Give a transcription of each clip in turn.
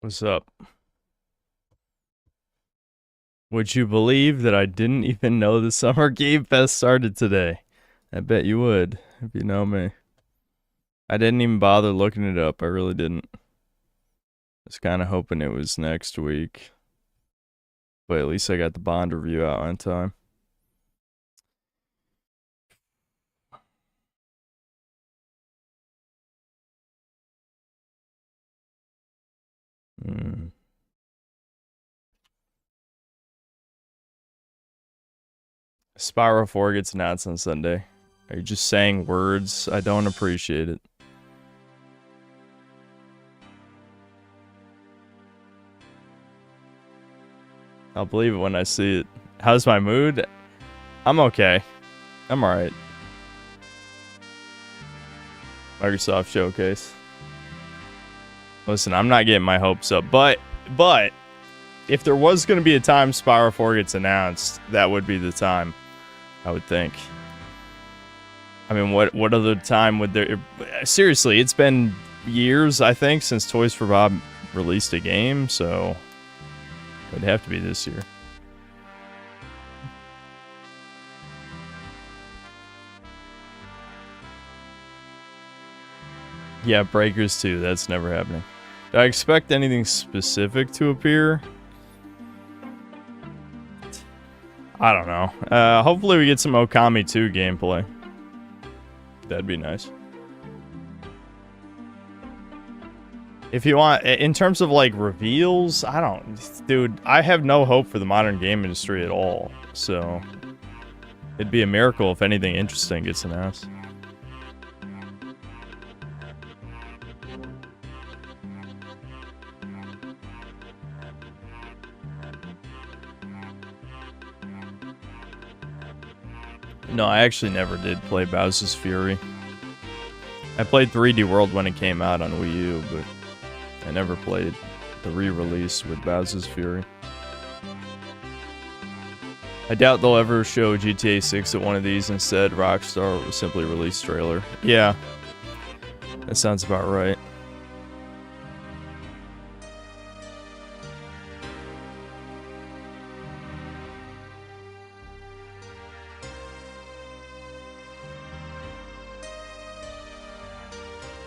What's up? Would you believe that I didn't even know the Summer Game Fest started today? I bet you would, if you know me. I didn't even bother looking it up. I really didn't. I was kind of hoping it was next week. But at least I got the Bond review out on time. Spyro 4 gets announced on Sunday. Are you just saying words? I don't appreciate it. I'll believe it when I see it. How's my mood? I'm okay. I'm alright. Microsoft Showcase. Listen, I'm not getting my hopes up, but if there was going to be a time Spyro 4 gets announced, that would be the time, I would think. I mean, what other time would there... Seriously, it's been years, I think, since Toys for Bob released a game, so it'd have to be this year. Yeah, Breakers 2, that's never happening. Do I expect anything specific to appear? I don't know. Hopefully we get some Okami 2 gameplay. That'd be nice. If you want, in terms of like reveals, I don't... Dude, I have no hope for the modern game industry at all. So, it'd be a miracle if anything interesting gets announced. No, I actually never did play Bowser's Fury. I played 3D World when it came out on Wii U, but I never played the re-release with Bowser's Fury. I doubt they'll ever show GTA 6 at one of these. Instead, Rockstar will simply release trailer. Yeah, that sounds about right.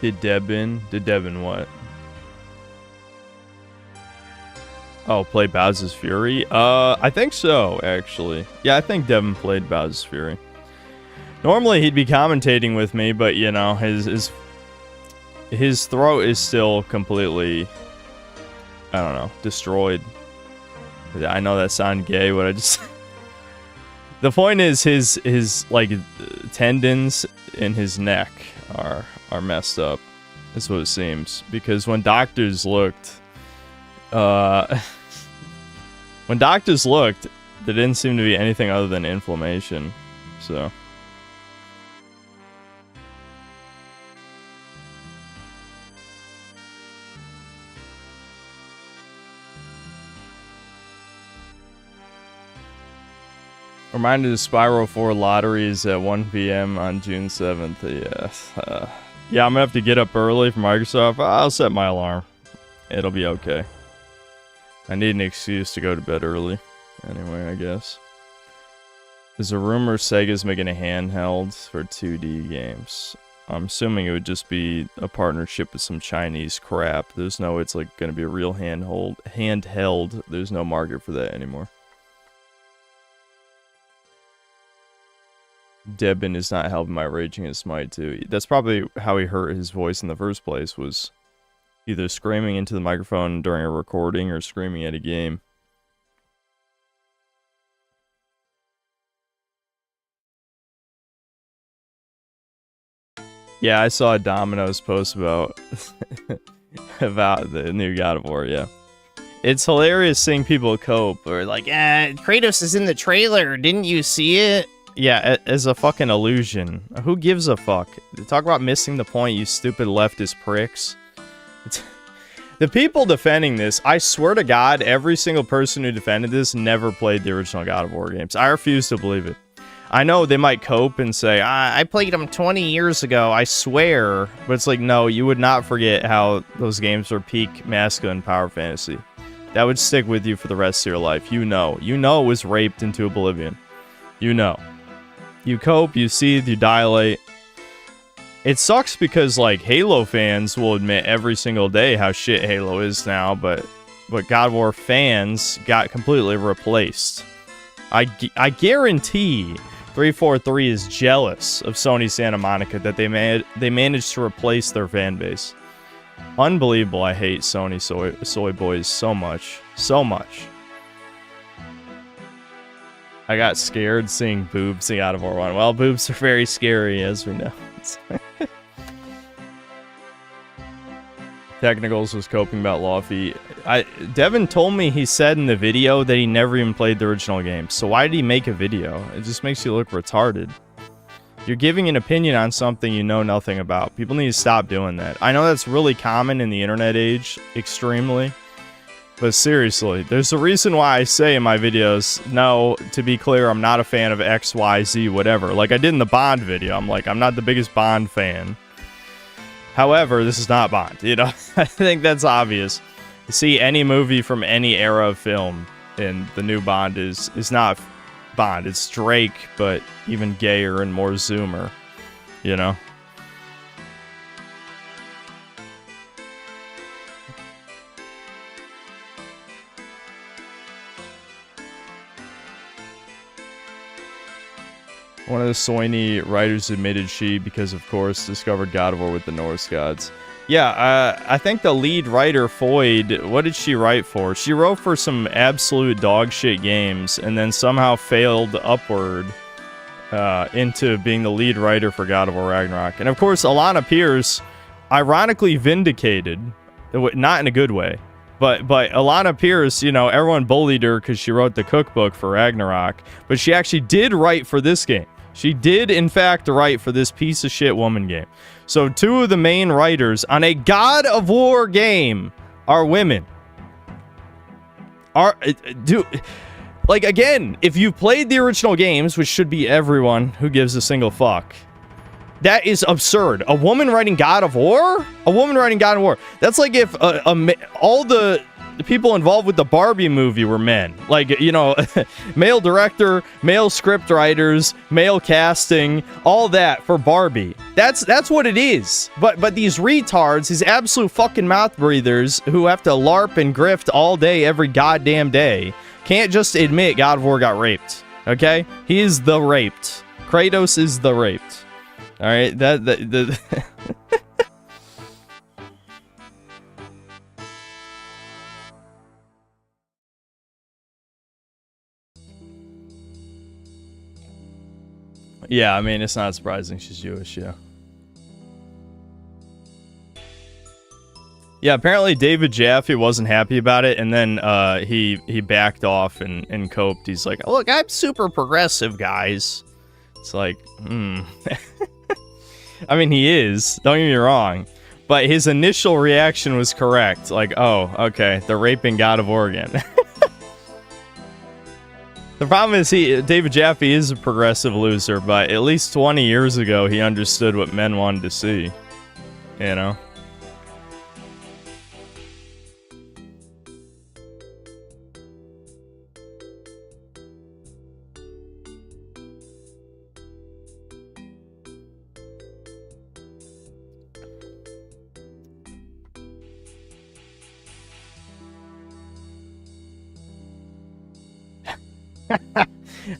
Did Devin what? Oh, play Bowser's Fury? I think so, actually. Yeah, I think Devin played Bowser's Fury. Normally he'd be commentating with me, but you know, his throat is still completely, I don't know, destroyed. I know that sounded gay, but I just... The point is his like tendons in his neck are messed up. That's what it seems. Because when doctors looked, there didn't seem to be anything other than inflammation. So. Reminded of Spyro 4 lotteries at 1 p.m. on June 7th. Yes. Yeah, I'm gonna have to get up early for Microsoft. I'll set my alarm. It'll be okay. I need an excuse to go to bed early. Anyway, I guess. There's a rumor Sega's making a handheld for 2D games. I'm assuming it would just be a partnership with some Chinese crap. There's no, it's like gonna be a real handheld. There's no market for that anymore. Debin is not helping my raging at Smite 2. That's probably how he hurt his voice in the first place, was either screaming into the microphone during a recording or screaming at a game. Yeah, I saw a Domino's post about about the new God of War, yeah. It's hilarious seeing people cope, or like, Kratos is in the trailer, didn't you see it? Yeah, as a fucking illusion. Who gives a fuck? Talk about missing the point, you stupid leftist pricks. The people defending this, I swear to God, every single person who defended this never played the original God of War games. I refuse to believe it. I know they might cope and say, I played them 20 years ago, I swear. But it's like, no, you would not forget how those games were peak masculine power fantasy. That would stick with you for the rest of your life. You know it was raped into oblivion. You know. You cope, you seethe, you dilate. It sucks because, like, Halo fans will admit every single day how shit Halo is now, but God of War fans got completely replaced. I guarantee 343 is jealous of Sony Santa Monica that they managed to replace their fan base. Unbelievable. I hate Sony soy boys so much. So much. I got scared seeing boobs in God of War 1. Well, boobs are very scary, as we know. Technicals was coping about Laufey. Devin told me he said in the video that he never even played the original game. So why did he make a video? It just makes you look retarded. You're giving an opinion on something you know nothing about. People need to stop doing that. I know that's really common in the internet age, extremely. But seriously, there's a reason why I say in my videos, no, to be clear, I'm not a fan of X, Y, Z, whatever. Like I did in the Bond video. I'm like, I'm not the biggest Bond fan. However, this is not Bond, you know? I think that's obvious. You see any movie from any era of film, and the new Bond is not Bond. It's Drake, but even gayer and more zoomer, you know? One of the Sony writers admitted she, because of course, discovered God of War with the Norse gods. Yeah, I think the lead writer, Foyd, what did she write for? She wrote for some absolute dog shit games, and then somehow failed upward into being the lead writer for God of War Ragnarok. And of course, Alana Pierce, ironically vindicated, not in a good way, but Alana Pierce, you know, everyone bullied her because she wrote the cookbook for Ragnarok, but she actually did write for this game. She did, in fact, write for this piece of shit woman game. So two of the main writers on a God of War game are women. Like, again, if you've played the original games, which should be everyone who gives a single fuck, that is absurd. A woman writing God of War? A woman writing God of War. That's like if all the people involved with the Barbie movie were men. Like, you know, male director, male script writers, male casting, all that for Barbie. That's what it is. But these retards, these absolute fucking mouth breathers who have to LARP and grift all day, every goddamn day, can't just admit God of War got raped. Okay? He is the raped. Kratos is the raped. All right? Yeah, I mean, it's not surprising she's Jewish, yeah. Yeah, apparently David Jaffe wasn't happy about it, and then he backed off and coped. He's like, look, I'm super progressive, guys. It's like, I mean, he is. Don't get me wrong. But his initial reaction was correct. Like, oh, okay, they're raping God of War again. The problem is David Jaffe is a progressive loser, but at least 20 years ago, he understood what men wanted to see. You know?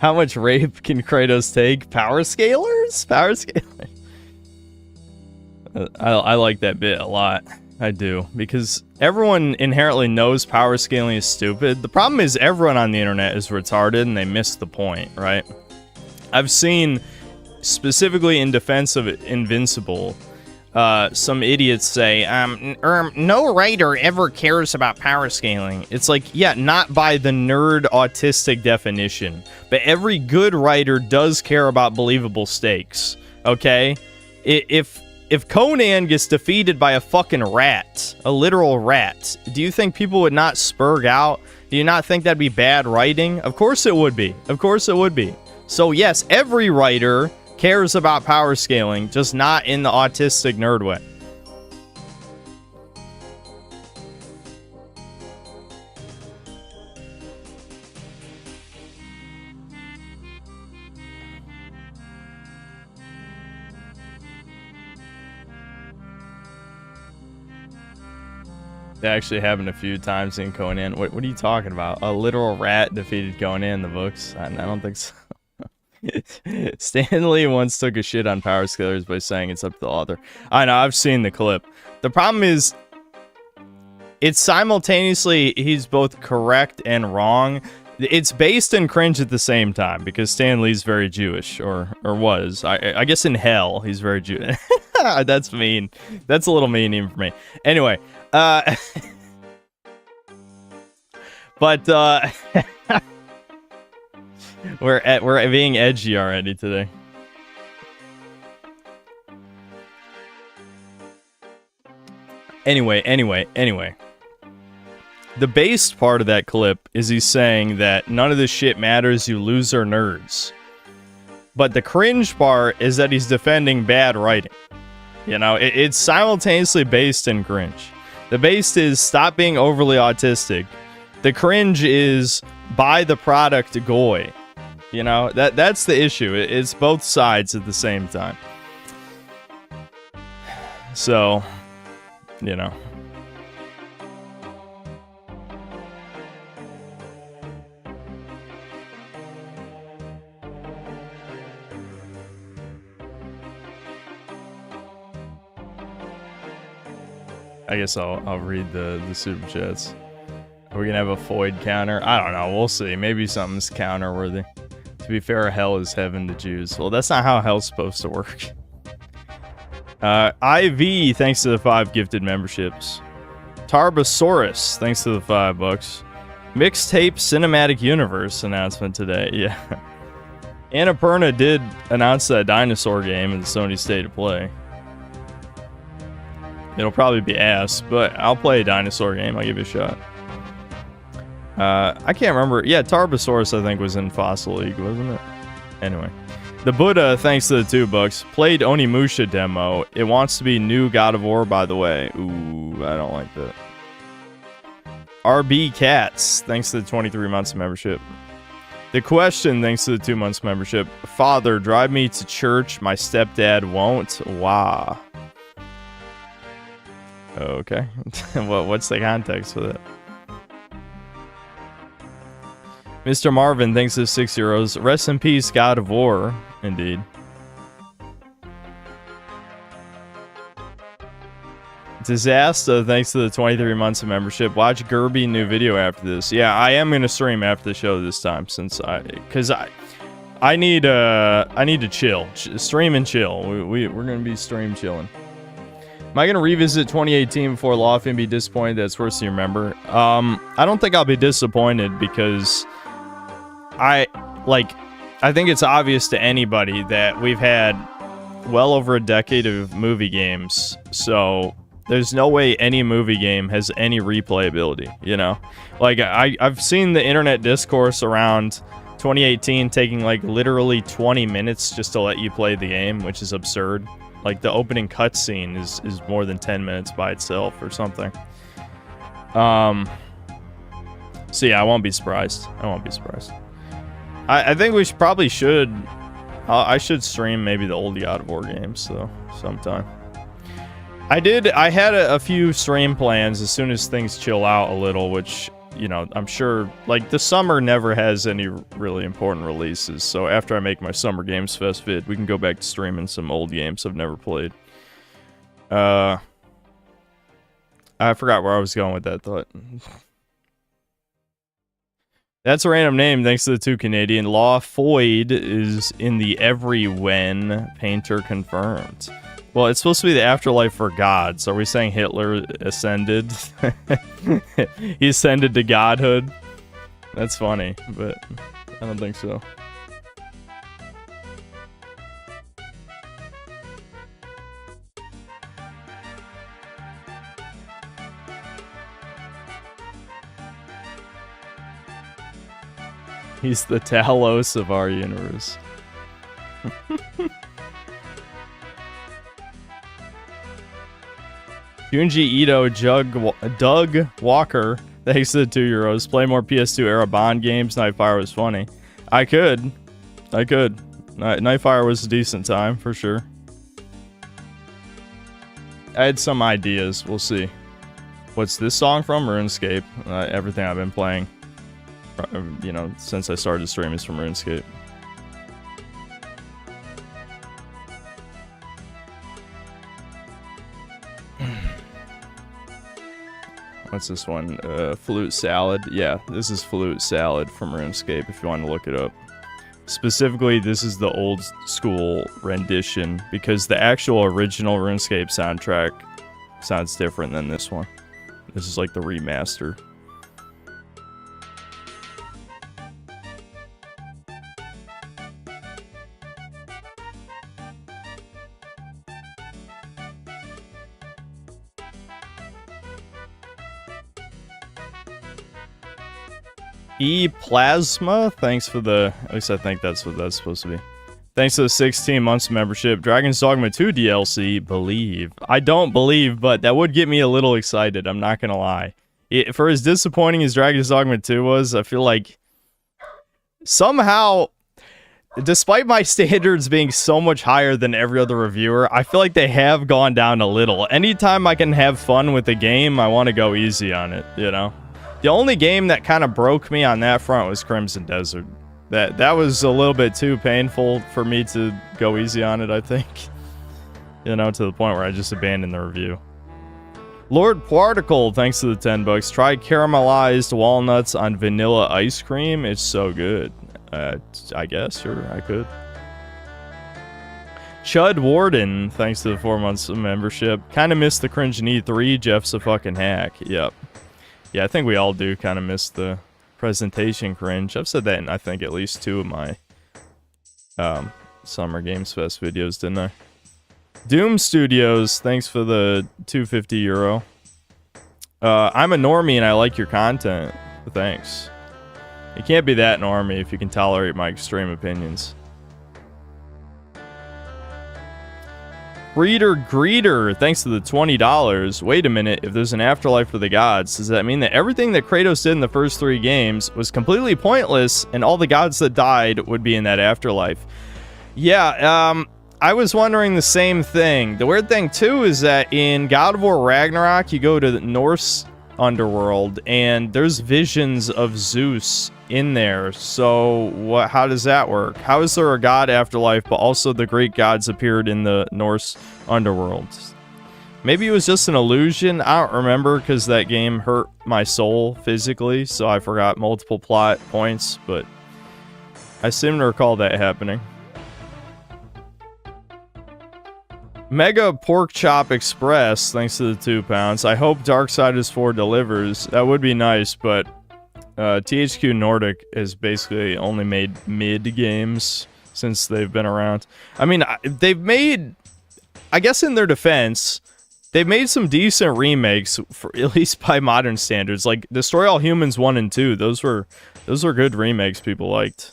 How much rape can Kratos take? Power scalers? Power scalers. I like that bit a lot. I do. Because everyone inherently knows power scaling is stupid. The problem is everyone on the internet is retarded and they miss the point, right? I've seen, specifically in defense of Invincible, some idiots say, no writer ever cares about power scaling. It's like, yeah, not by the nerd autistic definition, but every good writer does care about believable stakes, okay? If Conan gets defeated by a fucking rat, a literal rat, do you think people would not spurg out? Do you not think that'd be bad writing? Of course it would be. Of course it would be. So yes, every writer cares about power scaling, just not in the autistic nerd way. That actually happened a few times in Conan. What are you talking about? A literal rat defeated Conan in the books? I don't think so. Stan Lee once took a shit on power scalers by saying it's up to the author. I know, I've seen the clip. The problem is, it's simultaneously, he's both correct and wrong. It's based in cringe at the same time, because Stan Lee's very Jewish, or was. I guess in hell, he's very Jewish. That's mean. That's a little mean even for me. Anyway, but we're being edgy already today. Anyway. The based part of that clip is he's saying that none of this shit matters, you loser nerds. But the cringe part is that he's defending bad writing. You know, it's simultaneously based and cringe. The based is stop being overly autistic. The cringe is buy the product goy. You know, that's the issue. It's both sides at the same time. So, you know. I guess I'll read the super chats. Are we gonna have a Foyd counter? I don't know. We'll see. Maybe something's counter worthy. To be fair, hell is heaven to Jews. Well, that's not how hell's supposed to work. IV, thanks to the 5 gifted memberships. Tarbosaurus, thanks to the $5. Mixtape Cinematic Universe announcement today. Yeah. Annapurna did announce that dinosaur game in the Sony State of Play. It'll probably be ass, but I'll play a dinosaur game. I'll give it a shot. I can't remember. Yeah, Tarbosaurus, I think, was in Fossil League, wasn't it? Anyway. The Buddha, thanks to the $2. Played Onimusha demo. It wants to be new God of War, by the way. Ooh, I don't like that. RB Cats, thanks to the 23 months of membership. The Question, thanks to the 2 months membership. Father, drive me to church. My stepdad won't. Wow. Okay. What's the context with it? Mr. Marvin, thanks to the €6. Rest in peace, God of War. Indeed. Disaster, thanks to the 23 months of membership. Watch Gerby new video after this. Yeah, I am gonna stream after the show this time, since I need to chill. Stream and chill. We're gonna be stream chilling. Am I going to revisit 2018 before Loft and be disappointed that it's worse than you remember? I don't think I'll be disappointed because I think it's obvious to anybody that we've had well over a decade of movie games, so there's no way any movie game has any replayability, you know? Like, I've seen the internet discourse around 2018 taking, like, literally 20 minutes just to let you play the game, which is absurd. Like, the opening cutscene is more than 10 minutes by itself or something. So yeah, I won't be surprised. I think we should... I should stream maybe the old God of War games, though, sometime. I had a few stream plans as soon as things chill out a little, which, you know, I'm sure, like, the summer never has any really important releases, so after I make my Summer Games Fest vid, we can go back to streaming some old games I've never played. I forgot where I was going with that thought. That's a random name, thanks to the 2 Canadian. Law Foyd is in the every when painter confirmed. Well, it's supposed to be the afterlife for gods. Are we saying Hitler ascended? He ascended to godhood? That's funny, but I don't think so. He's the Talos of our universe. Junji Ito, Doug Walker, thanks to the €2. Play more PS2 era Bond games. Nightfire was funny. I could. Nightfire was a decent time, for sure. I had some ideas. We'll see. What's this song from? RuneScape. Everything I've been playing, you know, since I started streaming is from RuneScape. What's this one? Flute Salad. Yeah, this is Flute Salad from RuneScape if you want to look it up. Specifically, this is the old school rendition because the actual original RuneScape soundtrack sounds different than this one. This is like the remaster. Plasma, thanks for the, at least I think that's what that's supposed to be. Thanks to the 16 months of membership. Dragon's Dogma 2 DLC, believe. I don't believe, but that would get me a little excited, I'm not gonna lie. For as disappointing as Dragon's Dogma 2 was, I feel like somehow, despite my standards being so much higher than every other reviewer, I feel like they have gone down a little. Anytime I can have fun with the game, I want to go easy on it, you know? The only game that kind of broke me on that front was Crimson Desert. That was a little bit too painful for me to go easy on it, I think. You know, to the point where I just abandoned the review. Lord Particle, thanks to the 10 bucks. Try caramelized walnuts on vanilla ice cream. It's so good. I guess, sure, I could. Chud Warden, thanks to the 4 months of membership. Kind of missed the cringe in E3. Jeff's a fucking hack. Yep. Yeah, I think we all do kind of miss the presentation cringe. I've said that in, I think, at least 2 of my Summer Games Fest videos, didn't I? Doom Studios, thanks for the €250. I'm a normie and I like your content. Thanks. You can't be that normie if you can tolerate my extreme opinions. Greeter, thanks to the $20. Wait a minute, if there's an afterlife for the gods, does that mean that everything that Kratos did in the first 3 games was completely pointless and all the gods that died would be in that afterlife? Yeah, I was wondering the same thing. The weird thing, too, is that in God of War Ragnarok, you go to the Norse underworld, and there's visions of Zeus in there. So, how does that work? How is there a god afterlife, but also the Greek gods appeared in the Norse underworld? Maybe it was just an illusion. I don't remember, because that game hurt my soul physically, so I forgot multiple plot points, but I seem to recall that happening. Mega Pork Chop Express, thanks to the £2. I hope Darksiders 4 delivers. That would be nice, but THQ Nordic has basically only made mid games since they've been around. I mean, they've made, I guess in their defense, they've made some decent remakes, for, at least by modern standards. Like Destroy All Humans 1 and 2, those were good remakes people liked.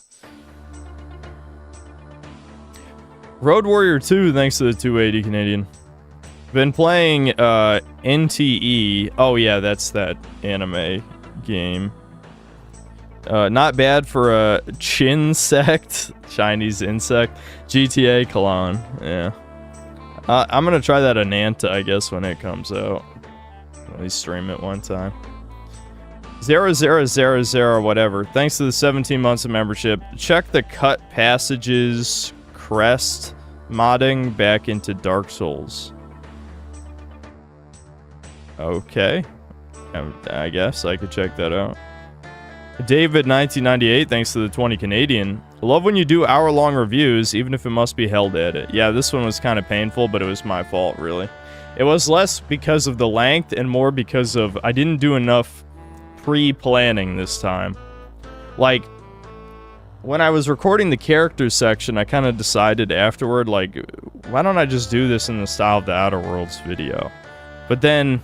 Road Warrior 2, thanks to the 280 Canadian. Been playing NTE. Oh yeah, that's that anime game. Not bad for a Chinsect, Chinese insect. GTA Cologne, yeah. I'm gonna try that Ananta, I guess, when it comes out. At least stream it one time. 0000 whatever. Thanks to the 17 months of membership. Check the cut passages crest modding back into Dark Souls. Okay. I guess I could check that out. David 1998, thanks to the 20 Canadian. Love when you do hour-long reviews, even if it must be held at it. Yeah, this one was kind of painful, but it was my fault, really. It was less because of the length and more because of I didn't do enough pre-planning this time. Like, when I was recording the characters section, I kind of decided afterward, like, why don't I just do this in the style of the Outer Worlds video? But then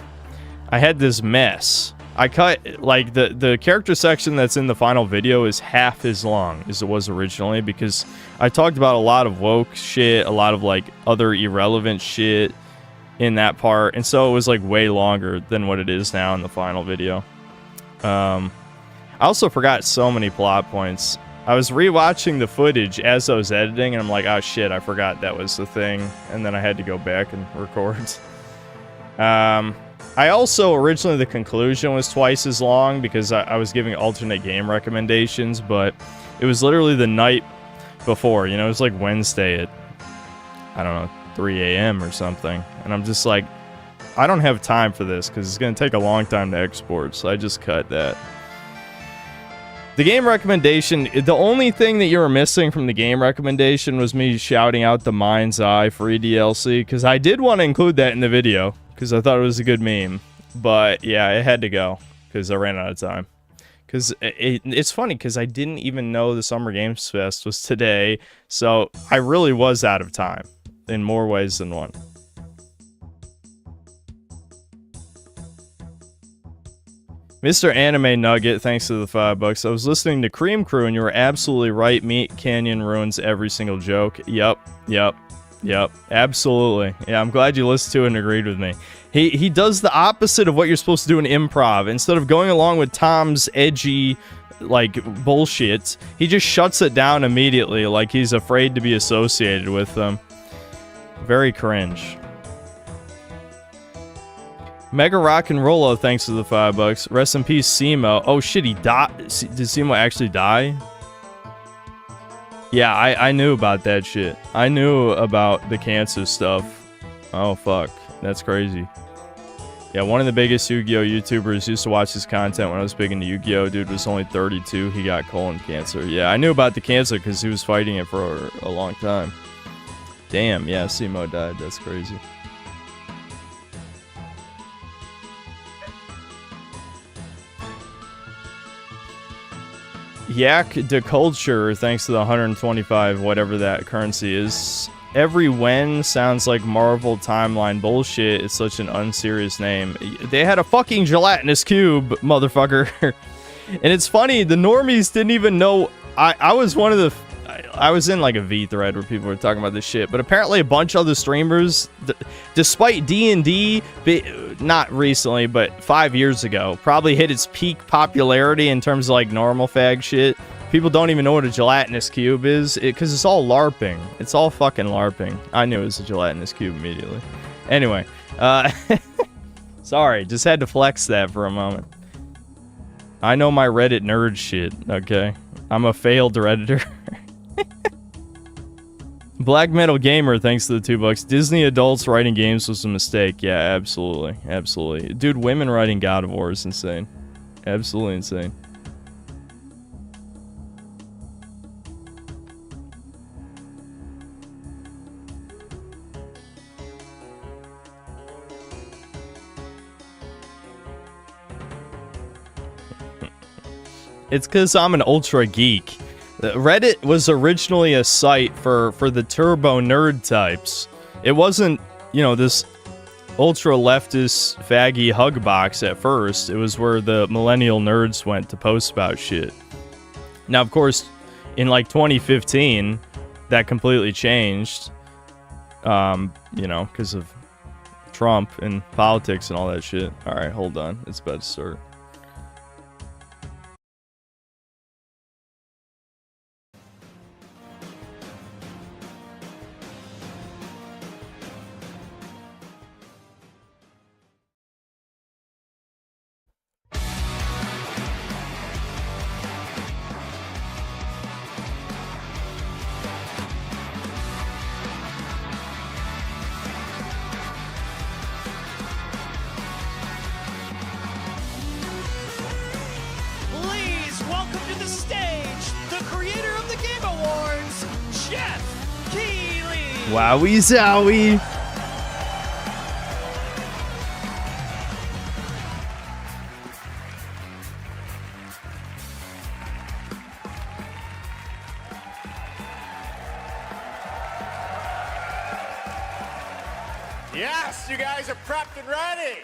I had this mess. I cut, like, the character section that's in the final video is half as long as it was originally, because I talked about a lot of woke shit, a lot of, like, other irrelevant shit in that part, and so it was, like, way longer than what it is now in the final video. I also forgot so many plot points. I was rewatching the footage as I was editing, and I'm like, oh shit, I forgot that was the thing, and then I had to go back and record. I also, originally the conclusion was twice as long because I was giving alternate game recommendations, but it was literally the night before, you know, it was like Wednesday at, I don't know, 3 a.m. or something, and I'm just like, I don't have time for this because it's going to take a long time to export, so I just cut that. The game recommendation, the only thing that you were missing from the game recommendation was me shouting out the Mind's Eye free DLC, because I did want to include that in the video, because I thought it was a good meme. But yeah, it had to go, because I ran out of time. Because it's funny, because I didn't even know the Summer Games Fest was today, so I really was out of time, in more ways than one. Mr. Anime Nugget, thanks to the $5. I was listening to Cream Crew, and you were absolutely right. Meat Canyon ruins every single joke. Yep. Absolutely. Yeah, I'm glad you listened to it and agreed with me. He does the opposite of what you're supposed to do in improv. Instead of going along with Tom's edgy, like, bullshit, he just shuts it down immediately, like he's afraid to be associated with them. Very cringe. Mega Rock and Rollo, thanks to the $5. Rest in peace, Simo. Oh shit, he died. Did Simo actually die? Yeah, I knew about that shit. I knew about the cancer stuff. Oh fuck, that's crazy. Yeah, one of the biggest Yu-Gi-Oh YouTubers used to watch his content when I was big into Yu-Gi-Oh. Dude was only 32. He got colon cancer. Yeah, I knew about the cancer because he was fighting it for a long time. Damn, yeah, Simo died. That's crazy. Yak de Culture, thanks to the 125, whatever that currency is. Every when sounds like Marvel timeline bullshit. It's such an unserious name. They had a fucking gelatinous cube, motherfucker. And it's funny, the normies didn't even know. I was one of the... I was in like a V thread where people were talking about this shit, but apparently a bunch of other streamers, despite D&D, not recently, but 5 years ago, probably hit its peak popularity in terms of like normal fag shit. People don't even know what a gelatinous cube is, because it's all LARPing. It's all fucking LARPing. I knew it was a gelatinous cube immediately. Anyway, sorry, just had to flex that for a moment. I know my Reddit nerd shit, okay? I'm a failed Redditor. Black Metal Gamer, thanks to the $2. Disney adults writing games was a mistake. Yeah, absolutely. Absolutely. Dude, women writing God of War is insane. Absolutely insane. It's because I'm an ultra geek. Reddit was originally a site for the turbo nerd types. It wasn't, you know, this ultra leftist faggy hug box at first. It was where the millennial nerds went to post about shit. Now, of course, in like 2015, that completely changed. You know, because of Trump and politics and all that shit. All right, hold on. It's about to start. Wowie zowie! Yes, you guys are prepped and ready.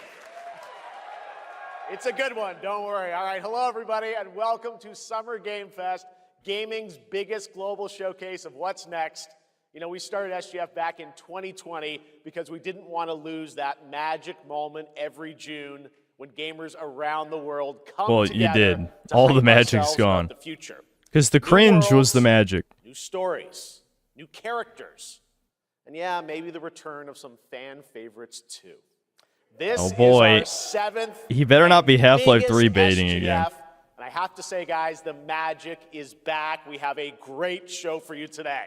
It's a good one, don't worry. All right, hello everybody, and welcome to Summer Game Fest, gaming's biggest global showcase of what's next. You know, we started SGF back in 2020 because we didn't want to lose that magic moment every June when gamers around the world come together. You did. To All the hype magic's ourselves gone. about the future. Because the New cringe was worlds, the magic. New stories, new characters, and yeah, maybe the return of some fan favorites too. This Oh boy. is our 7th. He better not be Half-Life 3 baiting SGF, again. And I have to say, guys, the magic is back. We have a great show for you today.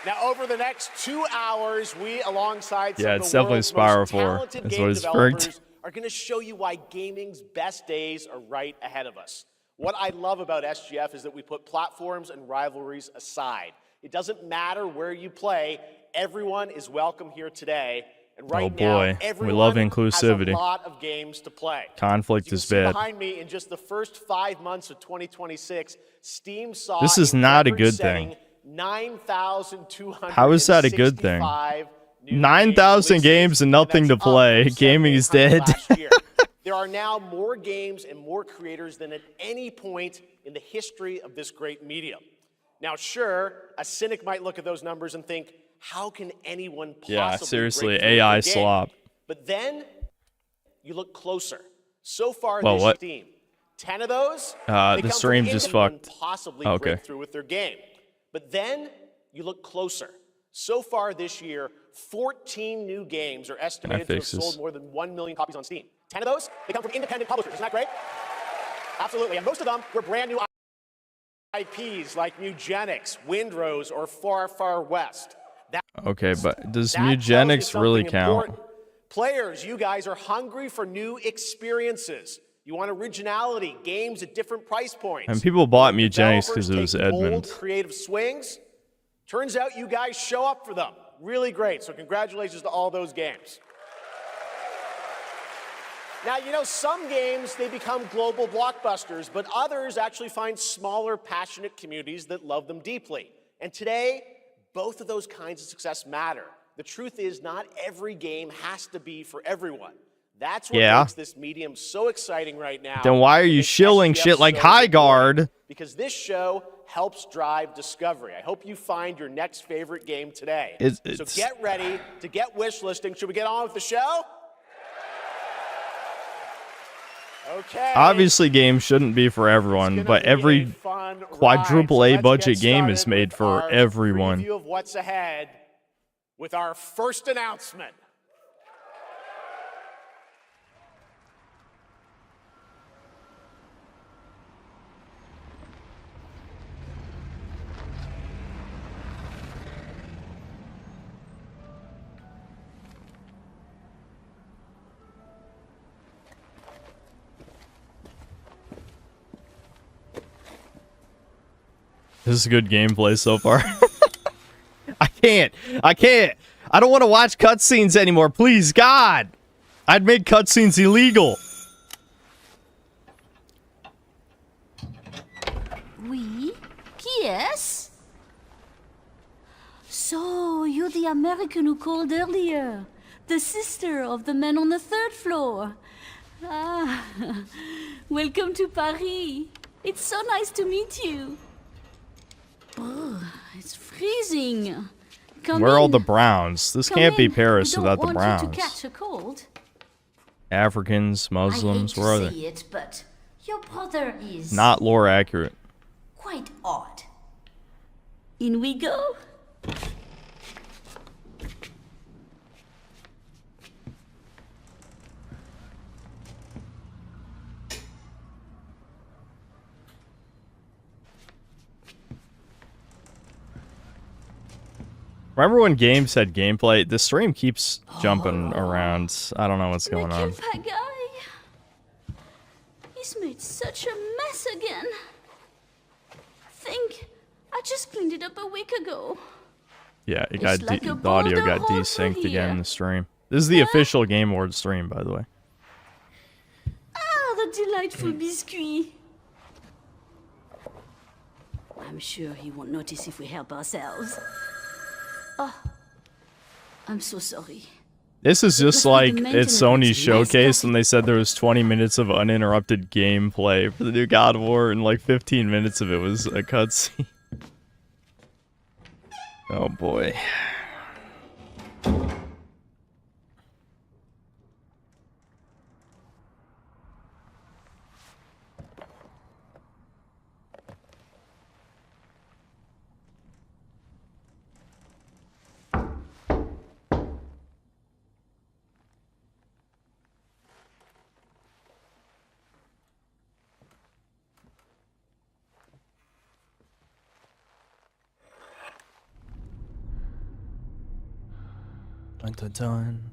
Now, over the next 2 hours, we, alongside some of the world's most talented game developers, are going to show you why gaming's best days are right ahead of us. What I love about SGF is that we put platforms and rivalries aside. It doesn't matter where you play, everyone is welcome here today. And right now, everyone we love inclusivity. has a lot of games to play. Conflict is bad. Behind me, in just the first 5 months of 2026, Steam saw this is not a good thing. 9,265. How is that a good thing? 9,000 games and nothing to play. Gaming is dead. There are now more games and more creators than at any point in the history of this great medium. Now, sure, a cynic might look at those numbers and think, how can anyone possibly seriously, break through AI the game? slop. But then you look closer. So far this Steam, 10 of those, the stream just fucked. Possibly break through with their game. But then you look closer. So far this year, 14 new games are estimated to have sold more than 1 million copies on Steam. 10 of those, they come from independent publishers. Isn't that great? Absolutely. And most of them were brand new IPs like Mugenics, Windrose, or Far Far West. Okay, but does Mugenics really count? Important. Players, you guys are hungry for new experiences. You want originality, games at different price points. And people bought Mugenics because it was Edmund. Bold, creative swings. Turns out you guys show up for them. Really great. So congratulations to all those games. Now, you know, some games, they become global blockbusters, but others actually find smaller, passionate communities that love them deeply. And today, both of those kinds of success matter. The truth is, not every game has to be for everyone. That's what makes this medium so exciting right now. Then why are you shilling shit like High Guard? Because this show helps drive discovery. I hope you find your next favorite game today. So get ready to get wish listing. Should we get on with the show? Okay. Obviously, games shouldn't be for everyone, but every quadruple A budget game is made for everyone. Review of what's ahead with our first announcement. This is good gameplay so far. I can't. I don't want to watch cutscenes anymore. Please, God. I'd make cutscenes illegal. Oui? Yes? So, you're the American who called earlier. The sister of the man on the 3rd floor. Ah, welcome to Paris. It's so nice to meet you. Oh, it's freezing. Where are all the Browns? This can't be Paris without the Browns. To catch a cold. Africans, Muslims, where are they? It, but your brother is not lore accurate. Quite odd. In we go. Remember when games had gameplay? The stream keeps jumping around. I don't know what's going on. Guy. He's made such a mess again. Think, I just cleaned it up a week ago. Yeah, it got the audio got desynced again in the stream. This is the official Game Awards stream, by the way. Ah, the delightful biscuit. I'm sure he won't notice if we help ourselves. Oh, I'm so sorry. This is just like it's Sony's showcase, and they said there was 20 minutes of uninterrupted gameplay for the new God of War, and like 15 minutes of it was a cutscene. Oh boy. Dun, dun, dun.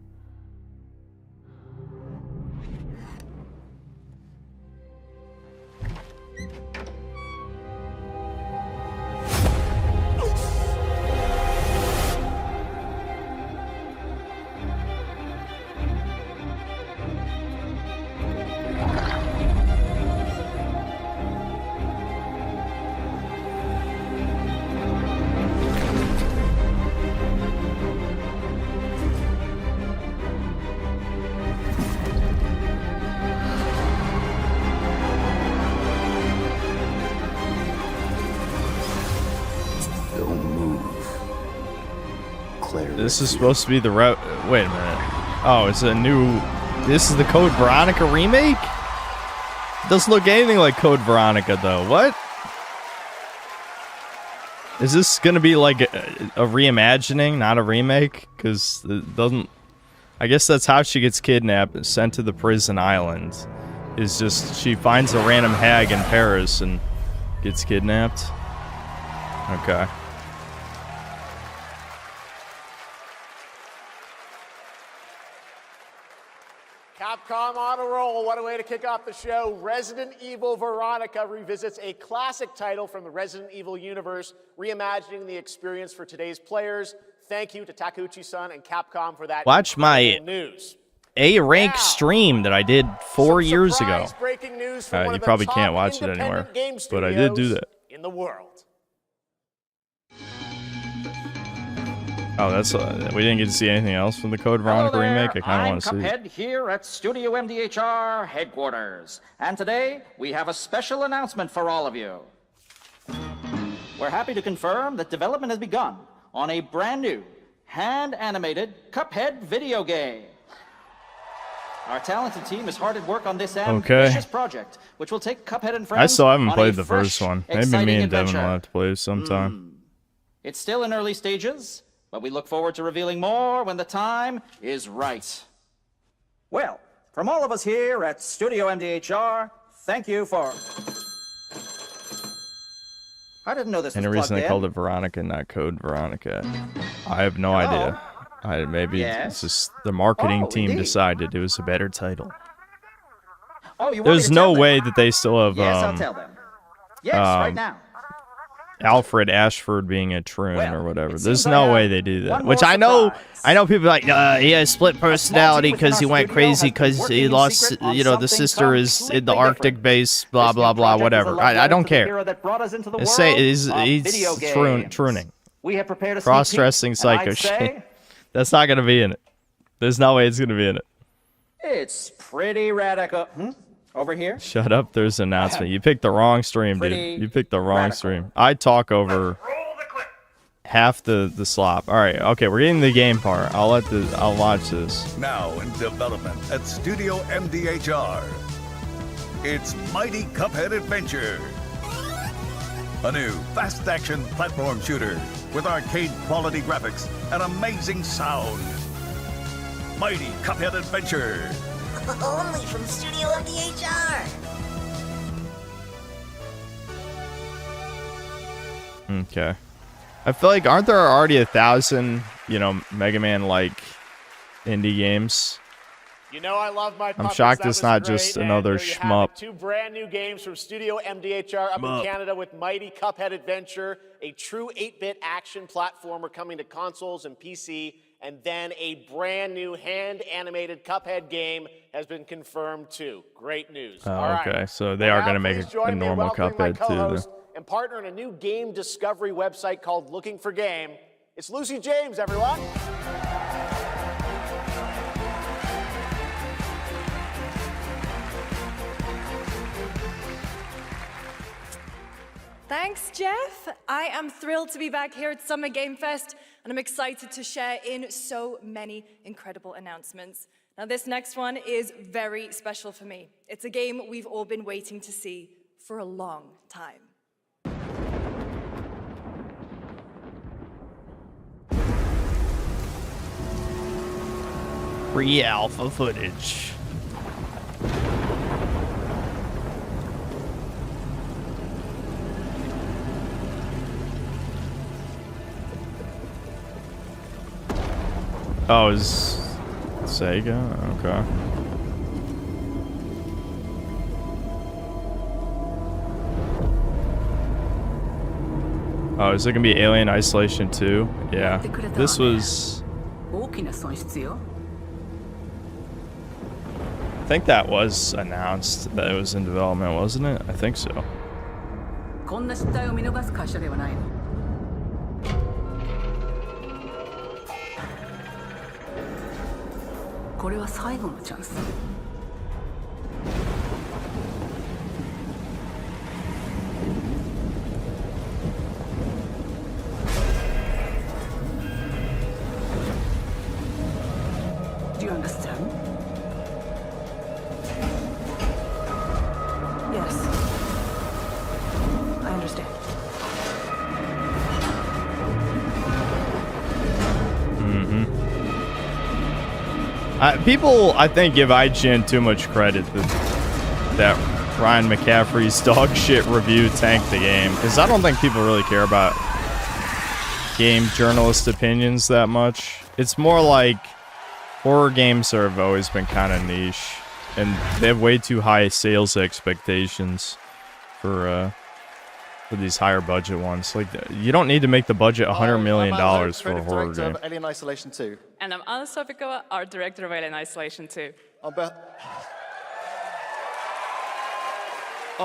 This is supposed to be the route. Wait a minute. Oh, it's a new. This is the Code Veronica remake? Doesn't look anything like Code Veronica, though. What? Is this gonna be like a reimagining, not a remake? Because it doesn't. I guess that's how she gets kidnapped and sent to the prison island. Is just she finds a random hag in Paris and gets kidnapped. Okay. Capcom on a roll. What a way to kick off the show. Resident Evil Veronica revisits a classic title from the Resident Evil universe, reimagining the experience for today's players. Thank you to Takeuchi-san and Capcom for that. Watch my news. A-rank stream that I did 4 years ago. Breaking news from You probably can't watch it anywhere, but I did do that. In the world. Oh, that's we didn't get to see anything else from the Code Veronica remake. I kind of want to see. I'm Cuphead here at Studio MDHR headquarters, and today we have a special announcement for all of you. We're happy to confirm that development has begun on a brand new hand-animated Cuphead video game. Our talented team is hard at work on this ambitious project, which will take Cuphead and friends. I still haven't on played a the fresh, first one. Maybe me and Devin will have to play it sometime. It's still in early stages, but we look forward to revealing more when the time is right. Well, from all of us here at Studio MDHR, thank you for... I didn't know this was Any reason they plugged called in. it Veronica, not Code Veronica? I have no idea. Maybe it's just the marketing team decided it was a better title. Oh, you want me There's to no tell them? way that they still have Yes, I'll tell them. Yes, right now. Alfred Ashford being a troon Well, or whatever. it There's seems no I way have they do that. one Which more I know people are like, he has split personality within because he our went studio crazy has been because working he in lost, secret on the something sister is in the completely Arctic different. base, blah, This blah, new blah, project is a whatever. love I letter don't to the care. hero that brought us into the Just say world he's of video games. trooning. We have prepared a sneak Cross-dressing peek, and psycho I'd shit. say That's not going to be in it. There's no way it's going to be in it. It's pretty radical. Over here? Shut up, there's an announcement. You picked the wrong stream, dude. Pretty You picked the wrong radical. stream. I talk over half the slop. All right, okay, we're getting the game part. I'll watch this. Now in development at Studio MDHR. It's Mighty Cuphead Adventure. A new fast-action platform shooter with arcade-quality graphics and amazing sound. Mighty Cuphead Adventure. Only from Studio MDHR. Okay. I feel like, aren't there already 1,000, Mega Man-like indie games? You know I love my puppets. shocked That it's was not great. just And another there you have shmup. it. 2 brand new games from Studio MDHR up in Canada with Mighty Cuphead Adventure, a true 8-bit action platformer coming to consoles and PC, and then a brand new hand-animated Cuphead game has been confirmed too. Great news. Oh, All right. okay, so they are Now going to make please a join me in normal welcoming my Cuphead, too. co-host and partner in a new game discovery website called Looking for Game. It's Lucy James, everyone. Thanks, Jeff. I am thrilled to be back here at Summer Game Fest, and I'm excited to share in so many incredible announcements. Now, this next one is very special for me. It's a game we've all been waiting to see for a long time. Pre-alpha footage. Oh, is Sega? Okay. Oh, is it gonna be Alien Isolation 2? Yeah. This was... I think that was announced that it was in development, wasn't it? I think so. こんな失態を見逃す会社ではないの。これは最後のチャンス。Do you understand? Yes. I understand. People, I think, give IGN too much credit that Ryan McCaffrey's dog shit review tanked the game, because I don't think people really care about game journalist opinions that much. It's more like horror games have always been kind of niche, and they have way too high sales expectations for these higher budget ones. Like, you don't need to make the budget $100 million for a horror game. Of Alien Isolation 2. And I'm Anna Sovikova, art director of Alien Isolation 2. On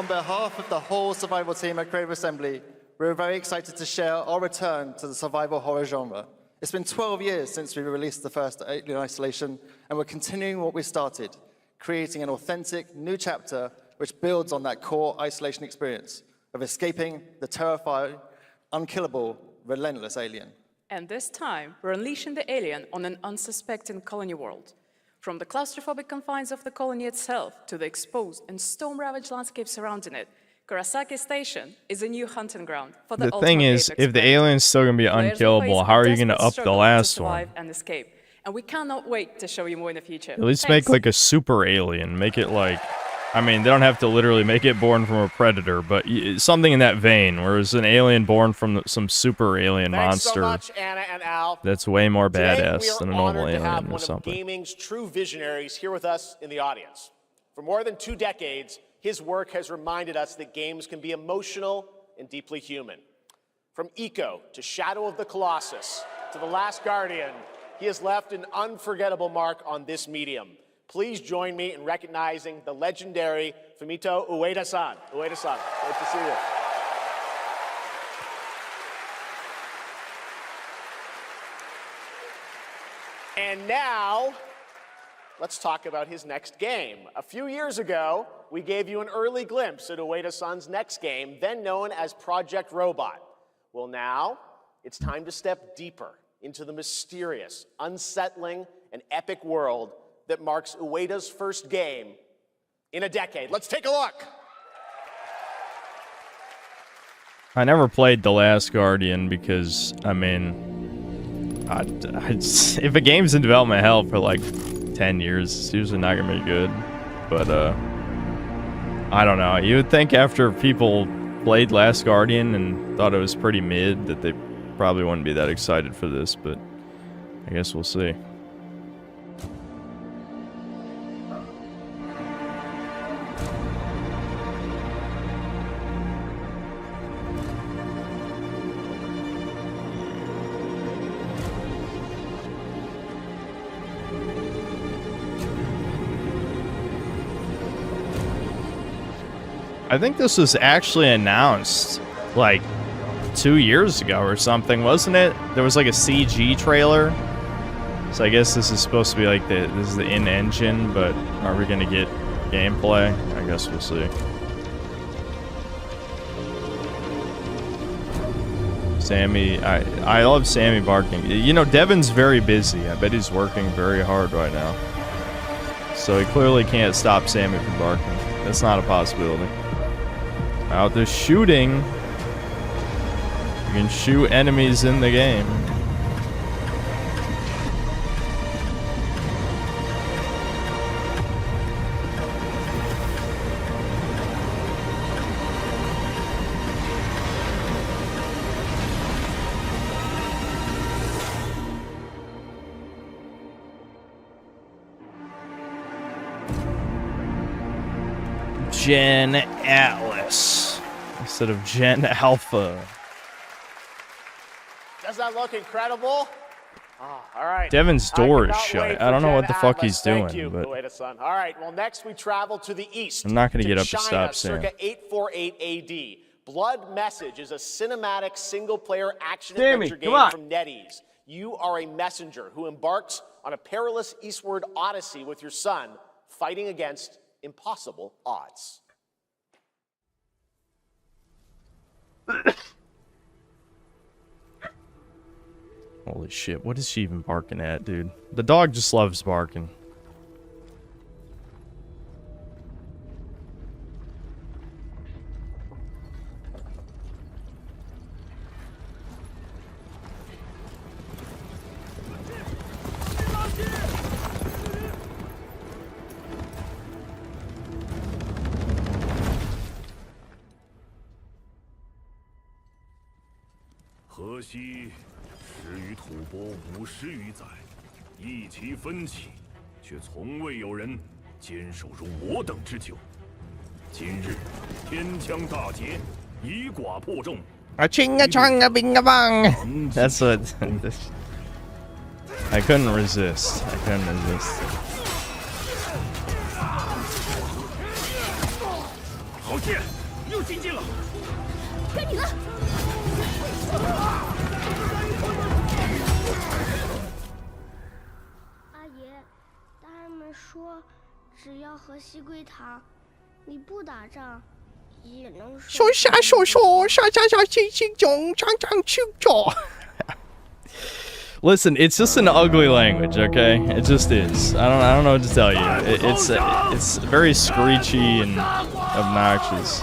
behalf of the whole survival team at Creative Assembly, we're very excited to share our return to the survival horror genre. It's been 12 years since we released the first Alien Isolation, and we're continuing what we started, creating an authentic new chapter which builds on that core isolation experience of escaping the terrifying, unkillable, relentless alien. And this time, we're unleashing the alien on an unsuspecting colony world. From the claustrophobic confines of the colony itself to the exposed and storm-ravaged landscape surrounding it, Kurosaki Station is a new hunting ground for the thing is, if the alien's still gonna be unkillable, how are you gonna up the last one? And escape. And we cannot wait to show you more in the future. At least make like a super alien. Make it like... I mean, they don't have to literally make it born from a predator, but something in that vein, whereas an alien born from some super alien monster. So much, Anna and Al. That's way more badass than a normal alien or something. One of gaming's true visionaries here with us in the audience. For more than 2 decades, his work has reminded us that games can be emotional and deeply human. From Eco to Shadow of the Colossus to The Last Guardian, he has left an unforgettable mark on this medium. Please join me in recognizing the legendary Fumito Ueda-san. Ueda-san, great to see you. And now, let's talk about his next game. A few years ago, we gave you an early glimpse at Ueda-san's next game, then known as Project Robot. Well, now, it's time to step deeper into the mysterious, unsettling, and epic world that marks Ueda's first game in a decade. Let's take a look. I never played The Last Guardian because, I mean, if a game's in development hell for like 10 years, it's usually not gonna be good. But I don't know. You would think after people played Last Guardian and thought it was pretty mid that they probably wouldn't be that excited for this, but I guess we'll see. I think this was actually announced like 2 years ago or something, wasn't it? There was like a CG trailer. So I guess this is supposed to be like this is the in-engine, but are we gonna get gameplay? I guess we'll see. Sammy, I love Sammy barking. You know, Devin's very busy. I bet he's working very hard right now. So he clearly can't stop Sammy from barking. That's not a possibility. Out there shooting. You can shoot enemies in the game. Gen Atlas instead of Gen Alpha. Does that look incredible? Oh, all right. Devin's door is shut. I don't know what the fuck he's doing. Thank you, but Son. All right, well, next we travel to the east. I'm not going to get up to China, stop Sam. circa 848 AD. Blood Message is a cinematic single-player action Sammy, adventure game come on. from NetEase. You are a messenger who embarks on a perilous eastward odyssey with your son, fighting against impossible odds. Holy shit, what is she even barking at, dude? The dog just loves barking. A chinga chonga binga bong. That's what. I couldn't resist. I couldn't resist. Listen, it's just an ugly language, okay? It just is. I don't know what to tell you. It's very screechy and obnoxious.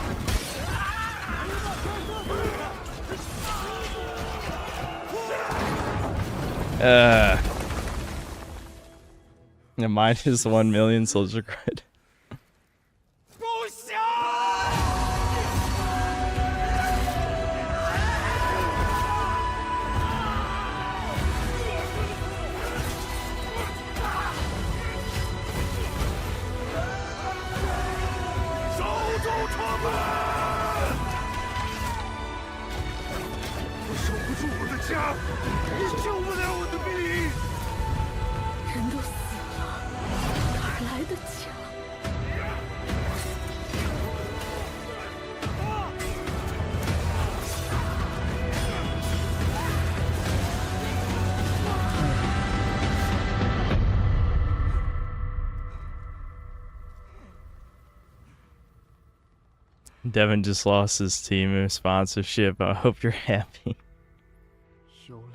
Mine is 1 million soldier credit. Devin just lost his team of sponsorship. I hope you're happy.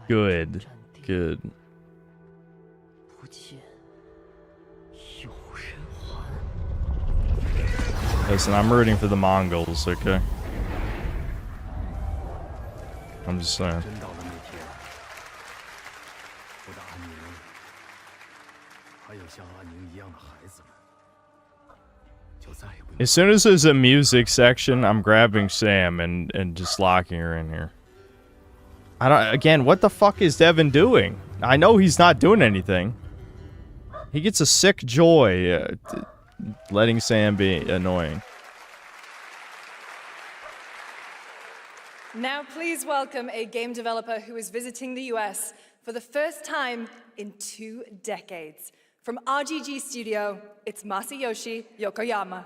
Good. Good. Listen, I'm rooting for the Mongols, okay? I'm just saying. As soon as there's a music section, I'm grabbing Sam and just locking her in here. Again, what the fuck is Devin doing? I know he's not doing anything. He gets a sick joy letting Sam be annoying. Now please welcome a game developer who is visiting the US for the first time in 2 decades. From RGG Studio, it's Masayoshi Yokoyama.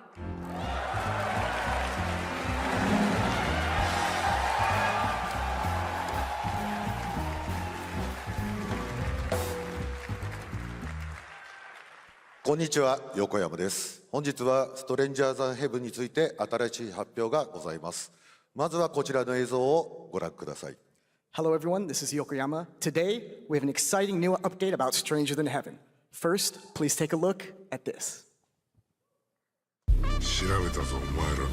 Konnichiwa, 横山です。本日はストレンジャーズ・ヘブンについて新しい発表がございます。まずはこちらの映像をご覧ください。Hello everyone, this is Yokoyama. Today, we have an exciting new update about Stranger Than Heaven. First, please take a look at this. 調べたぞお前らのこ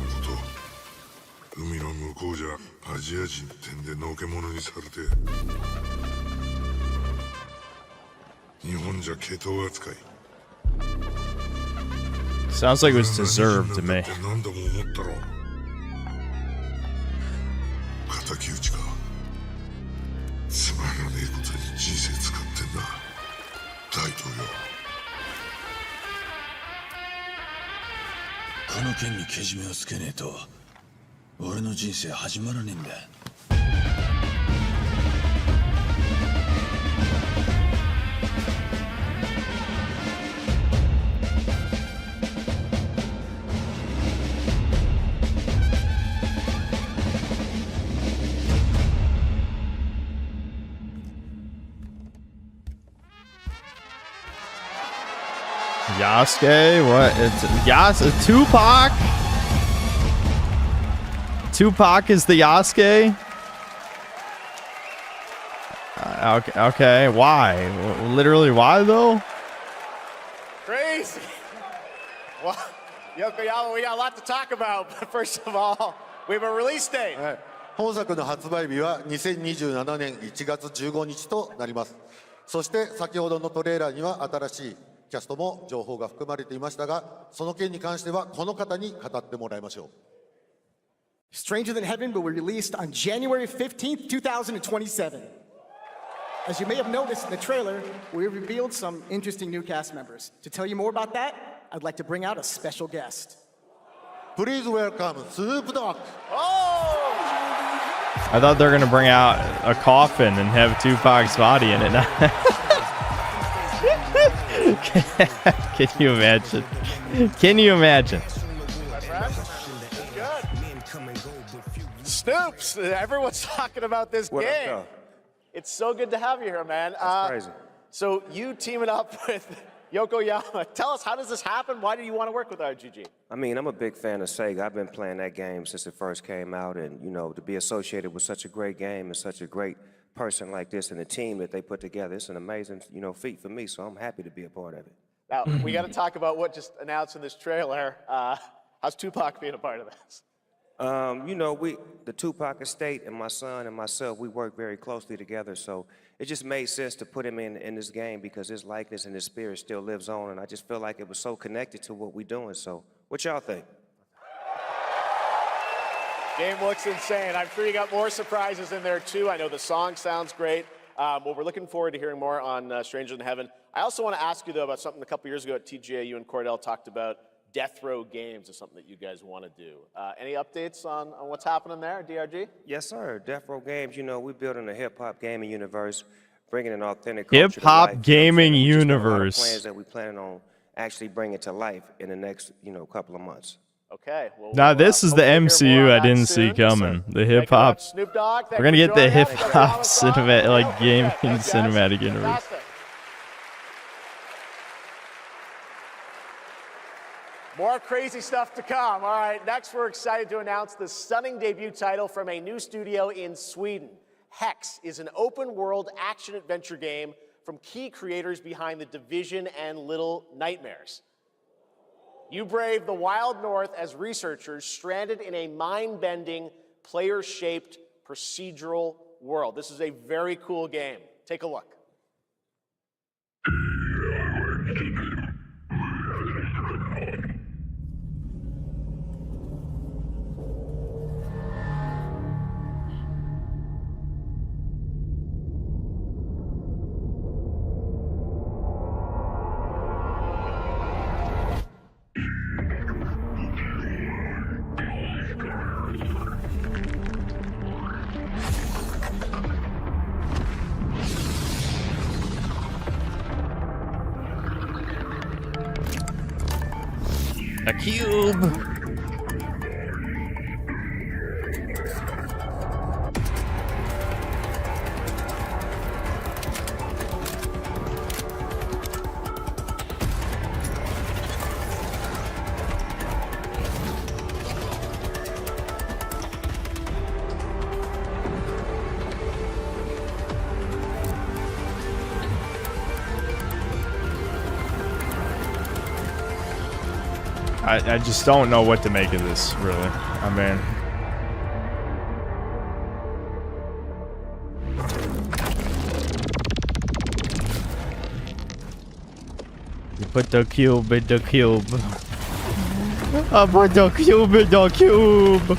と。海の向こうじゃアジア人ってんでのけ者にされて。日本じゃ毛頭扱い。 Sounds like it was deserved to me. 何度も思ったろ。敵討ちか。つまらねえことに人生使ってんだ。大統領。 この件にけじめをつけねえと俺の人生始まらねえんだ。 Yasuke? What? It's Tupac? Tupac is the Yasuke? Okay, why? Literally, why though? Crazy. Well, Yokoyama, we got a lot to talk about, but first of all, we have a release date. 本作の発売日は2027年1月15日となります。そして先ほどのトレーラーには新しいキャストも情報が含まれていましたが、その件に関してはこの方に語ってもらいましょう。 Stranger Than Heaven will be released on January 15th, 2027. As you may have noticed in the trailer, we revealed some interesting new cast members. To tell you more about that, I'd like to bring out a special guest. Please welcome Snoop Dogg. I thought they were gonna bring out a coffin and have Tupac's body in it. Can you imagine? Can you imagine? Snoops, everyone's talking about this game. It's so good to have you here, man. That's crazy. So you teaming up with Yokoyama. Tell us, how does this happen? Why do you want to work with RGG? I mean, I'm a big fan of Sega. I've been playing that game since it first came out, and you know, to be associated with such a great game and such a great person like this and the team that they put together, it's an amazing, you know, feat for me. So I'm happy to be a part of it. Now we got to talk about what just announced in this trailer. How's Tupac being a part of this? You know, the Tupac estate and my son and myself, we work very closely together. So it just made sense to put him in this game because his likeness and his spirit still lives on, and I just feel like it was so connected to what we're doing. So what y'all think? Game looks insane. I'm sure you got more surprises in there too. I know the song sounds great. Well, we're looking forward to hearing more on Stranger Than Heaven. I also want to ask you though about something a couple years ago at TGA. You and Cordell talked about Death Row Games is something that you guys want to do. Any updates on what's happening there, DRG? Yes, sir. Death Row Games, you know, we're building a hip-hop gaming universe, bringing an authentic culture to life. Hip-hop gaming universe. Plans that we plan on actually bringing to life in the next, you know, couple of months. Okay. Well, now this is the MCU I didn't see coming. The hip-hop. We're going to get the hip-hop cinematic, like gaming cinematic universe. More crazy stuff to come. All right, next we're excited to announce the stunning debut title from a new studio in Sweden. Hex is an open-world action-adventure game from key creators behind The Division and Little Nightmares. You brave the wild north as researchers stranded in a mind-bending, player-shaped procedural world. This is a very cool game. Take a look. A cube. I just don't know what to make of this, really. I mean... You put the cube in the cube. I put the cube in the cube.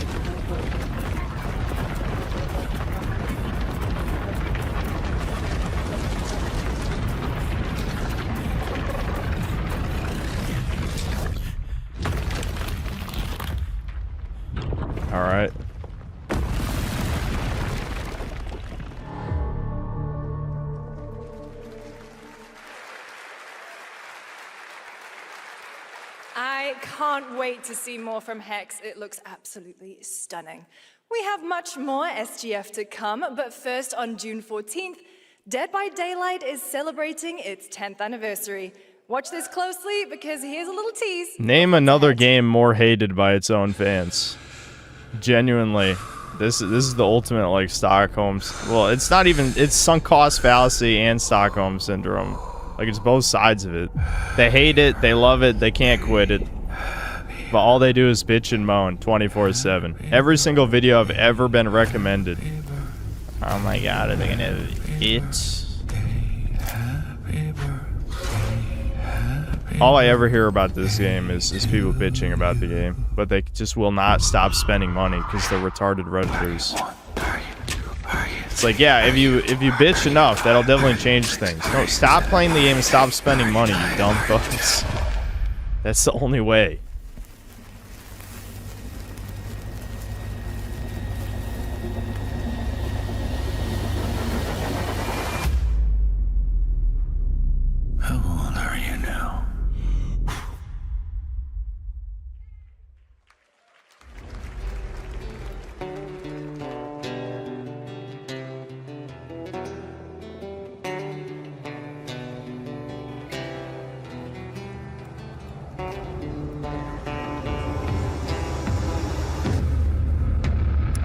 All right. I can't wait to see more from Hex. It looks absolutely stunning. We have much more SGF to come, but first on June 14th, Dead by Daylight is celebrating its 10th anniversary. Watch this closely because here's a little tease. Name another game more hated by its own fans. Genuinely, this is the ultimate like Stockholm. Well, it's not even. It's sunk cost fallacy and Stockholm syndrome. Like it's both sides of it. They hate it. They love it. They can't quit it. But all they do is bitch and moan 24/7. Every single video I've ever been recommended. Oh my god, are they gonna have it? All I ever hear about this game is people bitching about the game, but they just will not stop spending money because they're retarded redditors. It's like, yeah, if you bitch enough, that'll definitely change things. No, stop playing the game and stop spending money, you dumb fucks. That's the only way. How old are you now?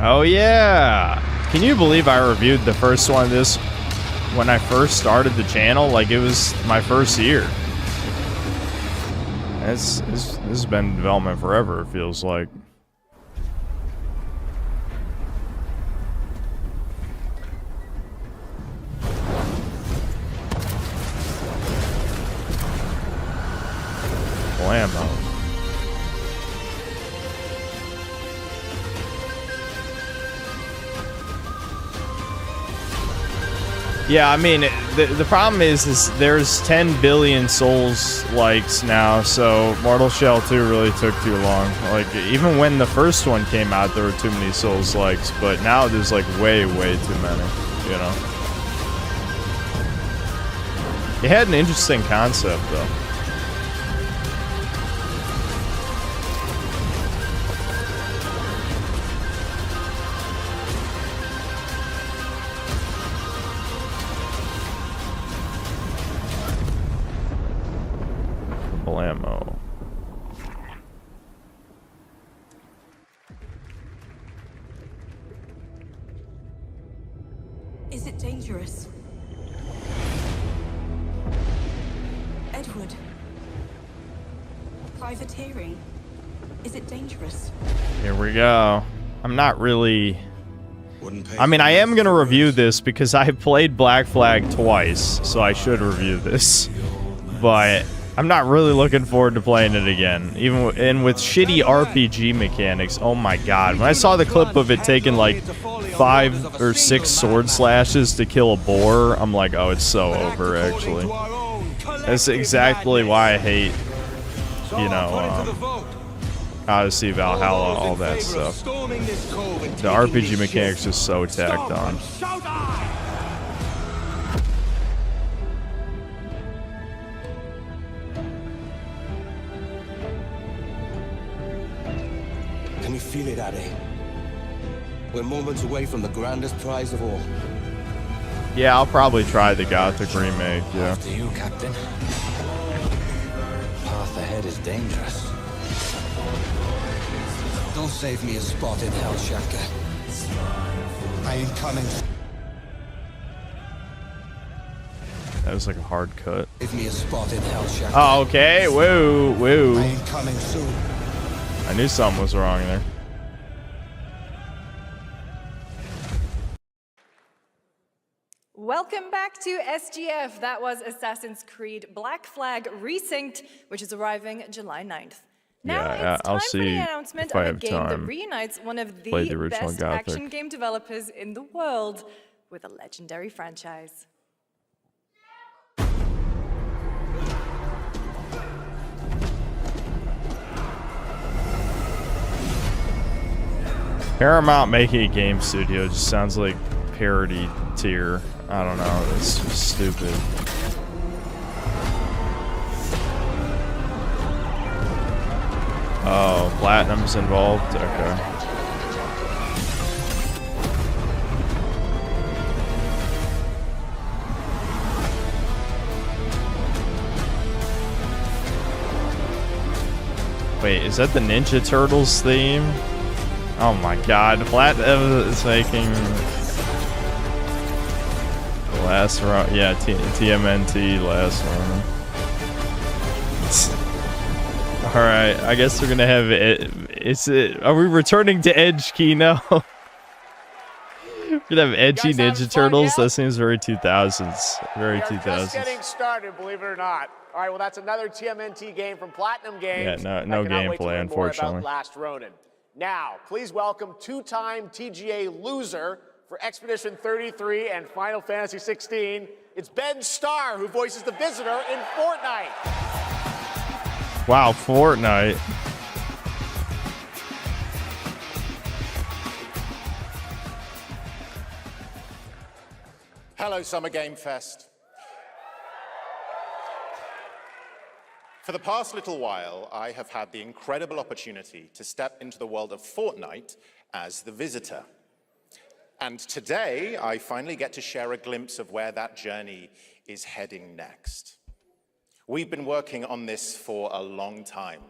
Oh yeah! Can you believe I reviewed the first one of this when I first started the channel? Like it was my first year. This has been in development forever, it feels like. Blammo. Yeah, I mean, the problem is there's 10 billion Souls likes now, so Mortal Shell 2 really took too long. Like, even when the first one came out, there were too many Souls likes, but now there's like way too many, you know? It had an interesting concept, though. Blammo. Is it dangerous? Edward. Privateering. Is it dangerous? Here we go. I'm not really... I mean, I am gonna review this because I played Black Flag twice, so I should review this. But I'm not really looking forward to playing it again. And with shitty RPG mechanics, oh my god. When I saw the clip of it taking like 5 or 6 sword slashes to kill a boar, I'm like, oh, it's so over, actually. That's exactly why I hate, you know, Odyssey, Valhalla, all that stuff. The RPG mechanics is so tacked on. Can you feel it, Addy? We're moments away from the grandest prize of all. Yeah, I'll probably try the Gothic remake, yeah. After you, Captain. Path ahead is dangerous. Don't save me a spot in hell, Shaka. I ain't coming. That was like a hard cut. Give me a spot in hell, Chef. Oh, okay. Woo, woo. I ain't coming soon. I knew something was wrong there. Welcome back to SGF. That was Assassin's Creed Black Flag Resynced, which is arriving July 9th. Now Yeah, it's I'll time for the see announcement if I of a have game that time. reunites one of Play the the original best Gothic. action game developers in the world with a legendary franchise. Paramount making a game studio just sounds like parody tier. I don't know. It's just stupid. Oh, Platinum's involved? Okay. Wait, is that the Ninja Turtles theme? Oh my god, Platinum is making the last round. Yeah, TMNT last round. Alright, I guess we're gonna have it. Are we returning to Edge, Kino? We're gonna have edgy Ninja Turtles? That seems very 2000s. Very 2000s. Just getting started, believe it or not. All right, well, that's another TMNT game from Platinum Games. Yeah, no gameplay, unfortunately. Last Ronin. Now, please welcome two-time TGA loser for Expedition 33 and Final Fantasy 16. It's Ben Starr, who voices the Visitor in Fortnite. Wow, Fortnite. Hello, Summer Game Fest. For the past little while, I have had the incredible opportunity to step into the world of Fortnite as the Visitor. And today, I finally get to share a glimpse of where that journey is heading next. We've been working on this for a long time.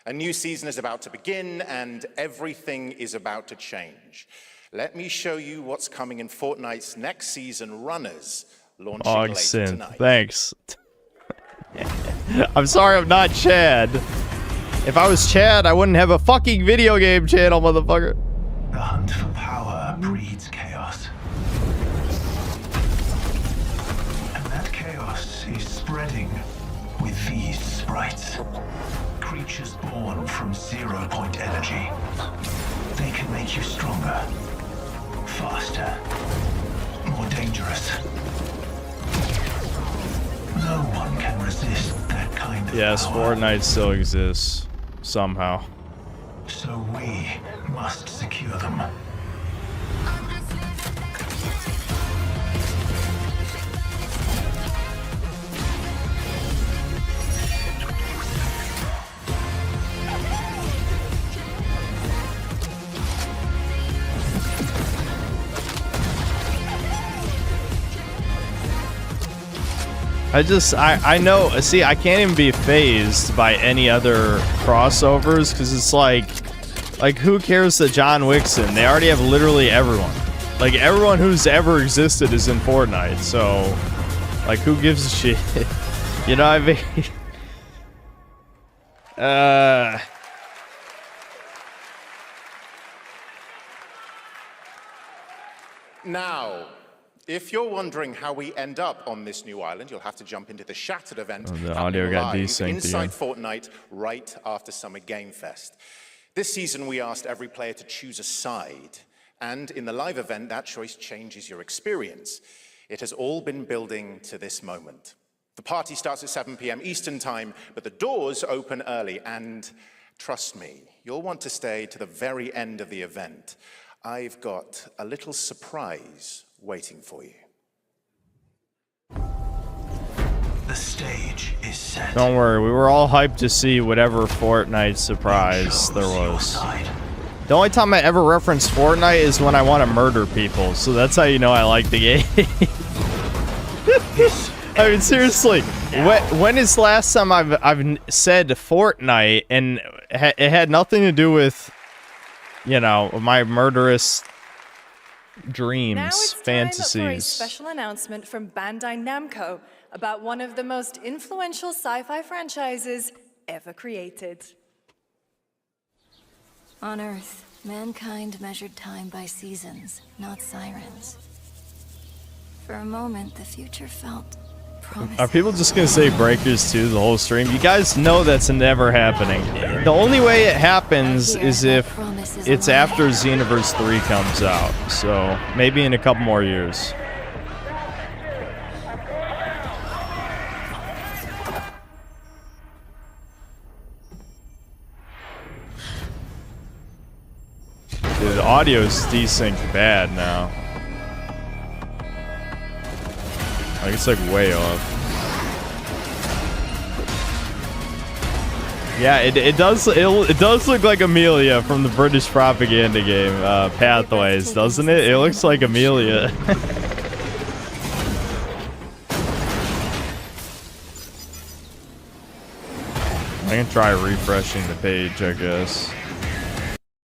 A new season is about to begin, and everything is about to change. Let me show you what's coming in Fortnite's next season runners, launching later tonight. Thanks. I'm sorry I'm not Chad. If I was Chad, I wouldn't have a fucking video game channel, motherfucker. The hunt for power breeds chaos. And that chaos is spreading with these sprites. Creatures born from 0 point energy. They can make you stronger, faster, more dangerous. No one can resist that kind of Yes, power. Fortnite still exists. Somehow. So we must secure them. I know, see, I can't even be phased by any other crossovers, because it's like, who cares that John Wick's in? They already have literally everyone. Like, everyone who's ever existed is in Fortnite, so, like, who gives a shit? You know what I mean? Now, if you're wondering how we end up on this new island, you'll have to jump into the Shattered event the audio got live desynced inside again. Fortnite right after Summer Game Fest. This season, we asked every player to choose a side, and in the live event, that choice changes your experience. It has all been building to this moment. The party starts at 7 p.m. Eastern Time, but the doors open early, and trust me, you'll want to stay to the very end of the event. I've got a little surprise waiting for you. The stage is set. Don't worry, we were all hyped to see whatever Fortnite surprise there was. The only time I ever reference Fortnite is when I want to murder people, so that's how you know I like the game. I mean, seriously, when is the last time I've said Fortnite and it had nothing to do with, you know, my murderous dreams, Now it's fantasies. time for a special announcement from Bandai Namco about one of the most influential sci-fi franchises ever created. On Earth, mankind measured time by seasons, not sirens. For a moment, the future felt promising. Are people just gonna say Breakers 2 the whole stream? You guys know that's never happening. The only way it happens is if it's after Xenoverse 3 comes out. So maybe in a couple more years. Dude, the audio's desync bad now. Like it's like way off. Yeah, it does look like Amelia from the British propaganda game Pathways, doesn't it? It looks like Amelia. I can try refreshing the page, I guess.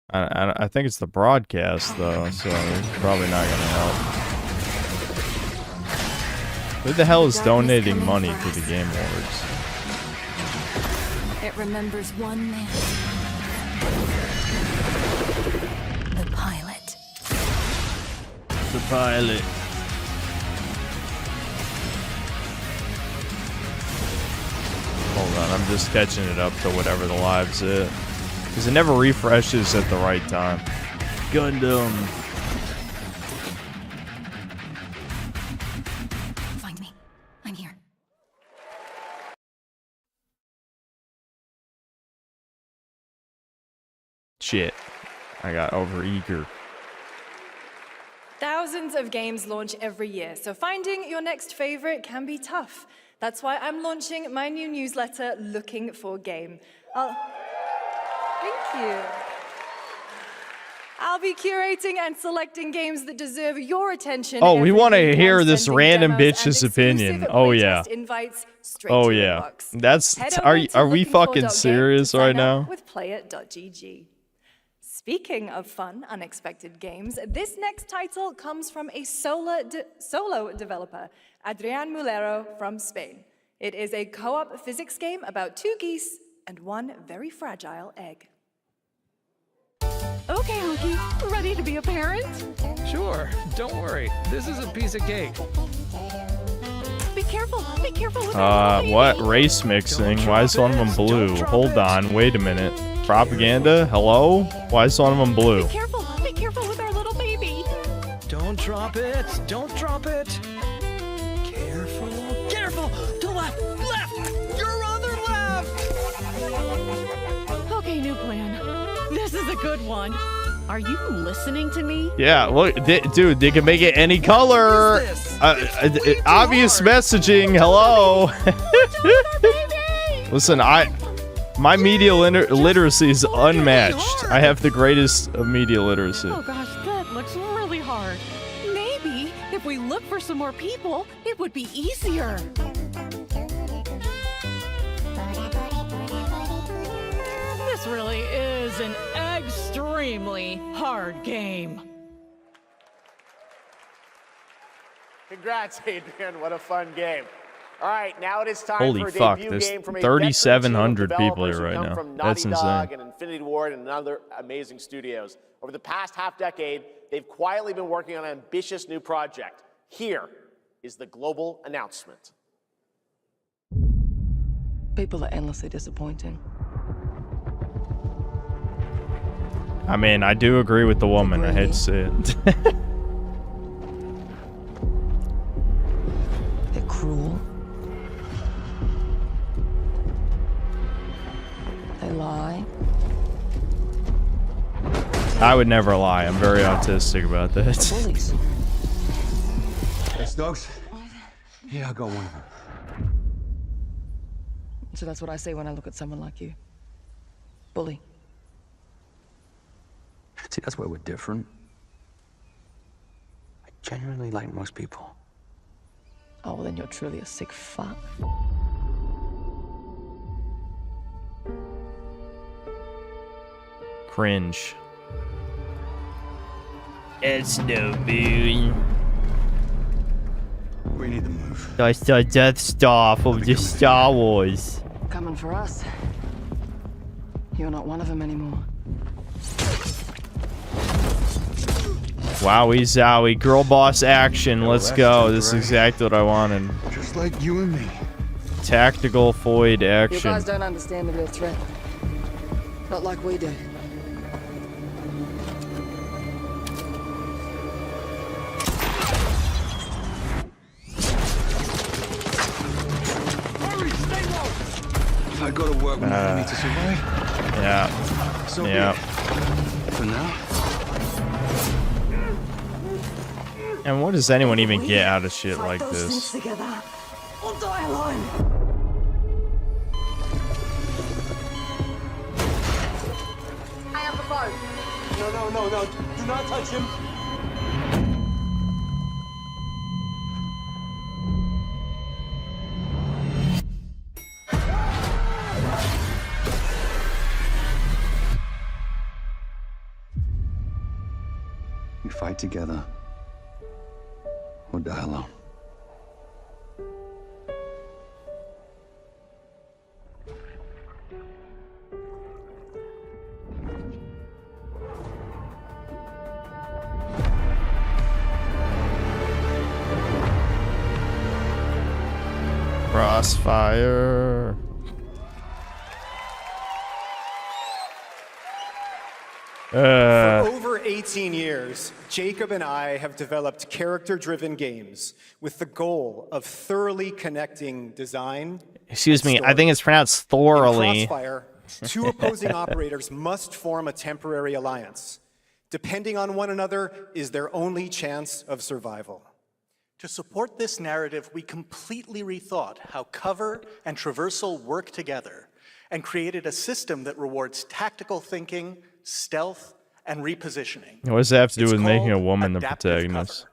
I think it's the broadcast though, so it's probably not gonna help. Who the hell is donating money to the Game Awards? It remembers one man. The pilot. The pilot. Hold on, I'm just catching it up to whatever the live's at. Because it never refreshes at the right time. Gundam. Find me. I'm here. Shit. I got overeager. Thousands of games launch every year, so finding your next favorite can be tough. That's why I'm launching my new newsletter, Looking for Game. Thank you. I'll be curating and selecting games that deserve your attention. Oh, we want to hear this random bitch's opinion. Oh yeah. Oh yeah. That's are we fucking serious right now? With play.gg. Speaking of fun, unexpected games, this next title comes from a solo developer, Adrian Mulero from Spain. It is a co-op physics game about two geese and one very fragile egg. Okay, Honky, ready to be a parent? Sure, don't worry. This is a piece of cake. Be careful with what? Race mixing? Why is one of them blue? Hold on, wait a minute. Propaganda? Hello? Why is one of them blue? Be careful with our little baby. Don't drop it, don't drop it. Careful, to left, your other left. Okay, new plan. This is a good one. Are you listening to me? Yeah, look, dude, they can make it any color. Obvious messaging. Hello. Listen, my media literacy is unmatched. I have the greatest of media literacy. Oh gosh, that looks really hard. Maybe if we look for some more people, it would be easier. This really is an extremely hard game. Congrats, Adrian. What a fun game. All right, now it is time Holy for a fuck, debut there's game from a 3,700 people here who right come now. from That's Naughty insane. Dog and Infinity Ward and other amazing studios. Over the past half-decade, they've quietly been working on an ambitious new project. Here is the global announcement. People are endlessly disappointing. I mean, I do agree with the woman. I hate to say it. They're cruel. They lie. I would never lie. I'm very autistic about that. Bullies. Hey, Stokes? Yeah, I got one of them. So that's what I say when I look at someone like you. Bully. See, that's where we're different. I genuinely like most people. Oh, well, then you're truly a sick fuck. Cringe. It's no boon. We need to move. That's the Death Star from the Star Wars. Coming for us. You're not one of them anymore. Wowie zowie, girl boss action. Let's go. This is exactly what I wanted. Just like you and me. Tactical void You action. guys don't understand the real threat. Not like we do. If I go to work with an enemy to survive, Yeah. so be Yeah. it. For now. And what does anyone even get out of shit like this? Together, or die alone. Hang up the phone. No. Do not touch him. We fight together. Or die alone. Crossfire. For over 18 years, Jacob and I have developed character-driven games with the goal of thoroughly connecting design. Excuse me, and I think it's pronounced thoroughly. In Crossfire, two opposing operators must form a temporary alliance. Depending on one another is their only chance of survival. To support this narrative, we completely rethought how cover and traversal work together and created a system that rewards tactical thinking, stealth, and repositioning. What does that have to do It's with making a called woman the adaptive protagonist?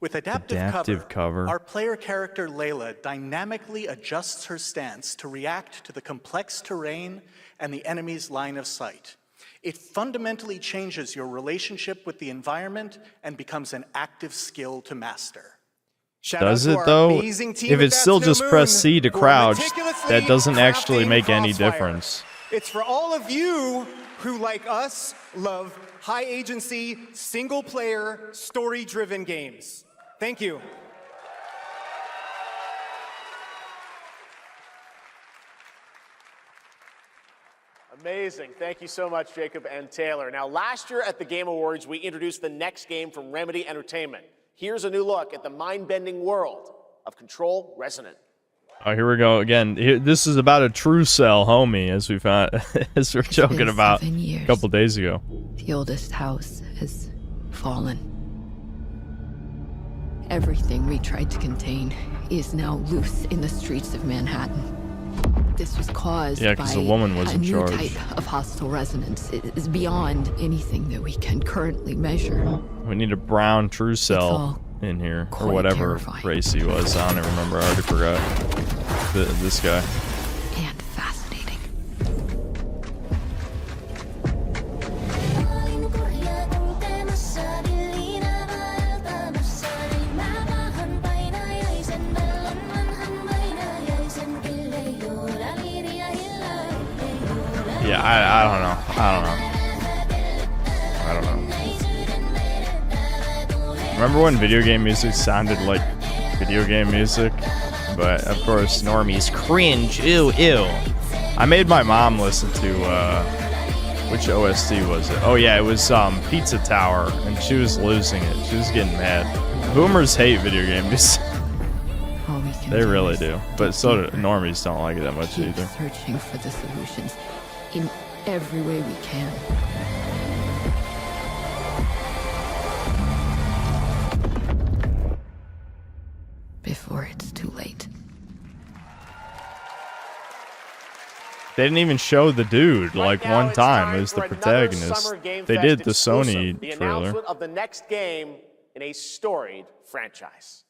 With adaptive, Adaptive cover. our player character Layla dynamically adjusts her stance to react to the complex terrain and the enemy's line of sight. It fundamentally changes your relationship with the environment and becomes an active skill to master. Does it though? If it's still just press C to crouch, that doesn't actually make any difference. It's for all of you who, like us, love high-agency, single-player, story-driven games. Thank you. Amazing. Thank you so much, Jacob and Taylor. Now, last year at the Game Awards, we introduced the next game from Remedy Entertainment. Here's a new look at the mind-bending world of Control Resonant. Oh, here we go again. This is about a true cell homie, as we found, as we were joking about a couple days ago. The oldest house has fallen. Everything we tried to contain is now loose in the streets of Manhattan. This was caused by the woman was a in new charge. type of hostile resonance. It is beyond anything that we can currently measure. We need a brown true cell in here, or whatever race he was. I don't even remember. I already forgot. This guy. And fascinating. Yeah, I don't know. Remember when video game music sounded like video game music? But of course, normies cringe. Ew, ew. I made my mom listen to which OST was it? Oh yeah, it was Pizza Tower, and she was losing it. She was getting mad. Boomers hate video game music. They really do. But so do normies don't like it that much Keep either. searching for the solutions in every way we can. Before it's too late. They didn't even show the dude like Now one it's time as the for another protagonist. Summer Game They Fest did the exclusive, Sony the trailer. announcement of the next game in a storied franchise.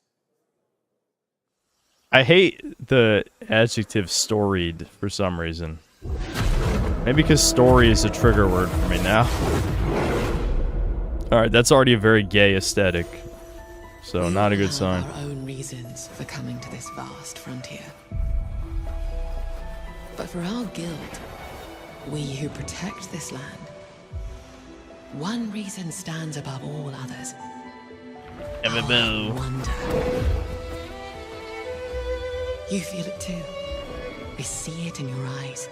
I hate the adjective storied for some reason. Maybe because story is a trigger word for me now. Alright, that's already a very gay aesthetic. so not a good sign. Our own reasons for coming to this vast frontier. But for our guild, we who protect this land, one reason stands above all others. Wonder. You feel it too. I see it in your eyes.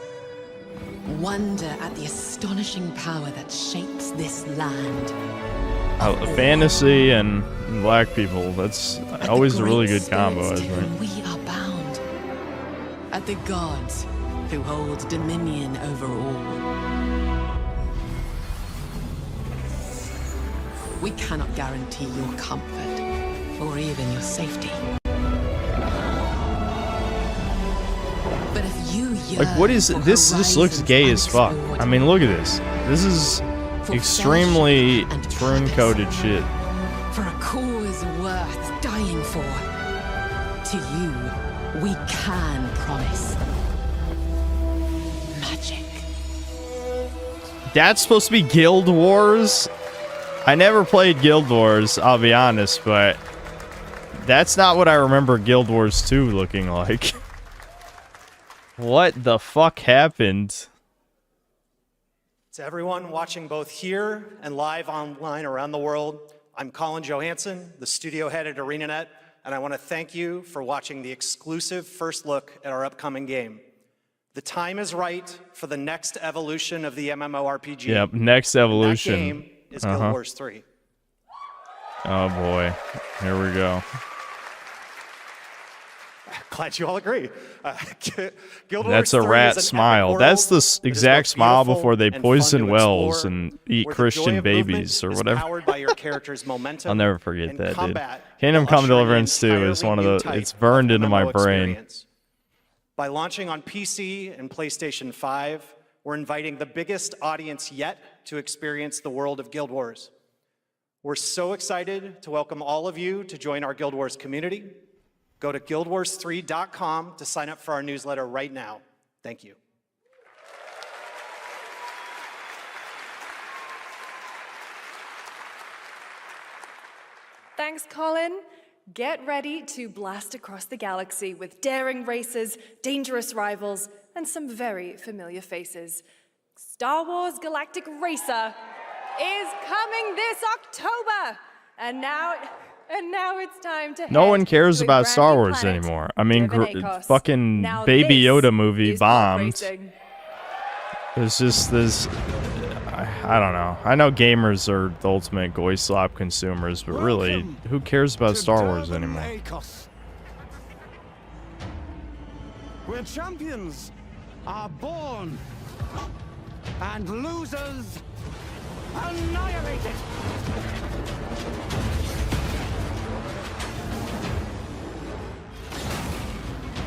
Wonder at the astonishing power that shapes this land. Oh, fantasy and black people, that's always a really good combo, I think. We are bound. At the gods who hold dominion over all. We cannot guarantee your comfort or even your safety. But if you like, what is it? This just looks gay as fuck. I mean, look at this. This is extremely prune-coated shit. For a cause worth dying for. To you, we can promise magic. That's supposed to be Guild Wars? I never played Guild Wars, I'll be honest, but that's not what I remember Guild Wars 2 looking like. What the fuck happened? To everyone watching both here and live online around the world, I'm Colin Johansson, the studio head at ArenaNet, and I want to thank you for watching the exclusive first look at our upcoming game. The time is right for the next evolution of the MMORPG. Yep, next evolution. That game is Guild Wars 3. Oh boy, here we go. Glad you all agree. Guild That's Wars a 3 rat is an smile. epic That's the world. exact smile before they and poison fun to wells explore, and eat where the Christian joy of movement babies or is whatever. powered by your character's momentum I'll never forget and that, dude. combat Kingdom will Come usher in an Deliverance 2 is one of entirely the. new It's type burned of into my MMO brain. experience. By launching on PC and PlayStation 5, we're inviting the biggest audience yet to experience the world of Guild Wars. We're so excited to welcome all of you to join our Guild Wars community. Go to guildwars3.com to sign up for our newsletter right now. Thank you. Thanks, Colin. Get ready to blast across the galaxy with daring races, dangerous rivals, and some very familiar faces. Star Wars Galactic Racer is coming this October! And now it's time to No one head cares to a about brand Star new Wars planet, anymore. I mean, Divinacos. fucking Now Baby this Yoda movie is pod bombed. racing. There's just this. I don't know. I know gamers are the ultimate goy slop consumers, but really, who cares about Star Wars anymore? Where champions are born and losers annihilated.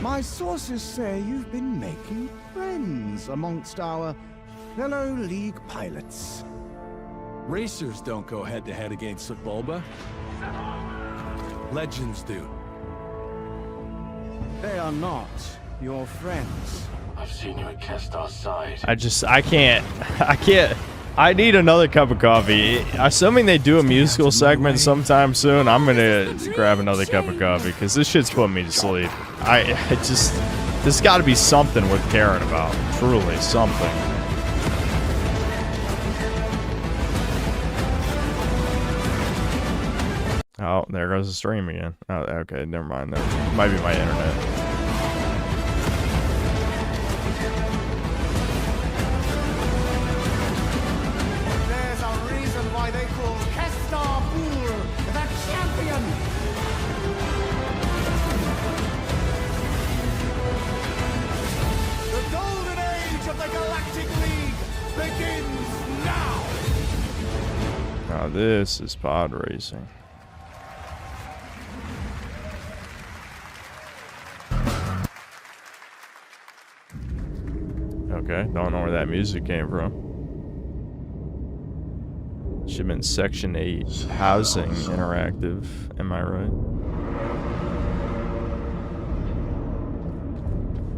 My sources say you've been making friends amongst our fellow League pilots. Racers don't go head-to-head against Bulba. Legends do. They are not your friends. I've seen you at Kestar's side. I can't. I need another cup of coffee. Assuming they do a musical segment sometime soon, I'm gonna grab another cup of coffee because this shit's putting me to sleep. There's got to be something worth caring about. Truly, something. Oh, there goes the stream again. Oh, okay, never mind. That might be my internet. There's a reason why they call Kestar Pool the champion. The golden age of the Galactic League begins now. Now this is pod racing. Okay, don't know where that music came from. Should have been Section 8 Housing Interactive, am I right?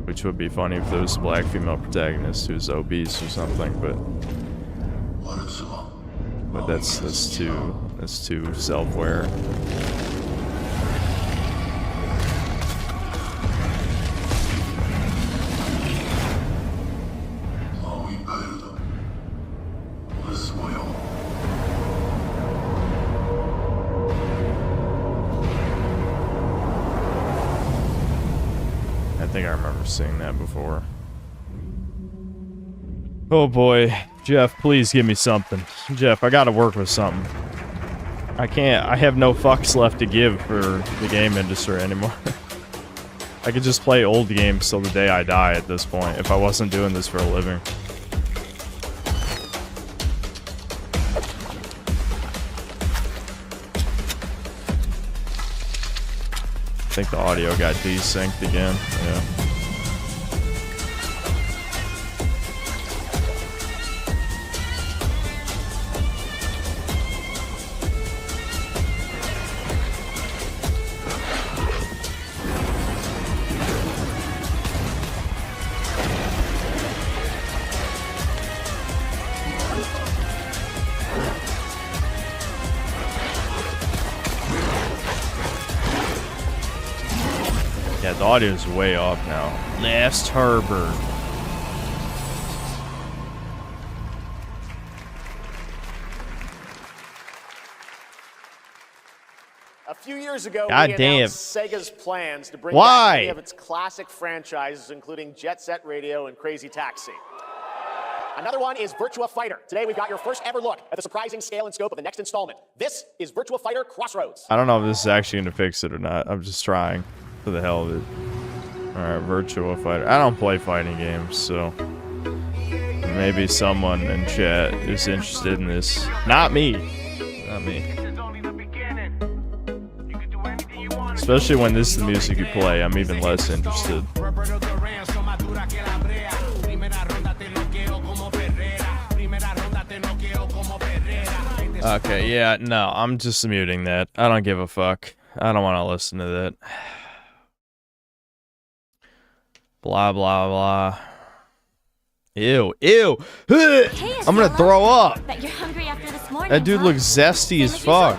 Which would be funny if there was a black female protagonist who's obese or something, but that's too self-aware. think I remember seeing that before. Oh boy. Jeff, please give me something. Jeff, I gotta work with something. I can't. I have no fucks left to give for the game industry anymore. I could just play old games till the day I die at this point if I wasn't doing this for a living. I think the audio got desynced again. Yeah. Yeah, the audio is way off now. Last Harbor. A few years ago, God we damn. announced Sega's plans to bring Why? back many of its classic franchises, including Jet Set Radio and Crazy Taxi. Another one is Virtua Fighter. Today, we've got your first ever look at the surprising scale and scope of the next installment. This is Virtua Fighter Crossroads. I don't know if this is actually going to fix it or not. I'm just trying for the hell of it. Alright, Virtua Fighter. I don't play fighting games, so maybe someone in chat is interested in this. Not me. Not me. Especially when this is the music you play, I'm even less interested. Okay, yeah, no, I'm just muting that. I don't give a fuck. I don't want to listen to that. Blah, blah, blah. Ew, ew. I'm gonna throw up. That dude looks zesty as fuck.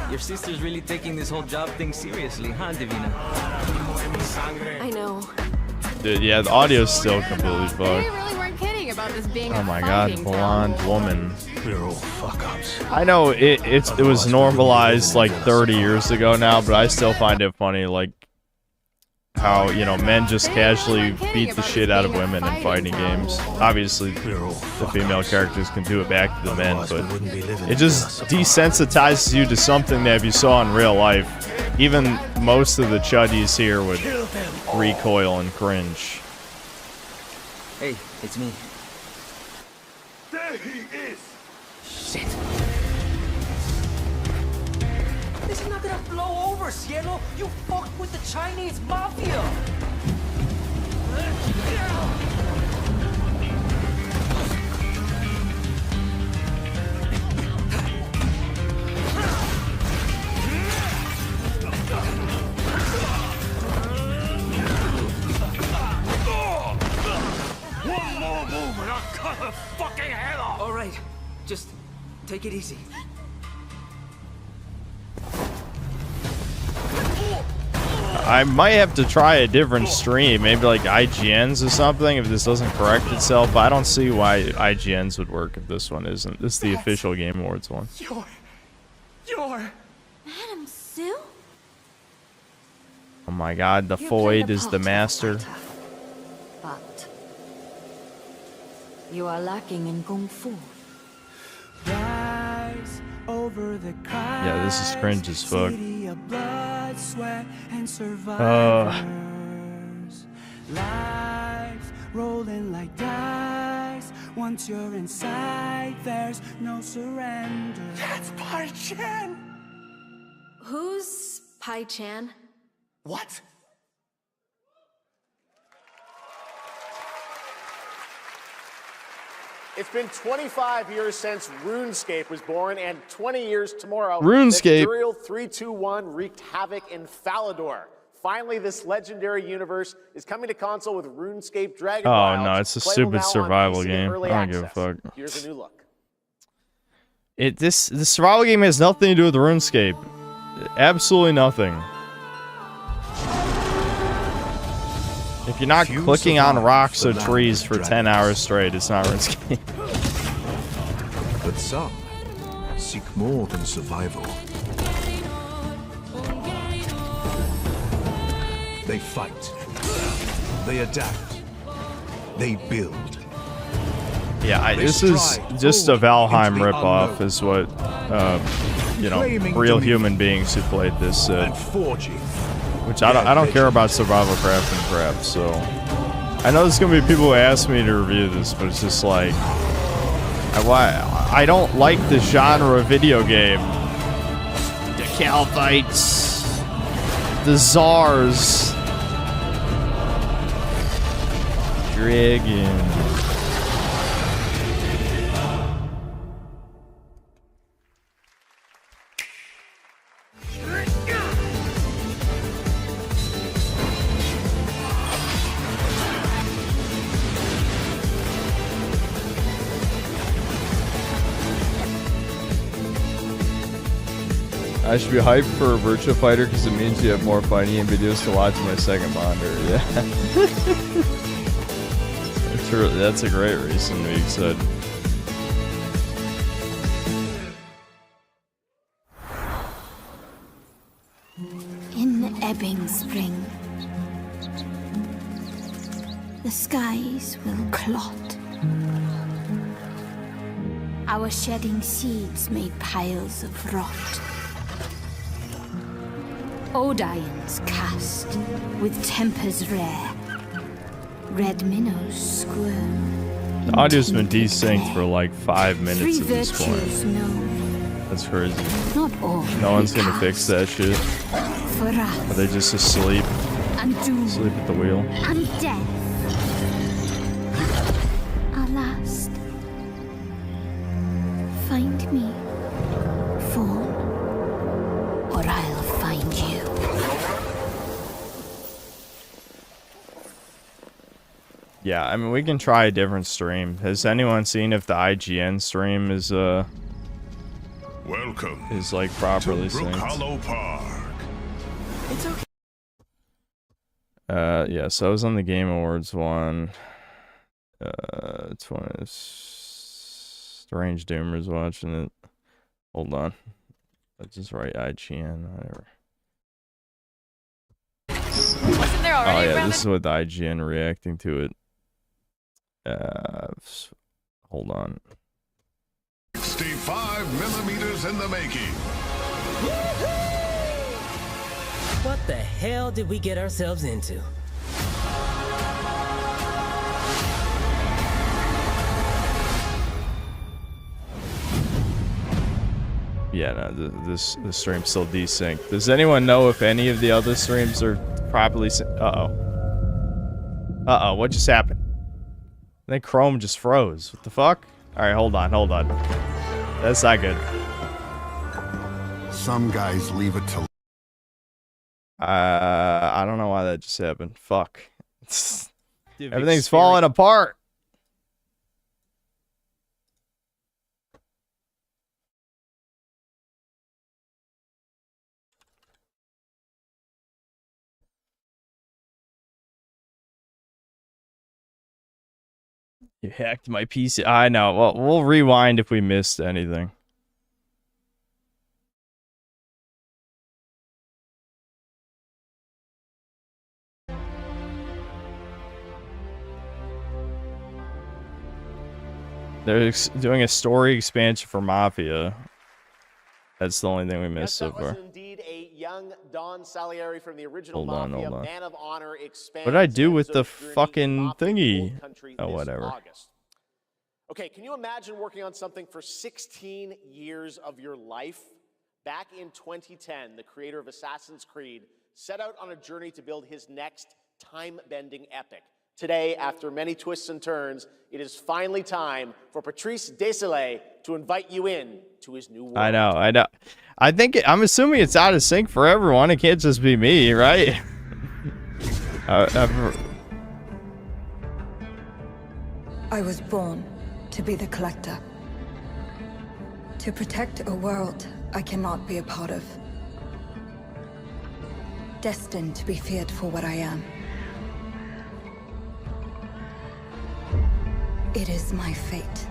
Your sister's really taking this whole job thing seriously, huh, Divina? I know. Dude, yeah, the audio's still completely They fucked. really weren't kidding about this being Oh a my god, fighting blonde town. woman. We're all fuck-ups. I know it was normalized like 30 years ago now, but I still find it funny, like how, you know, men just casually beat the shit out of women in fighting games. Obviously, the female characters can do it back to the men, but it just desensitizes you to something that if you saw in real life, even most of the chuddies here would recoil and cringe. Hey, it's me. There he is! Shit. This is not gonna blow over, Cielo! You fucked with the Chinese mafia! One more move and I'll cut her fucking head off! Alright, just take it easy. I might have to try a different stream, maybe like IGN's or something if this doesn't correct itself, but I don't see why IGN's would work if this one isn't. This is the official Game Awards one. You're... Madam Sue? Oh my god, the You Foyd play the is the part master. But you are lacking in kung fu. Rise over the Yeah, this is cringe as fuck. city of blood, sweat, and survivors. Life rolling like dice. Once you're inside, there's no surrender. That's Pai Chan! Who's Pai Chan? What? It's been 25 years since RuneScape was born, and 20 years tomorrow RuneScape. that Duriel 321 wreaked havoc in Falador. Finally, this legendary universe is coming to console with RuneScape Dragon Oh Wilds, no, it's a playable stupid now on survival PC in game. early I don't give a access. fuck. Here's a new look. This survival game has nothing to do with RuneScape. Absolutely nothing. If you're not clicking on rocks or trees for 10 hours straight, it's not RuneScape. But some seek more than survival. They They fight. They adapt. They build. Yeah, this is just a Valheim ripoff, is what, you know, real human beings who played this said. Which I don't care about survival craft and crap, so. I know there's gonna be people who ask me to review this, but it's just like, I don't like the genre of video game. The Calvites, the Czars, Dragon. I should be hyped for a Virtua Fighter because it means you have more fighting game videos to watch on my second monitor. Yeah. That's a great reason to be excited. In ebbing spring, the skies will clot. Our shedding seeds made piles of rot. Odions cast with tempers rare. Red minnows squirm. The audio's been desynced for like 5 minutes at this point. That's crazy. Not all no one's gonna fix that shit. For us. Are they just asleep? Sleep at the wheel. And death. Our last. Find me, Fawn, or I'll find you. Yeah, I mean, we can try a different stream. Has anyone seen if the IGN stream is welcome is like properly to Brook synced? Hollow Park. It's okay. Yeah, so I was on the Game Awards one. It's one of Strange Doomers watching it. Hold on. Let's just write IGN, whatever. Wasn't there already? Oh yeah, this is with IGN reacting to it. Hold on. 65mm in the making. What the hell did we get ourselves into? Yeah, no, this stream's still desynced. Does anyone know if any of the other streams are properly synced? Uh-oh, what just happened? I think Chrome just froze. What the fuck? Alright, hold on. That's not good. Some guys leave it to... I don't know why that just happened. Fuck. Everything's falling apart. You hacked my PC. I know. Well, we'll rewind if we missed anything. They're doing a story expansion for Mafia. That's the only thing we missed so far. Indeed a young Don Salieri from the original Hold Mafia on. Man of Honor expands. What did I do with the Enzo's journey fucking Mafia thingy? Old Country Oh, this whatever. August. Okay, can you imagine working on something for 16 years of your life? Back in 2010, the creator of Assassin's Creed set out on a journey to build his next time-bending epic. Today, after many twists and turns, it is finally time for Patrice Désilets to invite you in to his new world. I know. I'm assuming it's out of sync for everyone. It can't just be me, right? I was born to be the collector. To protect a world I cannot be a part of. Destined to be feared for what I am. It is my fate.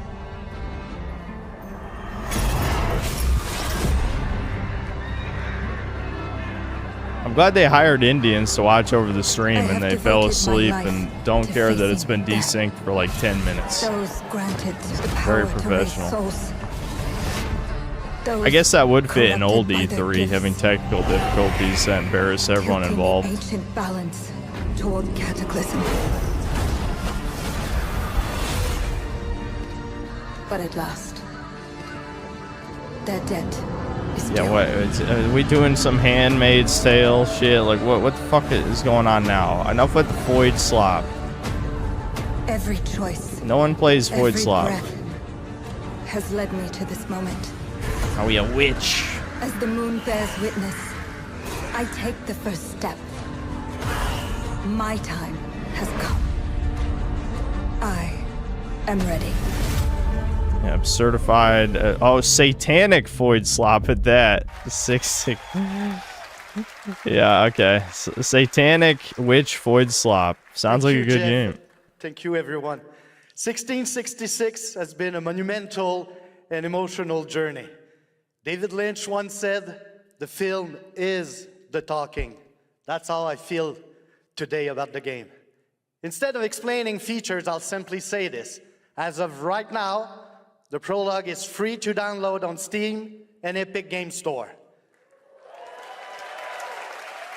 I'm I'm glad they hired Indians to watch over the stream and they fell asleep and don't care that it's been desynced for like 10 minutes. Those granted the Very power to professional. raise souls. I guess that would fit in old corrupted by their E3, gifts. having technical difficulties that embarrass everyone Tilting involved. Ancient balance toward cataclysm. But at last, their debt is due. Yeah, what? Are we doing some Handmaid's Tale shit? Like, what the fuck is going on now? Enough with the Void Slop. Every choice, No one plays Void every Slop. breath has led me to this moment. Are we a witch? As the moon bears witness, I take the first step. My time has come. I am ready. Yeah, I'm certified. Oh, satanic Void Slop at that. 6. Yeah, okay. Satanic Witch Void Slop. Sounds like a good game. Thank you, everyone. 1666 has been a monumental and emotional journey. David Lynch once said, "The film is the talking." That's how I feel today about the game. Instead of explaining features, I'll simply say this. As of right now, the prologue is free to download on Steam and Epic Game Store.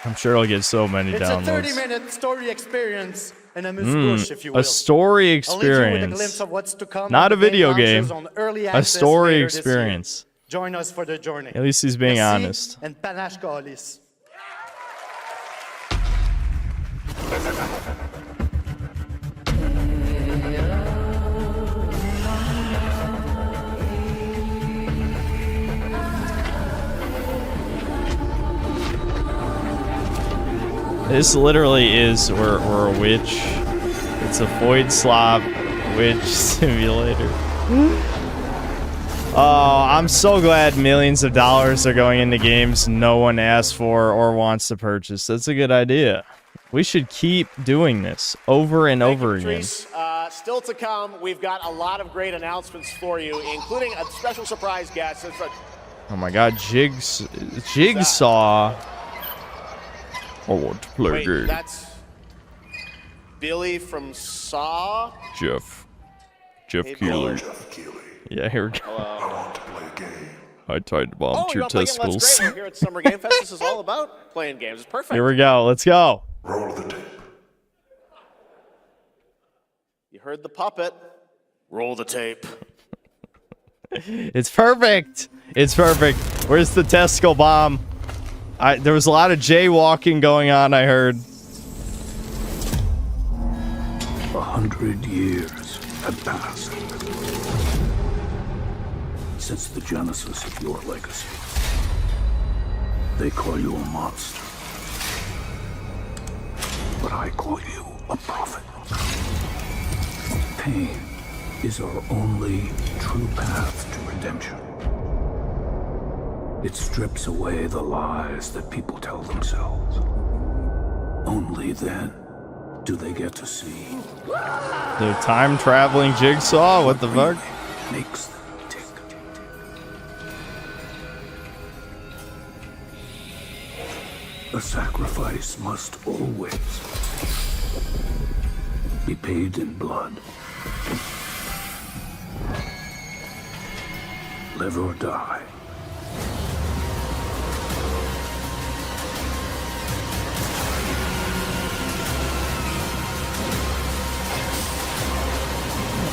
I'm sure it'll get so many It's downloads. a 30-minute story experience and a amuse-bouche, if you will. A story I'll leave you with a experience. glimpse of what's to come Not a when the video launches game. on early A access story later this year. experience. Join us for the journey. At least he's being Merci honest. And panache kaolis. This literally is we're a witch. It's a Void Slop witch simulator. Oh, I'm so glad millions of dollars are going into games no one asked for or wants to purchase. That's a good idea. We should keep doing this over and over again. Still to come, we've got a lot of great announcements for you, including a special surprise guest. Oh my god, Jigsaw. I want to play a game. That's Billy from Saw. Jeff Hey, Keighley. Billy. Yeah, here we go. I want to play a game. I tried to bomb your testicles. That's great. We're here at Summer Game Fest. This is all about playing games. It's perfect. Here we go. Let's go. Roll the tape. You heard the puppet. Roll the tape. It's perfect. It's perfect. Where's the testicle bomb? There was a lot of jaywalking going on, I heard. 100 years have passed since the genesis of your legacy. They call you a monster, but I call you a prophet. Pain is our only true path to redemption. It strips away the lies that people tell themselves. Only then do they get to see The time-traveling Jigsaw? What the fuck? makes them tick. A sacrifice must always be paid in blood. Live or die.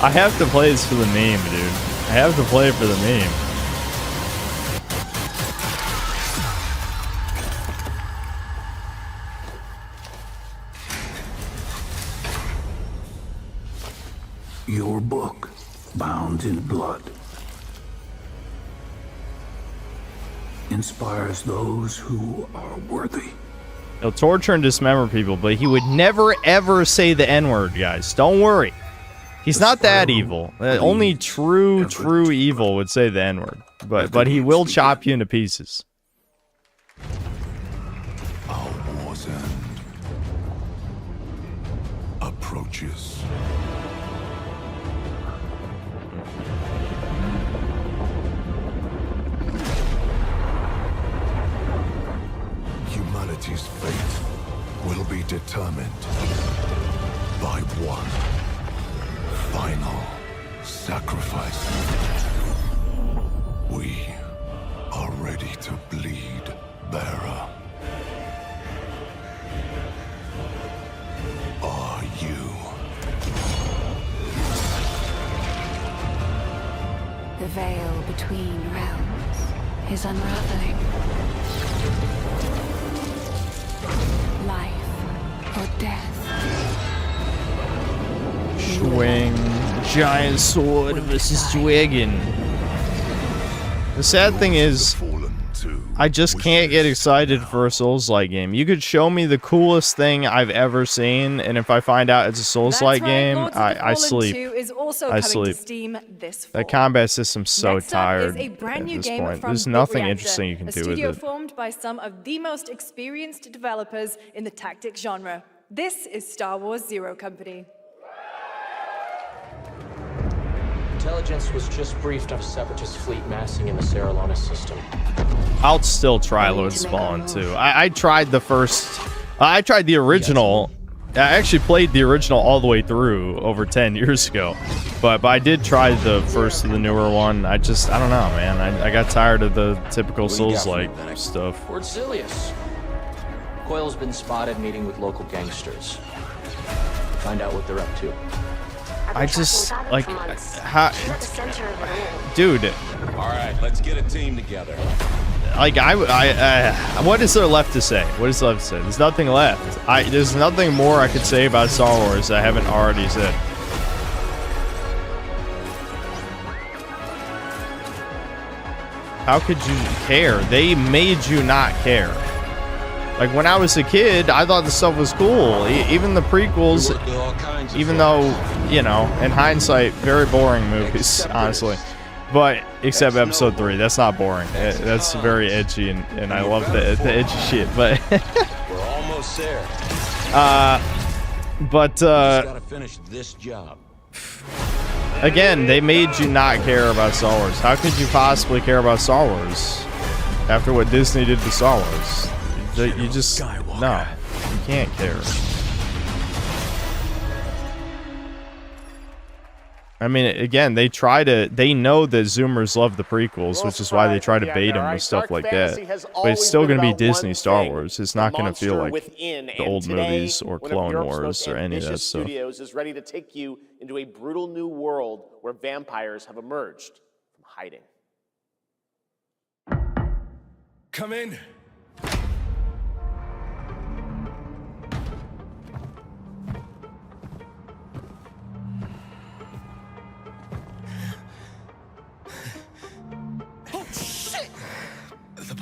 I have to play this for the meme, dude. I have to play it for the meme. Your book, bound in blood, inspires those who are worthy. He'll torture and dismember people, but he would never ever say the N-word, guys. Don't worry. He's not that evil. Only true evil would say the N-word. But he will chop you into pieces. Our war's end approaches. Humanity's determined by one final sacrifice. We are ready to bleed, bearer. Are you? The veil between realms is unraveling. Life or death. Swing. Giant sword versus dragon. The sad thing is, I just can't get excited for a Souls-like game. You could show me the coolest thing I've ever seen, and if I find out it's a Souls-like game, I sleep. I sleep. That combat system's so tired at this point. There's nothing interesting you can do with it. Formed by some of the most experienced developers in the tactics genre. This is Star Wars Zero Company. Intelligence was just briefed of a separatist fleet massing in the Serralona system. I'll still try Lord's Fallen too. I tried the first... I tried the original. I actually played the original all the way through over 10 years ago. But I did try the first of the newer one. I don't know, man. I got tired of the typical Souls-like stuff. Word Silius. Coil's been spotted meeting with local gangsters. Find out what they're up to. I just, like, how... Dude. Alright, let's get a team together. Like, what is there left to say? What is there left to say? There's nothing left. There's nothing more I could say about Star Wars I haven't already said. How could you care? They made you not care. Like, when I was a kid, I thought this stuff was cool. Even the prequels, even though, you know, in hindsight, very boring movies, honestly. But, except episode 3, that's not boring. That's very edgy, and I love the edgy shit, but... We're almost there. But, gotta finish this job. Again, they made you not care about Star Wars. How could you possibly care about Star Wars after what Disney did to Star Wars? You just... No. You can't care. I mean, again, they know that Zoomers love the prequels, which is why they try to bait them with stuff like that. But it's still going to be Disney Star Wars. It's not going to feel like the old movies or Clone Wars or any of that stuff. Studios is ready to take you into a brutal new world where vampires have emerged from hiding. Come in.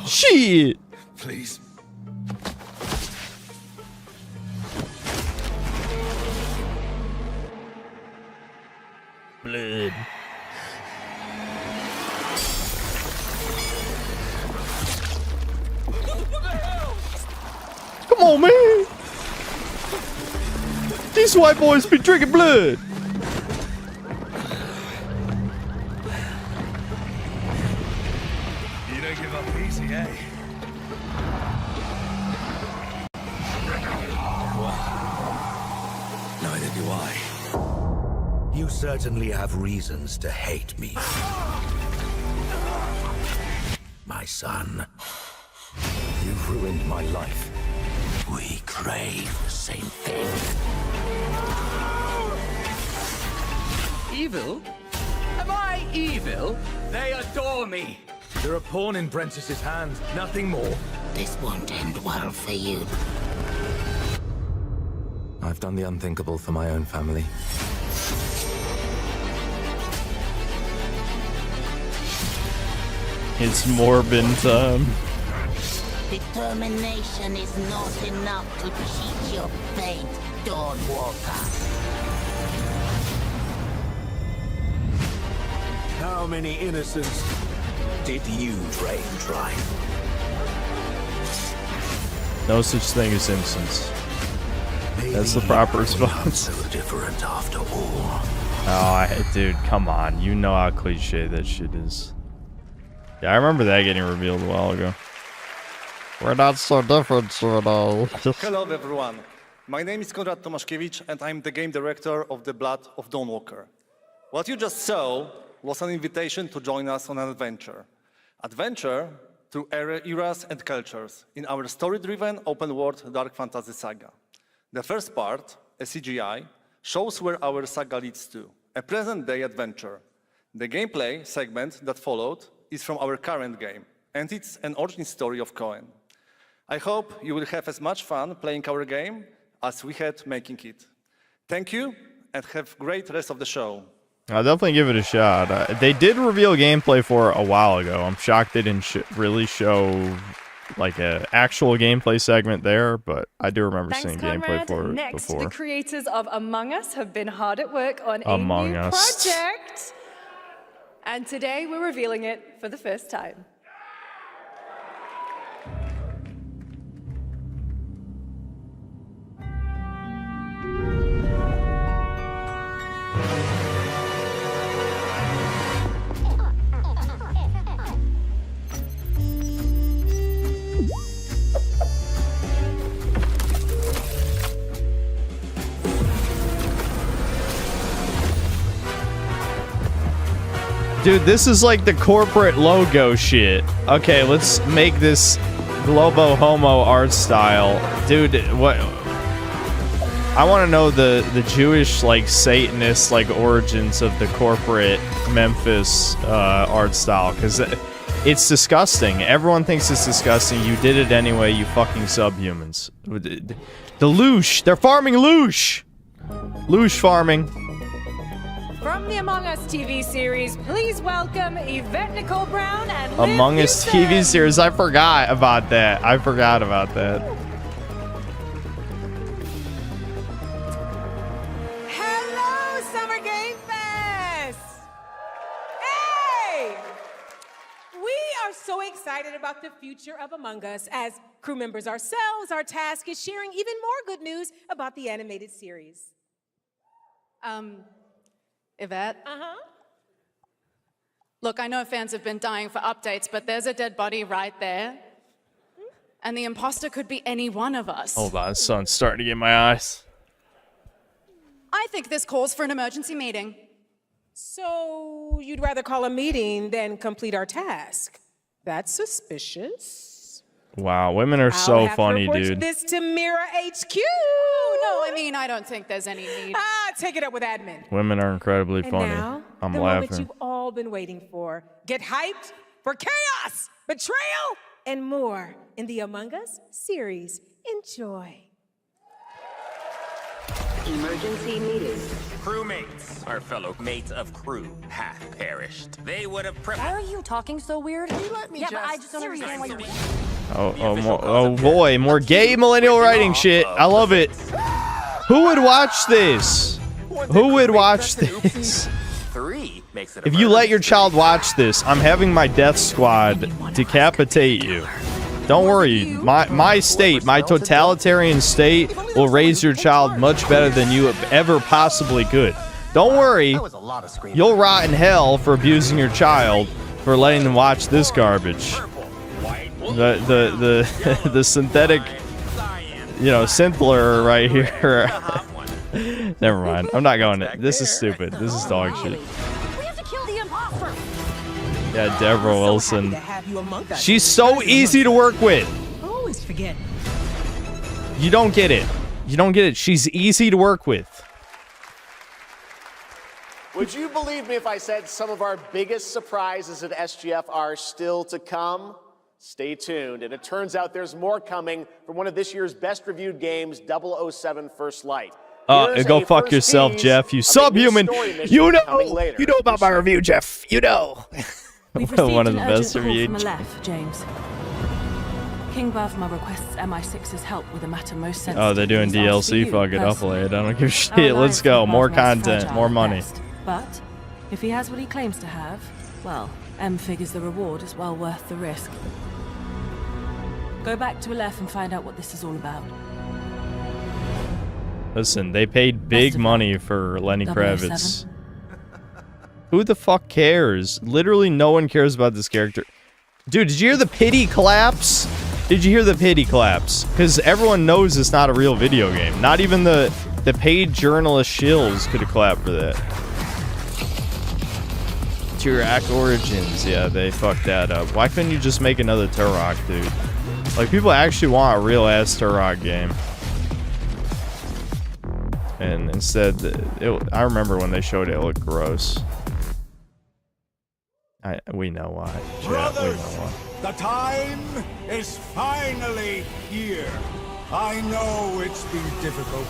Shit! Please. Blood. Come on, man! These white boys be drinking blood! Neither do I. You certainly have reasons to hate me. My son, you've ruined my life. We crave the same thing. Evil? Am I evil? They adore me. They're a pawn in Brentus's hand, nothing more. This won't end well for you. I've done the unthinkable for my own family. It's Morbin time. Determination is not enough to cheat your fate, Dawnwalker. How many innocents did you drain dry? No such thing as innocence. That's the proper response. So different after all. Oh, dude, come on. You know how cliche that shit is. Yeah, I remember that getting revealed a while ago. We're not so different, you know. Hello, everyone. My name is Konrad Tomaszkiewicz, and I'm the game director of The Blood of Dawnwalker. What you just saw was an invitation to join us on an adventure. Adventure through eras and cultures in our story-driven open-world dark fantasy saga. The first part, a CGI, shows where our saga leads to, a present-day adventure. The gameplay segment that followed is from our current game, and it's an origin story of Cohen. I hope you will have as much fun playing our game as we had making it. Thank you, and have a great rest of the show. I'll definitely give it a shot. They did reveal gameplay for it a while ago. I'm shocked they didn't really show like an actual gameplay segment there, but I do remember seeing gameplay for it Next, before. the creators of Among Us have been hard at work on Among a new Us. project. And today we're revealing it for the first time. Dude, this is like the corporate logo shit. Okay, let's make this Globo Homo art style. Dude, what? I want to know the Jewish, like, Satanist, like, origins of the corporate Memphis art style, because it's disgusting. Everyone thinks it's disgusting. You did it anyway, you fucking subhumans. The loosh! They're farming loosh! Loosh farming. From the Among Us TV series, please welcome Yvette Nicole Brown and Liv Among Us Houston. TV series. I forgot about that. I forgot about that. Hello, Summer Game Fest! Hey! We are so excited about the future of Among Us. As crew members ourselves, our task is sharing even more good news about the animated series. Yvette? Uh-huh. Look, I know fans have been dying for updates, but there's a dead body right there. And the imposter could be any one of us. Hold on, sun's starting to get in my eyes. I think this calls for an emergency meeting. So you'd rather call a meeting than complete our task? That's suspicious. Wow, women are so funny, I'll have to report dude. this to Mira HQ. Oh, no, I mean, I don't think there's any need. Take it up with admin. Women are incredibly And funny. now, I'm the moment laughing. you've all been waiting for. Get hyped for chaos, betrayal, and more in the Among Us series. Enjoy. Emergency meeting. Crewmates, our fellow mates of crew, have perished. They would have Why are you talking so weird? let me yeah, but I just- just don't understand why you... Oh boy, more gay millennial writing shit. I love it. Who would watch this? Who would watch this? 3 makes it If you let your child watch this, I'm having my death squad decapitate you. Don't worry, my state, my totalitarian state will raise your child much better than you ever possibly could. Don't worry, you'll rot in hell for abusing your child for letting them watch this garbage. The synthetic, synthler right here. Never mind. I'm not going to. This is stupid. This is dog shit. We have to kill the imposter! Yeah, Deborah Wilson. She's so easy to work with. Always forget. You don't get it. You don't get it. She's easy to work with. Would you believe me if I said some of our biggest surprises at SGF are still to come? Stay tuned. And it turns out there's more coming from one of this year's best reviewed games, 007 First Light. Go fuck yourself, Jeff. You subhuman. You know about my review, Jeff. You know. We've received One of an the urgent best call reviewed. from Aleph, James. King Bavma requests MI6's help with a matter most sensitive. Oh, they're doing He's asked for DLC. you Fuck it. I'll personally. play it. I don't give a Our shit. Let's alliance go. with More Bavma is content. fragile More at money. best. But if he has what he claims to have, well, M figures the reward is well worth the risk. Go back to Aleph and find out what this is all about. Listen, they paid big money for Lenny 007. Kravitz. Who the fuck cares? Literally no one cares about this character. Dude, did you hear the pity collapse? Did you hear the pity claps? Because everyone knows it's not a real video game. Not even the paid journalist shills could have clapped for that. Turok Origins. Yeah, they fucked that up. Why couldn't you just make another Turok, dude? Like, people actually want a real-ass Turok game. And instead, I remember when they showed it, it looked gross. We know why. Brothers, we know why. the time is finally here. I know it's been difficult.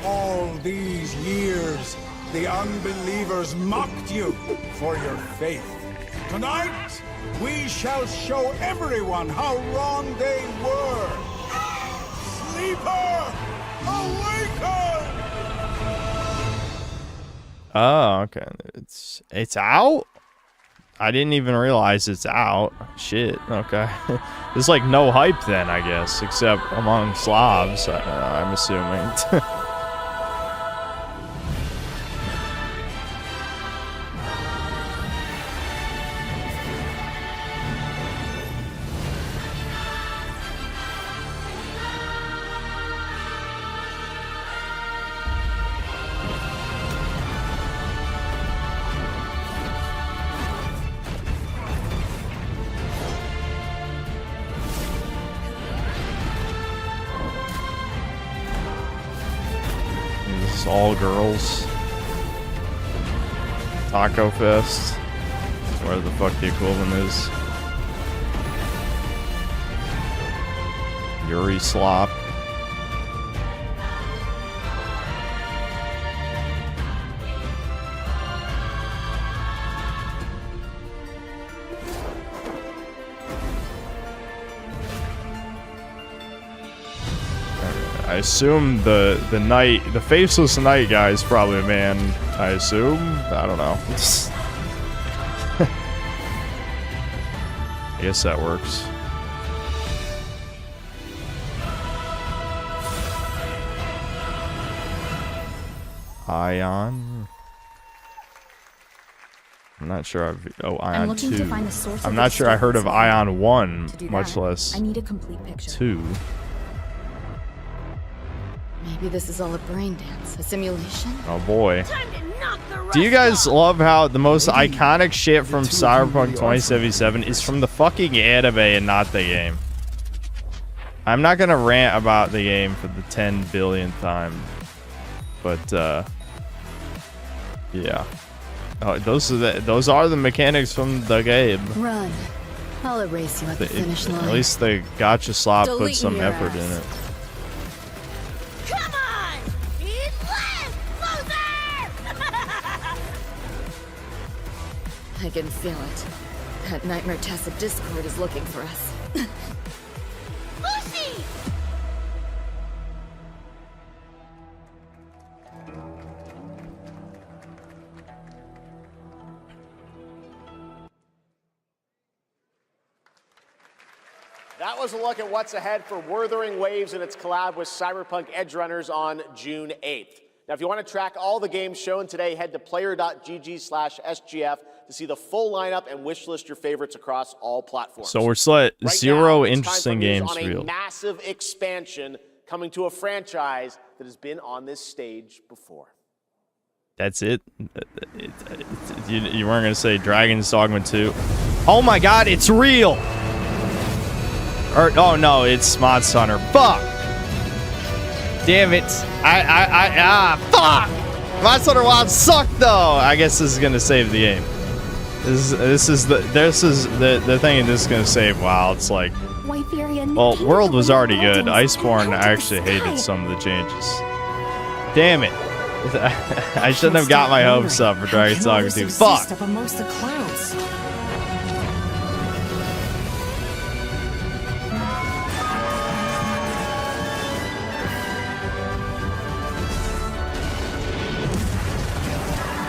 All these years, the unbelievers mocked you for your faith. Tonight, we shall show everyone how wrong they were. Sleeper, awaken! Oh, okay. It's out? I didn't even realize it's out. Shit, okay. There's like no hype then, I guess, except among Slavs, I'm assuming. All girls. Taco Fest. Where the fuck the equivalent is. Yuri Slop. I assume the faceless knight guy is probably a man. I assume. I don't know. I guess that works. Ion. I'm not sure Ion 2. I'm not sure I heard of Ion 1, much less I need a complete picture. 2. Maybe this is all a brain dance, a simulation. Oh boy. Do you guys love how the most iconic shit from Cyberpunk 2077 is from the fucking anime and not the game? I'm not gonna rant about the game for the 10 billionth time, but yeah. Oh, those are the mechanics from the game. Run. I'll erase you at the finish line. At least the Gacha Slop put some effort in it. Come on! He's left! Closer! I can feel it. That Nightmare Tessa Discord is looking for us. Lucy! That was a look at what's ahead for Wuthering Waves and its collab with Cyberpunk Edgerunners on June 8th. Now, if you want to track all the games shown today, head to player.gg/SGF to see the full lineup and wishlist your favorites across all platforms. So we're still at right zero now, interesting games on a real. massive expansion coming to a franchise that has been on this stage before. That's it? You weren't going to say Dragon's Dogma 2? Oh my god, it's real! Or, oh no, it's Monster Hunter. Fuck! Damn it. Fuck! Monster Hunter Wild sucked though! I guess this is going to save the game. This is the thing this is going to save WoW. It's like, well, World was already good. Iceborne, I actually hated some of the changes. Damn it. I shouldn't have got my hopes up for Dragon's Dogma 2. Fuck!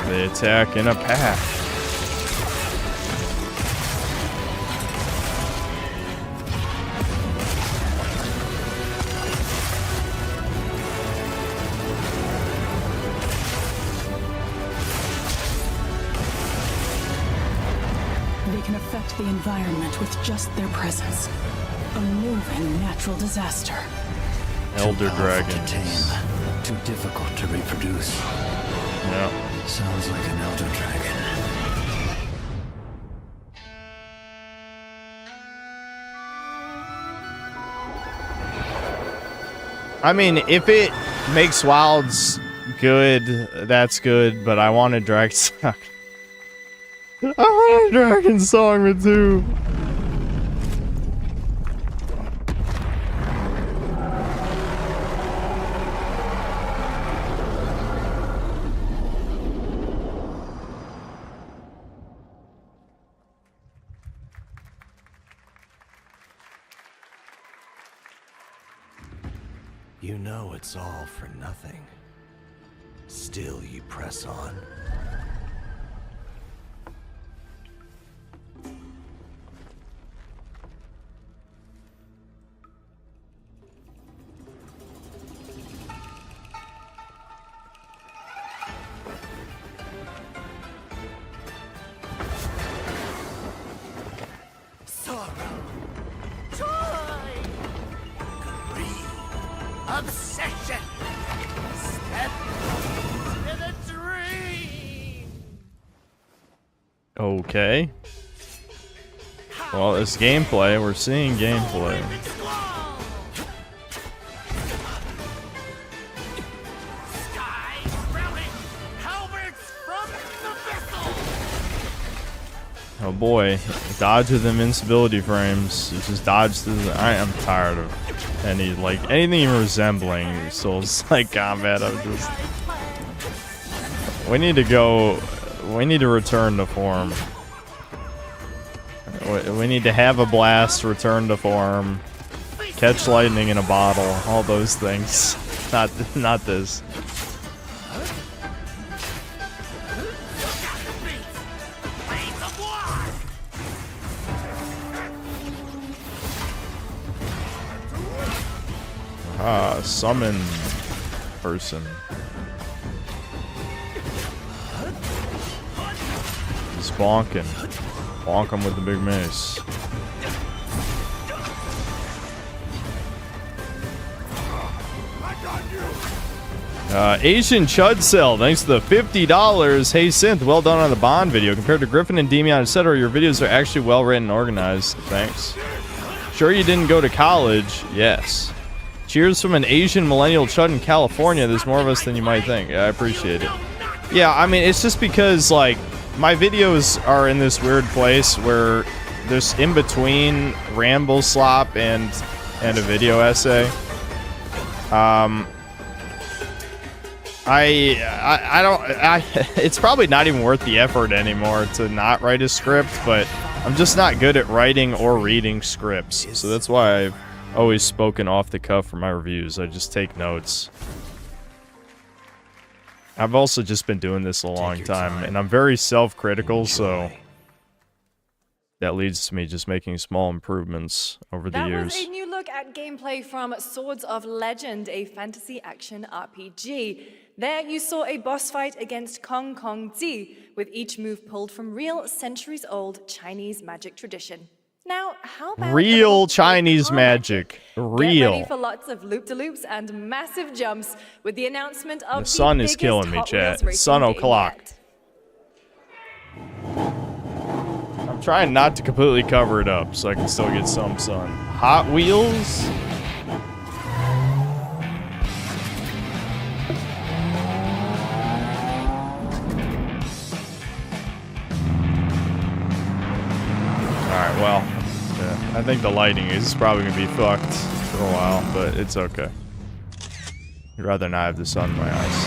They attack in a pack. They can affect the environment with just their presence. A moving natural disaster. Elder Dragon. To tame, too difficult to reproduce. Yeah. Sounds like an elder dragon. I mean, if it makes Wilds good, that's good, but I want a Dragon Song. I want a Dragon Song with 2. You know it's all for nothing. Still you press on. Obsession! Step into the dream! Okay. Well, it's gameplay. We're seeing gameplay. Oh boy, dodge with invincibility frames. You just dodge through the... I am tired of anything resembling Souls-like combat. I'm just... We need to return to form. We need to have a blast, return to form, catch lightning in a bottle, all those things. Not this. Summon person. He's bonking. Bonk him with the big mace. Asian Chud Cell, thanks to the $50. Hey Synth, well done on the Bond video. Compared to Griffin and Demion, etc., your videos are actually well written and organized. Thanks. Sure you didn't go to college? Yes. Cheers from an Asian millennial chud in California. There's more of us than you might think. Yeah, I appreciate it. Yeah, I mean, it's just because, like, my videos are in this weird place where there's in between ramble slop and a video essay. It's probably not even worth the effort anymore to not write a script, but I'm just not good at writing or reading scripts. So that's why I've always spoken off the cuff for my reviews. I just take notes. I've also just been doing this a long time, and I'm very self-critical, so that leads to me just making small improvements over the years. That was a new look at gameplay from Swords of Legend, a fantasy action RPG. There you saw a boss fight against Kong Kong Zi, with each move pulled from real centuries-old Chinese magic tradition. Now, how about real Chinese magic? Real. Get ready for lots of loop-de-loops and massive jumps with the announcement of the sun is killing me, chat. Sun o'clock. I'm trying not to completely cover it up so I can still get some sun. Hot Wheels? Alright, well, yeah, I think the lighting is probably going to be fucked for a while, but it's okay. I'd rather not have the sun in my eyes.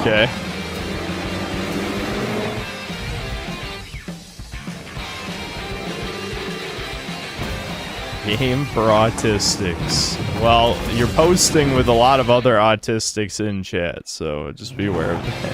Okay. Game for autistics. Well, you're posting with a lot of other autistics in chat, so just be aware of that.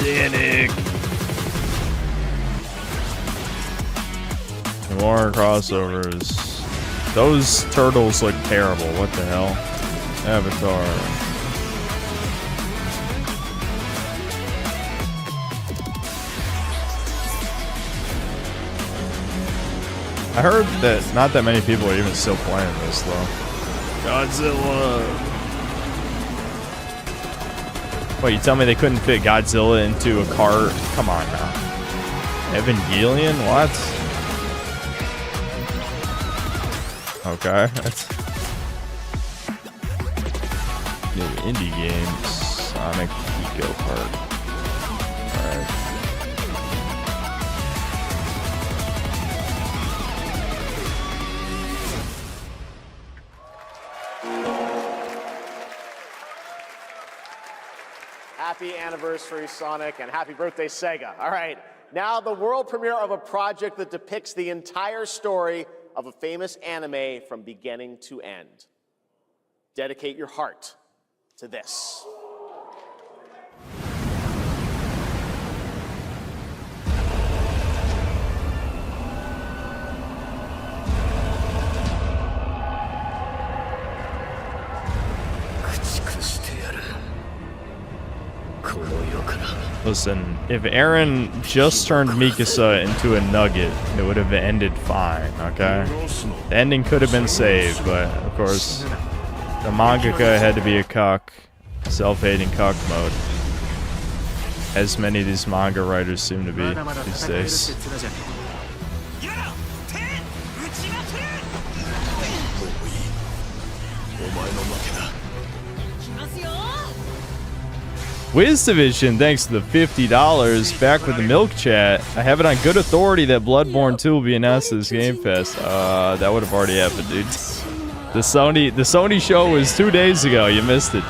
Titanic. More crossovers. Those turtles look terrible. What the hell? Avatar. I heard that not that many people are even still playing this though. Godzilla. What, you tell me they couldn't fit Godzilla into a cart? Come on now. Evangelion? What? Okay, that's new indie games. Sonic Eco Park. Alright. Happy anniversary, Sonic, and happy birthday, Sega. All right, now the world premiere of a project that depicts the entire story of a famous anime from beginning to end. Dedicate your heart to this. Listen, if Aaron just turned Mikasa into a nugget, it would have ended fine, okay? The ending could have been saved, but of course, the mangaka had to be a cuck, self-hating cuck mode. As many of these manga writers seem to be these days. Wiz Division, thanks to the $50. Back with the milk chat. I have it on good authority that Bloodborne 2 will be announced at this Game Fest. That would have already happened, dude. The Sony show was 2 days ago. You missed it.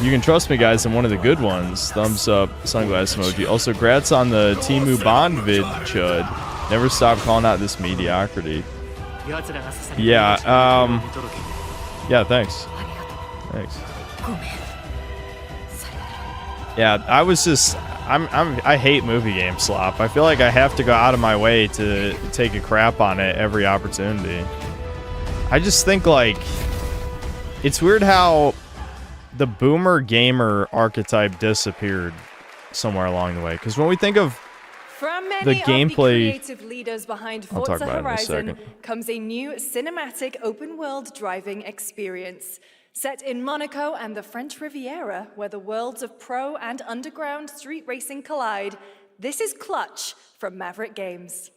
You can trust me, guys. I'm one of the good ones. Thumbs up, sunglass emoji. Also, grats on the Timu Bond vid, Chud. Never stop calling out this mediocrity. Yeah. Yeah. Thanks. Thanks. Yeah, I was just, I hate movie game slop. I feel like I have to go out of my way to take a crap on it every opportunity. I just think, like, it's weird how the boomer gamer archetype disappeared somewhere along the way. Because when we think of From many the gameplay, of the creative leaders behind I'll talk Forza about it in a Horizon second. comes a new cinematic open-world driving experience. Set in Monaco and the French Riviera, where the worlds of pro and underground street racing collide, this is Clutch from Maverick Games.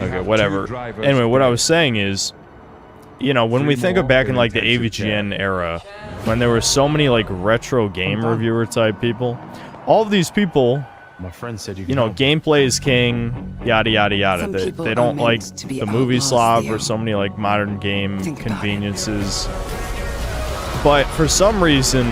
Okay, whatever. Anyway, what I was saying is, you know, when we think of back in like the AVGN era, when there were so many like retro game reviewer type people, all of these people, my friend said you know, gameplay is king, yada yada yada. They don't like the movie slob or so many like modern game conveniences. But for some reason,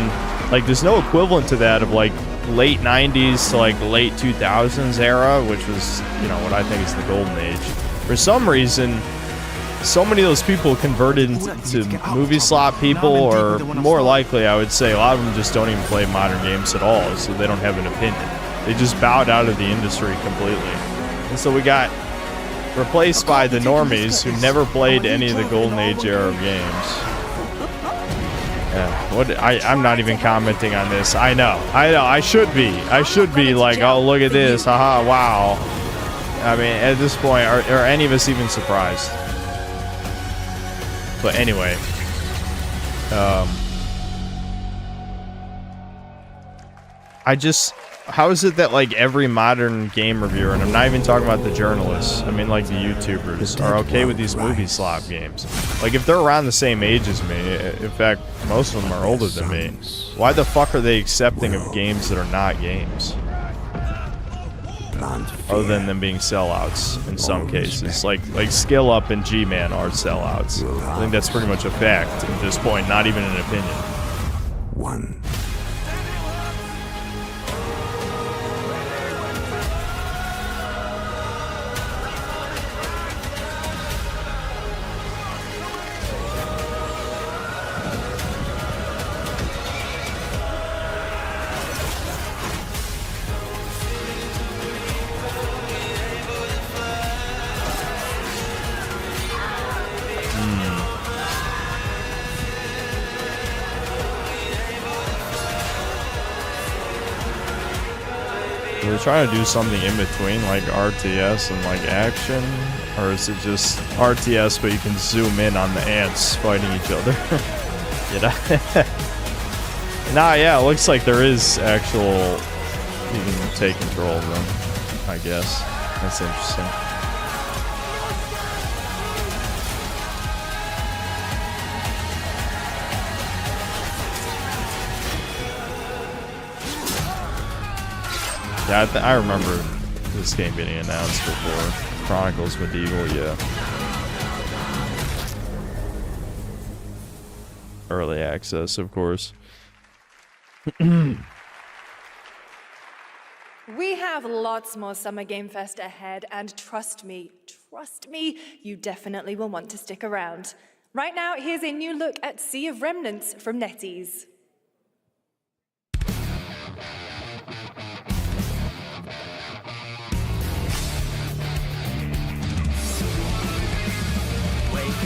like there's no equivalent to that of like late 90s to like late 2000s era, which was, you know, what I think is the golden age. For some reason, so many of those people converted into movie slot people, or more likely, I would say, a lot of them just don't even play modern games at all, so they don't have an opinion. They just bowed out of the industry completely. And so we got replaced by the normies who never played any of the golden age era of games. Yeah, I'm not even commenting on this. I know. I should be like, oh, look at this. Haha, wow. I mean, at this point, are any of us even surprised? But anyway, how is it that like every modern game reviewer, and I'm not even talking about the journalists, I mean like the YouTubers, are okay with these movie slop games? Like if they're around the same age as me, in fact, most of them are older than me, why the fuck are they accepting of games that are not games? other than them being sellouts in some cases. Like Skill Up and G-Man are sellouts. I think that's pretty much a fact at this point, not even an opinion. One. Are they trying to do something in between, like RTS and like action? Or is it just RTS but you can zoom in on the ants fighting each other? You know? Nah, yeah, it looks like there is actual... You can take control of them, I guess. That's interesting. Yeah, I remember this game getting announced before. Chronicles Medieval, yeah. Early access, of course. We have lots more Summer Game Fest ahead, and trust me, you definitely will want to stick around. Right now, here's a new look at Sea of Remnants from NetEase.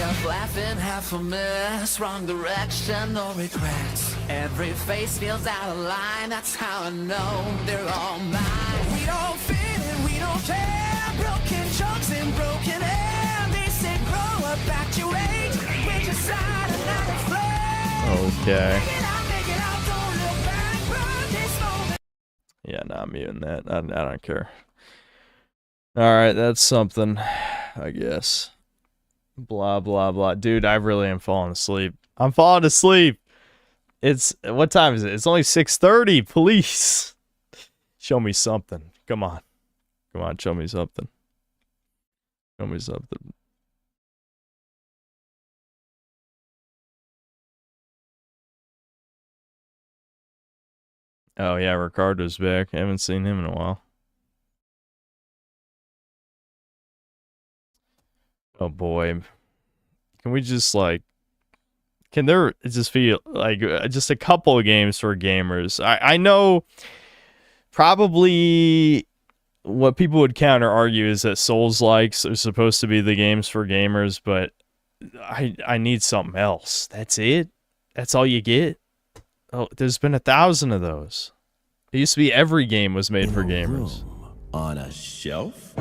Up laughing, half a mess, wrong direction, no regrets. Every face feels out of line, that's how I know they're all mine. We don't fit and we don't care, broken jokes and broken air. They say grow up at your age, with your side and not a flare. Okay. Yeah, no, I'm muting that. I don't care. Alright, that's something, I guess. Blah, blah, blah. Dude, I really am falling asleep. I'm falling asleep. It's... What time is it? It's only 6:30. Please. Show me something. Come on. Come on, show me something. Show me something. Oh, yeah, Ricardo's back. I haven't seen him in a while. Oh boy. Can we just like... Can there just be like just a couple of games for gamers? I know probably what people would counter argue is that Souls-likes are supposed to be the games for gamers, but I need something else. That's it? That's all you get? Oh, there's been 1,000 of those. It used to be every game was made for gamers. On a shelf?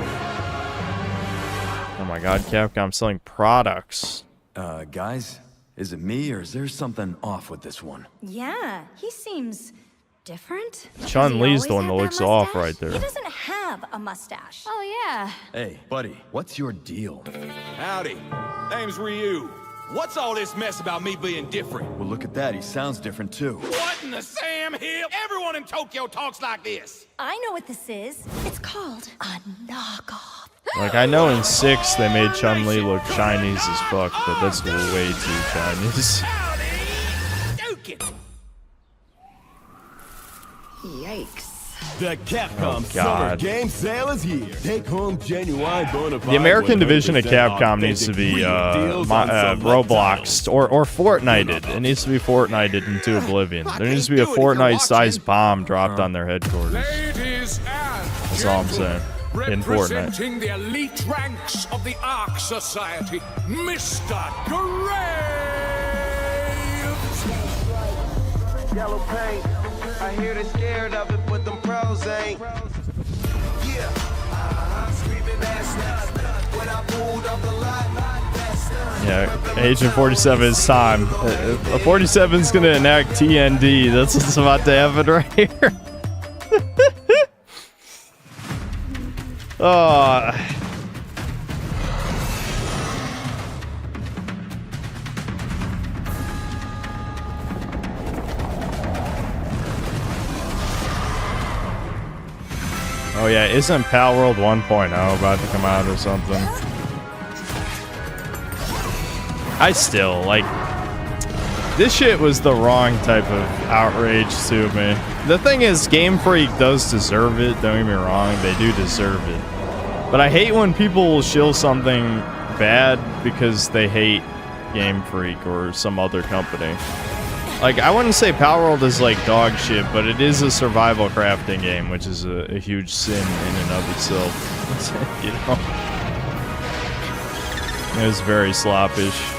Oh my god, Capcom selling products. Guys, is it me or is there something off with this one? Yeah, he seems different. Chun-Li's the one that looks off right there. He doesn't have a mustache. Oh, yeah. Hey, buddy, what's your deal? Howdy. Name's Ryu. What's all this mess about me being different? Well, look at that. He sounds different, too. What in the Sam Hill? Everyone in Tokyo talks like this. I know what this is. It's called a knockoff. Like, I know in 6 they made Chun-Li look Chinese as fuck, but that's way too Chinese. Yikes. The Capcom Summer Game Sale is here. Take home genuine bona fide. The American division of Capcom needs to be Robloxed or Fortnited. It needs to be Fortnited into oblivion. There needs to be a Fortnite-sized bomb dropped on their headquarters. That's all I'm saying. In Fortnite. Representing the elite ranks of the Ark Society, Mr. Graves! Yellow paint. I hear they're scared of it, but them pros ain't. Yeah. Screaming ass when I pulled up the lot. Yeah, Agent 47 is time. 47 is going to enact TND. That's what's about to happen right here. Oh. Oh yeah, isn't Pal World 1.0 about to come out or something? I still, like, this shit was the wrong type of outrage to me. The thing is, Game Freak does deserve it, don't get me wrong, they do deserve it. But I hate when people will shill something bad because they hate Game Freak or some other company. Like, I wouldn't say Power World is like dog shit, but it is a survival crafting game, which is a huge sin in and of itself. You know? It was very sloppish.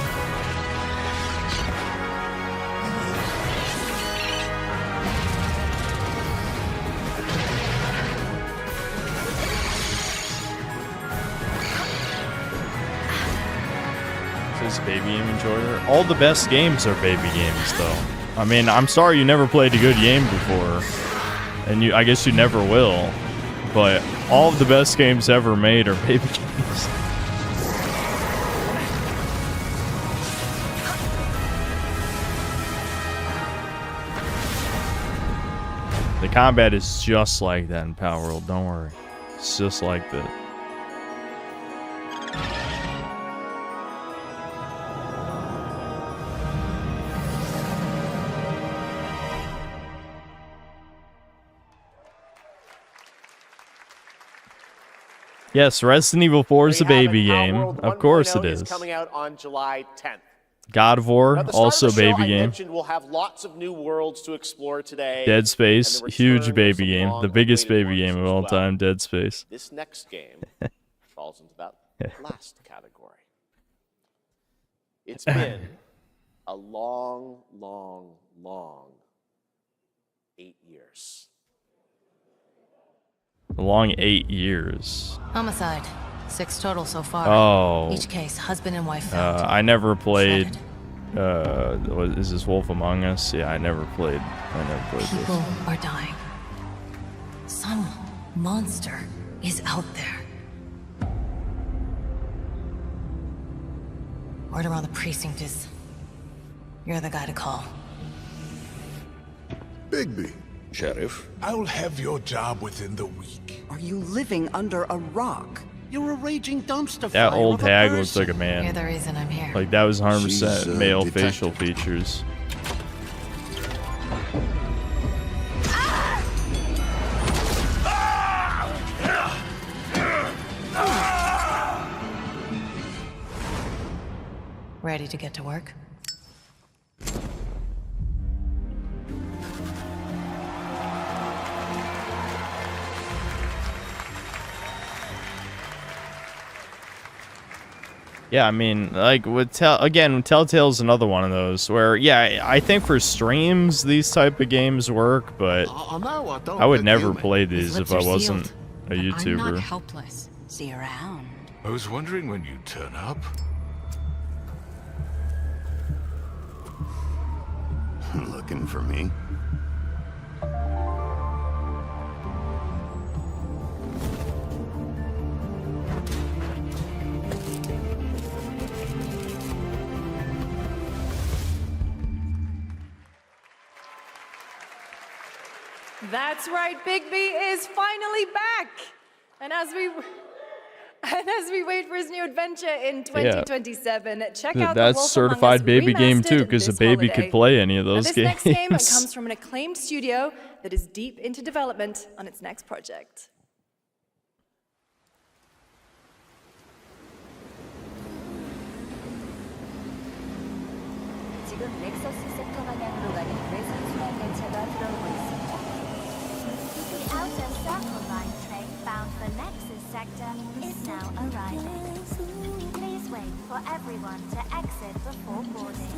Baby game enjoyer. All the best games are baby games, though. I mean, I'm sorry you never played a good game before, and I guess you never will. But all of the best games ever made are baby games. The combat is just like that in Power World. Don't worry, it's just like that. Yes, Resident Evil 4 is a baby game. Of course it is. Coming out on July 10th. God of War, also a baby game. We'll have lots of new worlds to explore today. Dead Space, huge baby game. The biggest baby game of all time, Dead Space. This next game falls into that last category. It's been a long, long, long 8 years. A long 8 years. Homicide. 6 total so far. Oh. Each case, husband and wife found. I never played. Is this Wolf Among Us? Yeah, I never played People this. are dying. Some monster is out there. Word around the precinct is you're the guy to call. Bigby. Sheriff? I'll have your job within the week. Are you living under a rock? You're a raging dumpster fire. That old hag looks like a man. You're the reason I'm here. Like, that was 100% male facial features. Ready to get to work? Yeah, I mean, like, Telltale's another one of those where, yeah, I think for streams, these type of games work, but I would never play these if I wasn't a YouTuber. I'm not helpless. See you around. I was wondering when you'd turn up. Looking for me? That's right, Bigby is finally back. And as we wait for his new adventure in 2027, check out that's the Wolf certified Among Us baby game remastered too, because a this baby holiday. could play any of Now, those this games. next game comes from an acclaimed studio that is deep into development on its next project. 지금 넥서스 섹터 방향으로 가는 외선 순환 열차가 들어오고 있습니다. The outer circle line train bound for Nexus sector is now arriving. Please wait for everyone to exit before boarding.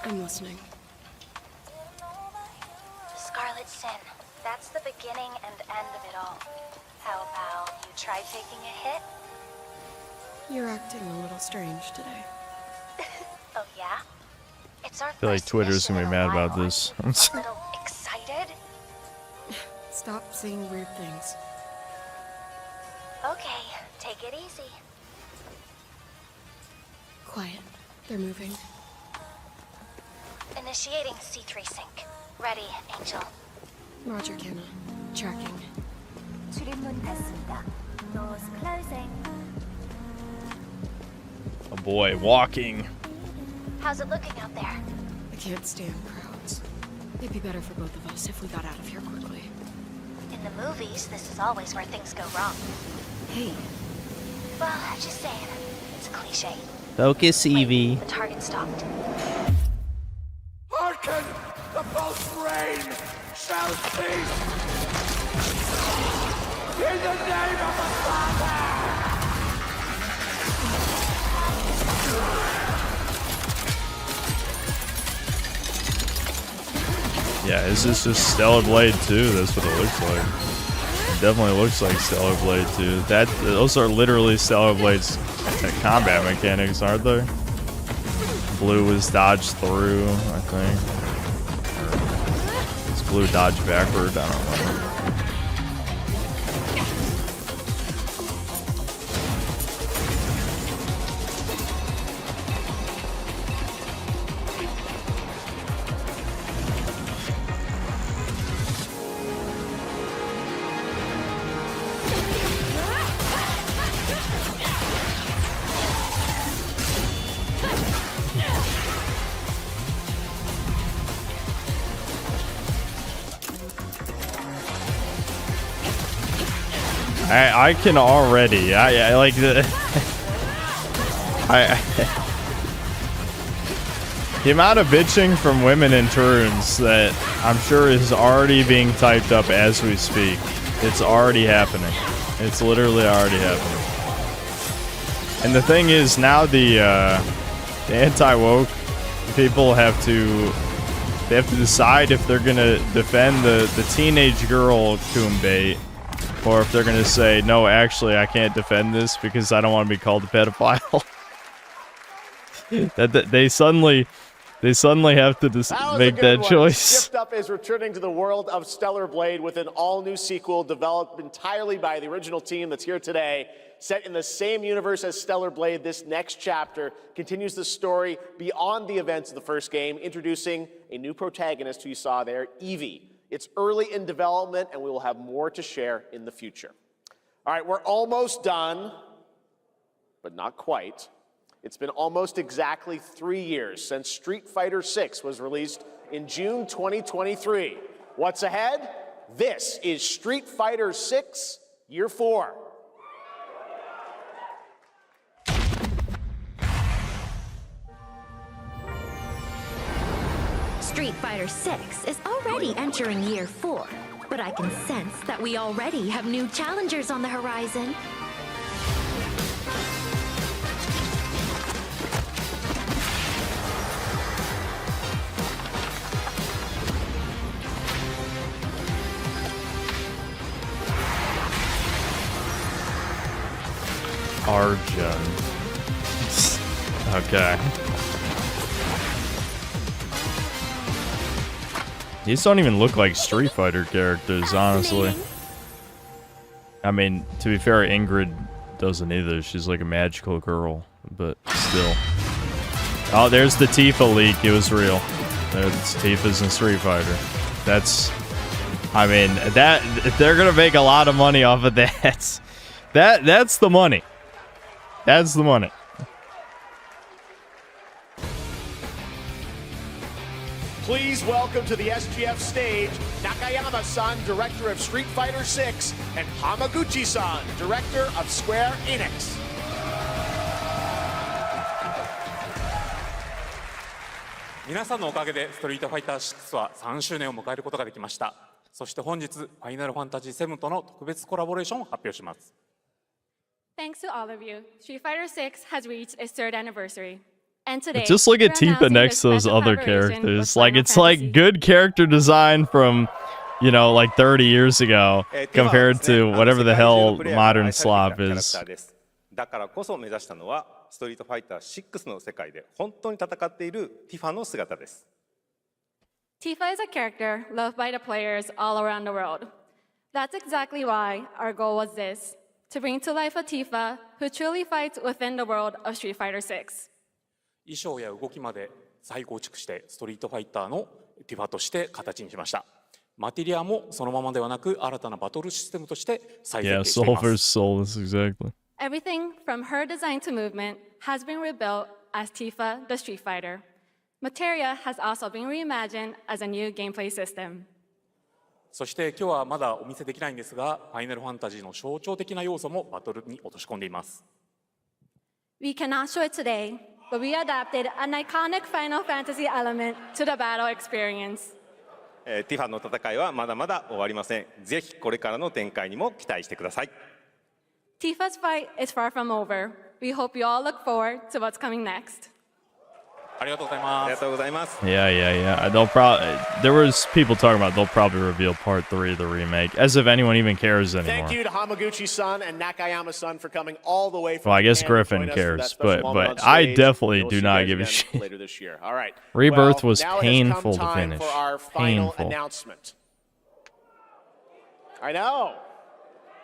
I'm listening. Scarlet Sin. That's the beginning and end of it all. How about you try taking a hit? You're acting a little strange today. Oh yeah? It's our I feel like Twitter's gonna be mad about this. A little excited? Stop saying weird things. Okay, take it easy. Quiet. They're moving. Initiating C3 sync. Ready, Angel. Roger, Kenna. Tracking. 출입문 닫습니다. Doors closing. Oh boy, walking. How's it looking out there? I can't stand crowds. It'd be better for both of us if we got out of here quickly. In the movies, this is always where things go wrong. Hey. Well, just saying. It's a cliche. Focus, Evie. The target stopped. Hearken! The pulse rain shall cease! In the name of the Father! Yeah, is this just Stellar Blade 2? That's what it looks like. It definitely looks like Stellar Blade 2. Those are literally Stellar Blade's combat mechanics, aren't they? Blue was dodged through, I think. Or is blue dodged backward? I don't know. I can already. I like the. The amount of bitching from women in Runes that I'm sure is already being typed up as we speak. It's already happening. It's literally already happening. And the thing is, now the anti-woke people have to decide if they're gonna defend the teenage girl coon bait, or if they're gonna say, no, actually, I can't defend this because I don't want to be called a pedophile. that they suddenly have to make that choice. Shift Up is returning to the world of Stellar Blade with an all-new sequel developed entirely by the original team that's here today. Set in the same universe as Stellar Blade, this next chapter continues the story beyond the events of the first game, introducing a new protagonist who you saw there, Evie. It's early in development, and we will have more to share in the future. All right, we're almost done, but not quite. It's been almost exactly 3 years since Street Fighter VI was released in June 2023. What's ahead? This is Street Fighter VI Year 4. Street Fighter VI is already entering Year 4, but I can sense that we already have new challengers on the horizon. Arjun. Okay. These don't even look like Street Fighter characters, honestly. I mean, to be fair, Ingrid doesn't either. She's like a magical girl, but still. Oh, there's the Tifa leak. It was real. There's Tifa's in Street Fighter. That's... I mean, that... They're gonna make a lot of money off of that. That's the money. That's the money. Please welcome to the SGF stage, Nakayama-san, director of Street Fighter VI, and Hamaguchi-san, director of Square Enix. 皆さんのおかげでストリートファイター6は3周年を迎えることができました。そして本日、ファイナルファンタジー7との特別コラボレーションを発表します。Thanks to all of you, Street Fighter VI has reached its 3rd anniversary. And today, just look at Tifa next to those other characters. Like, it's like good character design from, you know, like 30 years ago compared to whatever the hell modern slop is. ストリートファイター6の世界で本当に戦っているティファの姿です。Tifa is a character loved by the players all around the world. That's exactly why our goal was this, to bring to life a Tifa who truly fights within the world of Street Fighter 6. 衣装や動きまで再構築してストリートファイターのティファとして形にしました。マテリアもそのままではなく新たなバトルシステムとして再設計しています。Yeah, soul versus soul, that's exactly. Everything from her design to movement has been rebuilt as Tifa the Street Fighter. Materia has also been reimagined as a new gameplay system. そして今日はまだお見せできないんですが、ファイナルファンタジーの象徴的な要素もバトルに落とし込んでいます。We cannot show it today, but we adapted an iconic Final Fantasy element to the battle experience. ティファの戦いはまだまだ終わりません。ぜひこれからの展開にも期待してください。Tifa's fight is far from over. We hope you all look forward to what's coming next. ありがとうございます。ありがとうございます。Yeah. They'll probably there was people talking about they'll probably reveal part 3 of the remake, as if anyone even cares anymore. Thank you to Hamaguchi-san and Nakayama-san for coming all the way from Well, I guess Japan Griffin to cares, but I definitely do not give a shit. Later this year. All right. Rebirth well, was now painful it has come to time finish. For our final Painful. announcement. I know.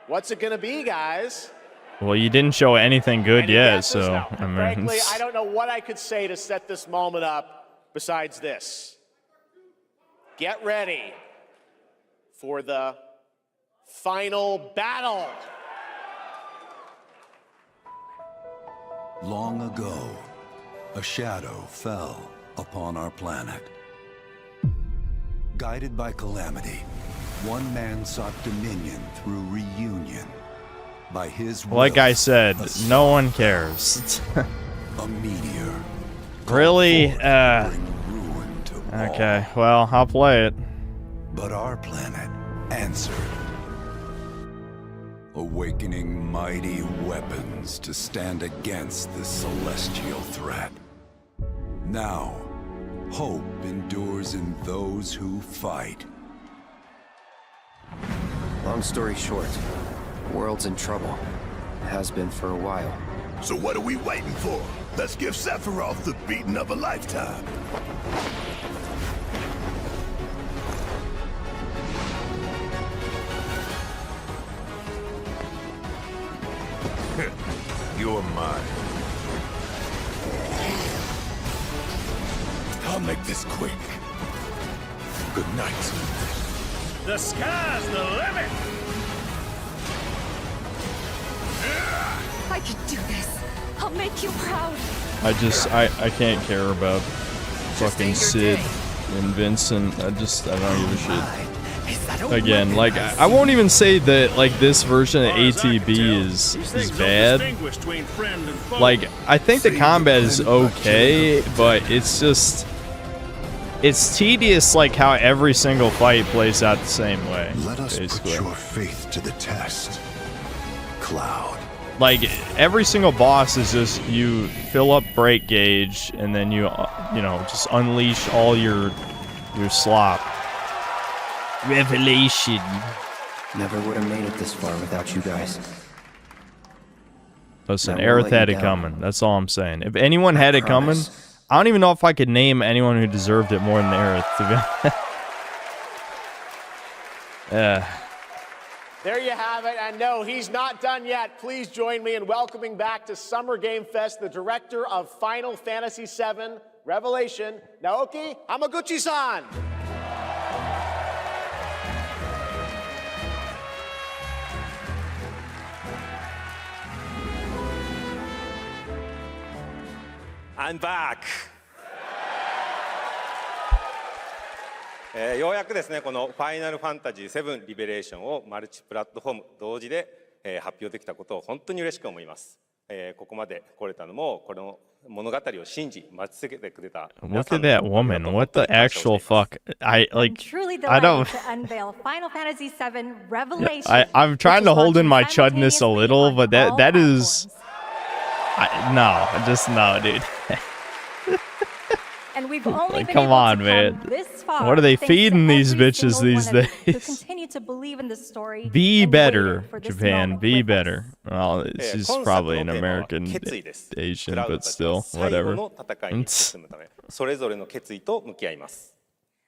What's it going to be, guys? Well, you didn't show anything good yet, so I mean, frankly, I don't know what I could say to set this moment up besides this. Get ready for the final battle. Long ago, a shadow fell upon our planet. Guided by calamity, one man sought dominion through reunion. By his will, like I said, no one cares. A meteor. Really? Okay, well, I'll play it. But our planet answered, awakening mighty weapons to stand against this celestial threat. Now, hope endures in those who fight. Long story short, the world's in trouble. It has been for a while. So what are we waiting for? Let's give Sephiroth the beating of a lifetime. You're mine. I'll make this quick. Good night. The sky's the limit! I can do this. I'll make you proud. I can't care about fucking Sid and Vincent. I don't give a shit. Again, like, I won't even say that, like, this version of ATB is bad. Like, I think the combat is okay, but it's just... It's tedious, like, how every single fight plays out the same way. Let us put your faith to the test, Cloud. Like, every single boss is just, you fill up break gauge, and then you know, just unleash all your slop. Revelation. Never would have made it this far without you guys. Listen, Aerith had it coming. That's all I'm saying. If anyone had it coming, I don't even know if I could name anyone who deserved it more than Aerith, to be honest. There you have it, and no, he's not done yet. Please join me in welcoming back to Summer Game Fest the director of Final Fantasy VII Revelation, Naoki Hamaguchi-san. I'm back! ようやくですね、このファイナルファンタジー7リベレーションをマルチプラットフォーム同時で、発表できたことを本当に嬉しく思います。ここまで来れたのも、この物語を信じ、待ち続けてくれた。Look at that woman. What the actual fuck? I Truly don't... delighted to unveil Final Fantasy VII Revelation. I'm trying to hold in my chudness a little, but that is... no, dude. And we've only like, been come able on, to man. Come this far What are they thanks feeding to these every bitches single these one of you who days? continue to believe in this story. Be and better, waited for this Japan. moment Be with better. Well, this is probably an American Asian, but still, whatever.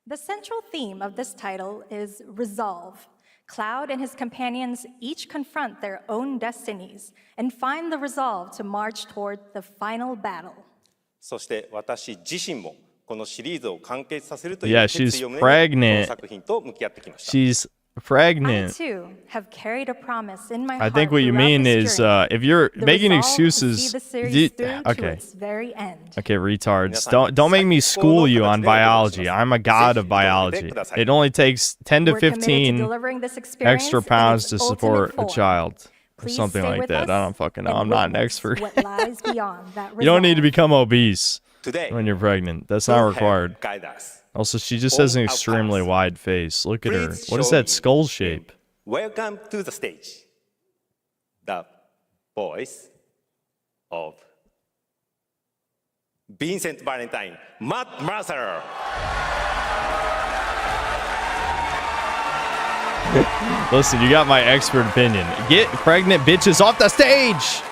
The central theme of this title is resolve. Cloud and his companions each confront their own destinies and find the resolve to march toward the final battle. そして私自身もこのシリーズを完結させるという決意を胸にこの作品と向き合ってきました。She's pregnant. I too have carried a promise in my I heart think what you mean is if you're making excuses. Okay. Okay, retards. Don't make me school you on biology. I'm a god of biology. It only takes 10 to 15 extra pounds to support a child. Or something like that. I don't fucking know. I'm not an expert. You don't need to become obese when you're pregnant. That's not required. Also, she just has an extremely wide face. Look at her. What is that skull shape? Welcome to the stage. The voice of Vincent Valentine, Matt Mercer. Listen, you got my expert opinion. Get pregnant bitches off the stage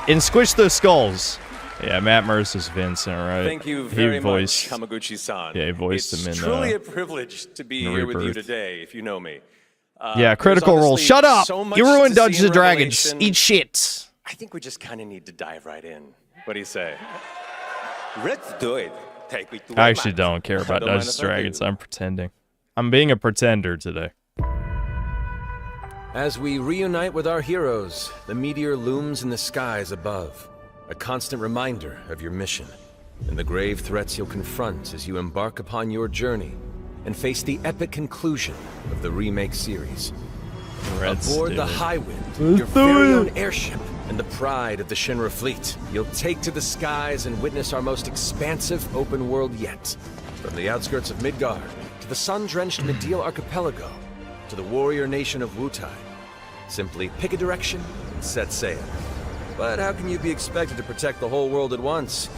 and squish the skulls. Yeah, Matt Mercer's Vincent, right? Thank you very much, Hamaguchi-san. Yeah, he voiced him in. It's truly a privilege to be here with you today, if you know me. Yeah, Critical Role. Shut up! You ruined Dungeons and Dragons. Eat shit. I think we just kind of need to dive right in. What do you say? Let's do it. I actually don't care about Dungeons and Dragons. I'm pretending. I'm being a pretender today. As we reunite with our heroes, the meteor looms in the skies above. A constant reminder of your mission and the grave threats you'll confront as you embark upon your journey and face the epic conclusion of the remake series. Aboard the Highwind, your very own airship and the pride of the Shinra fleet, you'll take to the skies and witness our most expansive open world yet. From the outskirts of Midgard to the sun-drenched Medeal Archipelago to the warrior nation of Wutai. Simply pick a direction and set sail. But how can you be expected to protect the whole world at once?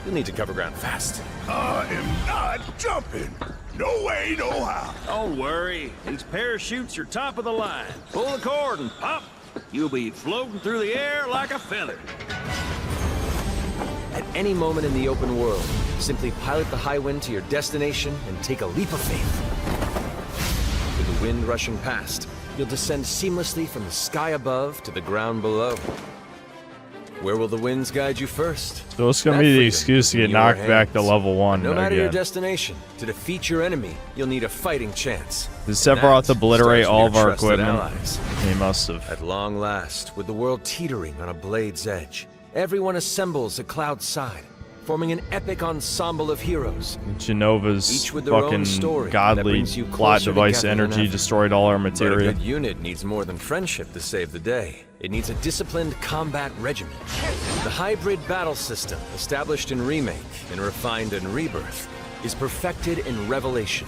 You'll need to cover ground fast. I am not jumping. No way, no how. Don't worry. These parachutes are top of the line. Pull the cord and pop. You'll be floating through the air like a feather. At any moment in the open world, simply pilot the Highwind to your destination and take a leap of faith. With the wind rushing past, you'll descend seamlessly from the sky above to the ground below. Where will the winds guide you first? So it's gonna be the excuse to get knocked back to level 1 No matter again. your destination, to defeat your enemy, you'll need a fighting chance. Did Sephiroth obliterate all of our equipment? He must have. At long last, with the world teetering on a blade's edge, everyone assembles at Cloud's side, forming an epic ensemble of heroes. Genova's fucking godly plot device energy destroyed all our materia. But a good unit needs more than friendship to save the day. It needs a disciplined combat regimen. The hybrid battle system, established in Remake and refined in Rebirth, is perfected in Revelation,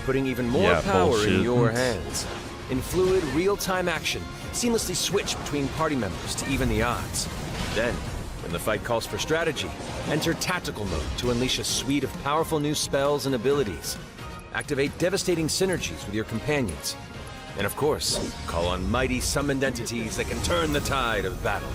putting even more power in your hands. In fluid, real-time action, seamlessly switch between party members to even the odds. Then, when the fight calls for strategy, enter tactical mode to unleash a suite of powerful new spells and abilities. Activate devastating synergies with your companions. And of course, call on mighty summoned entities that can turn the tide of battle.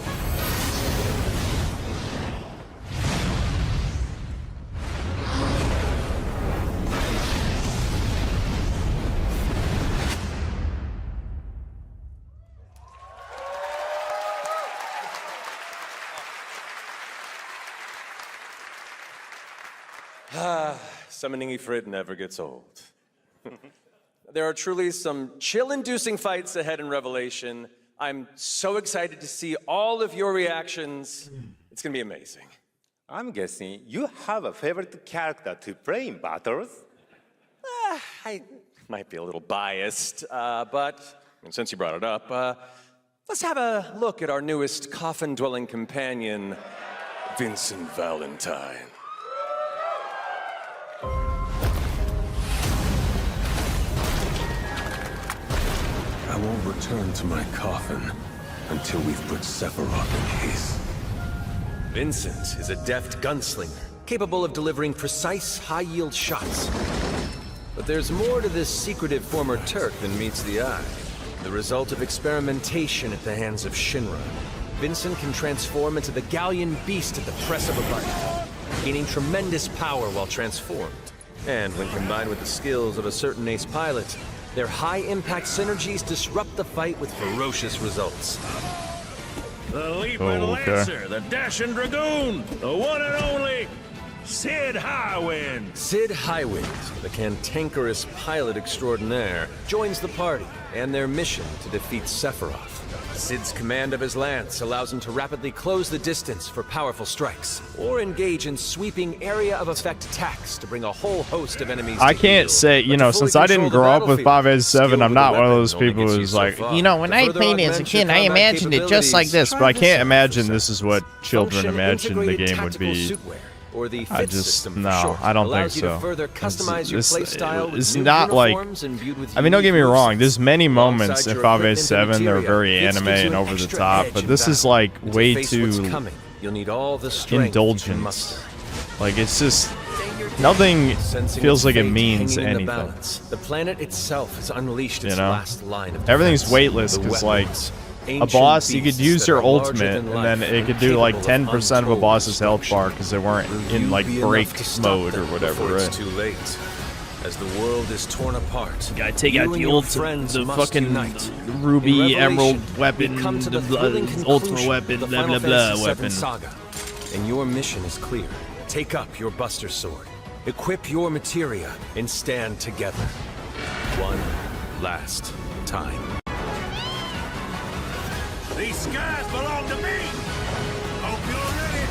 Summoning Ifrit never gets old. There are truly some chill-inducing fights ahead in Revelation. I'm so excited to see all of your reactions. It's gonna be amazing. I'm guessing you have a favorite character to play in battles? I might be a little biased, but since you brought it up, let's have a look at our newest coffin-dwelling companion, Vincent Valentine. I won't return to my coffin until we've put Sephiroth in case. Vincent is a deft gunslinger, capable of delivering precise, high-yield shots. But there's more to this secretive former Turk than meets the eye. The result of experimentation at the hands of Shinra. Vincent can transform into the Galleon beast at the press of a button, gaining tremendous power while transformed. And when combined with the skills of a certain ace pilot, their high-impact synergies disrupt the fight with ferocious results. The Leaping Lancer, the Dashing Dragoon, the one and only Sid Highwind. Sid Highwind, the cantankerous pilot extraordinaire, joins the party and their mission to defeat Sephiroth. Sid's command of his lance allows him to rapidly close the distance for powerful strikes, or engage in sweeping area of effect attacks to bring a whole host of enemies I to can't heel. say, you know, since I didn't grow up with 587, I'm not one of those people who's like, you know, when I played as a kid, I imagined it just like this, but I can't imagine this is what children imagine the game would be. Or the I fit just, system no, for short, I don't think allows you to so. further customize your play style with It's new not like, uniforms imbued with I mean, don't get me unique wrong, moves. there's many moments Alongside in your 587 that are equipment very and anime material, and this over gives the you an top, extra but edge this in is like battle. To way face what's too coming, you'll need all the strength you can indulgent. muster. Like, it's just, nothing Sensing feels its like it fate means hanging in the anything. balance, the planet itself has unleashed its You know? last line of Everything's defense. weightless The because, like, weapons, a ancient boss, you could beasts use that your are larger ultimate, than and then life it could do like capable of 10% of a untold boss's health destruction. bar because they weren't Will in you like be break enough to stop mode or them whatever, before right? It's too late. As the world is torn apart, Gotta take you out and the your ultimate, friends the must fucking unite. ruby, In emerald Revelation, weapon, we come to the the thrilling ultimate conclusion weapon, of the blah Final blah blah Fantasy VII weapon. saga. And your mission is clear. Take up your Buster Sword, equip your materia, and stand together. One last time. These skies belong to me. Hope you're ready.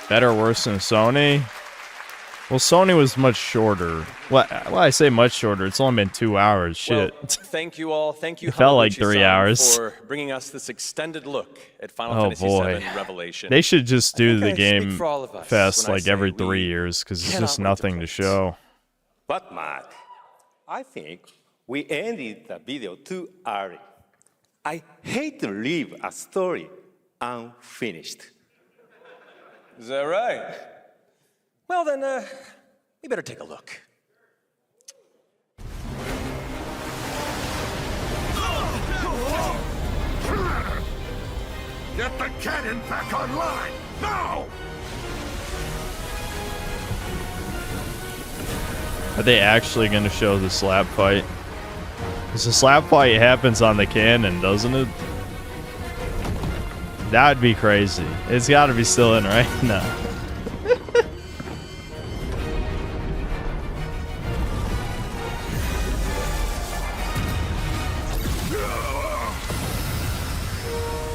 Better, worse than Sony? Well, Sony was much shorter. Well, I say much shorter. It's only been 2 hours. Shit. Well, thank you all. Thank you, It felt like 3 Hamaguchi-san, hours. for bringing us this extended look at Final Oh Fantasy boy. VII Revelation. They should just do the I speak game for all of us fest when I like say every we 3 years because it's cannot just wait to nothing to show. But Mark, I think we ended the video too early. I hate to leave a story unfinished. Is that right? Well, then, we better take a look. Get the cannon back online, now! Are they actually going to show the slap fight? Because the slap fight happens on the cannon, doesn't it? That would be crazy. It's got to be still in, right? No.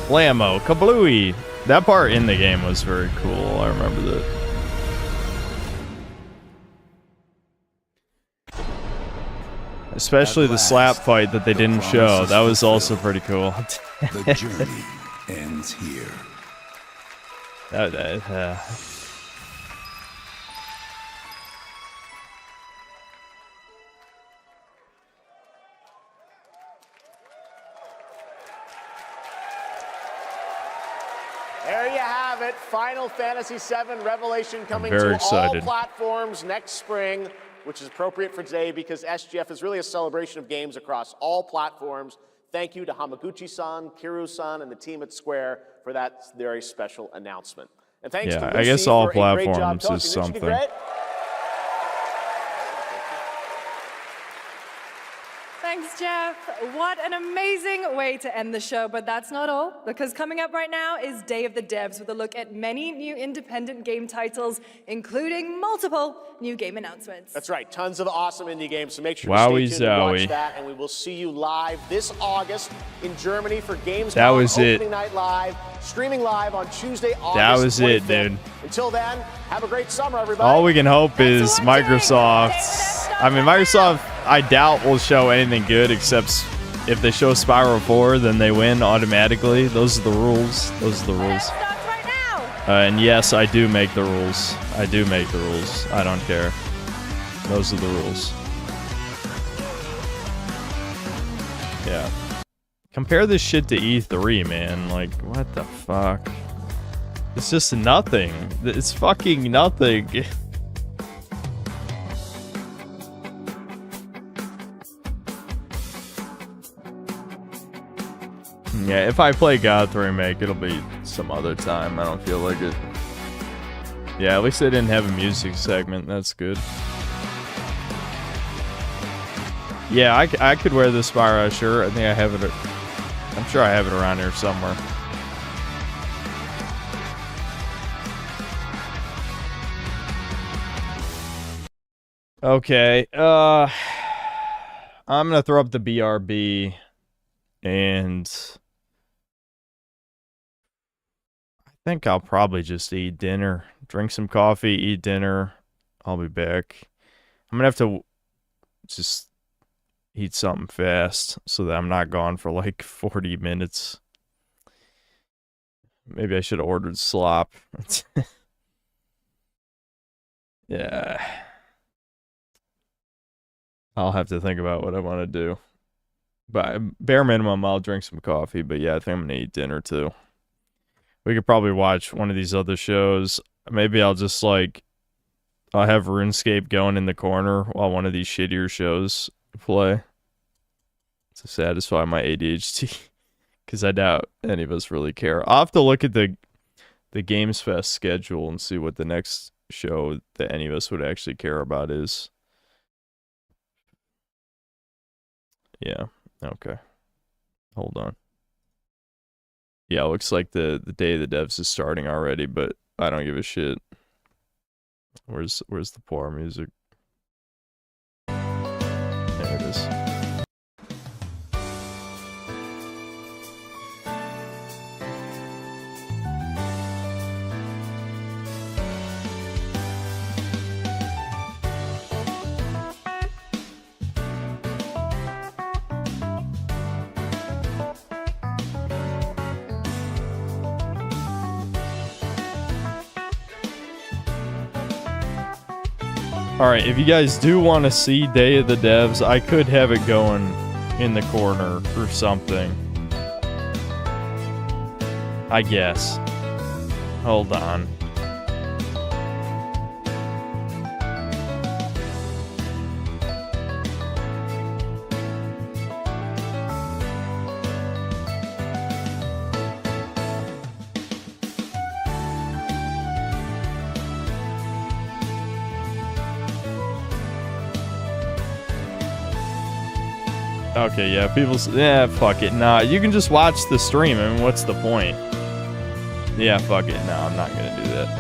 Blammo, kablooey. That part in the game was very cool. I remember that. Especially the slap fight that they didn't show. That was also pretty cool. The journey ends here. There you have it. Final Fantasy VII Revelation coming very to excited. all platforms next spring, which is appropriate for today because SGF is really a celebration of games across all platforms. Thank you to Hamaguchi-san, Kiru-san, and the team at Square for that very special announcement. And thanks to Yeah, Lucy I guess all for a great job platforms talking. is Didn't she do something. great? Thanks, Jeff. What an amazing way to end the show, but that's not all, because coming up right now is Day of the Devs with a look at many new independent game titles, including multiple new game announcements. That's right, tons of awesome indie games, so make sure Wowie to stay tuned and watch zowie. that, and we will see you live this August in Germany for Gamescom That was it. Opening Night Live, streaming live on Tuesday, August That was it, 25th. dude. Until then, have a great summer, everybody. All we can hope is Microsoft. I mean, Microsoft, I doubt will show anything good except if they show Spyro 4, then they win automatically. Those are the rules. Those are the rules. And yes, I do make the rules. I do make the rules. I don't care. Those are the rules. Yeah. Compare this shit to E3, man. Like, what the fuck? It's just nothing. It's fucking nothing. Yeah, if I play God 3 Remake, it'll be some other time. I don't feel like it. Yeah, at least they didn't have a music segment. That's good. Yeah, I could wear this Spyro shirt. I think I have it. I'm sure I have it around here somewhere. Okay. I'm gonna throw up the BRB, and I think I'll probably just eat dinner, drink some coffee, eat dinner. I'll be back. I'm gonna have to just eat something fast so that I'm not gone for like 40 minutes. Maybe I should have ordered slop. Yeah. I'll have to think about what I want to do. But bare minimum, I'll drink some coffee. But yeah, I think I'm going to eat dinner too. We could probably watch one of these other shows. Maybe I'll just like, I'll have RuneScape going in the corner while one of these shittier shows play to satisfy my ADHD. Because I doubt any of us really care. I'll have to look at the Games Fest schedule and see what the next show that any of us would actually care about is. Yeah, okay. Hold on. Yeah, looks like the Day of the Devs is starting already, but I don't give a shit. Where's the poor music? There it is. Alright, if you guys do want to see Day of the Devs, I could have it going in the corner or something. I guess. Hold on. Okay, yeah, fuck it. Nah, you can just watch the stream. I mean, what's the point? Yeah, fuck it. No, I'm not gonna do that.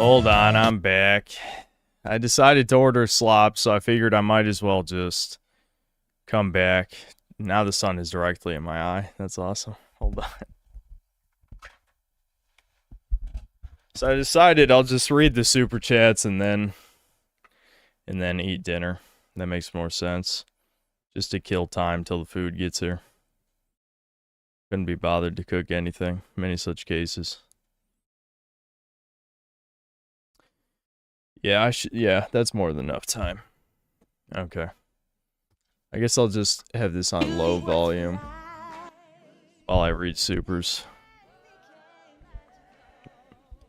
Hold on, I'm back. I decided to order slop, so I figured I might as well just come back. Now the sun is directly in my eye. That's awesome. Hold on. So I decided I'll just read the super chats and then eat dinner. That makes more sense. Just to kill time till the food gets here. Couldn't be bothered to cook anything. Many such cases. Yeah, yeah, that's more than enough time. Okay. I guess I'll just have this on low volume while I read supers.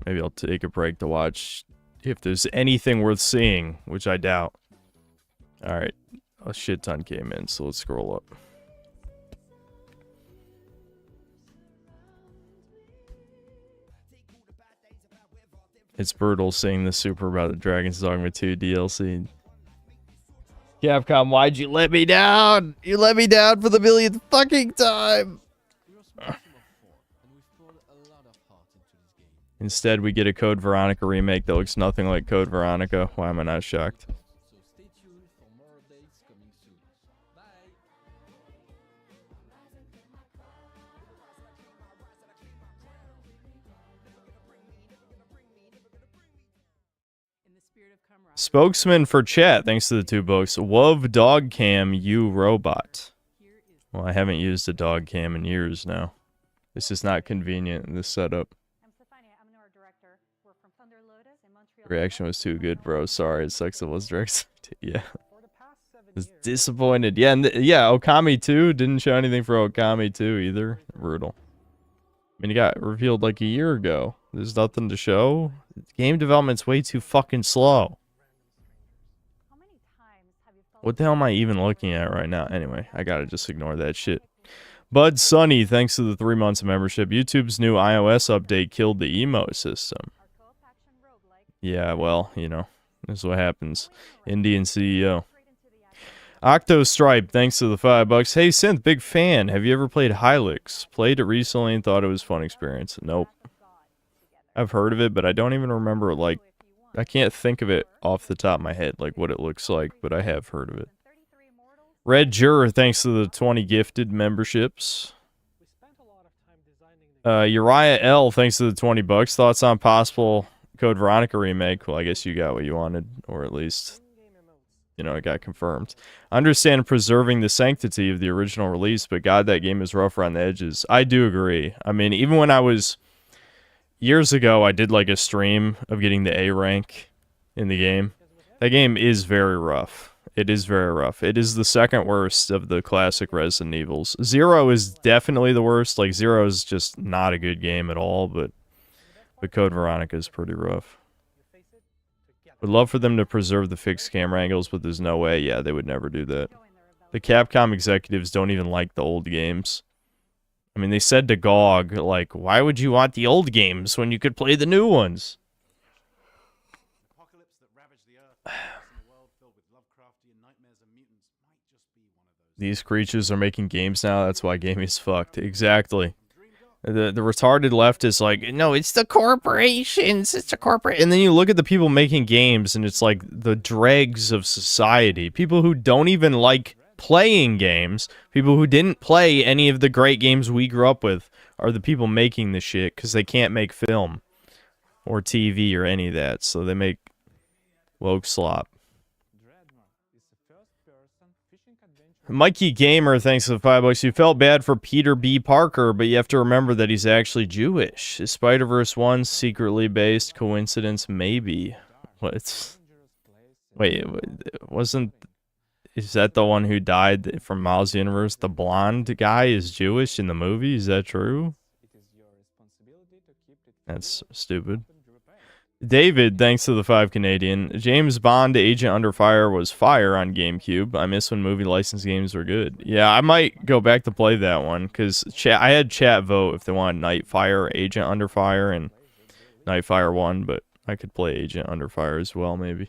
Maybe I'll take a break to watch if there's anything worth seeing, which I doubt. Alright, a shit ton came in, so let's scroll up. It's brutal seeing the super about the Dragon's Dogma 2 DLC. Capcom, why'd you let me down? You let me down for the millionth fucking time! Instead, we get a Code Veronica remake that looks nothing like Code Veronica. Why am I not shocked? Spokesman for chat, thanks to the 2 books. Wov dog cam, you robot. Well, I haven't used a dog cam in years now. This is not convenient in this setup. Reaction was too good, bro. Sorry, it sucks it was direct. Yeah. Was disappointed. Yeah, and yeah, Okami 2 didn't show anything for Okami 2 either. Brutal. I mean, it got revealed like a year ago. There's nothing to show. Game development's way too fucking slow. What the hell am I even looking at right now? Anyway, I gotta just ignore that shit. Bud Sunny, thanks to the 3 months of membership. YouTube's new iOS update killed the emote system. Yeah, well, you know, this is what happens. Indian CEO. Octostripe, thanks to the $5. Hey, Synth, big fan. Have you ever played Hylix? Played it recently and thought it was a fun experience. Nope. I've heard of it, but I don't even remember, like, I can't think of it off the top of my head, like what it looks like, but I have heard of it. Red Juror, thanks to the 20 gifted memberships. Uriah L, thanks to the $20. Thoughts on possible Code Veronica remake? Well, I guess you got what you wanted, or at least, you know, it got confirmed. I understand preserving the sanctity of the original release, but God, that game is rough around the edges. I do agree. I mean, even when I was... Years ago, I did like a stream of getting the A rank in the game. That game is very rough. It is very rough. It is the second worst of the classic Resident Evils. 0 is definitely the worst. Like, 0 is just not a good game at all, but Code Veronica is pretty rough. Would love for them to preserve the fixed camera angles, but there's no way. Yeah, they would never do that. The Capcom executives don't even like the old games. I mean, they said to GOG, like, why would you want the old games when you could play the new ones? These creatures are making games now, that's why gaming is fucked. Exactly. The retarded left is like, no, it's the corporations, it's the corporate. And then you look at the people making games, and it's like the dregs of society. People who don't even like playing games, people who didn't play any of the great games we grew up with, are the people making the shit because they can't make film or TV or any of that, so they make woke slop. Mikey Gamer, thanks for the $5. You felt bad for Peter B. Parker, but you have to remember that he's actually Jewish. Is Spider-Verse 1 secretly based? Coincidence? Maybe. What? Wait, wasn't... Is that the one who died from Miles' universe? The blonde guy is Jewish in the movie? Is that true? That's stupid. David, thanks to the 5 Canadian. James Bond Agent Under Fire was fire on GameCube. I miss when movie license games were good. Yeah, I might go back to play that one, because I had chat vote if they wanted Nightfire, Agent Under Fire, and Nightfire 1, but I could play Agent Under Fire as well, maybe.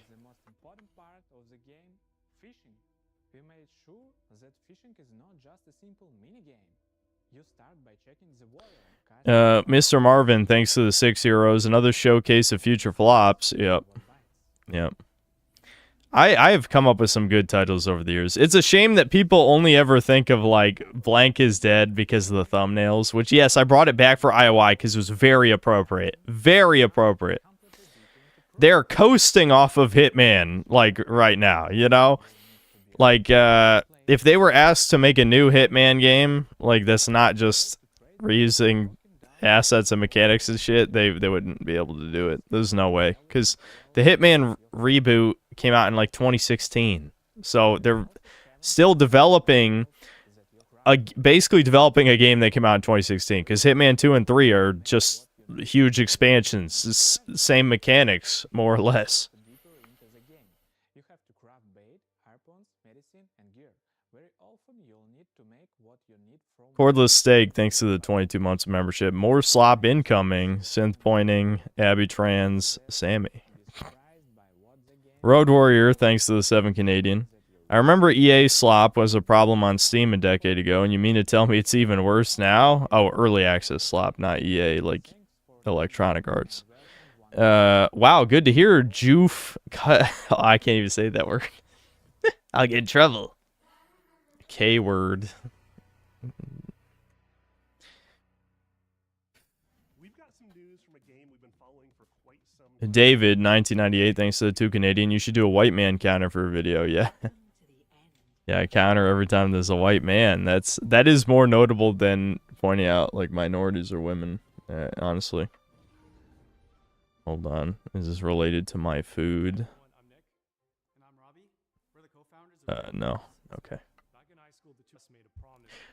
Mr. Marvin, thanks to the 6 euros. Another showcase of future flops. Yep. I have come up with some good titles over the years. It's a shame that people only ever think of, like, Blank is Dead because of the thumbnails, which, yes, I brought it back for IOI because it was very appropriate. Very appropriate. They're coasting off of Hitman, like, right now, you know? Like, if they were asked to make a new Hitman game, like, that's not just reusing assets and mechanics and shit, they wouldn't be able to do it. There's no way. Because the Hitman reboot came out in, like, 2016. So they're still developing, basically developing a game that came out in 2016. Because Hitman 2 and 3 are just huge expansions. Same mechanics, more or less. Cordless Steak, thanks to the 22 months of membership. More slop incoming. Synth pointing. Abby Trans. Sammy. Road Warrior, thanks to the 7 Canadian. I remember EA slop was a problem on Steam a decade ago, and you mean to tell me it's even worse now? Oh, early access slop, not EA, like Electronic Arts. Wow, good to hear. Joof. I can't even say that word. I'll get in trouble. K-word. David, 1998, thanks to the 2 Canadian. You should do a white man counter for a video. Yeah. Yeah, I counter every time there's a white man. That is more notable than pointing out, like, minorities or women, honestly. Hold on. Is this related to my food? No. Okay.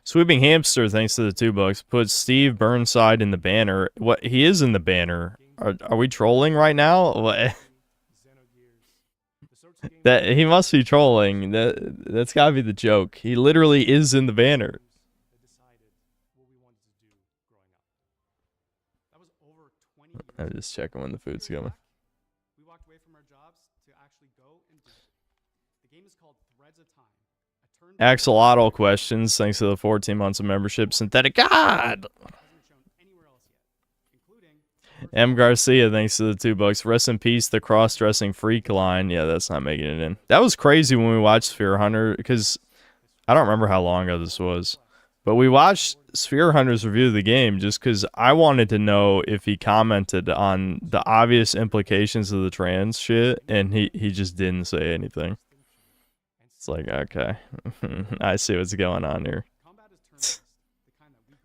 Sweeping Hamster, thanks to the $2. Put Steve Burnside in the banner. What? He is in the banner. Are we trolling right now? What? That he must be trolling. That's gotta be the joke. He literally is in the banner. I'm just checking when the food's coming. We walked away from our jobs to actually go and do it. The game is called Threads of Time. Axolotl questions, thanks to the 14 months of membership. Synthetic God! M. Garcia, thanks to the $2. Rest in peace, the cross-dressing freak line. Yeah, that's not making it in. That was crazy when we watched Sphere Hunter, because I don't remember how long ago this was. But we watched Sphere Hunter's review of the game just because I wanted to know if he commented on the obvious implications of the trans shit, and he just didn't say anything. It's like, okay, I see what's going on here.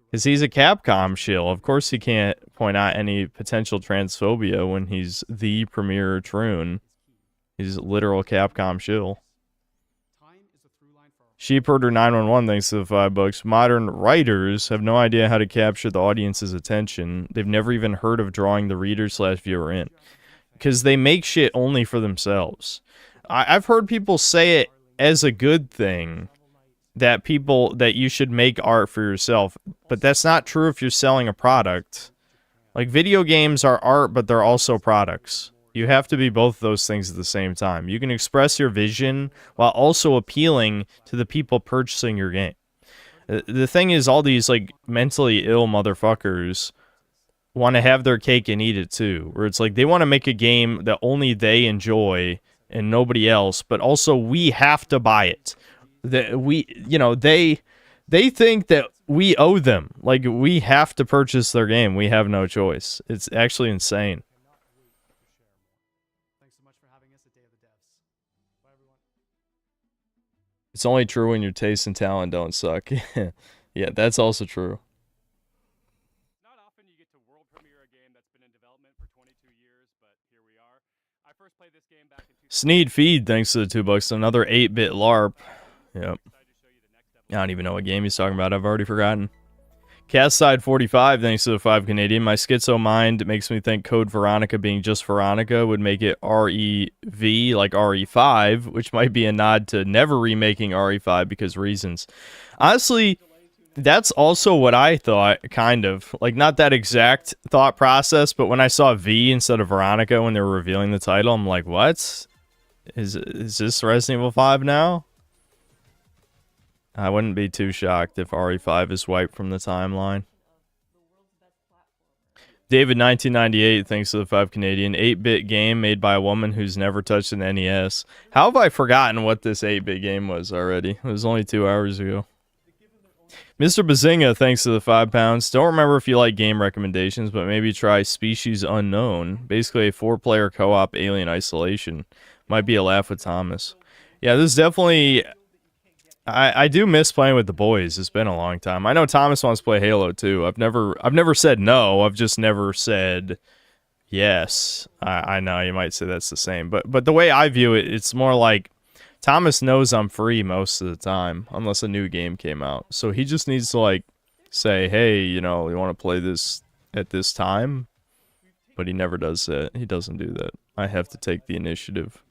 Because he's a Capcom shill. Of course he can't point out any potential transphobia when he's the premier troon. He's a literal Capcom shill. Sheepherder 911, thanks to the $5. Modern writers have no idea how to capture the audience's attention. They've never even heard of drawing the reader/viewer in. Because they make shit only for themselves. I've heard people say it as a good thing. That you should make art for yourself, but that's not true if you're selling a product. Like, video games are art, but they're also products. You have to be both those things at the same time. You can express your vision while also appealing to the people purchasing your game. The thing is, all these, like, mentally ill motherfuckers want to have their cake and eat it too, where it's like they want to make a game that only they enjoy and nobody else, but also we have to buy it. That they think that we owe them, like we have to purchase their game. We have no choice. It's actually insane. It's only true when your taste and talent don't suck. Yeah, that's also true. Not often you get to world premiere a game that's been in development for 22 years, but here we are. I first played this game back in Sneed Feed, thanks to the $2. Another 8-bit LARP. Yep. I don't even know what game he's talking about. I've already forgotten. Castside 45, thanks to the 5 Canadian. My schizo mind makes me think Code Veronica being just Veronica would make it REV, like RE5, which might be a nod to never remaking RE5 because reasons. Honestly, that's also what I thought, kind of. Like, not that exact thought process, but when I saw V instead of Veronica when they were revealing the title, I'm like, what? Is this Resident Evil 5 now? I wouldn't be too shocked if RE5 is wiped from the timeline. David 1998 thanks to the 5 Canadian. 8-bit game made by a woman who's never touched an NES. How have I forgotten what this 8-bit game was already? It was only 2 hours ago. Mr. Bazinga thanks to the £5. Don't remember if you like game recommendations, but maybe try Species Unknown. Basically a 4-player co-op Alien Isolation. Might be a laugh with Thomas. Yeah, this is definitely... I do miss playing with the boys. It's been a long time. I know Thomas wants to play Halo too. I've never said no. I've just never said yes. I know you might say that's the same, but the way I view it, it's more like Thomas knows I'm free most of the time, unless a new game came out. So he just needs to like say, hey, you know, you want to play this at this time? But he never does that. He doesn't do that. I have to take the initiative.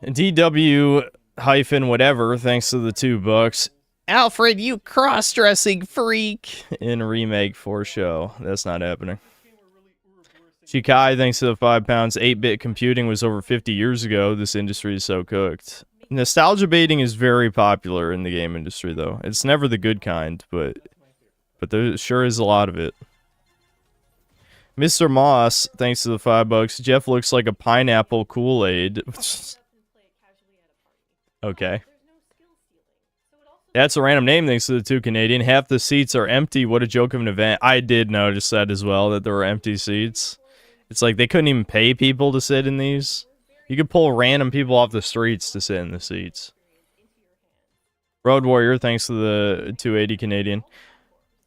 DW hyphen whatever, thanks to the $2. Alfred, you cross-dressing freak! In remake for show. That's not happening. Shikai, thanks to the £5. 8-bit computing was over 50 years ago. This industry is so cooked. Nostalgia baiting is very popular in the game industry, though. It's never the good kind, but there sure is a lot of it. Mr. Moss, thanks to the $5. Jeff looks like a pineapple Kool-Aid. Okay. That's a random name thanks to the 2 Canadian. Half the seats are empty. What a joke of an event. I did notice that as well, that there were empty seats. It's like they couldn't even pay people to sit in these. You could pull random people off the streets to sit in the seats. Road Warrior, thanks to the 280 Canadian.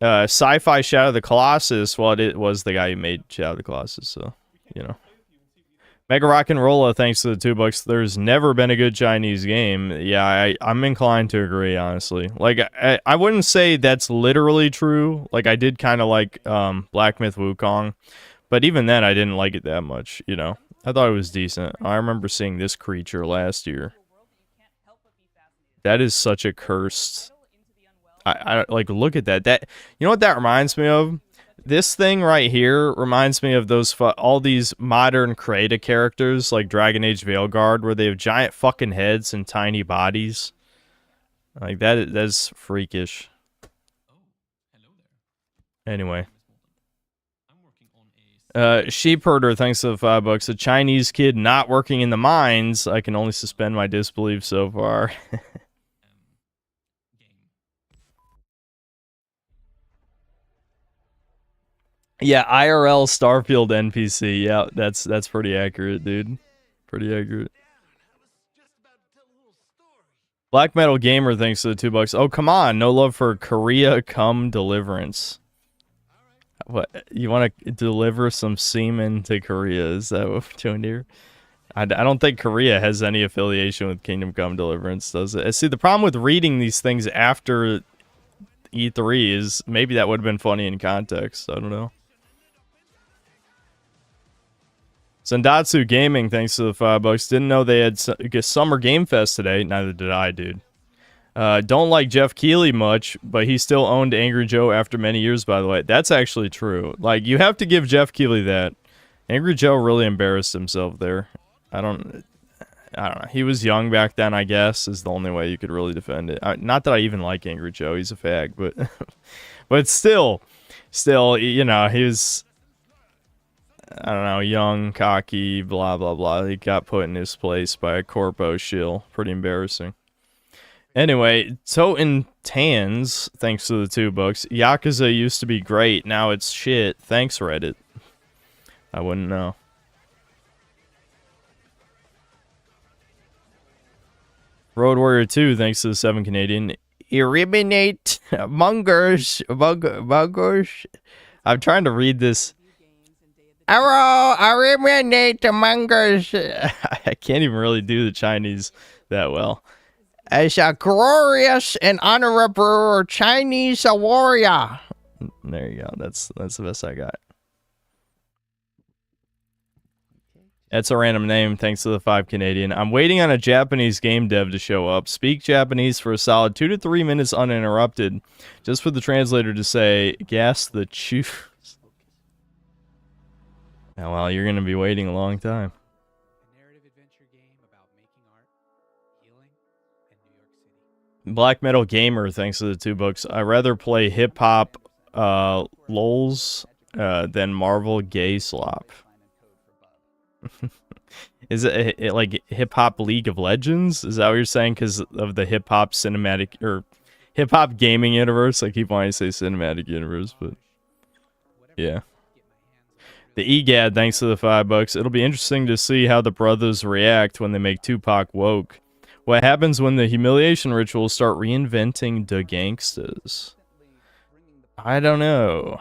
Sci-Fi Shadow of the Colossus. Well, it was the guy who made Shadow of the Colossus, so, you know. Mega Rock and Rolla, thanks to the $2. There's never been a good Chinese game. Yeah, I'm inclined to agree, honestly. Like, I wouldn't say that's literally true. Like, I did kind of like Black Myth Wukong. But even then, I didn't like it that much, you know. I thought it was decent. I remember seeing this creature last year. That is such a cursed... I like, look at that. That, you know what that reminds me of? This thing right here reminds me of those all these modern Krita characters like Dragon Age Veilguard, where they have giant fucking heads and tiny bodies. Like that's freakish. Anyway, Sheep Herder, thanks to the $5. A Chinese kid not working in the mines. I can only suspend my disbelief so far. Yeah, IRL Starfield NPC. Yeah, that's pretty accurate, dude. Pretty accurate. Black Metal Gamer, thanks to the $2. Oh, come on. No love for Korea Come Deliverance. What? You want to deliver some semen to Korea? Is that what we're doing here? I don't think Korea has any affiliation with Kingdom Come Deliverance, does it? See, the problem with reading these things after E3 is maybe that would have been funny in context. I don't know. Sendatsu Gaming, thanks to the $5. Didn't know they had Summer Game Fest today. Neither did I, dude. Don't like Jeff Keighley much, but he still owned Angry Joe after many years, by the way. That's actually true. Like, you have to give Jeff Keighley that. Angry Joe really embarrassed himself there. I don't know. He was young back then, I guess, is the only way you could really defend it. Not that I even like Angry Joe. He's a fag, but... but still, you know, he was... I don't know, young, cocky, blah, blah, blah. He got put in his place by a corpo shill. Pretty embarrassing. Anyway, Toten Tans, thanks to the $2. Yakuza used to be great. Now it's shit. Thanks, Reddit. I wouldn't know. Road Warrior 2, thanks to the 7 Canadian. Eliminate mongers. I'm trying to read this. Arrow, eliminate the mongers. I can't even really do the Chinese that well. As a glorious and honorable Chinese warrior. There you go. That's the best I got. That's a random name, thanks to the 5 Canadian. I'm waiting on a Japanese game dev to show up. Speak Japanese for a solid 2 to 3 minutes uninterrupted. Just for the translator to say, gas the chew. Now, well, you're going to be waiting a long time. Black Metal Gamer, thanks to the 2 books. I'd rather play hip-hop lols than Marvel gay slop. Is it like hip-hop League of Legends? Is that what you're saying? Because of the hip-hop cinematic, or hip-hop gaming universe? I keep wanting to say cinematic universe, but yeah. The EGAD, thanks to the 5 bucks. It'll be interesting to see how the brothers react when they make Tupac woke. What happens when the humiliation rituals start reinventing the gangsters? I don't know.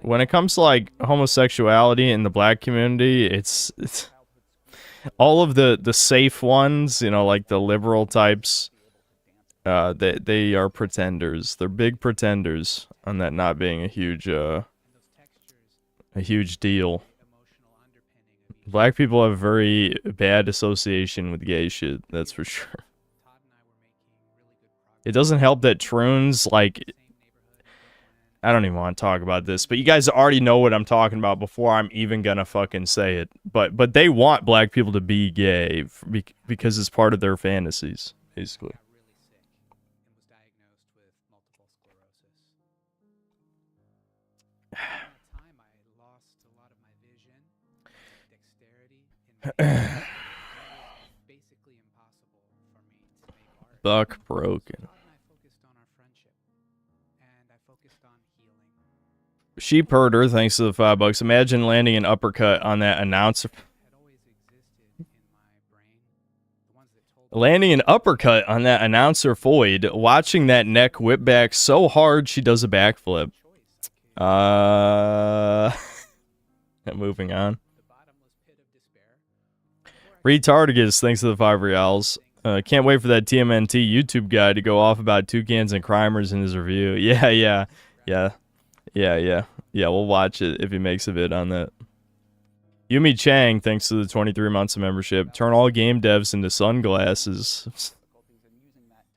When it comes to like homosexuality in the black community, it's all of the safe ones, you know, like the liberal types. They are pretenders. They're big pretenders on that not being a huge deal. Black people have very bad association with gay shit, that's for sure. It doesn't help that Troons, like, I don't even want to talk about this, but you guys already know what I'm talking about before I'm even gonna fucking say it. But they want black people to be gay because it's part of their fantasies, basically. Buck broken. Sheep herder, thanks to the 5 bucks. Imagine landing an uppercut on that announcer. Landing an uppercut on that announcer Foyd, watching that neck whip back so hard she does a backflip. Moving on. Retardigus, thanks to the 5 reals. Can't wait for that TMNT YouTube guy to go off about toucans and crimers in his review. Yeah, we'll watch it if he makes a vid on that. Yumi Chang, thanks to the 23 months of membership. Turn all game devs into sunglasses.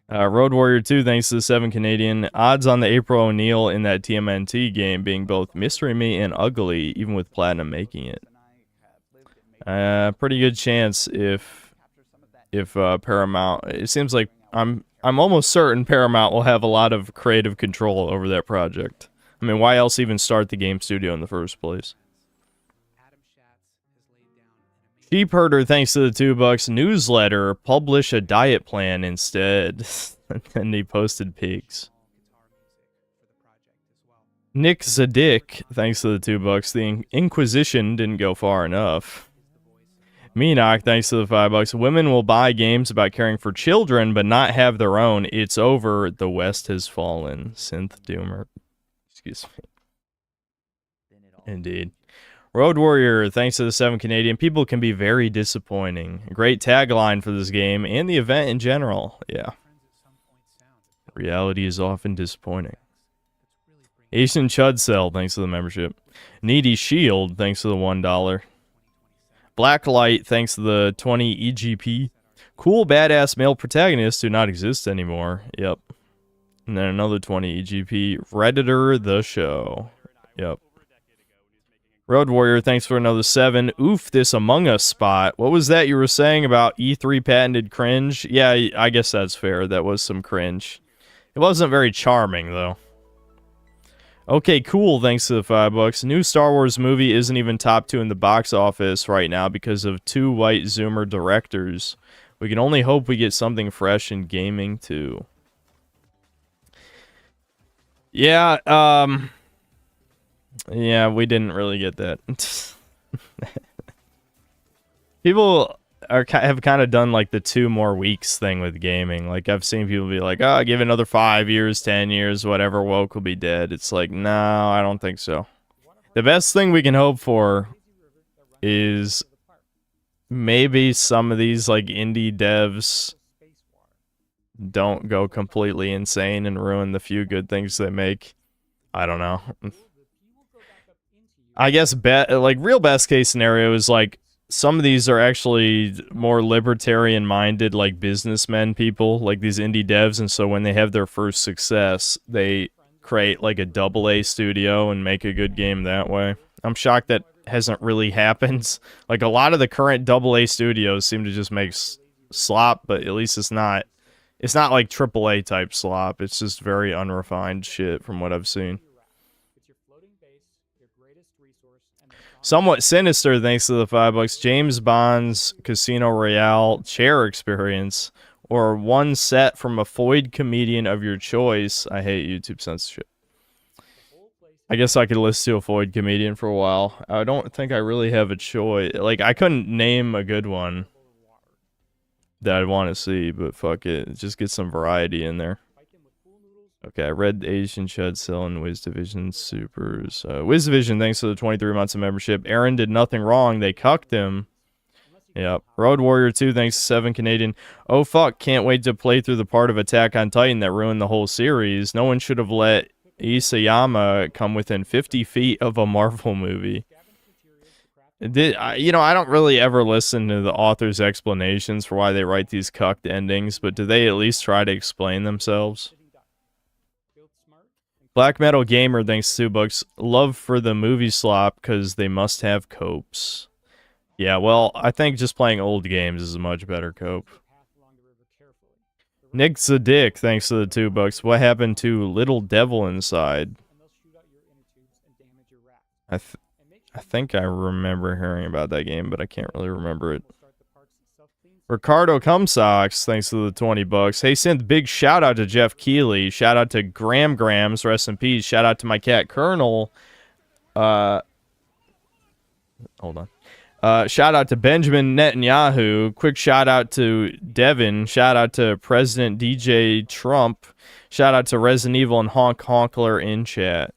Road Warrior 2, thanks to the 7 Canadian. Odds on the April O'Neil in that TMNT game being both mystery meat and ugly, even with Platinum making it. Pretty good chance if Paramount. It seems like I'm almost certain Paramount will have a lot of creative control over that project. I mean, why else even start the game studio in the first place? Sheep herder, thanks to the 2 bucks. Newsletter, publish a diet plan instead. And he posted pigs. Nick Zadik, thanks to the 2 bucks. The Inquisition didn't go far enough. Meenock, thanks to the 5 bucks. Women will buy games about caring for children, but not have their own. It's over. The West has fallen. Synth Doomer. Excuse me. Indeed. Road Warrior, thanks to the 7 Canadian. People can be very disappointing. Great tagline for this game and the event in general. Yeah. Reality is often disappointing. Asian Chudcell, thanks to the membership. Needy Shield, thanks to the $1. Blacklight, thanks to the 20 EGP. Cool badass male protagonists do not exist anymore. Yep. And then another 20 EGP. Redditor the show. Yep. Road Warrior, thanks for another 7. Oof, this Among Us spot. What was that you were saying about E3 patented cringe? Yeah, I guess that's fair. That was some cringe. It wasn't very charming, though. Okay, cool, thanks to the 5 bucks. New Star Wars movie isn't even top 2 in the box office right now because of 2 white Zoomer directors. We can only hope we get something fresh in gaming, too. Yeah, yeah, we didn't really get that. People have kind of done like the 2 more weeks thing with gaming. Like I've seen people be like, "Oh, give it another 5 years, 10 years, whatever. Woke will be dead." It's like, no, I don't think so. The best thing we can hope for is maybe some of these like indie devs don't go completely insane and ruin the few good things they make. I don't know. I guess real best case scenario is like some of these are actually more libertarian minded, like businessmen people, like these indie devs, and so when they have their first success, they create like a AA studio and make a good game that way. I'm shocked that hasn't really happened. Like a lot of the current AA studios seem to just make slop, but at least it's not It's not like AAA type slop. It's just very unrefined shit from what I've seen. Somewhat sinister, thanks to the $5. James Bond's Casino Royale chair experience, or one set from a Foyd comedian of your choice. I hate YouTube censorship. I guess I could listen to a Foyd comedian for a while. I don't think I really have a choice. Like, I couldn't name a good one that I'd want to see, but fuck it. Just get some variety in there. Okay, I read Asian Chud selling Wiz Division Supers. Wiz Division, thanks to the 23 months of membership. Aaron did nothing wrong. They cucked him. Yep. Road Warrior 2, thanks to 7 Canadian. Oh, fuck. Can't wait to play through the part of Attack on Titan that ruined the whole series. No one should have let Isayama come within 50 feet of a Marvel movie. You know, I don't really ever listen to the author's explanations for why they write these cucked endings, but do they at least try to explain themselves? Black Metal Gamer, thanks to $2. Love for the movie slop because they must have copes. Yeah, well, I think just playing old games is a much better cope. Nick's a dick, thanks to the $2. What happened to Little Devil Inside? I think I remember hearing about that game, but I can't really remember it. Ricardo Cumsocks, thanks to the $20. Hey, Synth, big shout out to Jeff Keighley. Shout out to Grams, rest in peace. Shout out to my cat, Colonel. Hold on. Shout out to Benjamin Netanyahu. Quick shout out to Devin. Shout out to President DJ Trump. Shout out to Resident Evil and Honkler in chat.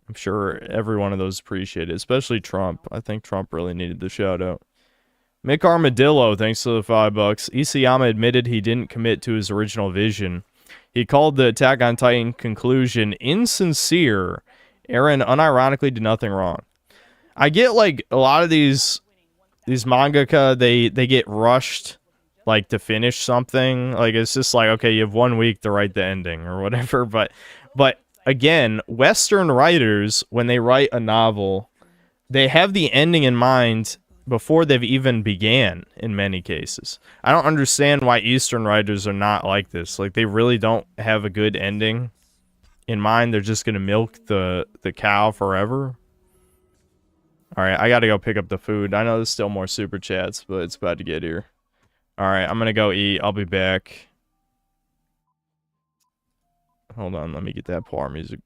I'm sure every one of those appreciated, especially Trump. I think Trump really needed the shout out. Mick Armadillo, thanks to the $5. Isayama admitted he didn't commit to his original vision. He called the Attack on Titan conclusion insincere. Eren unironically did nothing wrong. I get, like, a lot of these mangaka, they get rushed, like, to finish something. Like, it's just like, okay, you have 1 week to write the ending or whatever. But again, Western writers, when they write a novel, they have the ending in mind before they've even began, in many cases. I don't understand why Eastern writers are not like this. Like, they really don't have a good ending in mind. They're just going to milk the cow forever. All right, I got to go pick up the food. I know there's still more super chats, but it's about to get here. All right, I'm going to go eat. I'll be back. Hold on, let me get that par music.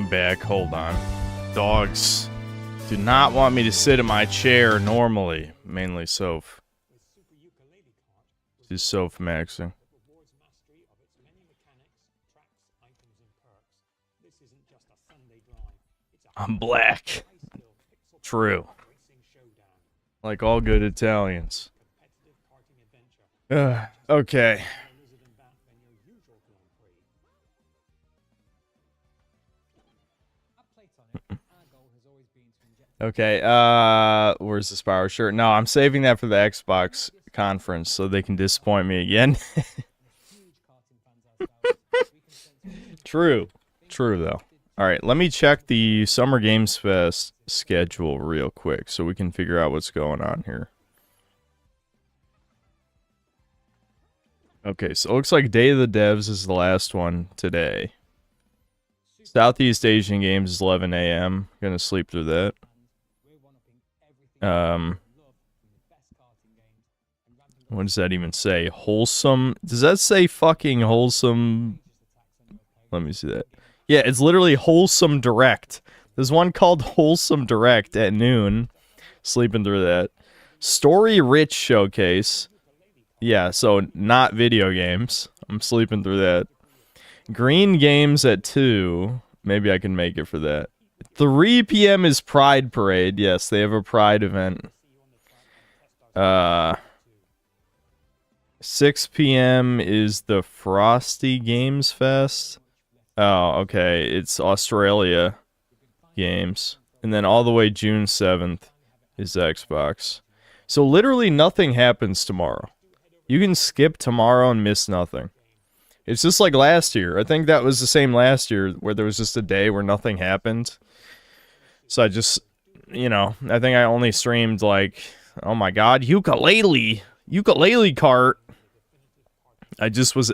I'm back. Hold on. Dogs do not want me to sit in my chair normally. Mainly Soph. She's Soph maxing. I'm black. True. Like all good Italians. Okay. Okay, where's the Spyro shirt? No, I'm saving that for the Xbox conference so they can disappoint me again. True. True, though. Alright, let me check the Summer Games Fest schedule real quick so we can figure out what's going on here. Okay, so it looks like Day of the Devs is the last one today. Southeast Asian Games is 11 a.m. Gonna sleep through that. What does that even say? Wholesome? Does that say fucking wholesome? Let me see that. Yeah, it's literally Wholesome Direct. There's one called Wholesome Direct at noon. Sleeping through that. Story Rich Showcase. Yeah, so not video games. I'm sleeping through that. Green Games at 2. Maybe I can make it for that. 3 p.m. is Pride Parade. Yes, they have a Pride event. 6 p.m. is the Frosty Games Fest. Oh, okay. It's Australia games. And then all the way June 7th is Xbox. So literally nothing happens tomorrow. You can skip tomorrow and miss nothing. It's just like last year. I think that was the same last year where there was just a day where nothing happened. So I just, you know, I think I only streamed like, oh my god, ukulele cart. I just was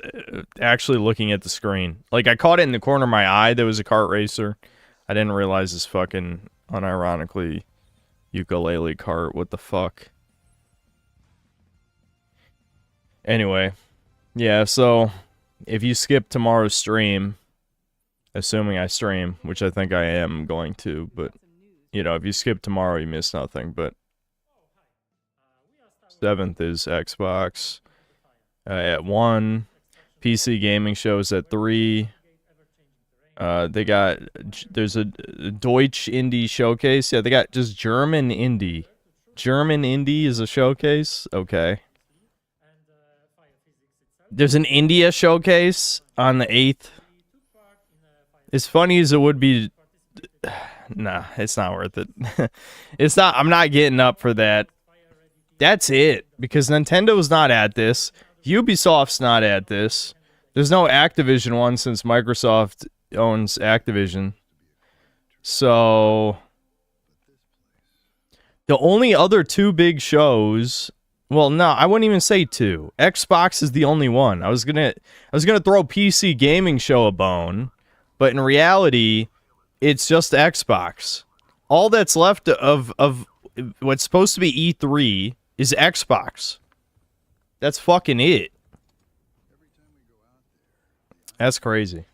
actually looking at the screen. Like, I caught it in the corner of my eye. There was a kart racer. I didn't realize this fucking, unironically, ukulele cart. What the fuck? Anyway. Yeah, so, if you skip tomorrow's stream, assuming I stream, which I think I am going to, but, you know, if you skip tomorrow, you miss nothing, but 7th is Xbox. At 1, PC gaming shows at 3. There's a Deutsch Indie showcase. Yeah, they got just German Indie. German Indie is a showcase? Okay. There's an India showcase on the 8th. As funny as it would be... Nah, it's not worth it. It's not... I'm not getting up for that. That's it. Because Nintendo's not at this. Ubisoft's not at this. There's no Activision one since Microsoft owns Activision. So the only other 2 big shows, well, no, I wouldn't even say 2. Xbox is the only one. I was gonna throw PC Gaming Show a bone, but in reality, it's just Xbox. All that's left of what's supposed to be E3 is Xbox. That's fucking it. That's crazy.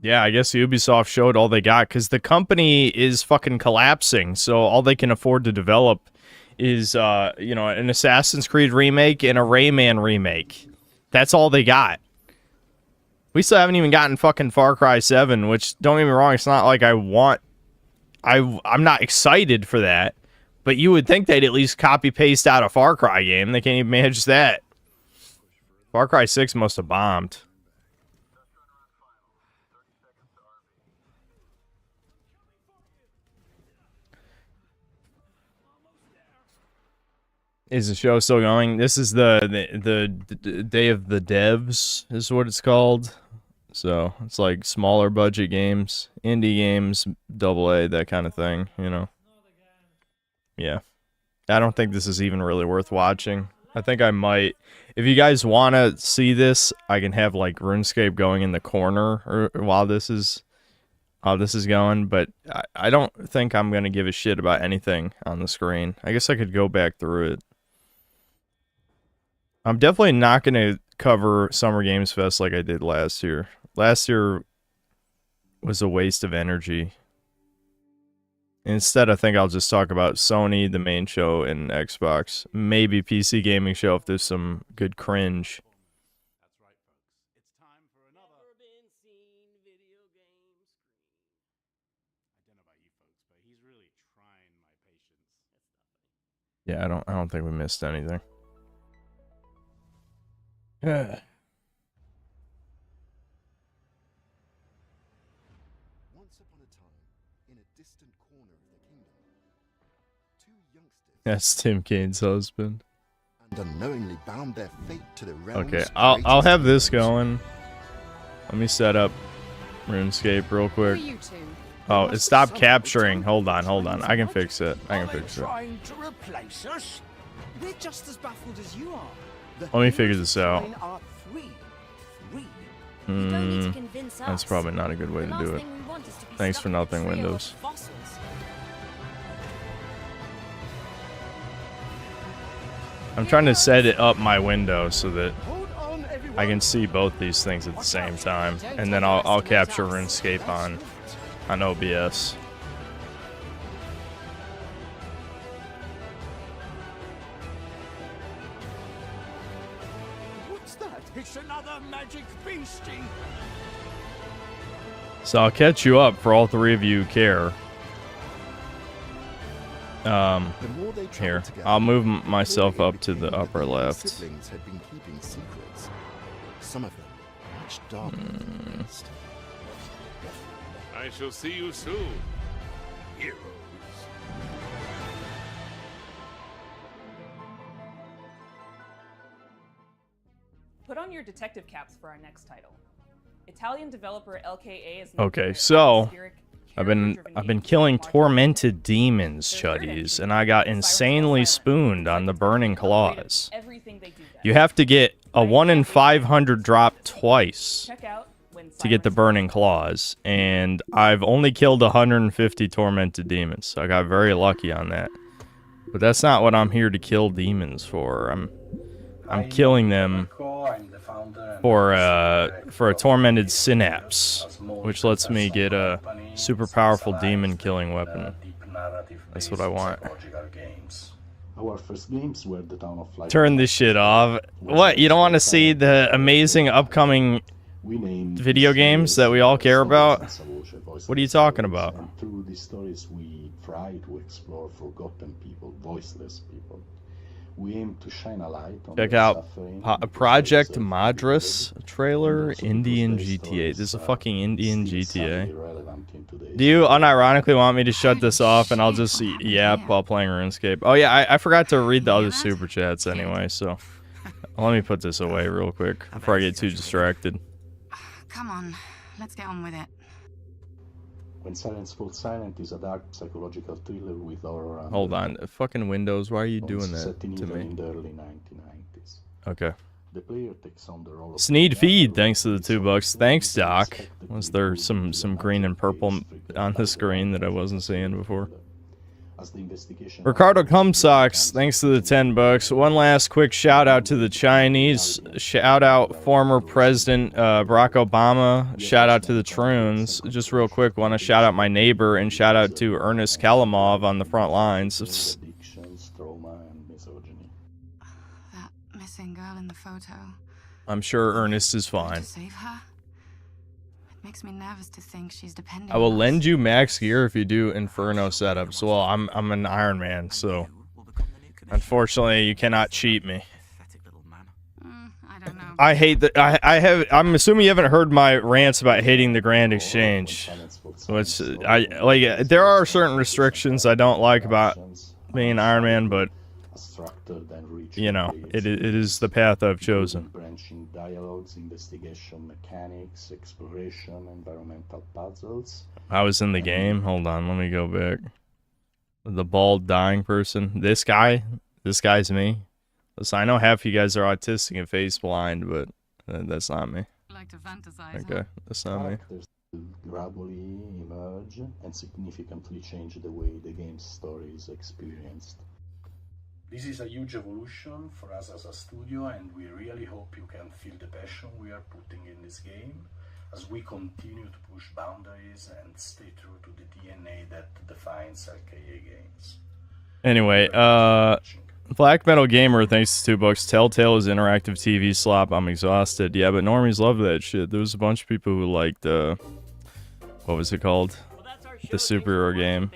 Yeah, I guess Ubisoft showed all they got because the company is fucking collapsing. So all they can afford to develop is, you know, an Assassin's Creed remake and a Rayman remake. That's all they got. We still haven't even gotten fucking Far Cry 7, which, don't get me wrong, it's not like I'm not excited for that. But you would think they'd at least copy-paste out a Far Cry game. They can't even manage that. Far Cry 6 must have bombed. Is the show still going? This is the Day of the Devs is what it's called. So it's like smaller budget games, indie games, AA, that kind of thing, you know. Yeah. I don't think this is even really worth watching. I think I might. If you guys want to see this, I can have like RuneScape going in the corner while this is going, but I don't think I'm going to give a shit about anything on the screen. I guess I could go back through it. I'm definitely not going to cover Summer Games Fest like I did last year. Last year was a waste of energy. Instead, I think I'll just talk about Sony, the main show, and Xbox. Maybe PC Gaming Show if there's some good cringe. Yeah, I don't think we missed anything. Yeah. That's Tim Kane's husband. And unknowingly bound their fate to the realm's Okay, I'll have this going. Let me set up RuneScape real quick. Oh, it stopped capturing. Hold on. I can fix it. Trying to replace us? We're just as baffled as you are. Let me figure this out. That's probably not a good way to do it. Thanks for nothing, Windows. I'm trying to set it up my window so that I can see both these things at the same time, and then I'll capture RuneScape on OBS. What's that? It's another magic beastie. So I'll catch you up for all three of you who care. Here, I'll move myself up to the upper left. Siblings had been keeping secrets. Some of them much darker than the rest. I shall see you soon, heroes. Put on your detective caps for our next title. Italian developer LKA is Okay, so I've been killing tormented demons, chuddies, and I got insanely spooned on the burning claws. You have to get a 1 in 500 drop twice to get the burning claws, and I've only killed 150 tormented demons, so I got very lucky on that. But that's not what I'm here to kill demons for. I'm killing them for a tormented synapse, which lets me get a super powerful demon killing weapon. That's what I want. Our first games were the town of Turn this shit off. What? You don't want to see the amazing upcoming video games that we all care about? What are you talking about? And through these stories, we try to explore forgotten people, voiceless people. We aim to shine a light on Check their out suffering, Project Madras trailer, Indian GTA. This is a fucking Indian GTA. Do you unironically want me to shut this off and I'll just yap while playing RuneScape? Oh yeah, I forgot to read the other super chats anyway, so let me put this away real quick before I get too distracted. Come on, let's get on with it. When Silence Falls Silent is a dark psychological thriller with horror. Hold on, fucking Windows, why are you doing that set in to Italy me? in the early 1990s. Okay. The player takes on the role of Sneed feed, thanks to the $2. Thanks, Doc. Was there some green and purple on the screen that I wasn't seeing before? Ricardo Cumsocks, thanks to the $10. One last quick shout out to the Chinese. Shout out former President Barack Obama. Shout out to the Troons. Just real quick, want to shout out my neighbor and shout out to Ernest Kalimov on the front lines. That missing girl in the photo. I'm sure Ernest is fine. Save her? It makes me nervous to think she's depending I will on us. lend you max gear if you do Inferno setups. Well, I'm an Iron Man, so unfortunately you cannot cheat me. I hate that. I'm assuming you haven't heard my rants about hating the Grand Exchange. Which I like. There are certain restrictions I don't like about being Iron Man, but you know, it is the path I've chosen. branching dialogues, investigation mechanics, exploration, environmental puzzles. I was in the game. Hold on, let me go back. The bald dying person. This guy's me. Listen, I know half you guys are autistic and face blind, but that's not me. Like to fantasize, Okay, that's not me. Characters gradually emerge and significantly change the way the game's story is experienced. This is a huge evolution for us as a studio, and we really hope you can feel the passion we are putting in this game as we continue to push boundaries and stay true to the DNA that defines RKA games. Anyway, Black Metal Gamer, thanks to $2. Telltale is interactive TV slop. I'm exhausted. Yeah, but normies love that shit. There was a bunch of people who liked, what was it called? The superhero game.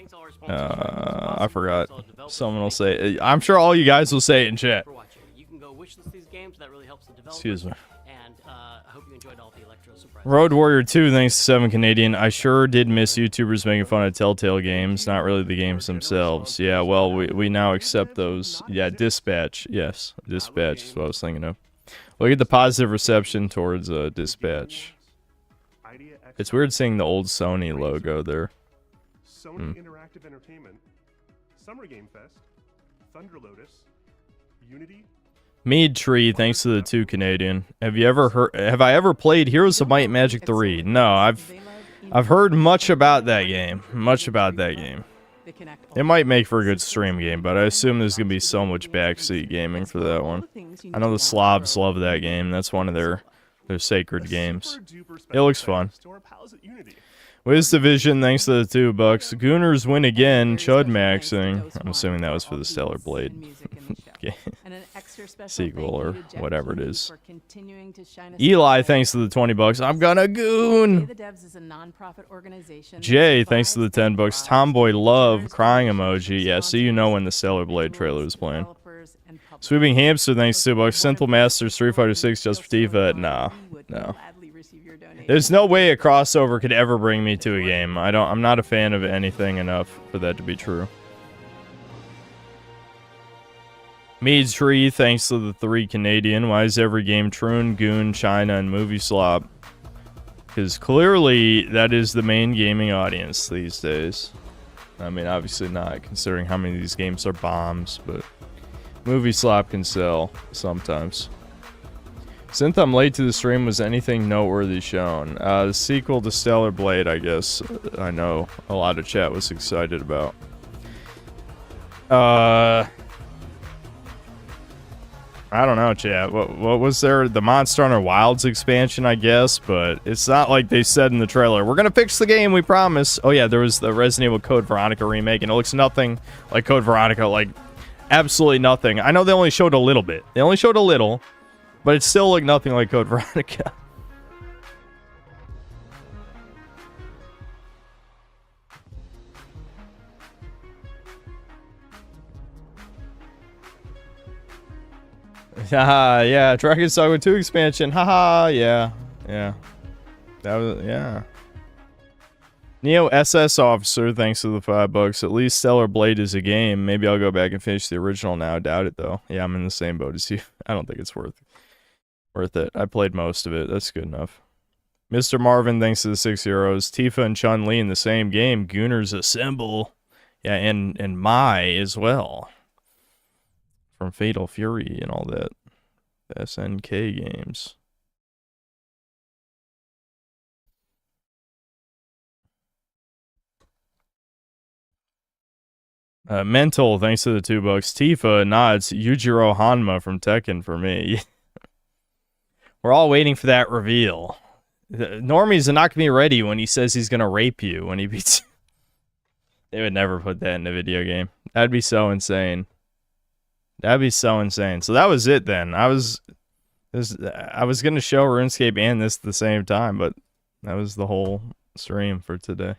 I forgot. Someone will say. I'm sure all you guys will say it in chat. Excuse me. Road Warrior 2, thanks to 7 Canadian. I sure did miss YouTubers making fun of Telltale games, not really the games themselves. Yeah, well, we now accept those. Yeah, Dispatch. Yes, Dispatch is what I was thinking of. Look at the positive reception towards Dispatch. It's weird seeing the old Sony logo there. Sony Interactive Entertainment, Summer Game Fest, Thunder Lotus, Unity. Mead Tree, thanks to the 2 Canadian. Have I ever played Heroes of Might and Magic 3? No, I've heard much about that game. It might make for a good stream game, but I assume there's gonna be so much backseat gaming for that one. I know the Slavs love that game. That's one of their sacred games. It looks fun. Wiz Division, thanks to the $2. Gooners win again. Chud maxing. I'm assuming that was for the Stellar Blade sequel or whatever it is. Eli, thanks to the $20. I'm gonna goon. Jay, thanks to the $10. Tomboy Love, crying emoji. Yeah, so you know when the Stellar Blade trailer is playing. Sweeping Hamster, thanks to $2. Synthal Masters, Street Fighter 6, just for Tifa. No. There's no way a crossover could ever bring me to a game. I'm not a fan of anything enough for that to be true. Mead's Tree, thanks to the 3 Canadian. Why is every game Troon, Goon, China, and Movie Slop? Because clearly that is the main gaming audience these days. I mean, obviously not, considering how many of these games are bombs, but Movie Slop can sell sometimes. Since I'm late to the stream, was anything noteworthy shown? The sequel to Stellar Blade, I guess. I know a lot of chat was excited about. I don't know, chat. What was there? The Monster Hunter Wilds expansion, I guess, but it's not like they said in the trailer, we're gonna fix the game, we promise. Oh yeah, there was the Resident Evil Code Veronica remake, and it looks nothing like Code Veronica, like absolutely nothing. I know they only showed a little bit. They only showed a little. But it still looked nothing like Code Veronica. Haha, yeah, Dragon Saga 2 expansion. Haha, yeah. That was, yeah. Neo SS Officer, thanks to the $5. At least Stellar Blade is a game. Maybe I'll go back and finish the original now. I doubt it, though. Yeah, I'm in the same boat as you. I don't think it's worth it. I played most of it. That's good enough. Mr. Marvin, thanks to the 6 euros. Tifa and Chun-Li in the same game. Gooners assemble. Yeah, and Mai as well. From Fatal Fury and all that. The SNK games. Mental, thanks to the $2. Tifa, nods. Yujiro Hanma from Tekken for me. We're all waiting for that reveal. Normies are not going to be ready when he says he's going to rape you when he beats you. They would never put that in a video game. That'd be so insane. That'd be so insane. So that was it then. I was going to show RuneScape and this at the same time, but that was the whole stream for today.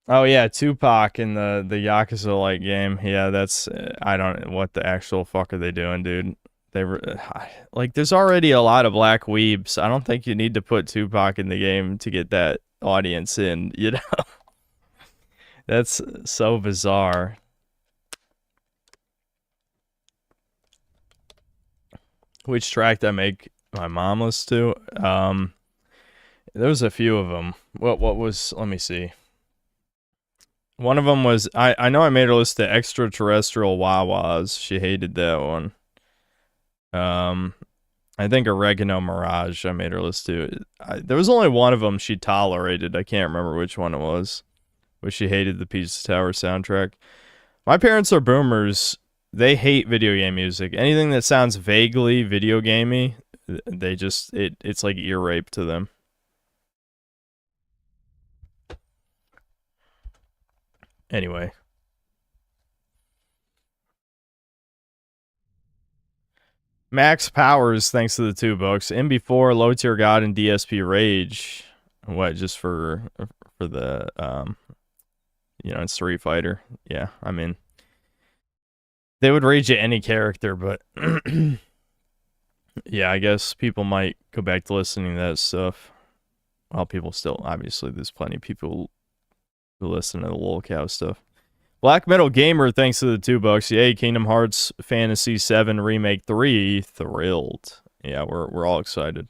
Oh yeah, Tupac in the Yakuza like game. Yeah, that's I don't know what the actual fuck are they doing, dude. They were like, there's already a lot of black weebs. I don't think you need to put Tupac in the game to get that audience in, you know. That's so bizarre. Which track did I make my mom listen to? There was a few of them. What was, let me see. One of them was, I know I made her listen to Extraterrestrial Wawas. She hated that one. I I think Oregano Mirage, I made her listen to. There was only one of them she tolerated. I can't remember which one it was. But she hated the Pizza Tower soundtrack. My parents are boomers. They hate video game music. Anything that sounds vaguely video gamey, they just, it's like ear rape to them. Anyway. Max Powers, thanks to the 2 books. MB4, Low Tier God, and DSP Rage. What, just for the, you know, Street Fighter. Yeah, I mean, they would rage at any character, but yeah, I guess people might go back to listening to that stuff. Well, people still, obviously, there's plenty of people who listen to the lolcow stuff. Black Metal Gamer, thanks to the 2 bucks. Yay, Kingdom Hearts Fantasy 7 Remake 3. Thrilled. Yeah, we're all excited.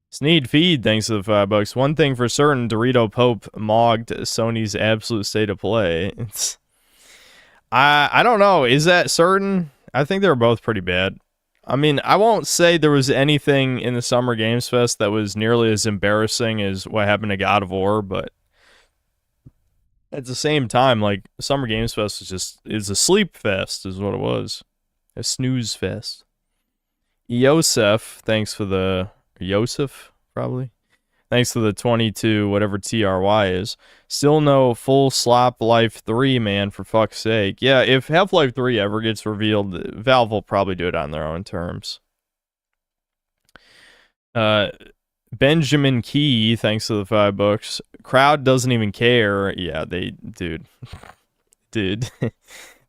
Sneed Feed, thanks to the 5 bucks. One thing for certain, Dorito Pope mogged Sony's absolute state of play. I don't know. Is that certain? I think they were both pretty bad. I mean, I won't say there was anything in the Summer Games Fest that was nearly as embarrassing as what happened to God of War, but at the same time, like, Summer Games Fest is a sleep fest, is what it was. A snooze fest. Yosef, thanks for the... Yosef, probably? Thanks for the 22, whatever TRY is. Still no full Slop Life 3, man, for fuck's sake. Yeah, if Half-Life 3 ever gets revealed, Valve will probably do it on their own terms. Benjamin Key, thanks to the 5 bucks. Crowd doesn't even care. Yeah, dude. They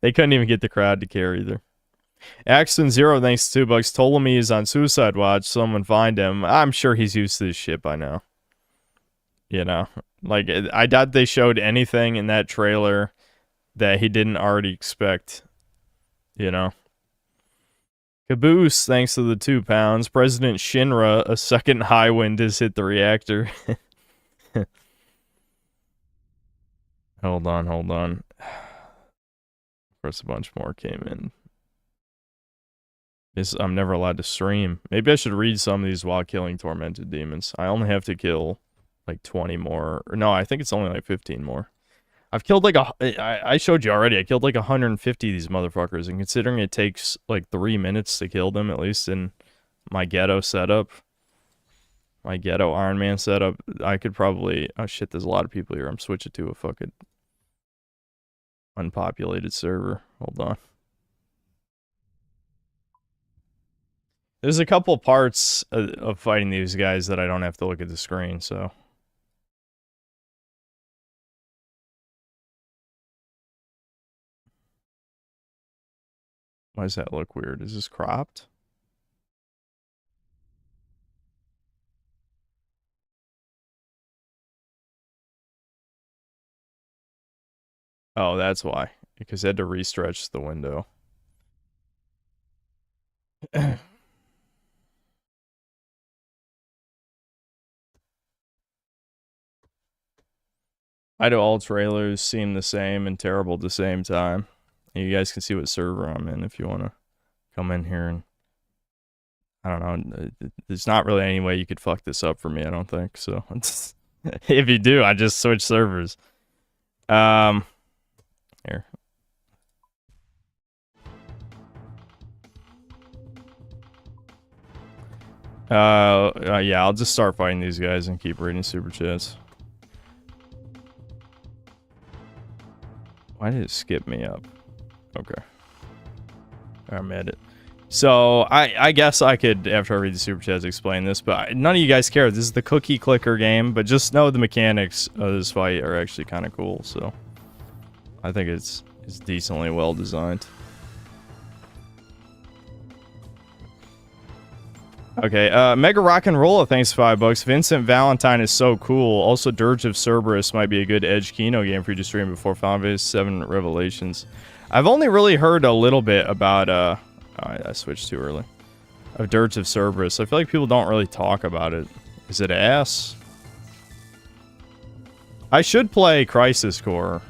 couldn't even get the crowd to care either. Axton Zero, thanks to 2 bucks. Ptolemy is on suicide watch. Someone find him. I'm sure he's used to this shit by now. You know, like, I doubt they showed anything in that trailer that he didn't already expect. You know. Caboose, thanks to the 2 pounds. President Shinra, a second high wind has hit the reactor. Hold on. Of course, a bunch more came in. I'm never allowed to stream. Maybe I should read some of these while killing tormented demons. I only have to kill like 20 more. Or no, I think it's only like 15 more. I've killed like I showed you already. I killed like 150 of these motherfuckers, and considering it takes like 3 minutes to kill them, at least in my ghetto setup, my ghetto Iron Man setup, I could probably... Oh shit, there's a lot of people here. I'm switching to a fucking unpopulated server. Hold on. There's a couple parts of fighting these guys that I don't have to look at the screen, so... Why does that look weird? Is this cropped? Oh, that's why. Because I had to restretch the window. Why do all trailers seem the same and terrible at the same time? You guys can see what server I'm in if you want to come in here and... I don't know. There's not really any way you could fuck this up for me, I don't think. So, if you do, I just switch servers. Here. Yeah, I'll just start fighting these guys and keep reading super chats. Why did it skip me up? Okay. I'm at it. So, I guess I could, after I read the super chats, explain this, but none of you guys care. This is the cookie clicker game, but just know the mechanics of this fight are actually kind of cool, so... I think it's decently well designed. Okay, Mega Rock and Rolla, thanks for $5. Vincent Valentine is so cool. Also, Dirge of Cerberus might be a good Edge Kino game for you to stream before Final Fantasy VII Revelations. I've only really heard a little bit about, I switched too early. Of Dirge of Cerberus. I feel like people don't really talk about it. Is it ass? I should play Crisis Core.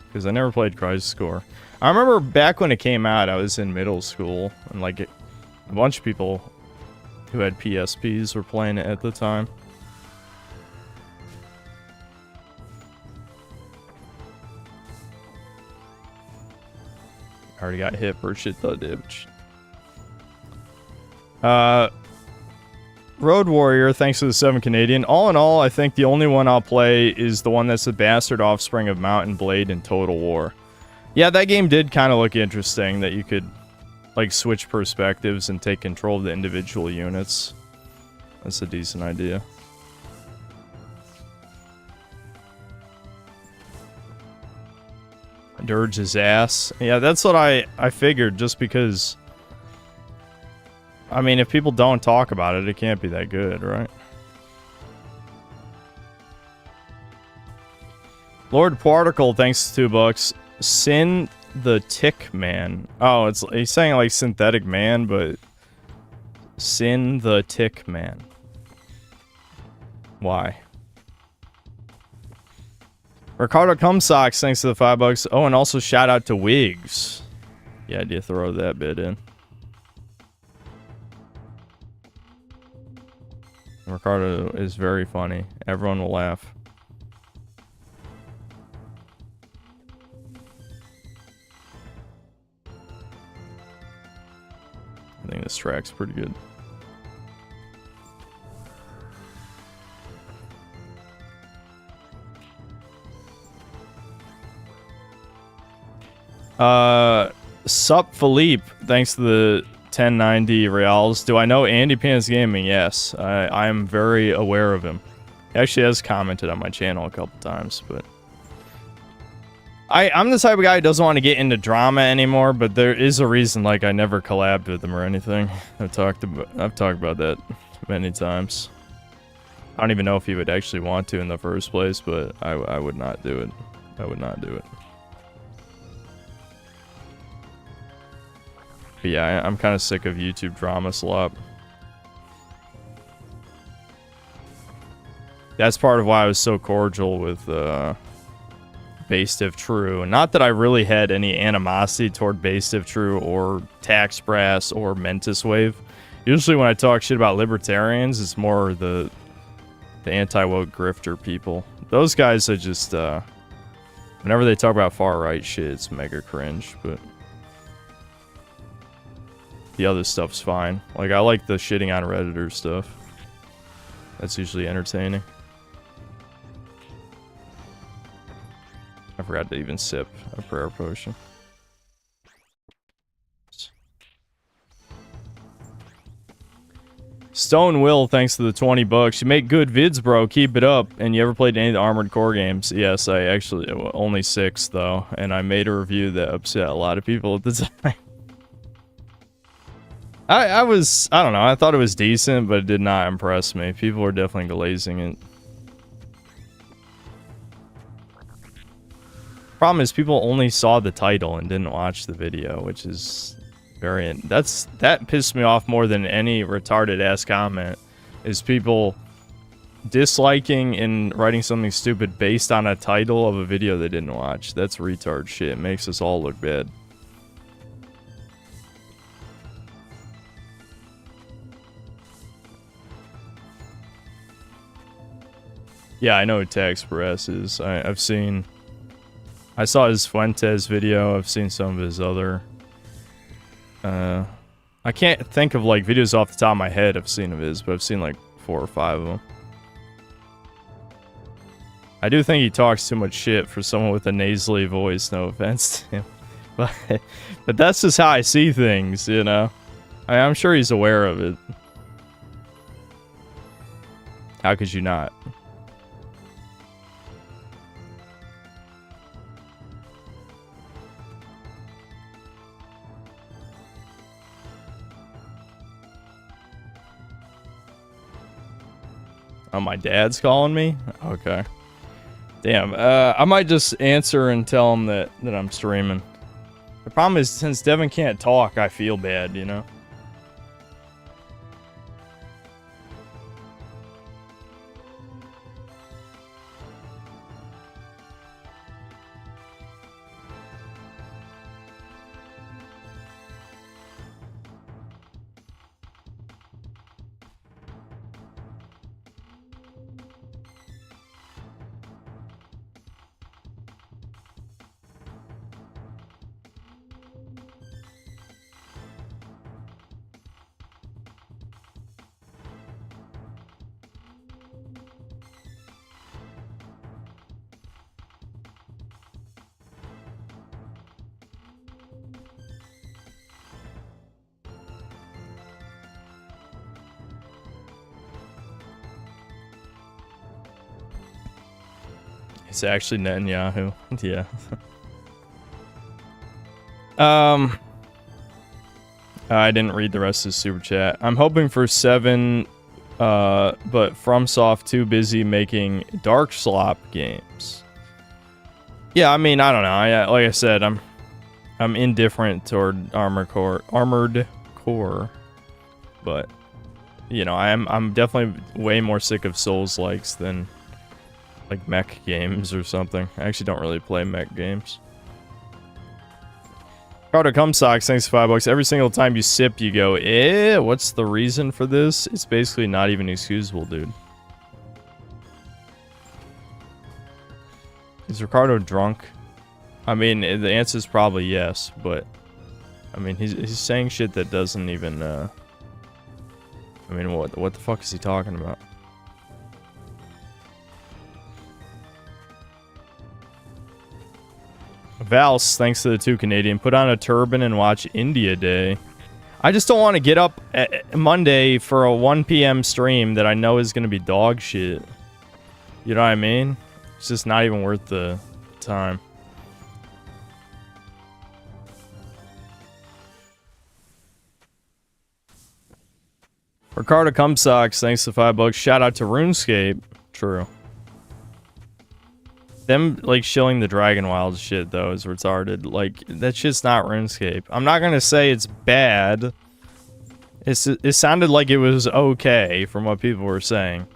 Because I never played Crisis Core. I remember back when it came out, I was in middle school. And like, a bunch of people who had PSPs were playing it at the time. Already got hit for shit though, damage. Road Warrior, thanks to the 7 Canadian. All in all, I think the only one I'll play is the one that's the bastard offspring of Mountain Blade and Total War. Yeah, that game did kind of look interesting, that you could like switch perspectives and take control of the individual units. That's a decent idea. Dirge his ass. Yeah, that's what I figured, just because... I mean, if people don't talk about it, it can't be that good, right? Lord Particle, thanks to $2. Sin the Tick Man. Oh, he's saying like synthetic man, but... Sin the Tick Man. Why? Ricardo Cumsocks, thanks to the $5. Oh, and also shout out to Wigs. Yeah, I did throw that bit in. Ricardo is very funny. Everyone will laugh. I think this track's pretty good. Sup Philippe, thanks to the 1090 reals. Do I know Andy Pants Gaming? Yes, I'm very aware of him. He actually has commented on my channel a couple times, but I'm the type of guy who doesn't want to get into drama anymore, but there is a reason, like, I never collabed with him or anything. I've talked about that many times. I don't even know if he would actually want to in the first place, but I would not do it. I would not do it. But yeah, I'm kind of sick of YouTube drama slop. That's part of why I was so cordial with Base If True. Not that I really had any animosity toward Base If True or Tax Brass or Mentis Wave. Usually when I talk shit about libertarians, it's more the anti-woke grifter people. Those guys are just, whenever they talk about far-right shit, it's mega cringe, but the other stuff's fine. Like, I like the shitting on Redditor stuff. That's usually entertaining. I forgot to even sip a prayer potion. Stone Will, thanks to the $20. You make good vids, bro. Keep it up. And you ever played any of the Armored Core games? Yes, I actually... Only 6, though. And I made a review that upset a lot of people at the time. I don't know, I thought it was decent, but it did not impress me. People were definitely glazing it. Problem is, people only saw the title and didn't watch the video, which is very... That pissed me off more than any retarded-ass comment, is people disliking and writing something stupid based on a title of a video they didn't watch. That's retard shit. It makes us all look bad. Yeah, I know who Tax Brass is. I saw his Fuentes video. I've seen some of his other... I can't think of, like, videos off the top of my head I've seen of his, but I've seen, like, 4 or 5 of them. I do think he talks too much shit for someone with a nasally voice, no offense to him. But that's just how I see things, you know? I'm sure he's aware of it. How could you not? Oh, my dad's calling me? Okay. Damn, I might just answer and tell him that I'm streaming. The problem is, since Devin can't talk, I feel bad, you know? It's actually Netanyahu. Yeah. I didn't read the rest of the super chat. I'm hoping for 7, but FromSoft too busy making Dark Slop games. Yeah, I mean, I don't know. Like I said, I'm indifferent toward Armored Core, but you know, I'm definitely way more sick of Souls-likes than like mech games or something. I actually don't really play mech games. Carter Cumsocks, thanks for $5. Every single time you sip, you go, what's the reason for this? It's basically not even excusable, dude. Is Ricardo drunk? I mean, the answer is probably yes, but I mean, he's saying shit that doesn't even, I mean, what the fuck is he talking about? Vals, thanks to the 2 Canadian. Put on a turban and watch India Day. I just don't want to get up Monday for a 1 p.m. stream that I know is going to be dog shit. You know what I mean? It's just not even worth the time. Ricardo Cumsocks, thanks to $5. Shout out to RuneScape. True. Them, like, shilling the Dragon Wild shit, though, is retarded. Like, that shit's not RuneScape. I'm not gonna say it's bad. It sounded like it was okay from what people were saying.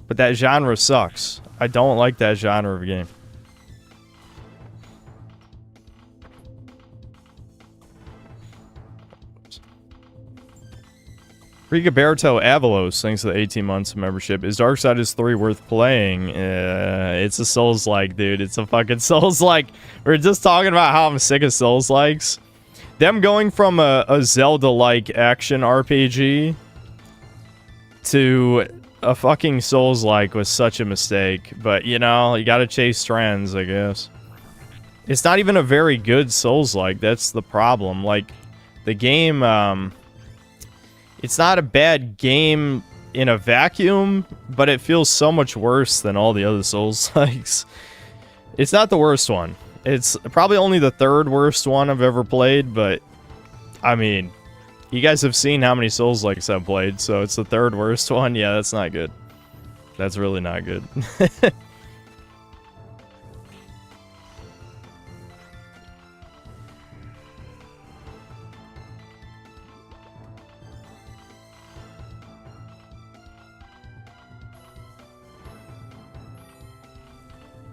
But that genre sucks. I don't like that genre of game. Rigoberto Avalos, thanks to the 18 months of membership. Is Darksiders 3 worth playing? It's a Souls-like, dude. It's a fucking Souls-like. We were just talking about how I'm sick of Souls-likes. Them going from a Zelda-like action RPG to a fucking Souls-like was such a mistake. But, you know, you gotta chase trends, I guess. It's not even a very good Souls-like. That's the problem. Like, the game, it's not a bad game in a vacuum, but it feels so much worse than all the other Souls-likes. It's not the worst one. It's probably only the 3rd worst one I've ever played, but I mean, you guys have seen how many Souls-likes I've played, so it's the 3rd worst one. Yeah, that's not good. That's really not good.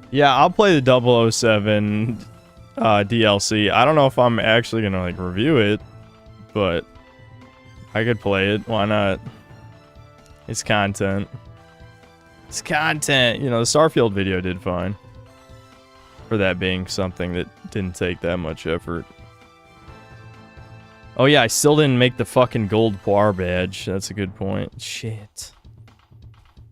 Yeah, I'll play the 007 DLC. I don't know if I'm actually gonna like review it, but I could play it. Why not? It's content. It's content. You know, the Starfield video did fine. For that being something that didn't take that much effort. Oh yeah, I still didn't make the fucking gold Poir badge. That's a good point. Shit.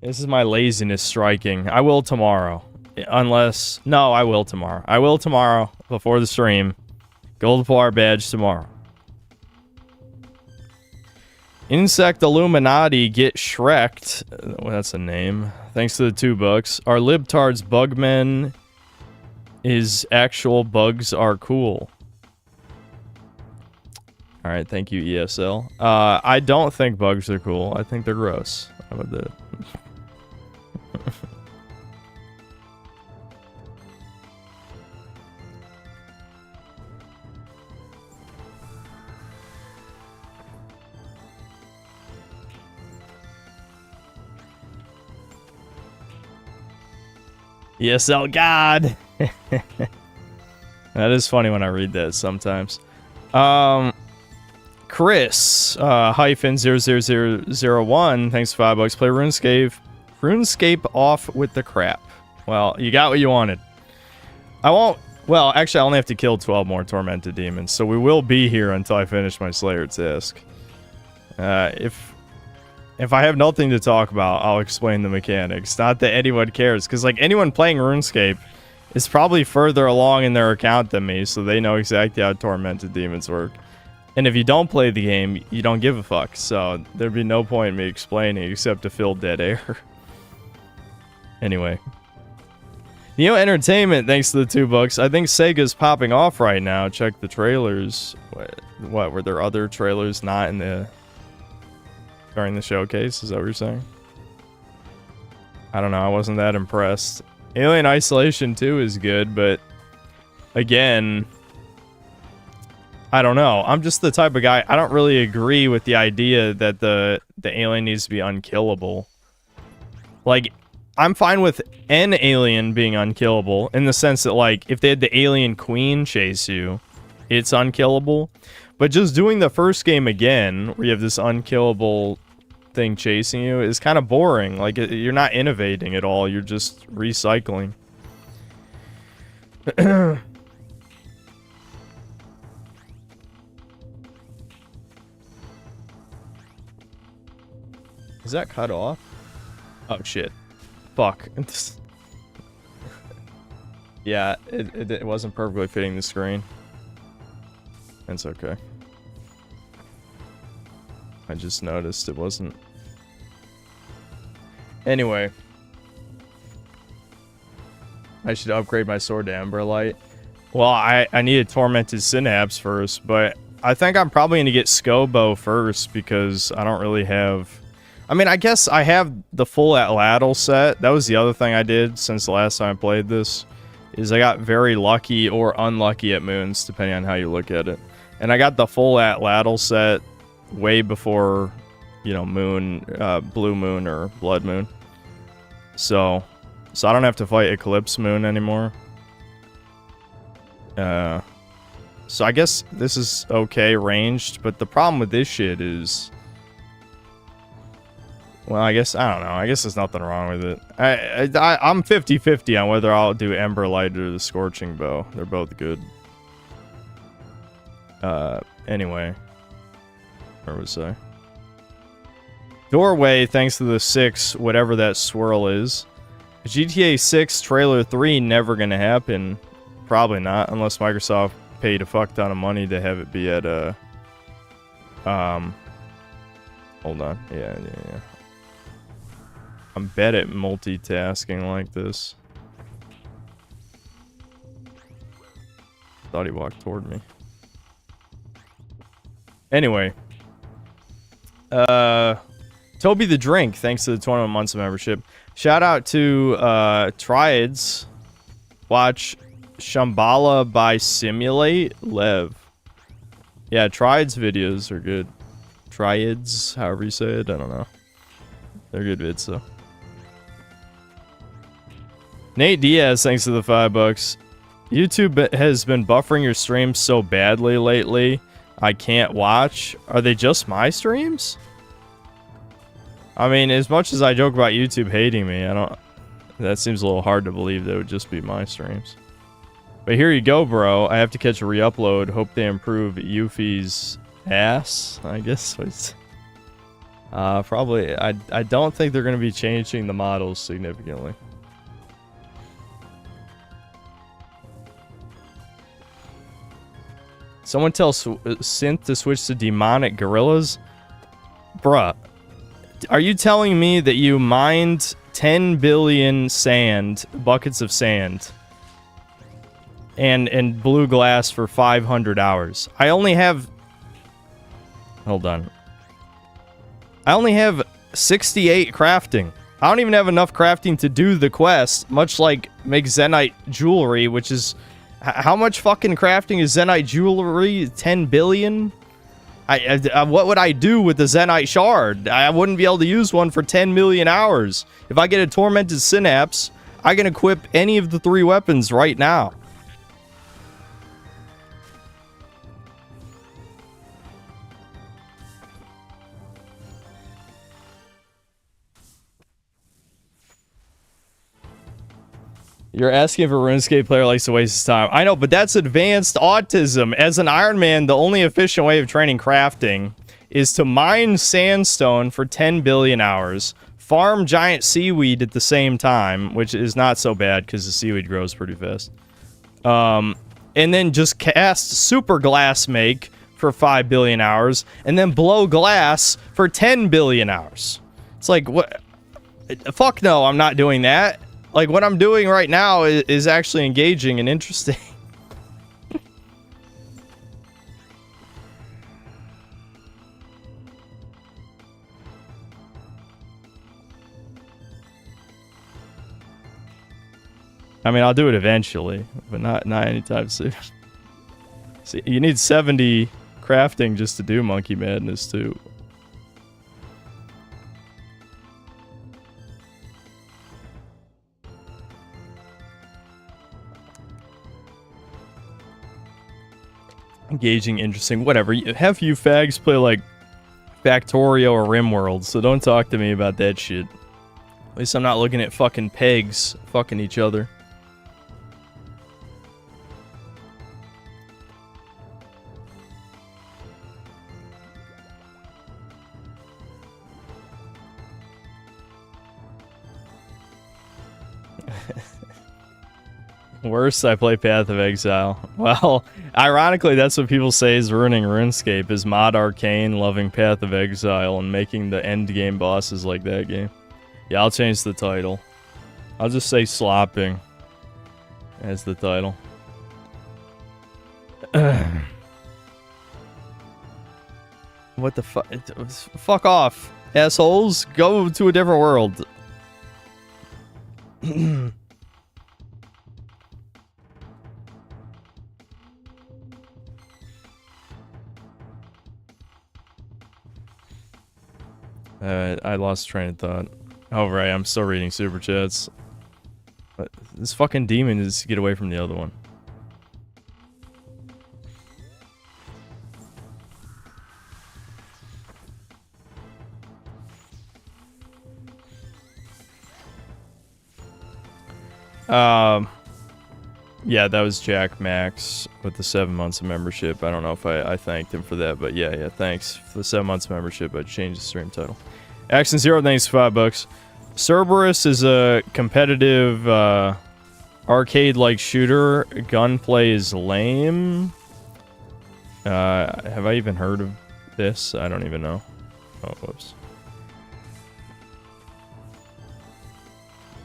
This is my laziness striking. I will tomorrow. Unless... No, I will tomorrow. I will tomorrow, before the stream. Gold Poir badge tomorrow. Insect Illuminati get Shrek'd. Well, that's a name. Thanks to the $2. Our libtards bugmen is actual bugs are cool. Alright, thank you, ESL. I don't think bugs are cool. I think they're gross. How about that? ESL God. That is funny when I read that sometimes. Chris hyphen 00001, thanks for $5. Play RuneScape off with the crap. Well, you got what you wanted. I won't. Well, actually, I only have to kill 12 more tormented demons, so we will be here until I finish my Slayer task. If I have nothing to talk about, I'll explain the mechanics. Not that anyone cares, because like anyone playing RuneScape is probably further along in their account than me, so they know exactly how tormented demons work. And if you don't play the game, you don't give a fuck, so there'd be no point in me explaining except to fill dead air. Anyway. Neo Entertainment, thanks to the $2. I think Sega's popping off right now. Check the trailers. What were there other trailers not in the during the showcase? Is that what you're saying? I don't know. I wasn't that impressed. Alien Isolation 2 is good, but again, I don't know. I'm just the type of guy. I don't really agree with the idea that the alien needs to be unkillable. Like, I'm fine with an alien being unkillable in the sense that, like, if they had the alien queen chase you, it's unkillable. But just doing the first game again, where you have this unkillable thing chasing you, is kind of boring. Like, you're not innovating at all. You're just recycling. Is that cut off? Oh, shit. Fuck. Yeah, it wasn't perfectly fitting the screen. It's okay. I just noticed it wasn't. Anyway. I should upgrade my sword to Emberlight. Well, I need a Tormented Synapse first, but I think I'm probably going to get Scobo first because I don't really have... I mean, I guess I have the full Atlatl set. That was the other thing I did since the last time I played this, is I got very lucky or unlucky at moons, depending on how you look at it. And I got the full Atlatl set way before, you know, Moon, Blue Moon or Blood Moon. So I don't have to fight Eclipse Moon anymore. So I guess this is okay ranged, but the problem with this shit is... Well, I guess, I don't know. I guess there's nothing wrong with it. I'm 50-50 on whether I'll do Emberlight or the Scorching Bow. They're both good. Anyway. Where was I? Doorway, thanks to the 6, whatever that swirl is. GTA 6 Trailer 3 never gonna happen. Probably not, unless Microsoft paid a fuck ton of money to have it be at a... Hold on. Yeah. I'm bad at multitasking like this. Thought he walked toward me. Anyway. Toby the Drink, thanks to the 21 months of membership. Shout out to Triads. Watch Shambhala by Simulate Lev. Yeah, Triads videos are good. Triads, however you say it, I don't know. They're good vids though. Nate Diaz, thanks to the $5. YouTube has been buffering your streams so badly lately, I can't watch. Are they just my streams? I mean, as much as I joke about YouTube hating me, that seems a little hard to believe that it would just be my streams. But here you go, bro. I have to catch a re-upload. Hope they improve Yuffie's ass, I guess. Probably. I don't think they're going to be changing the models significantly. Someone tell Synth to switch to demonic gorillas? Bruh. Are you telling me that you mined 10 billion buckets of sand and blue glass for 500 hours? I only have... Hold on. I only have 68 crafting. I don't even have enough crafting to do the quest, much like make Zenyte jewelry, which is... How much fucking crafting is Zenyte jewelry? 10 billion? What would I do with the Zenyte shard? I wouldn't be able to use one for 10 million hours. If I get a Tormented Synapse, I can equip any of the 3 weapons right now. You're asking if a RuneScape player likes to waste his time. I know, but that's advanced autism. As an Iron Man, the only efficient way of training crafting is to mine sandstone for 10 billion hours, farm giant seaweed at the same time, which is not so bad because the seaweed grows pretty fast, and then just cast super glass make for 5 billion hours, and then blow glass for 10 billion hours. It's like, what? Fuck no, I'm not doing that. Like, what I'm doing right now is actually engaging and interesting. I mean, I'll do it eventually, but not anytime soon. See, you need 70 crafting just to do Monkey Madness, too. Engaging, interesting, whatever. Have you fags play, like, Factorio or RimWorld, so don't talk to me about that shit. At least I'm not looking at fucking pegs fucking each other. Worse, I play Path of Exile. Well, ironically, that's what people say is ruining RuneScape, is Mod Arcane loving Path of Exile and making the end game bosses like that game. Yeah, I'll change the title. I'll just say Slopping as the title. What the fuck? Fuck off, assholes. Go to a different world. I lost train of thought. Oh, right, I'm still reading super chats. But this fucking demon is to get away from the other one. Yeah, that was Jack Max with the 7 months of membership. I don't know if I thanked him for that, but yeah, thanks for the 7 months of membership. I changed the stream title. Action Zero, thanks for $5. Cerberus is a competitive arcade-like shooter. Gunplay is lame. Have I even heard of this? I don't even know. Oh, whoops.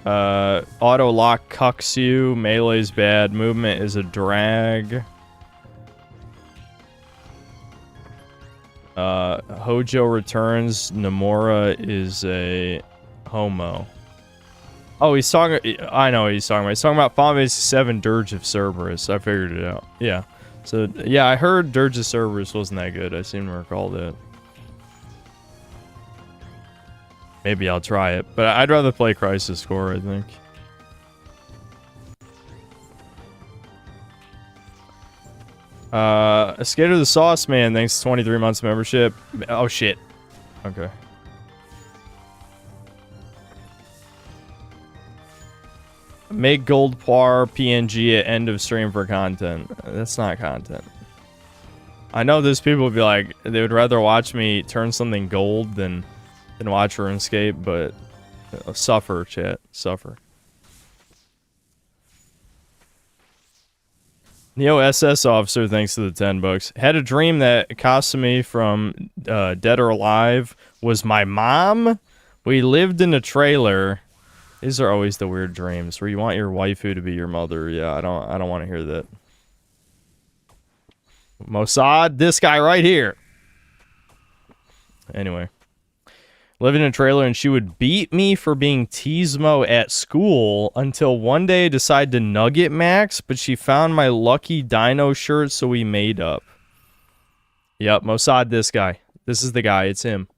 Auto lock cucks you. Melee's bad. Movement is a drag. Hojo returns. Nomura is a homo. Oh, he's talking. I know what he's talking about. He's talking about Final Fantasy 7 Dirge of Cerberus. I figured it out. Yeah. So, yeah, I heard Dirge of Cerberus wasn't that good. I seem to recall that. Maybe I'll try it, but I'd rather play Crisis Core, I think. Skater the Sauce Man, thanks to 23 months membership. Oh, shit. Okay. Make gold par PNG at end of stream for content. That's not content. I know there's people would be like, they would rather watch me turn something gold than watch RuneScape, but suffer, chat. Suffer. Neo SS Officer, thanks to the $10. Had a dream that Kasumi from Dead or Alive was my mom. We lived in a trailer. These are always the weird dreams where you want your waifu to be your mother. Yeah, I don't want to hear that. Mossad, this guy right here. Anyway. Living in a trailer, and she would beat me for being Teasmo at school until one day I decided to nugget max, but she found my Lucky Dino shirt, so we made up. Yep, Mossad, this guy. This is the guy. It's him.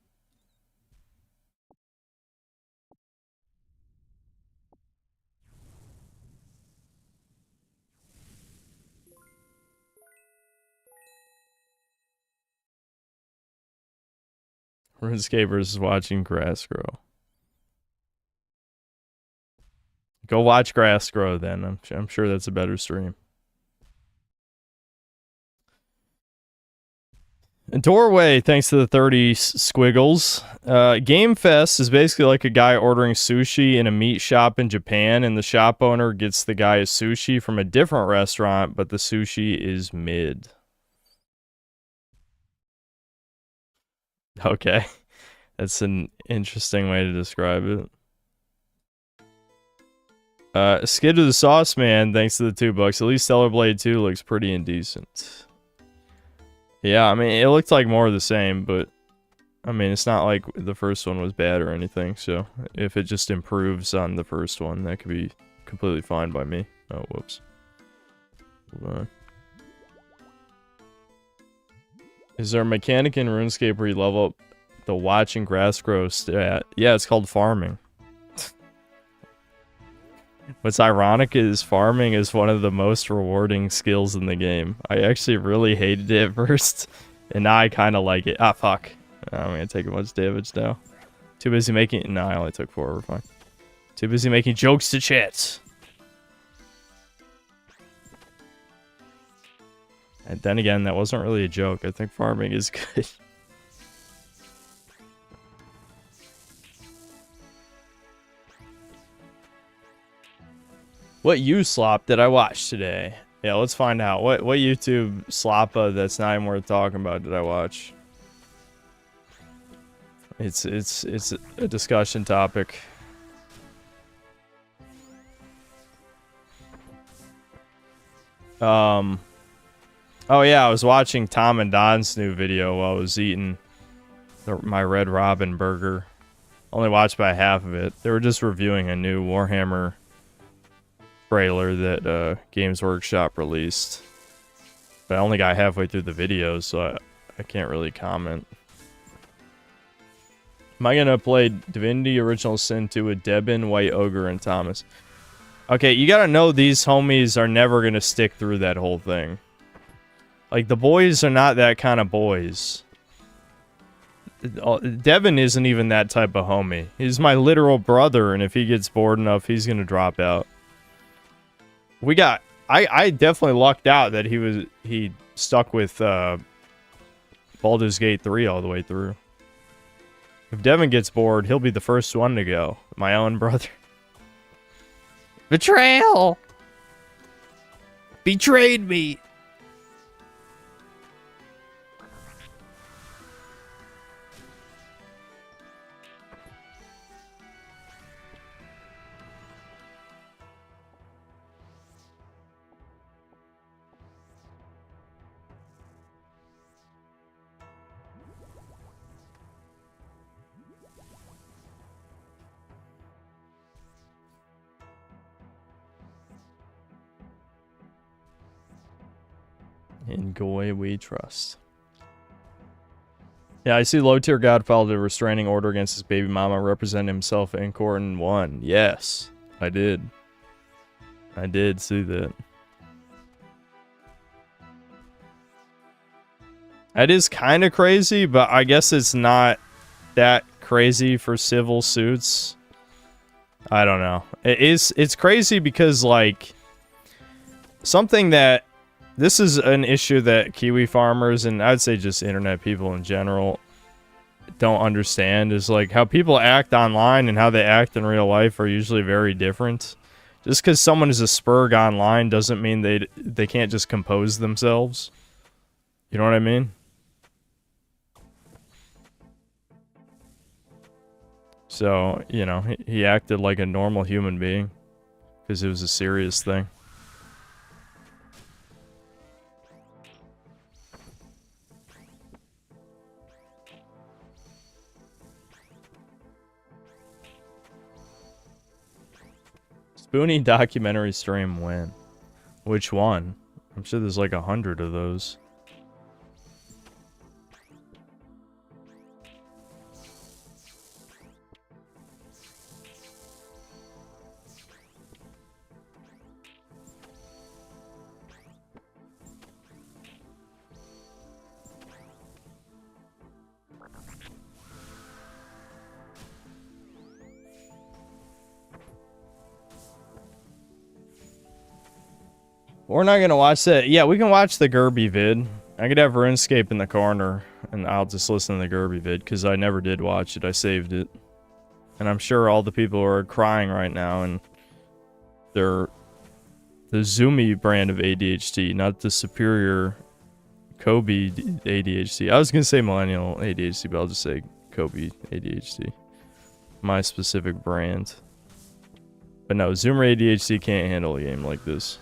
RuneScape versus watching grass grow. Go watch grass grow then. I'm sure that's a better stream. Doorway, thanks to the 30 squiggles. Game Fest is basically like a guy ordering sushi in a meat shop in Japan, and the shop owner gets the guy a sushi from a different restaurant, but the sushi is mid. Okay. That's an interesting way to describe it. Skid to the Sauce Man, thanks to the $2. At least Stellar Blade 2 looks pretty indecent. Yeah, I mean, it looked like more of the same, but I mean, it's not like the first one was bad or anything, so if it just improves on the first one, that could be completely fine by me. Oh, whoops. Hold on. Is there a mechanic in RuneScape where you level up the watching grass grow stat? Yeah, it's called farming. What's ironic is farming is one of the most rewarding skills in the game. I actually really hated it at first, and now I kind of like it. Ah, fuck. I'm gonna take a bunch of damage now. Too busy making... No, I only took 4. We're fine. Too busy making jokes to chat. And then again, that wasn't really a joke. I think farming is good. What slop did I watch today? Yeah, let's find out. What YouTube sloppa that's not even worth talking about did I watch? It's a discussion topic. Oh yeah, I was watching Tom and Don's new video while I was eating my Red Robin burger. Only watched about half of it. They were just reviewing a new Warhammer trailer that Games Workshop released. But I only got halfway through the video, so I can't really comment. Am I gonna play Divinity Original Sin 2 with Debin, White Ogre, and Thomas? Okay, you gotta know these homies are never gonna stick through that whole thing. Like, the boys are not that kind of boys. Devin isn't even that type of homie. He's my literal brother, and if he gets bored enough, he's gonna drop out. I definitely lucked out that he stuck with Baldur's Gate 3 all the way through. If Devin gets bored, he'll be the first one to go. My own brother. Betrayal! Betrayed me! In Goy we trust. Yeah, I see low-tier god filed a restraining order against his baby mama, represent himself in court and won. Yes, I did. I did see that. That is kind of crazy, but I guess it's not that crazy for civil suits. I don't know. It's crazy because, like, something that... This is an issue that Kiwi farmers, and I'd say just internet people in general, don't understand, is like how people act online and how they act in real life are usually very different. Just because someone is a spurg online doesn't mean they can't just compose themselves. You know what I mean? So, you know, he acted like a normal human being because it was a serious thing. Spoonie documentary stream when? Which one? I'm sure there's like 100 of those. We're not gonna watch that. Yeah, we can watch the Gerby vid. I could have RuneScape in the corner, and I'll just listen to the Gerby vid, because I never did watch it. I saved it. And I'm sure all the people are crying right now, and they're the Zoomy brand of ADHD, not the superior Kobe ADHD. I was gonna say millennial ADHD, but I'll just say Kobe ADHD. My specific brand. But no, Zoomer ADHD can't handle a game like this.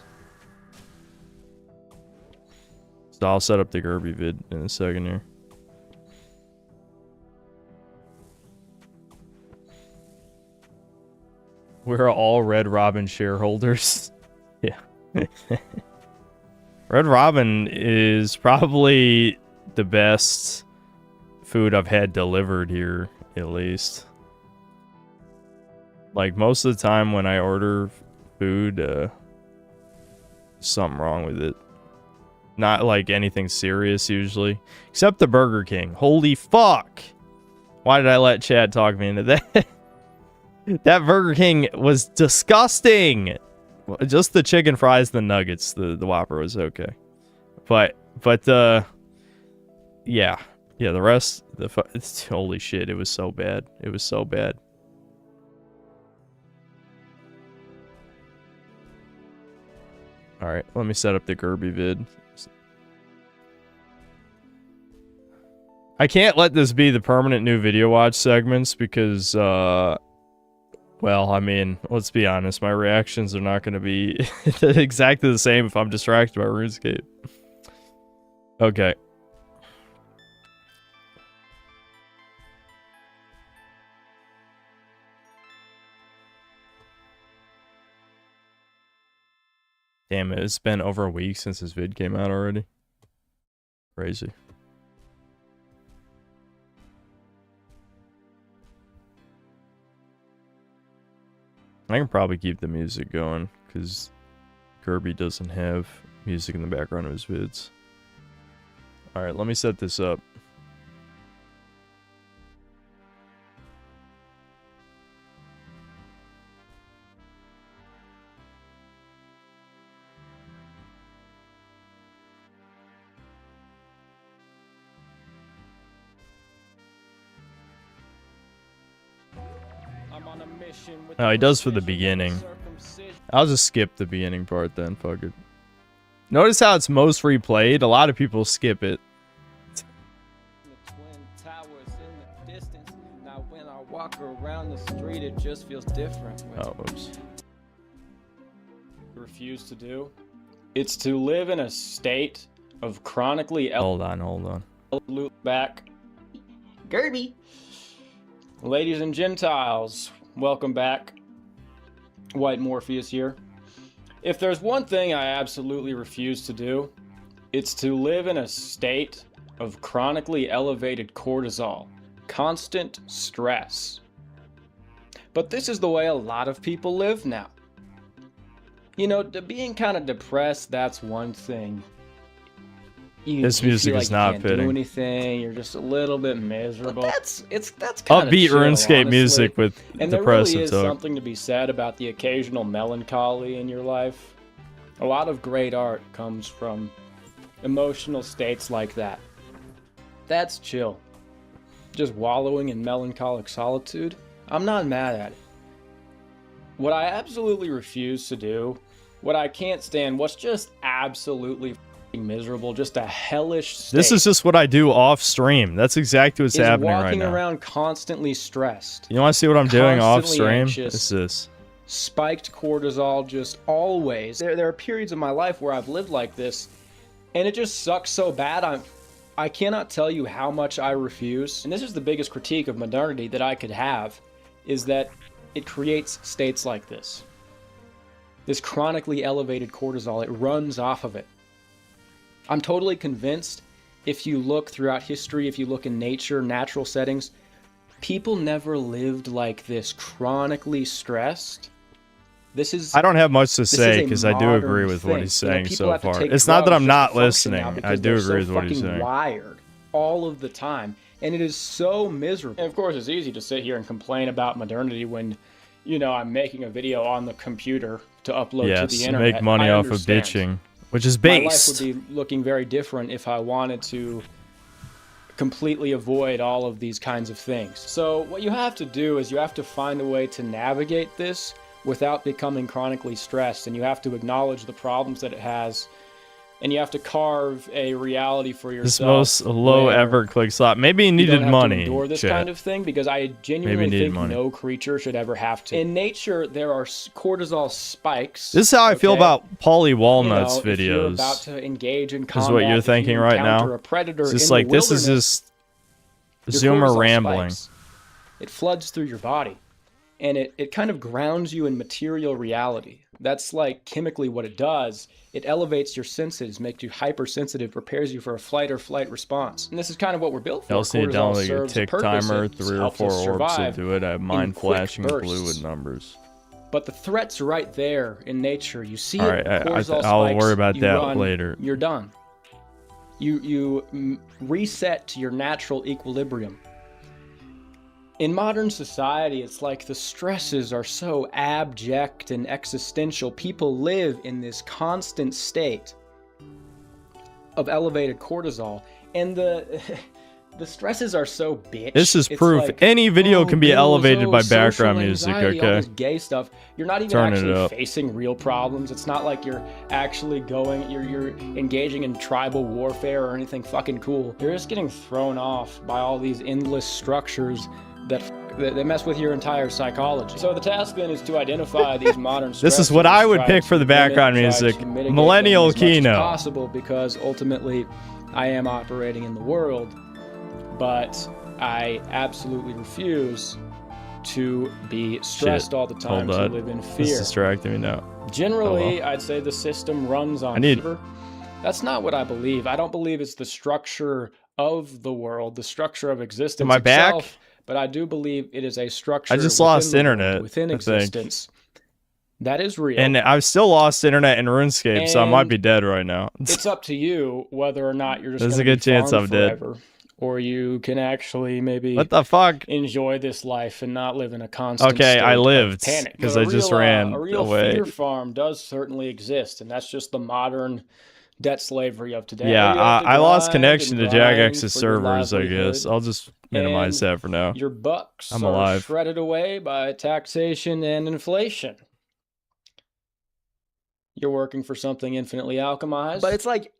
So I'll set up the Kirby vid in a second here. We're all Red Robin shareholders. Yeah. Red Robin is probably the best food I've had delivered here, at least. Like, most of the time when I order food, something wrong with it. Not like anything serious usually. Except the Burger King. Holy fuck! Why did I let Chad talk me into that? That Burger King was disgusting! Just the chicken fries, the nuggets, the Whopper was okay. But yeah. Yeah, the rest, holy shit, it was so bad. It was so bad. Alright, let me set up the Kirby vid. I can't let this be the permanent new video watch segments because, well, I mean, let's be honest, my reactions are not going to be exactly the same if I'm distracted by RuneScape. Okay. Damn it, it's been over a week since this vid came out already. Crazy. I can probably keep the music going, because Kirby doesn't have music in the background of his vids. Alright, let me set this up. No, he does for the beginning. I'll just skip the beginning part then, fuck it. Notice how it's most replayed? A lot of people skip it. Now when I walk around the street, it just feels different. Oh, oops. Refuse to do. It's to live in a state of chronically Hold on. Loop back. Gerby. Ladies and Gentiles, welcome back. White Morpheus here. If there's one thing I absolutely refuse to do, it's to live in a state of chronically elevated cortisol, constant stress. But this is the way a lot of people live now. You know, being kind of depressed, that's one thing. This music is not fitting. You can't do anything. You're just a little bit miserable. But that's kind of upbeat chill, RuneScape honestly. music with and there depressive really is talk. something to be said about the occasional melancholy in your life. A lot of great art comes from emotional states like that. That's chill. Just wallowing in melancholic solitude. I'm not mad at it. What I absolutely refuse to do, what I can't stand, what's just absolutely miserable, just a hellish state. This is just what I do off stream. That's exactly what's happening right walking now. around constantly stressed. You want to see what I'm doing off Constantly stream? anxious. It's this. Spiked cortisol, just always. There are periods of my life where I've lived like this, and it just sucks so bad. I cannot tell you how much I refuse. And this is the biggest critique of modernity that I could have, is that it creates states like this. This chronically elevated cortisol, it runs off of it. I'm totally convinced if you look throughout history, if you look in nature, natural settings, people never lived like this, chronically stressed. I don't have much to say because I do agree with what he's saying so far. It's not that I'm not listening. I do agree with what he's saying. Wired all of the time, and it is so miserable. And of course, it's easy to sit here and complain about modernity when, you know, I'm making a video on the computer to upload to the internet. Make money off of bitching, which is based. My life would be looking very different if I wanted to completely avoid all of these kinds of things. So what you have to do is you have to find a way to navigate this without becoming chronically stressed, and you have to acknowledge the problems that it has and you have to carve a reality for yourself. This most low ever click slot. Maybe he needed money. To endure this kind of thing, because I genuinely think no creature should ever have to. In nature, there are cortisol spikes. This is how I feel about Pauly Walnut's If you're videos. about to engage in combat, Is what you're thinking right now. a predator It's just in like the this is wilderness, just your Zoomer cortisol rambling. spikes. It floods through your body, and it kind of grounds you in material reality. That's like chemically what it does. It elevates your senses, makes you hypersensitive, prepares you for a fight or flight response. And this is kind of what we're built for. Else need to Cortisol download your serves a tick purpose. timer, It 3 or helps 4 us orbs will survive do it. I have in mine quick flashing blue bursts. with numbers. But the threat's right there in nature. You see All it. right, Cortisol I'll spikes, worry about you that run, later. You're done. You reset to your natural equilibrium. In modern society, it's like the stresses are so abject and existential. People live in this constant state of elevated cortisol, and the stresses are so bitch. This is It's proof. like, Any video oh, can be bills, elevated by social background music, anxiety, all okay? this gay stuff. You're not even Turn it actually up. facing real problems. It's not like you're actually you're engaging in tribal warfare or anything fucking cool. You're just getting thrown off by all these endless structures that mess with your entire psychology. So the task then is to identify these modern This is what I would pick for the background music. Millennial Kino. Possible, because ultimately I am operating in the world, but I absolutely refuse to be stressed all the time, Hold to on. live in It's fear. distracting me now. Generally, I'd say the system runs on fear. That's not what I believe. I don't believe it's the structure of the world, the structure of existence Am I back? itself, but I do believe it is a structure I just within lost the world, internet, within I think. existence. That is real. And I've still lost internet in RuneScape, so I might be dead right now. It's up to you whether or not you're just There's gonna a good be chance farmed I'm dead. forever, or you can actually maybe What the fuck? enjoy this life and not live in a constant Okay, state I of lived, panic. 'cause But I just ran a real away. fear farm does certainly exist, and that's just the modern debt slavery of today. Yeah, You have to I lost grind connection to and grind Jagex's for your servers, I livelihood, guess. I'll just minimize and that for now. Your bucks I'm are alive. shredded away by taxation and inflation. You're working for something infinitely alchemized. But it's like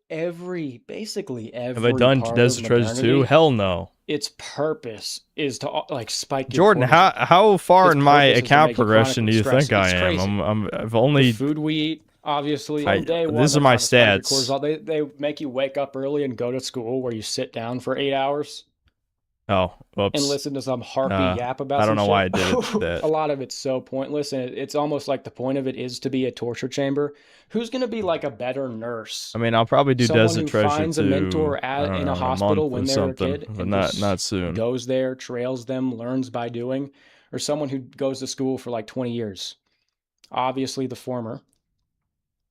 basically every Have I done part Desert of Treasure 2? modernity, Hell no. its purpose is to like spike your Jordan, cortisol. how far Its in my purpose is to account make you progression do you chronically think I stressed. It's am? crazy. I've only The food we eat, obviously, I- on day one, these are they're my trying to spike your stats. cortisol. They make you wake up early and go to school where you sit down for 8 hours Oh, whoops. and listen to some harpy yap about I don't some know why I shit. did it, that. A lot of it's so pointless, and it's almost like the point of it is to be a torture chamber. Who's going to be like a better nurse? I mean, I'll probably do Someone Desert who Treasure finds 2 a mentor I don't in know, a hospital month when or they're something, a kid, but and not just soon. goes there, trails them, learns by doing, or someone who goes to school for like 20 years. Obviously, the former.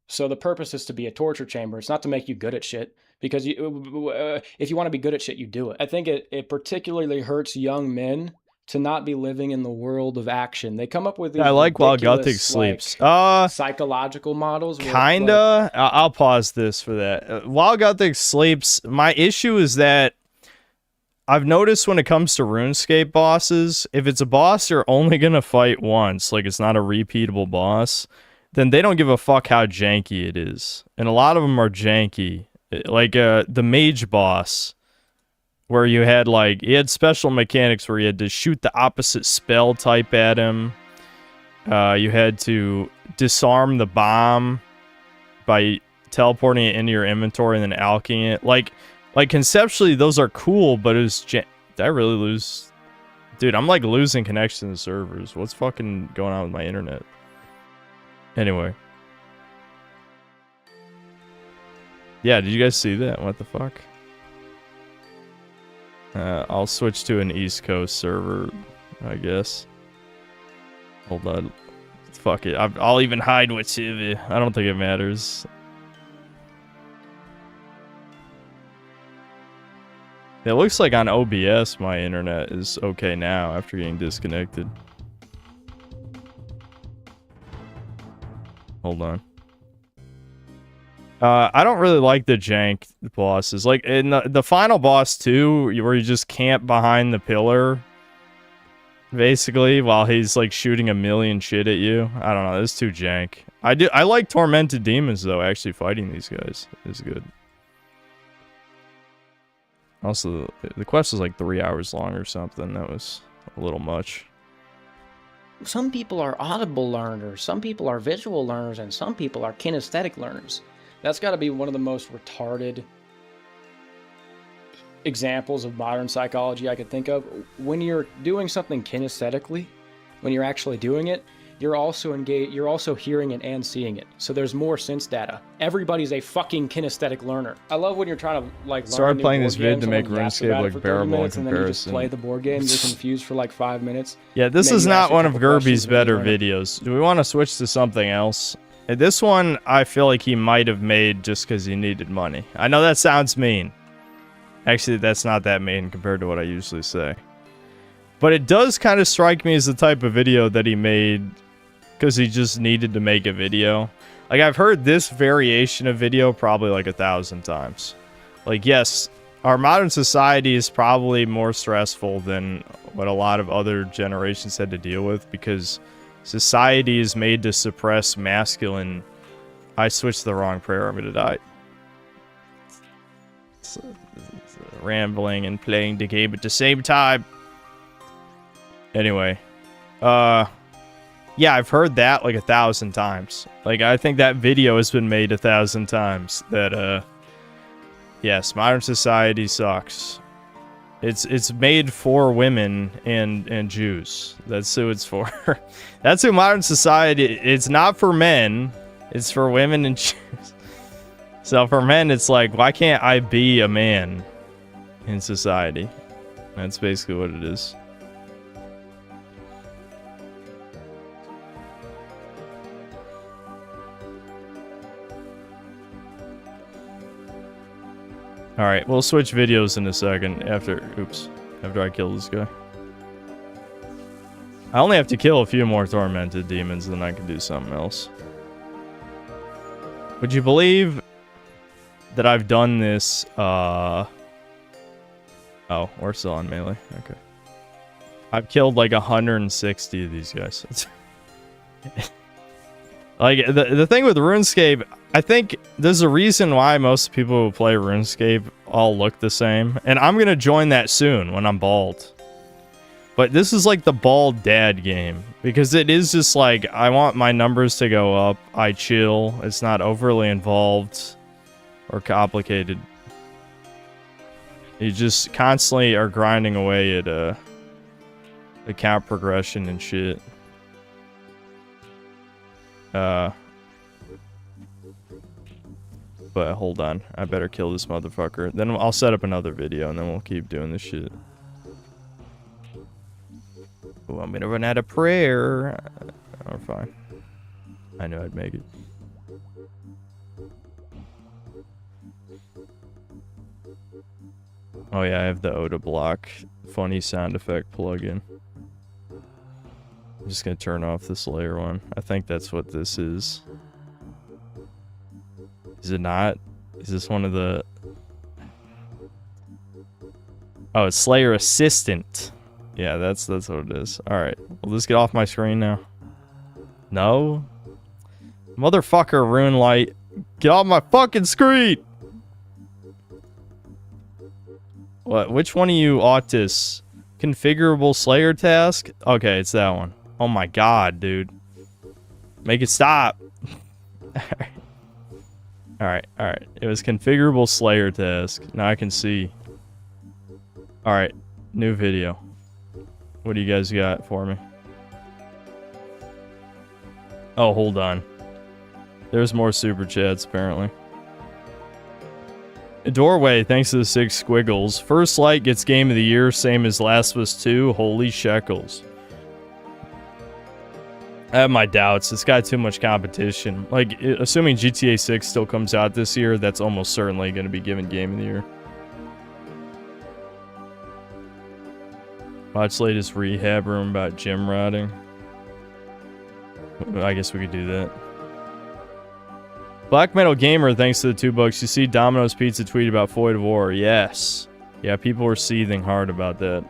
So the purpose is to be a torture chamber. It's not to make you good at shit, because if you want to be good at shit, you do it. I think it particularly hurts young men to not be living in the world of action. They come up with these I like while Gothic ridiculous, sleeps. psychological models. where it's Kinda. I'll pause this for that. While Gothic sleeps, my issue is that I've noticed when it comes to RuneScape bosses, if it's a boss you're only gonna fight once, like it's not a repeatable boss, then they don't give a fuck how janky it is. And a lot of them are janky. Like the mage boss, where you had special mechanics where you had to shoot the opposite spell type at him. You had to disarm the bomb by teleporting it into your inventory and then alching it. Like conceptually, those are cool, but it was... Did I really lose... Dude, I'm like losing connection to servers. What's fucking going on with my internet? Anyway. Yeah, did you guys see that? What the fuck? I'll switch to an East Coast server, I guess. Hold on. Fuck it. I'll even hide with TV. I don't think it matters. It looks like on OBS my internet is okay now after getting disconnected. Hold on. I don't really like the jank bosses. Like in the final boss too, where you just camp behind the pillar basically, while he's like shooting a million shit at you. I don't know. This is too jank. I like tormented demons though. Actually, fighting these guys is good. Also, the quest was like 3 hours long or something. That was a little much. Some people are audible learners, some people are visual learners, and some people are kinesthetic learners. That's got to be one of the most retarded examples of modern psychology I could think of. When you're doing something kinesthetically, when you're actually doing it, you're also engaged, you're also hearing it and seeing it. So there's more sense data. Everybody's a fucking kinesthetic learner. I love when you're trying to like start playing this vid to make RuneScape like bearable in comparison. And then you just play the board game, you're confused for like 5 minutes. Yeah, this is not one of Gerby's better videos. Do we want to switch to something else? This one, I feel like he might have made just because he needed money. I know that sounds mean. Actually, that's not that mean compared to what I usually say. But it does kind of strike me as the type of video that he made because he just needed to make a video. Like, I've heard this variation of video probably like 1,000 times. Like, yes, our modern society is probably more stressful than what a lot of other generations had to deal with because society is made to suppress masculine... I switched the wrong prayer. I'm gonna die. It's rambling and playing the game at the same time. Anyway. Yeah, I've heard that like 1,000 times. Like, I think that video has been made 1,000 times. That, yes, modern society sucks. It's made for women and Jews. That's who it's for. That's who modern society... It's not for men. It's for women and Jews. So for men, it's like, why can't I be a man in society? That's basically what it is. Alright, we'll switch videos in a second after I kill this guy. I only have to kill a few more tormented demons, then I can do something else. Would you believe that I've done this, Oh, we're still on melee. Okay. I've killed like 160 of these guys. Like, the thing with RuneScape, I think there's a reason why most people who play RuneScape all look the same. And I'm going to join that soon when I'm bald. But this is like the bald dad game. Because it is just like, I want my numbers to go up. I chill. It's not overly involved or complicated. You just constantly are grinding away at account progression and shit. But hold on, I better kill this motherfucker. Then I'll set up another video and then we'll keep doing this shit. Oh, I'm gonna run out of prayer. Oh, fine. I knew I'd make it. Oh yeah, I have the Oda block funny sound effect plugin. I'm just gonna turn off this layer one. I think that's what this is. Is it not? Is this one of the... Oh, it's Slayer Assistant. Yeah, that's what it is. Alright, will this get off my screen now? No? Motherfucker, Rune Light. Get off my fucking screen! What? Which one of you autists? Configurable Slayer task? Okay, it's that one. Oh my god, dude. Make it stop. Alright. It was configurable Slayer task. Now I can see. Alright. New video. What do you guys got for me? Oh, hold on. There's more super chats, apparently. A doorway, thanks to the 6 squiggles. First Light gets Game of the Year, same as Last of Us 2. Holy shekels. I have my doubts. It's got too much competition. Like, assuming GTA 6 still comes out this year, that's almost certainly going to be given Game of the Year. Watch latest rehab room about gym rotting. I guess we could do that. Black Metal Gamer, thanks to the $2. You see Domino's Pizza tweet about Void of War. Yes. Yeah, people were seething hard about that.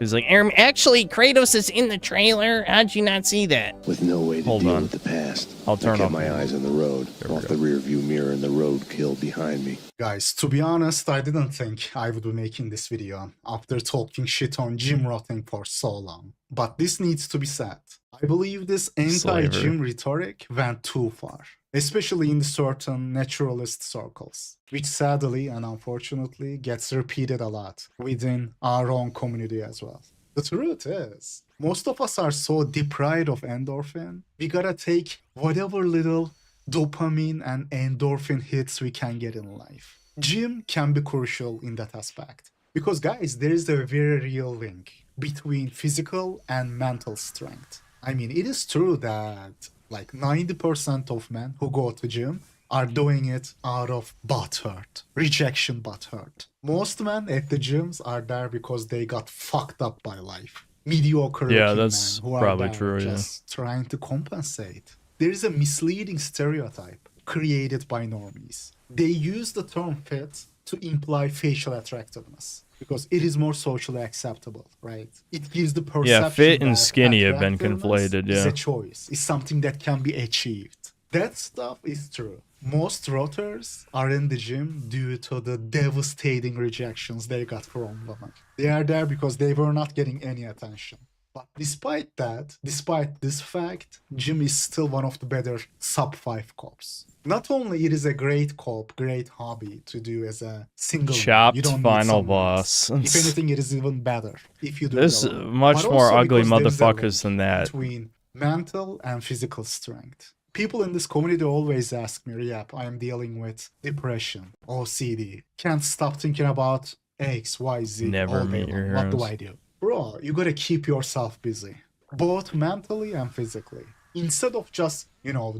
He's like, actually, Kratos is in the trailer. How'd you not see that? With no way to deal with the past, I'll turn I kept off my eyes on the road, off the rear view mirror and the roadkill behind me. Guys, to be honest, I didn't think I would be making this video after talking shit on gym rotting for so long. But this needs to be said. I believe this anti-gym rhetoric went too far, especially in certain naturalist circles, which sadly and unfortunately gets repeated a lot within our own community as well. The truth is, most of us are so deprived of endorphin, we gotta take whatever little dopamine and endorphin hits we can get in life. Gym can be crucial in that aspect. Because guys, there is a very real link between physical and mental strength. I mean, it is true that like 90% of men who go to gym are doing it out of butthurt, rejection butthurt. Most men at the gyms are there because they got fucked up by life. Mediocre looking that's men who probably are there true, just trying to compensate. There is a misleading stereotype created by normies. They use the term fit to imply facial attractiveness because it is more socially acceptable, right? It gives the perception fit and that skinny have been attractiveness conflated, is yeah. a choice. It's something that can be achieved. That stuff is true. Most rotters are in the gym due to the devastating rejections they got from women. They are there because they were not getting any attention. But despite that, despite this fact, gym is still one of the better sub-5 co-ops. Not only it is a great co-op, great hobby to do as a single, Chopped you don't need final someone else. boss. If anything, it is even better if you do There's it alone. much But more also ugly because there is a link motherfuckers than that. between mental and physical strength. People in this community always ask me, Riyab, I am dealing with depression, OCD, can't stop thinking about X, Y, Z Never all day meet your long. What do heroes. I do? Bro, you gotta keep yourself busy, both mentally and physically. Instead of just,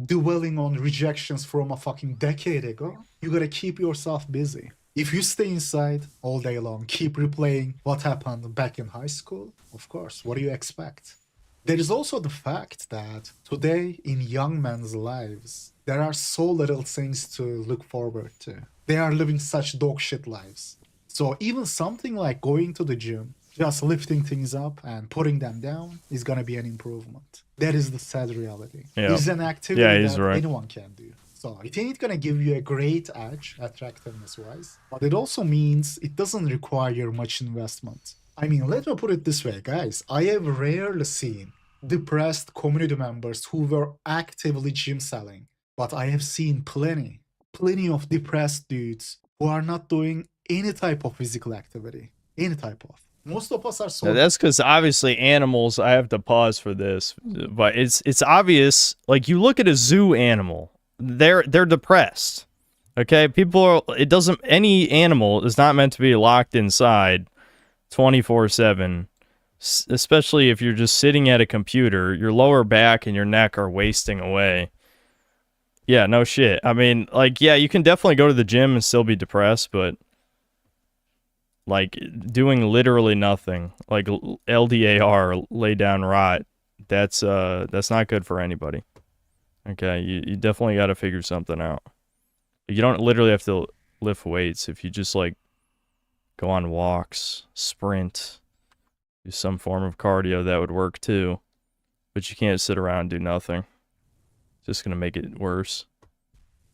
dwelling on rejections from a fucking decade ago, you gotta keep yourself busy. If you stay inside all day long, keep replaying what happened back in high school, of course, what do you expect? There is also the fact that today in young men's lives, there are so little things to look forward to. They are living such dog shit lives. So even something like going to the gym, just lifting things up and putting them down is gonna be an improvement. That is the sad reality. Yeah. It's an activity Yeah, he's that right. anyone can do. So it ain't gonna give you a great edge, attractiveness-wise, but it also means it doesn't require much investment. I mean, let me put it this way, guys. I have rarely seen depressed community members who were actively gym selling, but I have seen plenty of depressed dudes who are not doing any type of physical activity. Any type of. Most of us are so... Now, that's because obviously animals, I have to pause for this, but it's obvious, like you look at a zoo animal, they're depressed. Okay, any animal is not meant to be locked inside 24/7, especially if you're just sitting at a computer. Your lower back and your neck are wasting away. Yeah, no shit. I mean, like, yeah, you can definitely go to the gym and still be depressed, but like doing literally nothing, like LDAR, lay down rot, that's not good for anybody. Okay, you definitely got to figure something out. You don't literally have to lift weights. If you just like go on walks, sprint, do some form of cardio, that would work too. But you can't sit around and do nothing. It's just gonna make it worse.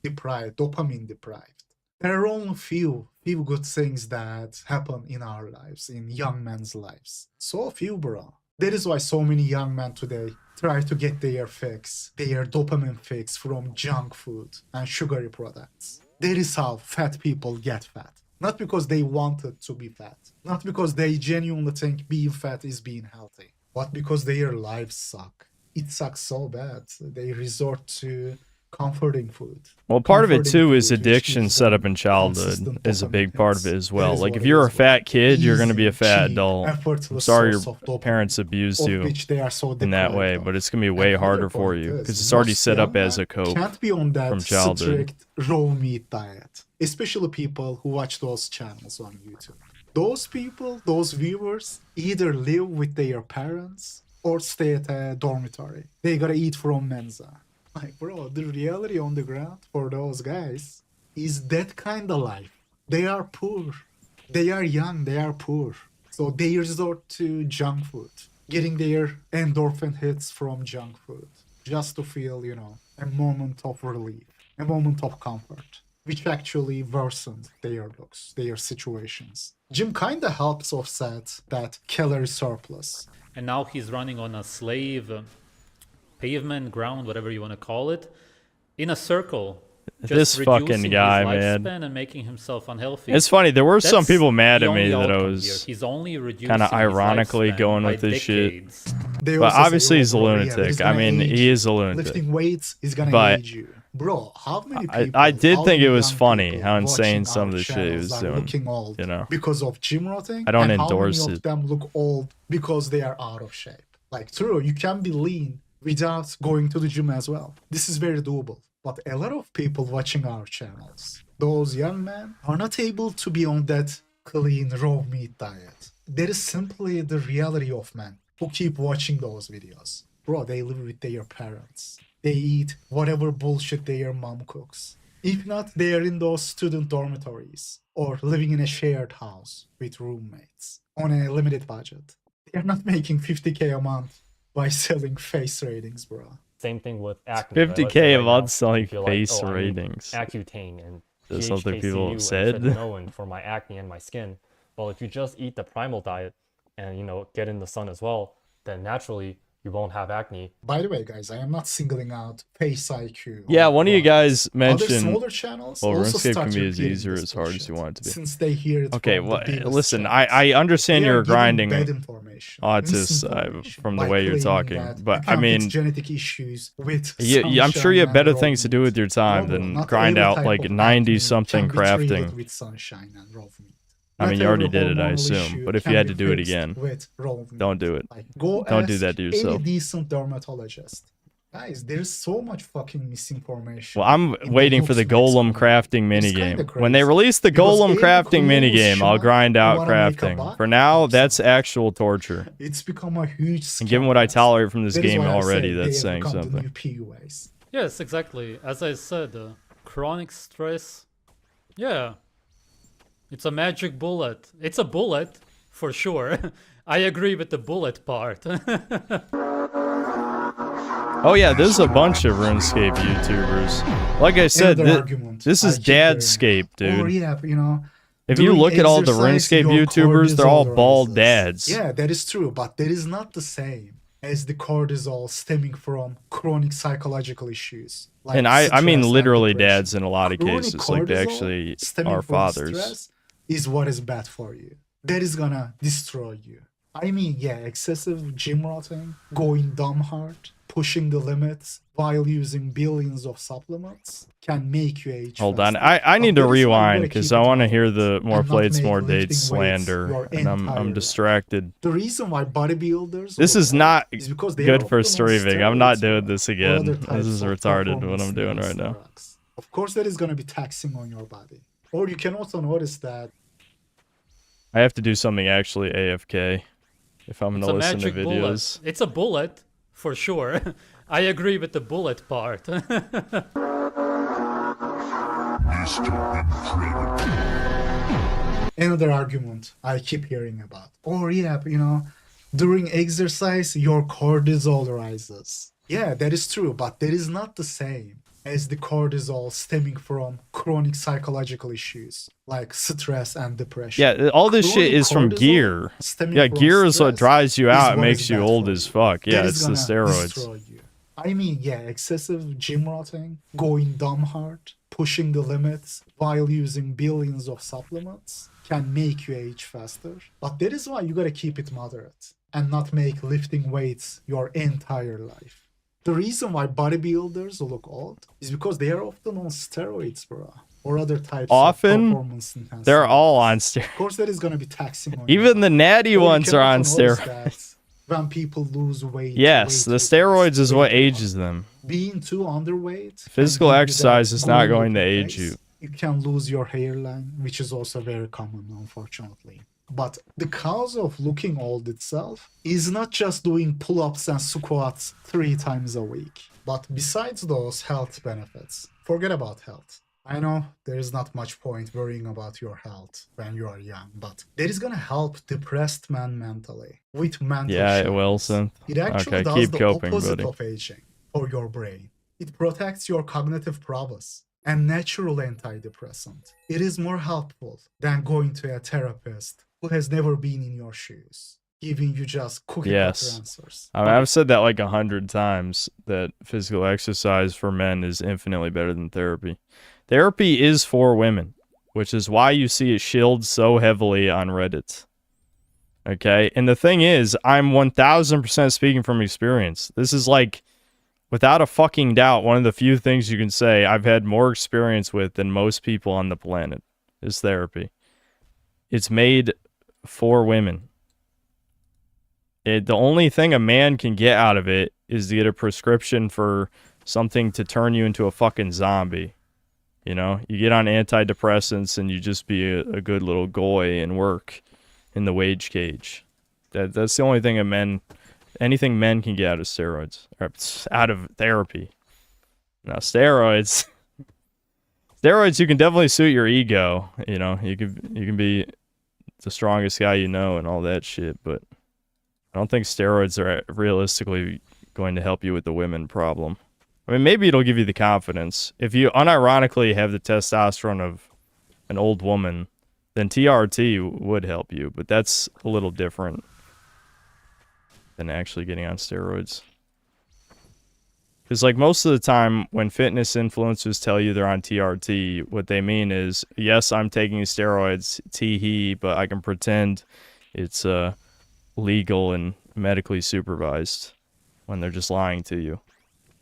Deprived, dopamine deprived. There are only few good things that happen in our lives, in young men's lives. So few, bro. That is why so many young men today try to get their fix, their dopamine fix from junk food and sugary products. That is how fat people get fat. Not because they wanted to be fat. Not because they genuinely think being fat is being healthy. But because their lives suck. It sucks so bad. They resort to comforting food. Well, part of it Comforting too food, is which addiction gives set them up in childhood consistent is a dopamine big part of hits. it as That well. is Like what if it you're a is, fat kid, you're going to be a easy, fat cheap, adult. I'm effortless sorry your source of dopamine, parents abused of you which they are so in that deprived way, of. but it's going to be And way other harder for point you is, because it's already most set up young as a men cope can't be on that from childhood. strict raw meat diet, especially people who watch those channels on YouTube. Those people, those viewers, either live with their parents or stay at a dormitory. They gotta eat from Mensa. Like, bro, the reality on the ground for those guys is that kind of life. They are poor. They are young, they are poor. So they resort to junk food, getting their endorphin hits from junk food, just to feel, you know, a moment of relief, a moment of comfort, which actually worsened their looks, their situations. Gym kinda helps offset that calorie surplus. And now he's running on a slave pavement, ground, whatever you want to call it, in a circle. This fucking guy, man. And making himself unhealthy. It's funny. There were some people mad at me that I was kind of ironically going with this shit. But obviously he's a lunatic. I mean, he is a lunatic. Lifting weights is gonna age you. Bro, how many people, I did think it was funny how insane some of the shit he was doing. Old you know, because of gym rotting. I don't and endorse how many it. of them look old because they are out of shape. Like, true, you can be lean without going to the gym as well. This is very doable. But a lot of people watching our channels, those young men, are not able to be on that clean raw meat diet. That is simply the reality of men who keep watching those videos. Bro, they live with their parents. They eat whatever bullshit their mom cooks. If not, they are in those student dormitories or living in a shared house with roommates on a limited budget. They are not making 50K a month by selling face ratings, bro. Same thing with acne. 50K a month selling face ratings. Accutane and That's something people have said. said. For my acne and my skin. Well, if you just eat the primal diet and, you know, get in the sun as well, then naturally you won't have acne. By the way, guys, I am not singling out Face IQ. Yeah, one of you guys mentioned, other smaller channels well, also RuneScape can start be as repeating easy or this as hard as bullshit, you want it to be. since they hear it Okay, from well, the biggest listen, channels. I understand They are you're giving grinding bad information, autis from the by way you're claiming talking, that but you I can't fix mean, genetic issues with I'm sure you have sunshine better and things to do with your time raw meat. than Not grind every out type like of 90-something acne can be treated crafting. with sunshine and raw meat. I mean, Not you already every did it, I hormonal assume. issue But if can you had be to do it fixed again, with raw meat. don't do it. Go Don't do ask that to yourself. any decent dermatologist. Guys, there's so much fucking misinformation. Well, I'm in waiting for the looks mix golem crafting minigame. When they release the Because golem every crafting cool minigame, I'll shot grind you out wanna make a crafting. buck, For now, that's actual torture. It's become a huge scam. And given what I tolerate from this That is game why I already, say that's they have saying become the something. new PUAs. Yes, exactly. As I said, chronic stress. Yeah. It's a magic bullet. It's a bullet, for sure. I agree with the bullet part. Oh yeah, there's a bunch of RuneScape YouTubers. Like I said, this is Dadscape, dude. Or yeah, you know, If you during look at all the exercise, RuneScape your YouTubers, they're all cortisol bald rises. dads. Yeah, that is true, but that is not the same as the cortisol stemming from chronic psychological issues. Like And I mean stress and literally depression. dads in a lot of Chronic cases. Like they cortisol actually stemming are from fathers. stress is what is bad for you. That is gonna destroy you. I mean, yeah, excessive gym rotting, going dumb hard, pushing the limits while using billions of supplements can make you age Hold on, faster. I need to But that is why you rewind gotta because keep I it want to moderate hear the more and not plates, make more lifting dates weights slander, your and I'm entire distracted. The reason why bodybuilders This look is not old is because they good are for often on streaming. I'm not steroids doing or this other again. This types is of retarded what I'm performance doing right now. drugs. Of course, that is going to be taxing on your body. Or you can also notice that I have to do something actually AFK if I'm going It's to a listen to magic videos. bullet. It's a bullet, for sure. I agree with the bullet part. another argument I keep hearing about. Or yeah, you know, during exercise, your cortisol rises. Yeah, that is true, but that is not the same as the cortisol stemming from chronic psychological issues like stress and depression. Yeah, all this shit is from cortisol gear. stemming Yeah, from gear is what stress dries you is out and what is makes you bad old for as you. fuck. Yeah, That is it's the gonna steroids. destroy you. I mean, yeah, excessive gym rotting, going dumb hard, pushing the limits while using billions of supplements can make you age faster. But that is why you gotta keep it moderate and not make lifting weights your entire life. The reason why bodybuilders look old is because they are often on steroids, bro, or other types of performance Often, enhancing. they're all on Of steroids. course, that is gonna be taxing on you. Even the natty Or you ones can are on also notice steroids. that when people lose weight, Yes, the steroids is what ages them. being too underweight, Physical and giving you exercise that is not glow going to looking age face, you. You can lose your hairline, which is also very common, unfortunately. But the cause of looking old itself is not just doing pull-ups and squats 3 times a week. But besides those health benefits, forget about health. I know there is not much point worrying about your health when you are young, but that is gonna help depressed man mentally with mental Yeah, it sharpness. will, Synth. It actually Okay, does keep the coping, opposite buddy. of aging for your brain. It protects your cognitive prowess. A natural antidepressant. It is more helpful than going to a therapist who has never been in your shoes, giving you just cookie cutter Yes. answers. I mean, I've said that like 100 times, that physical exercise for men is infinitely better than therapy. Therapy is for women, which is why you see it shilled so heavily on Reddit. Okay? And the thing is, I'm 1000% speaking from experience. This is like, without a fucking doubt, one of the few things you can say I've had more experience with than most people on the planet is therapy. It's made for women. The only thing a man can get out of it is to get a prescription for something to turn you into a fucking zombie. You know, you get on antidepressants and you just be a good little goy and work in the wage cage. That's the only thing anything men can get out of steroids, or out of therapy. Now, steroids you can definitely suit your ego. You know, you can be the strongest guy you know and all that shit, but I don't think steroids are realistically going to help you with the women problem. I mean, maybe it'll give you the confidence. If you unironically have the testosterone of an old woman, then TRT would help you, but that's a little different than actually getting on steroids. Because, like, most of the time when fitness influencers tell you they're on TRT, what they mean is, yes, I'm taking steroids, tee-hee, but I can pretend it's legal and medically supervised when they're just lying to you.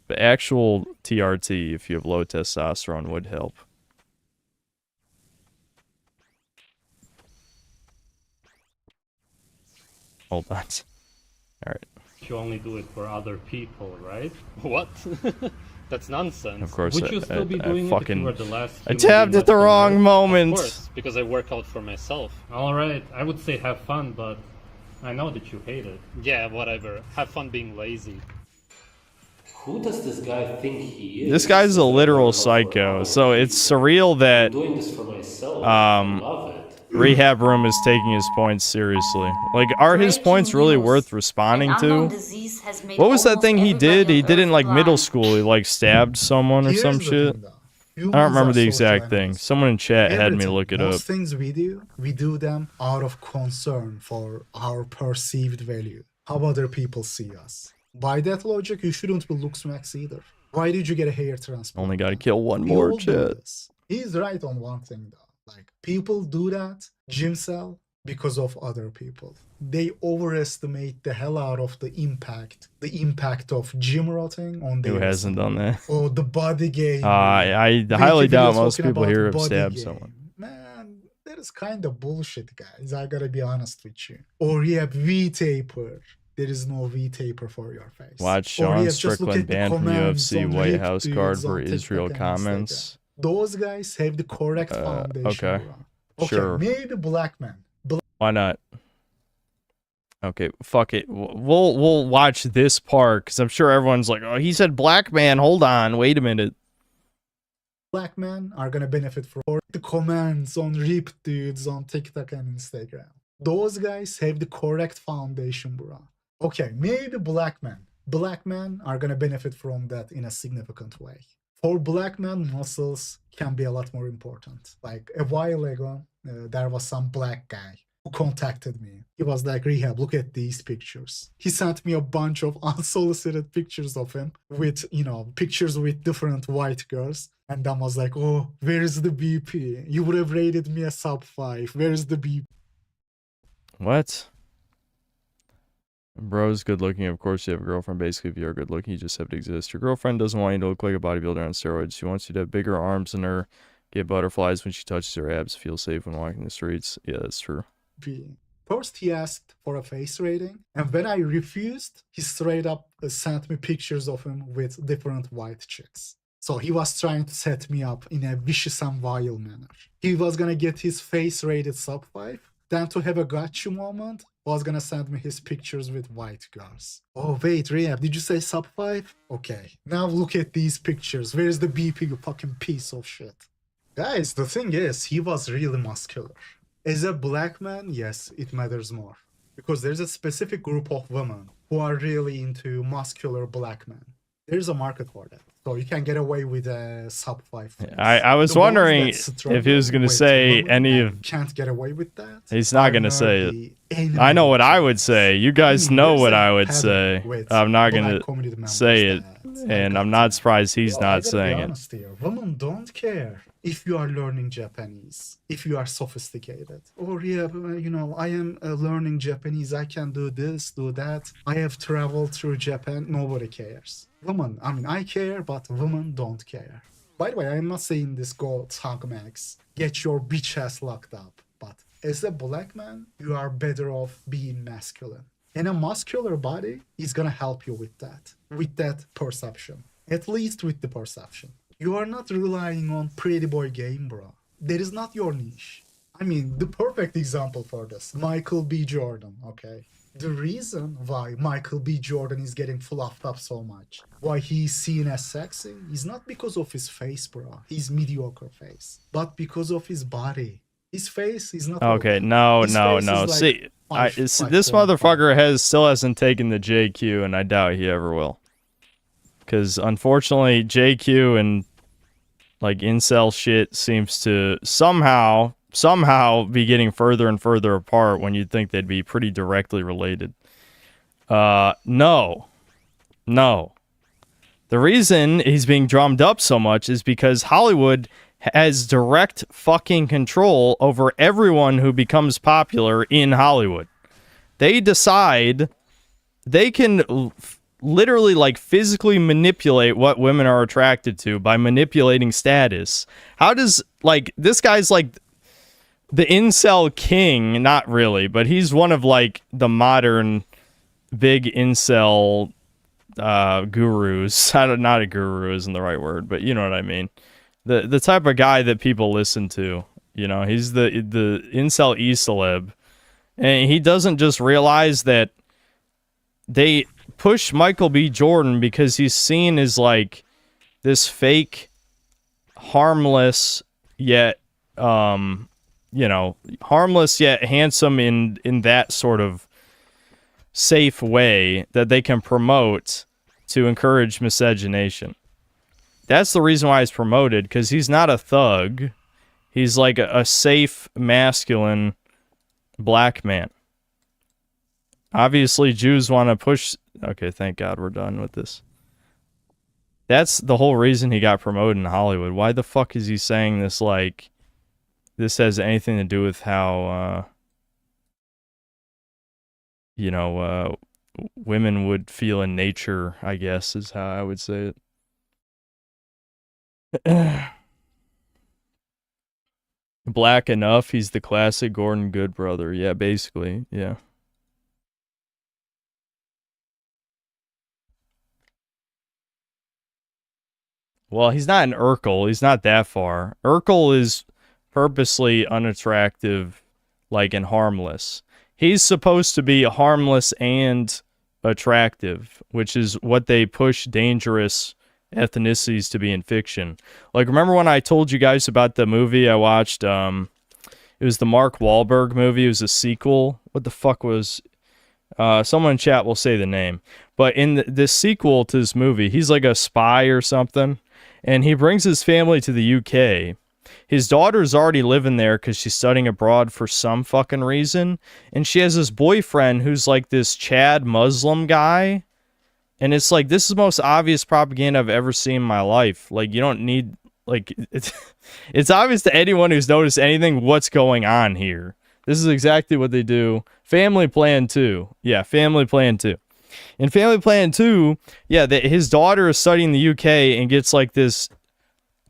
But actual TRT, if you have low testosterone, would help. Hold on. Alright. You only do it for other people, right? What? That's nonsense. Of course, Would you still be doing it if you were the last I human tabbed being at the left on wrong Earth? moment. Of course, because I work out for myself. Alright, I would say have fun, but I know that you hate it. Yeah, whatever. Have fun being lazy. Who does this guy think he is? This guy's a literal psycho, so it's surreal that I'm doing this for myself. I love it. Rehab Room is taking his points seriously. Like, are his points really worth responding to? What was that thing he did? He did it in, like, middle school. He, like, stabbed someone or some shit. I don't remember the exact thing. Someone in chat had me look it up. Most things we do them out of concern for our perceived value. How other people see us. By that logic, you shouldn't be Luxmax either. Why did you get a hair transplant? Only gotta kill one more, chat. He's right on one thing, though. Like, people do that, gym cell, because of other people. They overestimate the hell out of the impact of gym rotting on their Who hasn't done that? or the body game. I highly doubt most people here have stabbed someone. Man, that is kind of bullshit, guys. I gotta be honest with you. Or you have V-taper. There is no V-taper for your face. Watch Sean Strickland banned from UFC White House card for Israel comments. Those guys have the correct foundation. Okay. Sure. Maybe black man. Why not? Okay, fuck it. We'll watch this part because I'm sure everyone's like, oh, he said black man. Hold on, wait a minute. Black men are gonna benefit from the comments on ripped dudes on TikTok and Instagram. Those guys have the correct foundation, bro. Okay, maybe black men are gonna benefit from that in a significant way. For black men, muscles can be a lot more important. Like a while ago, there was some black guy who contacted me. He was like, Rehab, look at these pictures. He sent me a bunch of unsolicited pictures of him with, pictures with different white girls. And then was like, oh, where's the BP? You would have rated me a sub 5. Where's the BP? What? Bro's good looking. Of course, you have a girlfriend. Basically, if you're good looking, you just have to exist. Your girlfriend doesn't want you to look like a bodybuilder on steroids. She wants you to have bigger arms than her, get butterflies when she touches her abs, feel safe when walking the streets. Yeah, that's true. First, he asked for a face rating, and when I refused, he straight up sent me pictures of him with different white chicks. So he was trying to set me up in a vicious and vile manner. He was gonna get his face rated sub 5, then to have a gotcha moment, was gonna send me his pictures with white girls. Oh wait, Rehab, did you say sub 5? Okay, now look at these pictures. Where's the BP, you fucking piece of shit? Guys, the thing is, he was really muscular. As a black man, yes, it matters more. Because there's a specific group of women who are really into muscular black men. There's a market for that. So you can get away with a sub 5 face. I was wondering if he was going to say any of... Can't get away with that. He's not going to say it. I know what I would say. You guys know what I would say. I'm not going to say it. And I'm not surprised he's not saying it. Here. Women don't care if you are learning Japanese, if you are sophisticated. Or, yeah, you know, I am learning Japanese. I can do this, do that. I have traveled through Japan. Nobody cares. Women, I mean, I care, but women don't care. By the way, I'm not saying this go talk max. Get your bitch ass locked up. But as a black man, you are better off being masculine. And a muscular body is gonna help you with that perception. At least with the perception. You are not relying on pretty boy game, bro. That is not your niche. I mean, the perfect example for this, Michael B. Jordan, okay? The reason why Michael B. Jordan is getting fluffed up so much, why he's seen as sexy, is not because of his face, bro. His mediocre face. But because of his body. His face is not... Okay, no. Like see, this motherfucker still hasn't taken the JQ, and I doubt he ever will. Because, unfortunately, JQ and, like, incel shit seems to somehow be getting further and further apart when you'd think they'd be pretty directly related. No. The reason he's being drummed up so much is because Hollywood has direct fucking control over everyone who becomes popular in Hollywood. They decide they can literally, like, physically manipulate what women are attracted to by manipulating status. How does, like, this guy's like the incel king? Not really, but he's one of, like, the modern big incel gurus. Not a guru isn't the right word, but you know what I mean. The type of guy that people listen to, you know, he's the incel e-celeb, and he doesn't just realize that they push Michael B. Jordan because he's seen as like this fake, harmless yet, harmless yet handsome in that sort of safe way that they can promote to encourage miscegenation. That's the reason why he's promoted, because he's not a thug. He's like a safe, masculine black man. Obviously, Jews want to push... Okay, thank God we're done with this. That's the whole reason he got promoted in Hollywood. Why the fuck is he saying this like this has anything to do with how, women would feel in nature, I guess, is how I would say it. Black enough, he's the classic Gordon Good brother. Yeah, basically, yeah. Well, he's not an Urkel. He's not that far. Urkel is purposely unattractive, like, and harmless. He's supposed to be harmless and attractive, which is what they push dangerous ethnicities to be in fiction. Like, remember when I told you guys about the movie I watched? It was the Mark Wahlberg movie. It was a sequel. What the fuck was... someone in chat will say the name. But in this sequel to this movie, he's like a spy or something. And he brings his family to the UK. His daughter's already living there because she's studying abroad for some fucking reason. And she has this boyfriend who's like this Chad Muslim guy. And it's like, this is the most obvious propaganda I've ever seen in my life. Like, you don't need, like, it's obvious to anyone who's noticed anything what's going on here. This is exactly what they do. Family Plan 2. Yeah, Family Plan 2. In Family Plan 2, yeah, his daughter is studying in the UK and gets like this,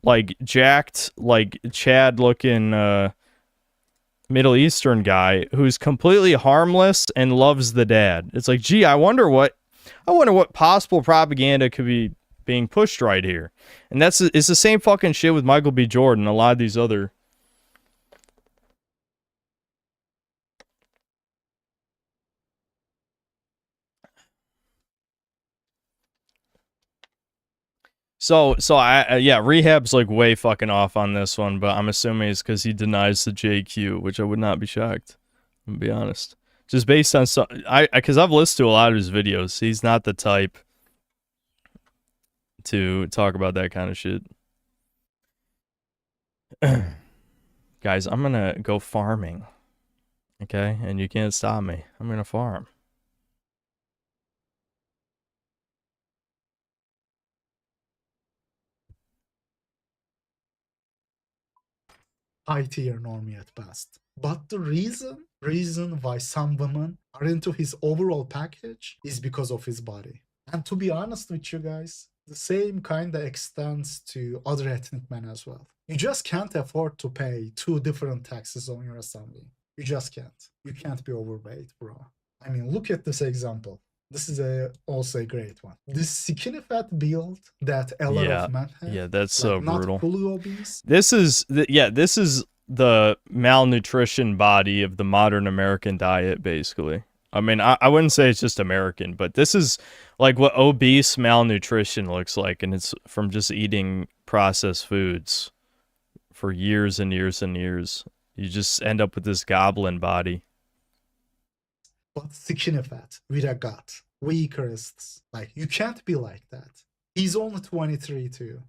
like, jacked, like, Chad-looking Middle Eastern guy who's completely harmless and loves the dad. It's like, gee, I wonder what possible propaganda could be being pushed right here. And it's the same fucking shit with Michael B. Jordan, a lot of these other... So yeah, Rehab's like way fucking off on this one, but I'm assuming it's because he denies the JQ, which I would not be shocked. I'm gonna be honest. Just based on because I've listened to a lot of his videos. He's not the type to talk about that kind of shit. Guys, I'm gonna go farming. Okay, and you can't stop me. I'm gonna farm. High tier normie at best. But the reason why some women are into his overall package is because of his body. And to be honest with you guys, the same kinda extends to other ethnic men as well. You just can't afford to pay 2 different taxes on your assembly. You just can't. You can't be overweight, bro. I mean, look at this example. This is also a great one. This skinny fat build that a lot of men have. Yeah, that's like so brutal. Not fully obese. This is the malnutrition body of the modern American diet, basically. I mean, I wouldn't say it's just American, but this is like what obese malnutrition looks like, and it's from just eating processed foods for years and years and years. You just end up with this goblin body. But skinny fat with a gut, weak wrists. Like, you can't be like that. He's only 23 too.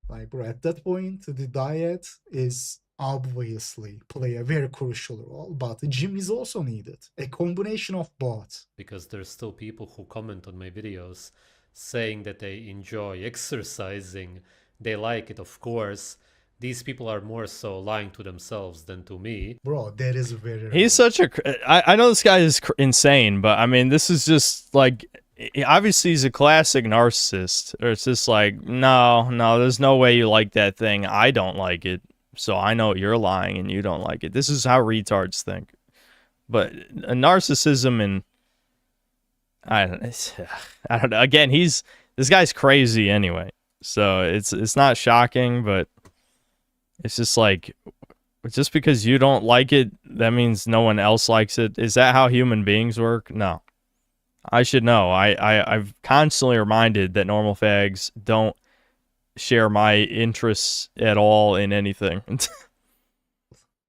Like, bro, at that point, the diet is obviously play a very crucial role, but the gym is also needed. A combination of both. Because there's still people who comment on my videos saying that they enjoy exercising. They like it, of course. These people are more so lying to themselves than to me. Bro, that is very... He's such a... I know this guy is insane, but I mean, this is just like... Obviously, he's a classic narcissist. Or it's just like, no, there's no way you like that thing. I don't like it. So I know you're lying and you don't like it. This is how retards think. But narcissism and... I don't know. Again, this guy's crazy anyway. So it's not shocking, but... It's just like, just because you don't like it, that means no one else likes it. Is that how human beings work? No. I should know. I've constantly reminded that normal fags don't share my interests at all in anything.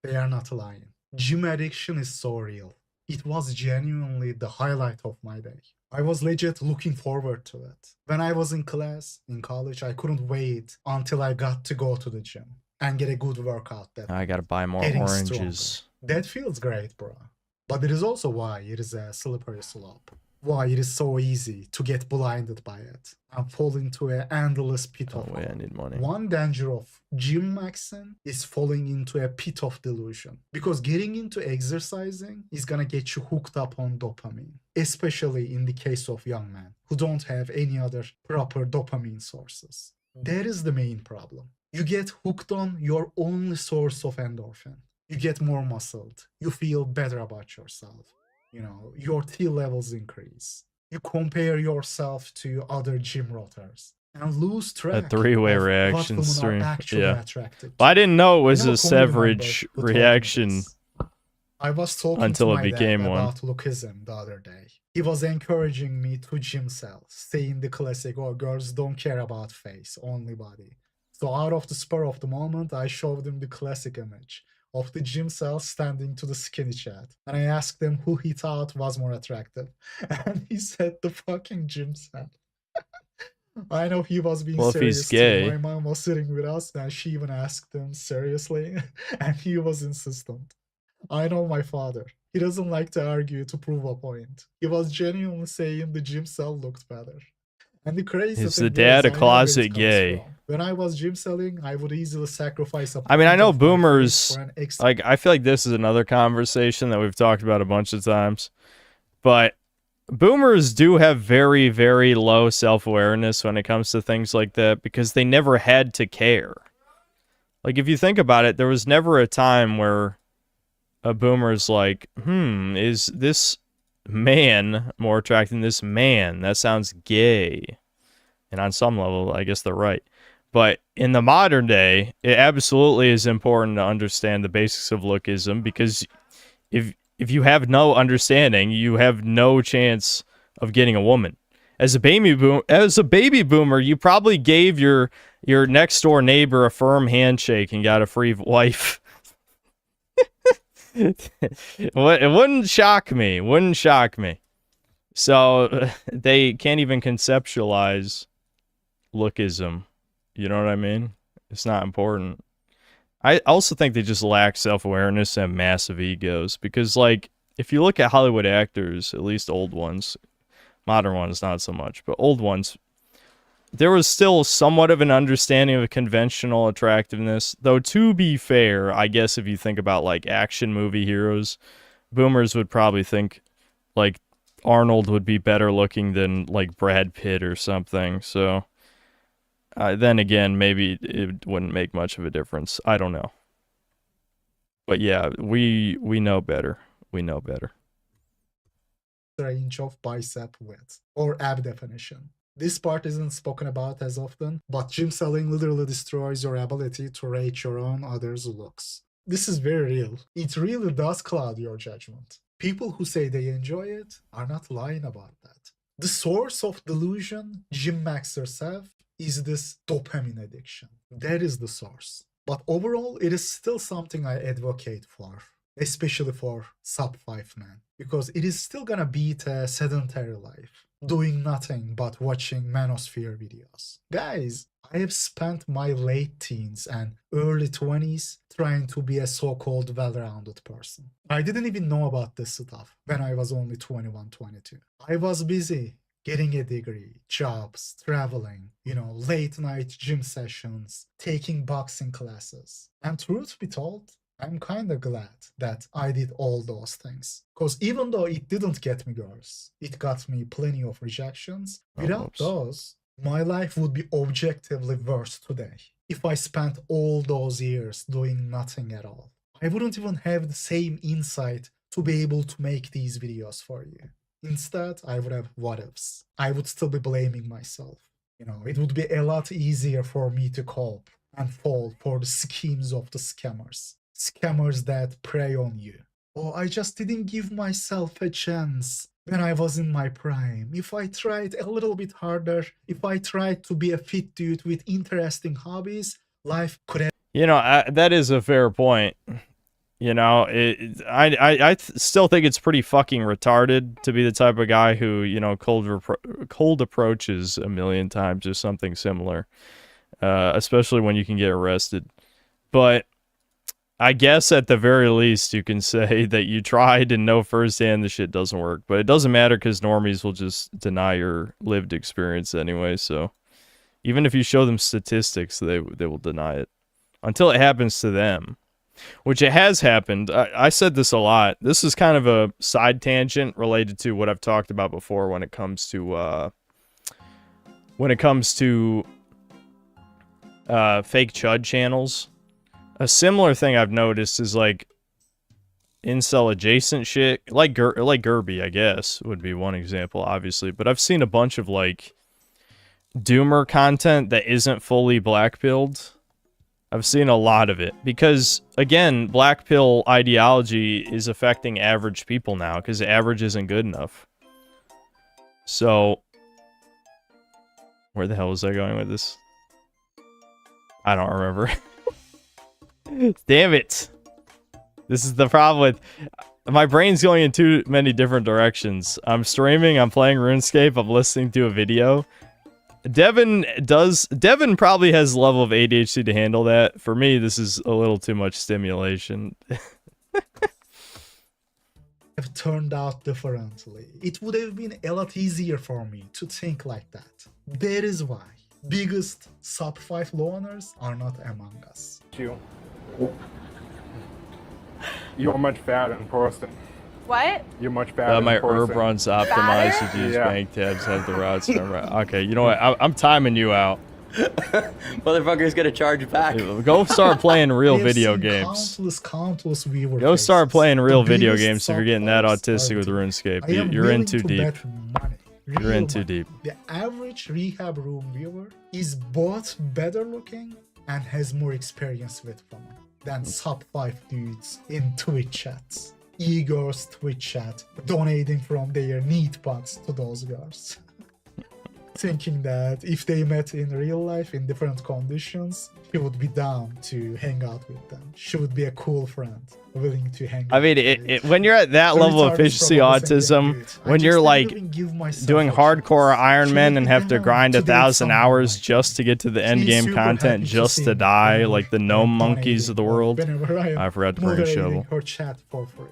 They are not lying. Gym addiction is so real. It was genuinely the highlight of my day. I was legit looking forward to it. When I was in class, in college, I couldn't wait until I got to go to the gym and get a good workout. That I gotta buy more oranges. That feels great, bro. But it is also why it is a slippery slope. Why it is so easy to get blinded by it and fall into an endless pit of I need money. One danger of gym maxing is falling into a pit of delusion. Because getting into exercising is gonna get you hooked up on dopamine. Especially in the case of young men who don't have any other proper dopamine sources. That is the main problem. You get hooked on your only source of endorphin. You get more muscled. You feel better about yourself. You know, your T levels increase. You compare yourself to other gym rotters and lose track A three-way of reaction what women stream. are actually Yeah. attracted to. Well, I didn't know it was I know a a community Severage member who told me reaction this. I was talking until to it my became dad one. about lookism the other day. He was encouraging me to gym cell, saying the classic, oh, girls don't care about face, only body. So out of the spur of the moment, I showed him the classic image of the gym cell standing to the skinny chat. And I asked him who he thought was more attractive. And he said the fucking gym cell. I know he was being Well, if serious he's gay. too. My mom was sitting with us and she even asked him seriously. And he was insistent. I know my father. He doesn't like to argue to prove a point. He was genuinely saying the gym cell looked better. And the crazy Is thing the dad is, a I know where it closet comes gay? from. When I was gym selling, I would easily sacrifice a I mean, I point know of my face boomers, for an extra. like, I feel like this is another conversation that we've talked about a bunch of times, but boomers do have very, very low self-awareness when it comes to things like that because they never had to care. Like, if you think about it, there was never a time where a boomer's like, is this man more attractive than this man? That sounds gay. And on some level, I guess they're right. But in the modern day, it absolutely is important to understand the basics of lookism because if you have no understanding, you have no chance of getting a woman. As a baby boomer, you probably gave your next door neighbor a firm handshake and got a free wife. It wouldn't shock me. Wouldn't shock me. So they can't even conceptualize lookism. You know what I mean? It's not important. I also think they just lack self-awareness and massive egos. Because, like, if you look at Hollywood actors, at least old ones, modern ones not so much, but old ones, there was still somewhat of an understanding of conventional attractiveness. Though, to be fair, I guess if you think about, like, action movie heroes, boomers would probably think, like, Arnold would be better looking than, like, Brad Pitt or something. So, then again, maybe it wouldn't make much of a difference. I don't know. But yeah, we know better. We know better. Range of bicep width or ab definition. This part isn't spoken about as often, but gym selling literally destroys your ability to rate your own others' looks. This is very real. It really does cloud your judgment. People who say they enjoy it are not lying about that. The source of delusion gym maxers have is this dopamine addiction. That is the source. But overall, it is still something I advocate for, especially for sub-5 men, because it is still gonna beat a sedentary life, doing nothing but watching manosphere videos. Guys, I have spent my late teens and early 20s trying to be a so-called well-rounded person. I didn't even know about this stuff when I was only 21, 22. I was busy getting a degree, jobs, traveling, late night gym sessions, taking boxing classes. And truth be told, I'm kinda glad that I did all those things. Because even though it didn't get me girls, it got me plenty of rejections. Without those, my life would be objectively worse today. If I spent all those years doing nothing at all, I wouldn't even have the same insight to be able to make these videos for you. Instead, I would have what-ifs. I would still be blaming myself. It would be a lot easier for me to cope and fall for the schemes of the scammers. Scammers that prey on you. Oh, I just didn't give myself a chance when I was in my prime. If I tried a little bit harder, if I tried to be a fit dude with interesting hobbies, life could have... that is a fair point. I still think it's pretty fucking retarded to be the type of guy who, cold approaches a million times or something similar. Especially when you can get arrested. But I guess at the very least you can say that you tried and know firsthand the shit doesn't work. But it doesn't matter because normies will just deny your lived experience anyway. So even if you show them statistics, they will deny it. Until it happens to them. Which it has happened. I said this a lot. This is kind of a side tangent related to what I've talked about before when it comes to fake chud channels. A similar thing I've noticed is like incel adjacent shit, like Gerby, I guess, would be one example, obviously. But I've seen a bunch of like doomer content that isn't fully black-pilled. I've seen a lot of it because, again, black pill ideology is affecting average people now because average isn't good enough. So, where the hell was I going with this? I don't remember. Damn it. This is the problem with... My brain's going in too many different directions. I'm streaming, I'm playing RuneScape, I'm listening to a video. Devin probably has a level of ADHD to handle that. For me, this is a little too much stimulation. Have turned out differently. It would have been a lot easier for me to think like that. That is why biggest sub-5 loners are not among us. You're much fatter in person. What? You're much better. My herb runs optimized to use bank tabs, have the routes. Okay, you know what? I'm timing you out. Motherfucker's gonna charge back. Go start playing real video games. Countless viewer Go start playing real video games if you're getting that autistic with RuneScape. You're in too deep. You're in too deep. The average rehab room viewer is both better looking and has more experience with women than sub-5 dudes in Twitch chats. E-girls Twitch chat, donating from their neat bucks to those girls. thinking that if they met in real life in different conditions, he would be down to hang out with them. She would be a cool friend, willing to hang out. I mean, when you're at that level of efficiency autism, when you're like doing hardcore Iron Man and have to grind 1,000 hours just to get to the end game content, just to die, like the gnome monkeys of the world. I forgot to bring a shovel. Her chat for free.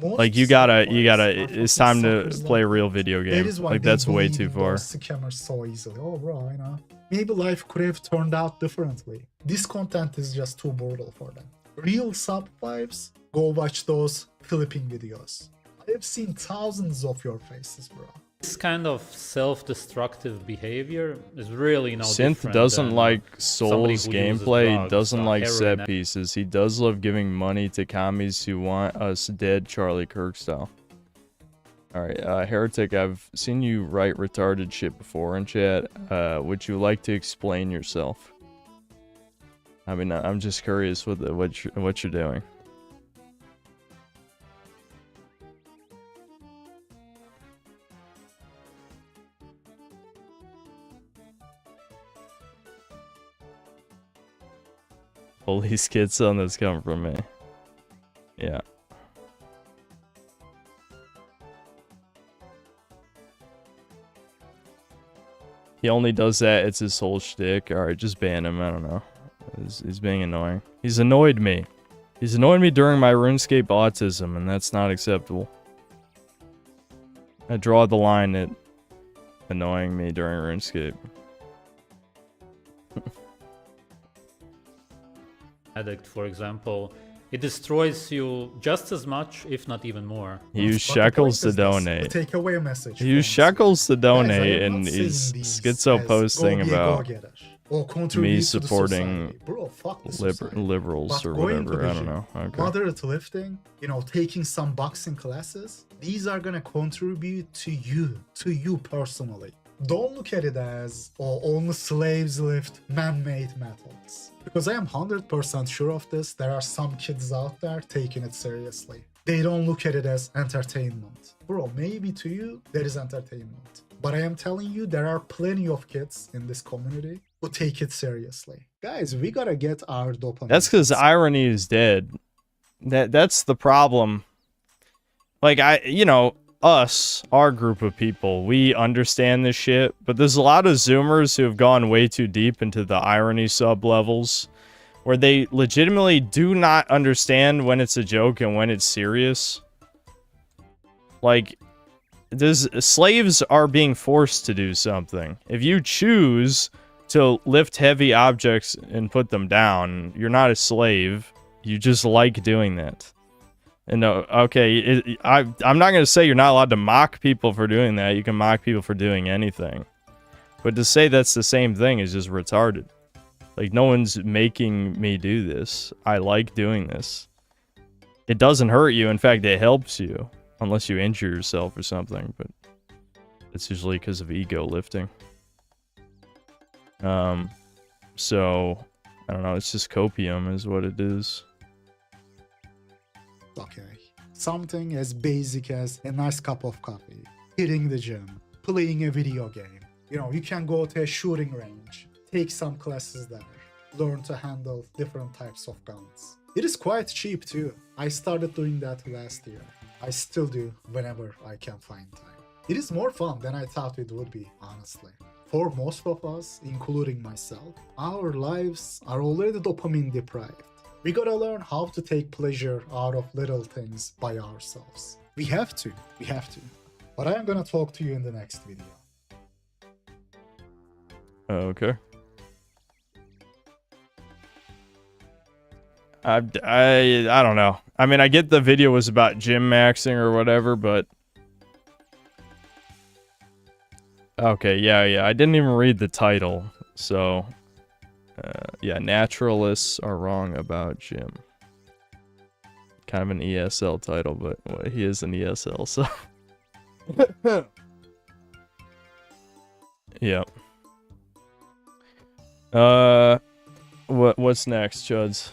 Like you gotta, it's time to play a real video game. Like that's way too far. Scammers so easily. Oh, bro, you know, maybe life could have turned out differently. This content is just too brutal for them. Real sub vibes, go watch those flipping videos. I have seen thousands of your faces, bro. This kind of self-destructive behavior is really no Synth different doesn't than like Souls somebody who uses gameplay, drugs, doesn't like heroin. set pieces. He does love giving money to commies who want us dead, Charlie Kirk style. Alright, Heretic, I've seen you write retarded shit before in chat. Would you like to explain yourself? I mean, I'm just curious what you're doing. Holy schizo, that's coming from me. Yeah. He only does that, it's his whole shtick. Alright, just ban him, I don't know. He's being annoying. He's annoyed me. He's annoyed me during my RuneScape autism, and that's not acceptable. I draw the line at annoying me during RuneScape. Addict, for example, it destroys you just as much, if not even more. He used shekels to donate. Take away a message. He used shekels to donate, Guys, and he's schizo posting about me supporting liberals or whatever. I don't know. Okay. Moderate lifting, you know, taking some boxing classes. These are gonna contribute to you personally. Don't look at it as, oh, only slaves lift man-made methods. Because I am 100% sure of this, there are some kids out there taking it seriously. They don't look at it as entertainment. Bro, maybe to you, there is entertainment. But I am telling you, there are plenty of kids in this community who take it seriously. Guys, we gotta get our dopamine. That's because irony is dead. That's the problem. Like, our group of people, we understand this shit, but there's a lot of Zoomers who have gone way too deep into the irony sub-levels, where they legitimately do not understand when it's a joke and when it's serious. Like, slaves are being forced to do something. If you choose to lift heavy objects and put them down, you're not a slave. You just like doing that. And okay, I'm not going to say you're not allowed to mock people for doing that. You can mock people for doing anything. But to say that's the same thing is just retarded. Like, no one's making me do this. I like doing this. It doesn't hurt you. In fact, it helps you. Unless you injure yourself or something. But it's usually because of ego lifting. So, I don't know. It's just copium is what it is. Okay. Something as basic as a nice cup of coffee, hitting the gym, playing a video game. You know, you can go to a shooting range, take some classes there, learn to handle different types of guns. It is quite cheap too. I started doing that last year. I still do whenever I can find time. It is more fun than I thought it would be, honestly. For most of us, including myself, our lives are already dopamine deprived. We gotta learn how to take pleasure out of little things by ourselves. We have to. But I am gonna talk to you in the next video. Okay. I don't know. I mean, I get the video was about gym maxing or whatever, but... Okay, yeah. I didn't even read the title, so... yeah, naturalists are wrong about Jim. Kind of an ESL title, but well, he is an ESL, so... Yep. What's next, Chuds?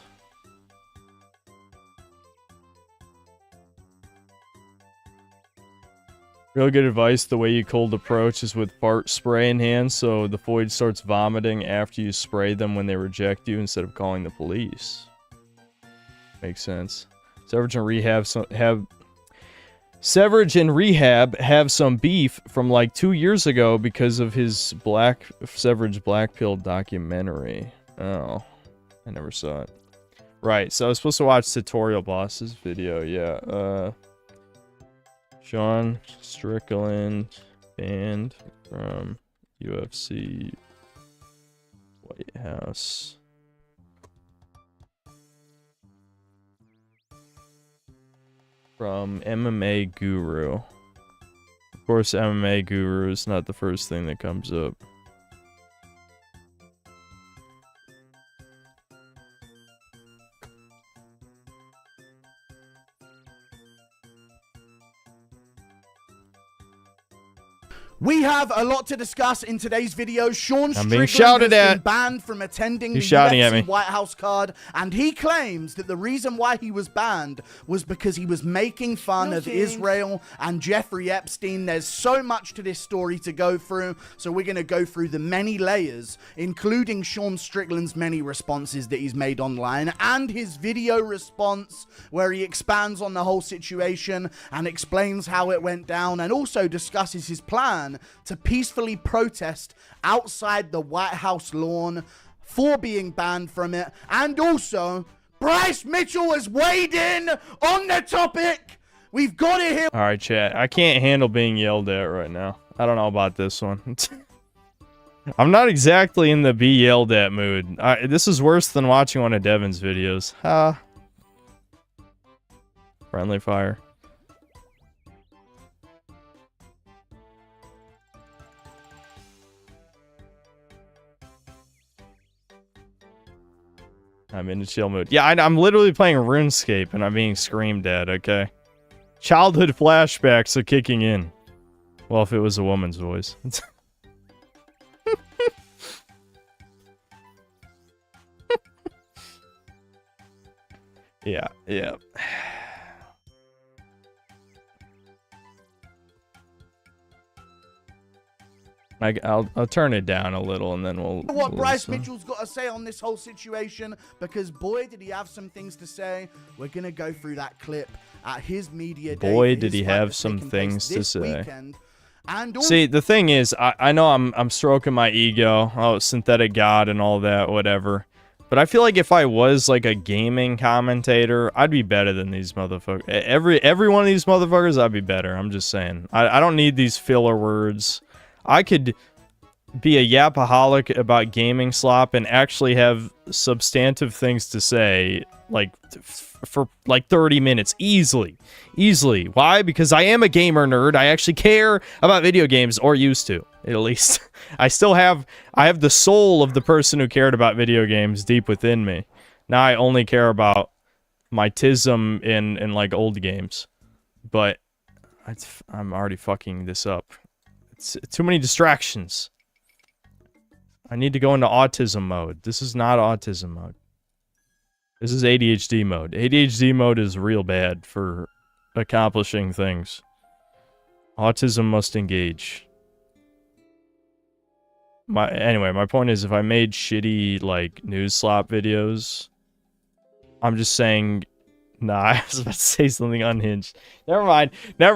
Real good advice, the way you cold approach is with fart spray in hand, so the Void starts vomiting after you spray them when they reject you instead of calling the police. Makes sense. Severage and Rehab have some beef from like 2 years ago because of his Severage Black Pill documentary. Oh, I never saw it. Right, so I was supposed to watch Tutorial Boss's video, yeah. Sean Strickland banned from UFC White House. From MMA Guru. Of course, MMA Guru is not the first thing that comes up. We have a lot to discuss in today's video. Sean Strickland shouted has at. been banned from attending the He's shouting at UFC me. White House card, and he claims that the reason why he was banned was because he was making fun of Israel and Jeffrey Epstein. There's so much to this story to go through, so we're going to go through the many layers, including Sean Strickland's many responses that he's made online, and his video response where he expands on the whole situation and explains how it went down, and also discusses his plan to peacefully protest outside the White House lawn for being banned from it. And also, Bryce Mitchell has weighed in on the topic. We've got it here. All right, chat. I can't handle being yelled at right now. I don't know about this one. I'm not exactly in the be yelled at mood. This is worse than watching one of Devin's videos. Friendly fire. I'm in a chill mood. Yeah, I'm literally playing RuneScape and I'm being screamed at, okay? Childhood flashbacks are kicking in. Well, if it was a woman's voice. Yeah. I'll turn it down a little and then we'll... What Bryce Mitchell's got to say on this whole situation, because boy, did he have some things to say. We're going to go through that clip at his media day. Boy, did he have some things to say. See, the thing is, I know I'm stroking my ego, synthetic god and all that, whatever. But I feel like if I was like a gaming commentator, I'd be better than these motherfuckers. Every one of these motherfuckers, I'd be better. I'm just saying. I don't need these filler words. I could be a yapaholic about gaming slop and actually have substantive things to say, like, for like 30 minutes. Easily. Why? Because I am a gamer nerd. I actually care about video games, or used to, at least. I have the soul of the person who cared about video games deep within me. Now I only care about my tism in like old games. But I'm already fucking this up. It's too many distractions. I need to go into autism mode. This is not autism mode. This is ADHD mode. ADHD mode is real bad for accomplishing things. Autism must engage. Anyway, my point is, if I made shitty, like, news slop videos, I'm just saying... Nah, I was about to say something unhinged. Never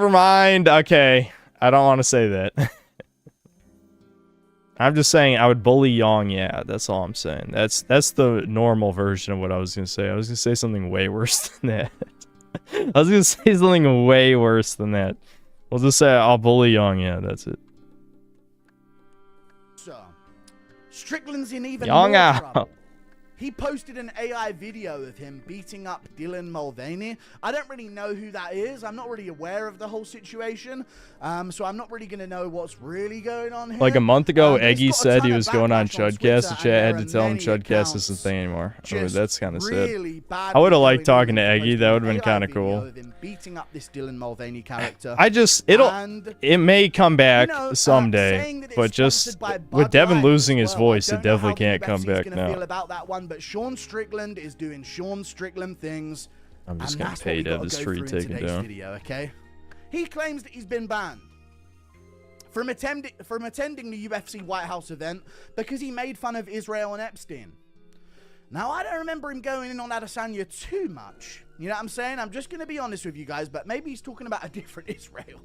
mind. Okay. I don't want to say that. I'm just saying I would bully Yong, yeah, that's all I'm saying. That's the normal version of what I was going to say. I was going to say something way worse than that. I was going to say something way worse than that. We'll just say I'll bully Yong, yeah, that's it. So, Strickland's in even Yong more out. trouble. He posted an AI video of him beating up Dylan Mulvaney. I don't really know who that is. I'm not really aware of the whole situation. So I'm not really going to know what's really going on here. Like a month ago, Eggy said he was going on Chudcast. The chat had to tell him Chudcast isn't a thing anymore. Oh, that's kind of sad. I would have liked talking to Eggy. That would have been kind of cool. Beating up this Dylan Mulvaney character. It may come back someday, but just with Devin losing his voice, it definitely can't come back now. But Sean Strickland is doing Sean Strickland things. I'm just getting paid to have this tree taken down. Video, okay? He claims that he's been banned. from attending the UFC White House event because he made fun of Israel and Epstein. Now, I don't remember him going in on Adesanya too much. You know what I'm saying? I'm just going to be honest with you guys, but maybe he's talking about a different Israel.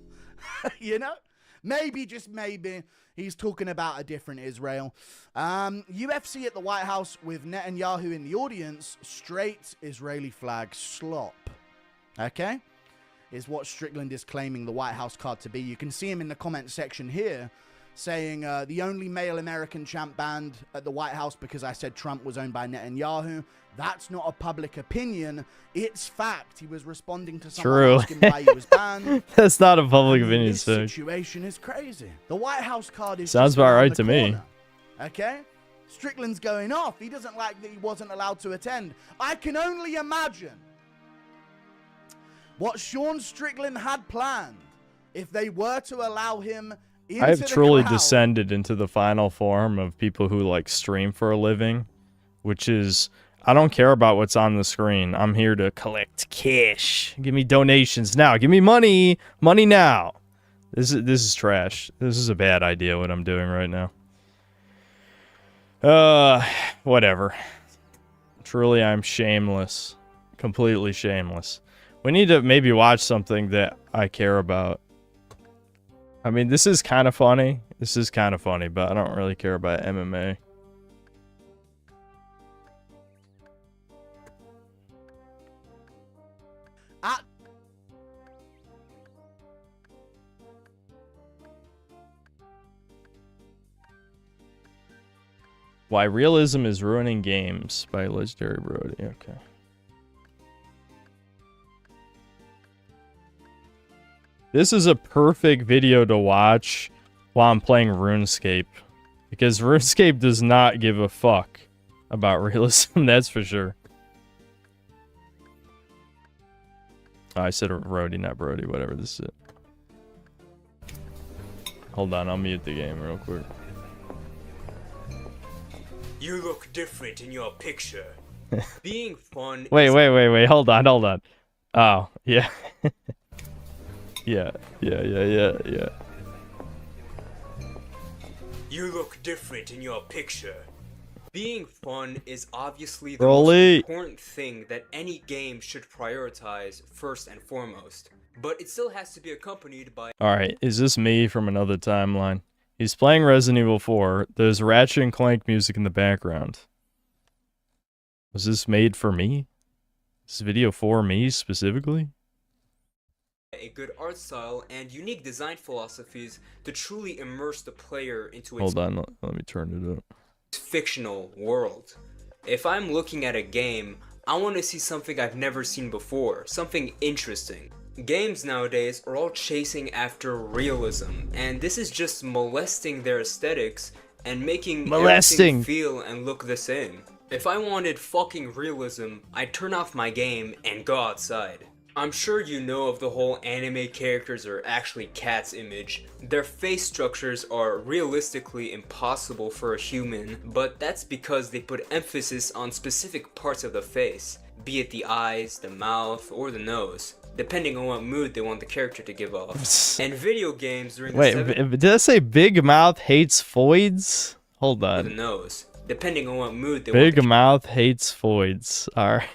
You know? Maybe, just maybe, he's talking about a different Israel. UFC at the White House with Netanyahu in the audience. Straight Israeli flag slop. Okay? Is what Strickland is claiming the White House card to be. You can see him in the comment section here saying the only male American champ banned at the White House because I said Trump was owned by Netanyahu. That's not a public opinion. It's fact. He was responding to someone asking why he was banned. That's not a public opinion. This situation is crazy. The White House card is sounds about right to me. Okay? Strickland's going off. He doesn't like that he wasn't allowed to attend. I can only imagine what Sean Strickland had planned if they were to allow him into I have the truly crowd. descended into the final form of people who like stream for a living, which is, I don't care about what's on the screen. I'm here to collect cash. Give me donations now. Give me money. Money now. This is trash. This is a bad idea what I'm doing right now. Whatever. Truly, I'm shameless. Completely shameless. We need to maybe watch something that I care about. I mean, this is kind of funny. This is kind of funny, but I don't really care about MMA. Why Realism is Ruining Games by Legendary Brody. Okay. This is a perfect video to watch while I'm playing RuneScape. Because RuneScape does not give a fuck about realism, that's for sure. Oh, I said Brody, not Brody, whatever this is. Hold on, I'll mute the game real quick. You look different in your picture. Being fun. Wait, hold on. Oh, yeah. Yeah. You look different in your picture. Being fun is obviously the Broly. most important thing that any game should prioritize first and foremost. But it still has to be accompanied by... Alright, is this me from another timeline? He's playing Resident Evil 4. There's Ratchet and Clank music in the background. Was this made for me? Is this video for me specifically? a good art style and unique design philosophies to truly immerse the player into its Hold on, let me turn it up. fictional world. If I'm looking at a game, I want to see something I've never seen before, something interesting. Games nowadays are all chasing after realism, and this is just molesting their aesthetics and making everything feel and look the same. If I wanted fucking realism, I'd turn off my game and go outside. I'm sure you know of the whole anime characters are actually cats image. Their face structures are realistically impossible for a human, but that's because they put emphasis on specific parts of the face, be it the eyes, the mouth, or the nose, depending on what mood they want the character to give off. And video games during did I say Big Mouth hates foids? Hold on. The nose, depending on what mood they Big want the Mouth hates foids. Alright.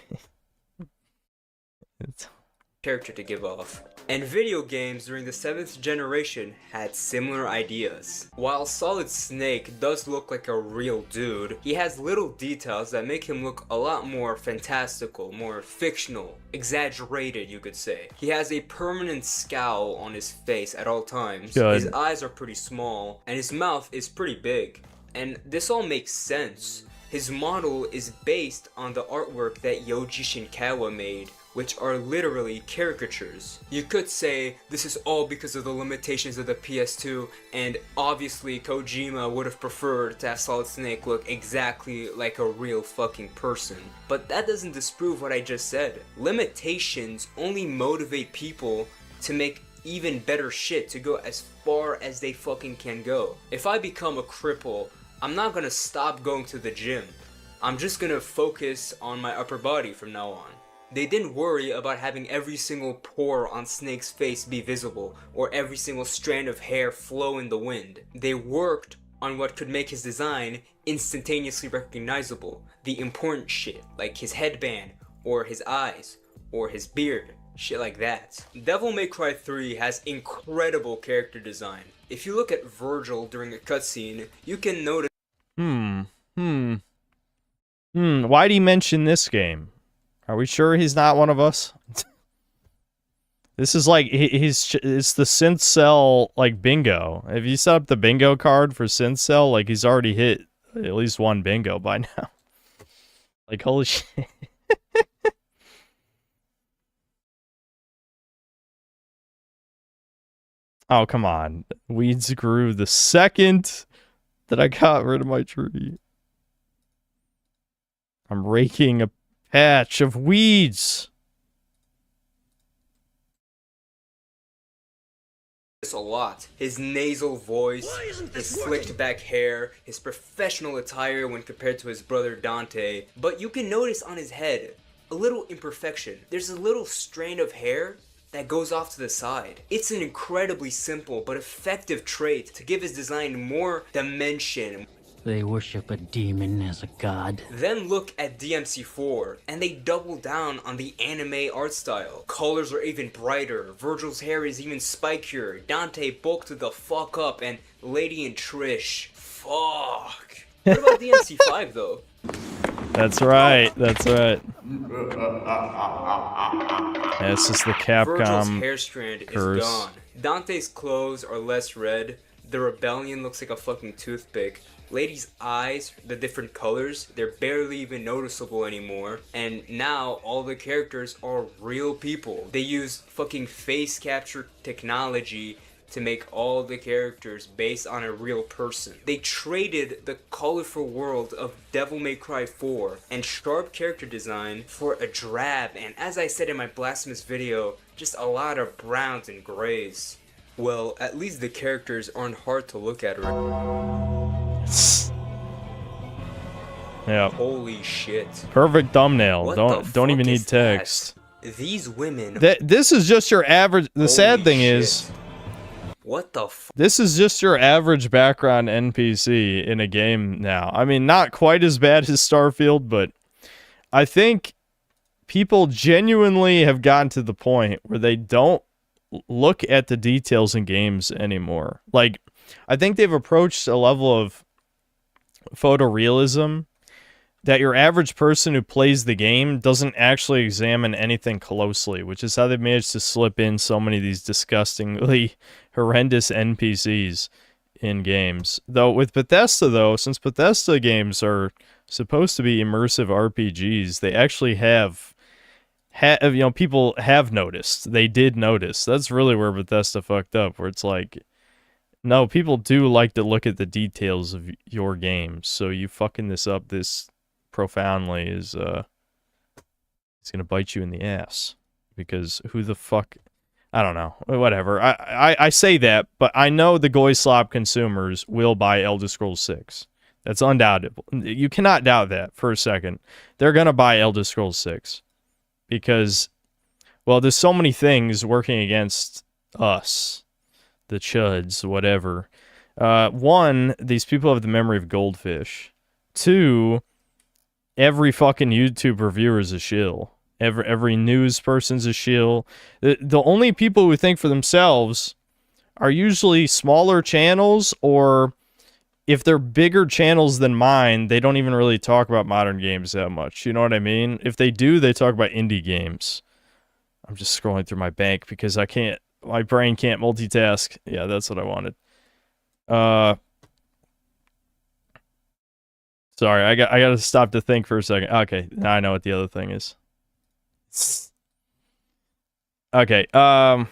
character to give off. And video games during the 7th generation had similar ideas. While Solid Snake does look like a real dude, he has little details that make him look a lot more fantastical, more fictional, exaggerated you could say. He has a permanent scowl on his face at all times. Good. His eyes are pretty small, and his mouth is pretty big. And this all makes sense. His model is based on the artwork that Yoji Shinkawa made, which are literally caricatures. You could say this is all because of the limitations of the PS2, and obviously Kojima would have preferred to have Solid Snake look exactly like a real fucking person. But that doesn't disprove what I just said. Limitations only motivate people to make even better shit, to go as far as they fucking can go. If I become a cripple, I'm not gonna stop going to the gym. I'm just gonna focus on my upper body from now on. They didn't worry about having every single pore on Snake's face be visible, or every single strand of hair flow in the wind. They worked on what could make his design instantaneously recognizable. The important shit, like his headband, or his eyes, or his beard. Shit like that. Devil May Cry 3 has incredible character design. If you look at Virgil during a cutscene, you can notice... Why'd he mention this game? Are we sure he's not one of us? This is like, it's the Synth Cell, like, bingo. If you set up the bingo card for Synth Cell, like, he's already hit at least one bingo by now. Like, holy shit. Oh, come on. Weeds grew the second that I got rid of my tree. I'm raking a patch of weeds. a lot. His nasal voice, his slicked back hair, his professional attire when compared to his brother Dante. But you can notice on his head a little imperfection. There's a little strand of hair that goes off to the side. It's an incredibly simple but effective trait to give his design more dimension. They worship a demon as a god. Then look at DMC4, and they double down on the anime art style. Colors are even brighter, Virgil's hair is even spikier, Dante bulked the fuck up, and Lady and Trish, fuck. What about DMC5 though? That's right, that's right. Yeah, it's just the Capcom Virgil's hair strand curse. is gone. Dante's clothes are less red, the rebellion looks like a fucking toothpick. Lady's eyes, the different colors, they're barely even noticeable anymore. And now all the characters are real people. They use fucking face capture technology to make all the characters based on a real person. They traded the colorful world of Devil May Cry 4 and sharp character design for a drab, and as I said in my Blasphemous video, just a lot of browns and grays. Well, at least the characters aren't hard to look at right. Yeah. Holy shit. Perfect thumbnail. What Don't even need text. These women. This is just your average. The sad thing is, what the this is just your average background NPC in a game now. I mean, not quite as bad as Starfield, but I think people genuinely have gotten to the point where they don't look at the details in games anymore. Like, I think they've approached a level of photorealism that your average person who plays the game doesn't actually examine anything closely, which is how they've managed to slip in so many of these disgustingly horrendous NPCs in games. Though with Bethesda, though, since Bethesda games are supposed to be immersive RPGs, they actually have people have noticed. They did notice. That's really where Bethesda fucked up, where it's like, no, people do like to look at the details of your games, so you fucking this up this profoundly is it's gonna bite you in the ass, because who the fuck, I don't know, whatever. I say that, but I know the Goy-Slop consumers will buy Elder Scrolls 6. That's undoubtable. You cannot doubt that for a second. They're gonna buy Elder Scrolls 6 because, well, there's so many things working against us, the chuds, whatever. One, these people have the memory of goldfish. Two, every fucking YouTube reviewer is a shill. Every news person's a shill. The only people who think for themselves are usually smaller channels, or if they're bigger channels than mine, they don't even really talk about modern games that much. You know what I mean? If they do, they talk about indie games. I'm just scrolling through my bank because I can't, my brain can't multitask. Yeah, that's what I wanted. Sorry, I got to stop to think for a second. Okay, now I know what the other thing is. Okay, yeah,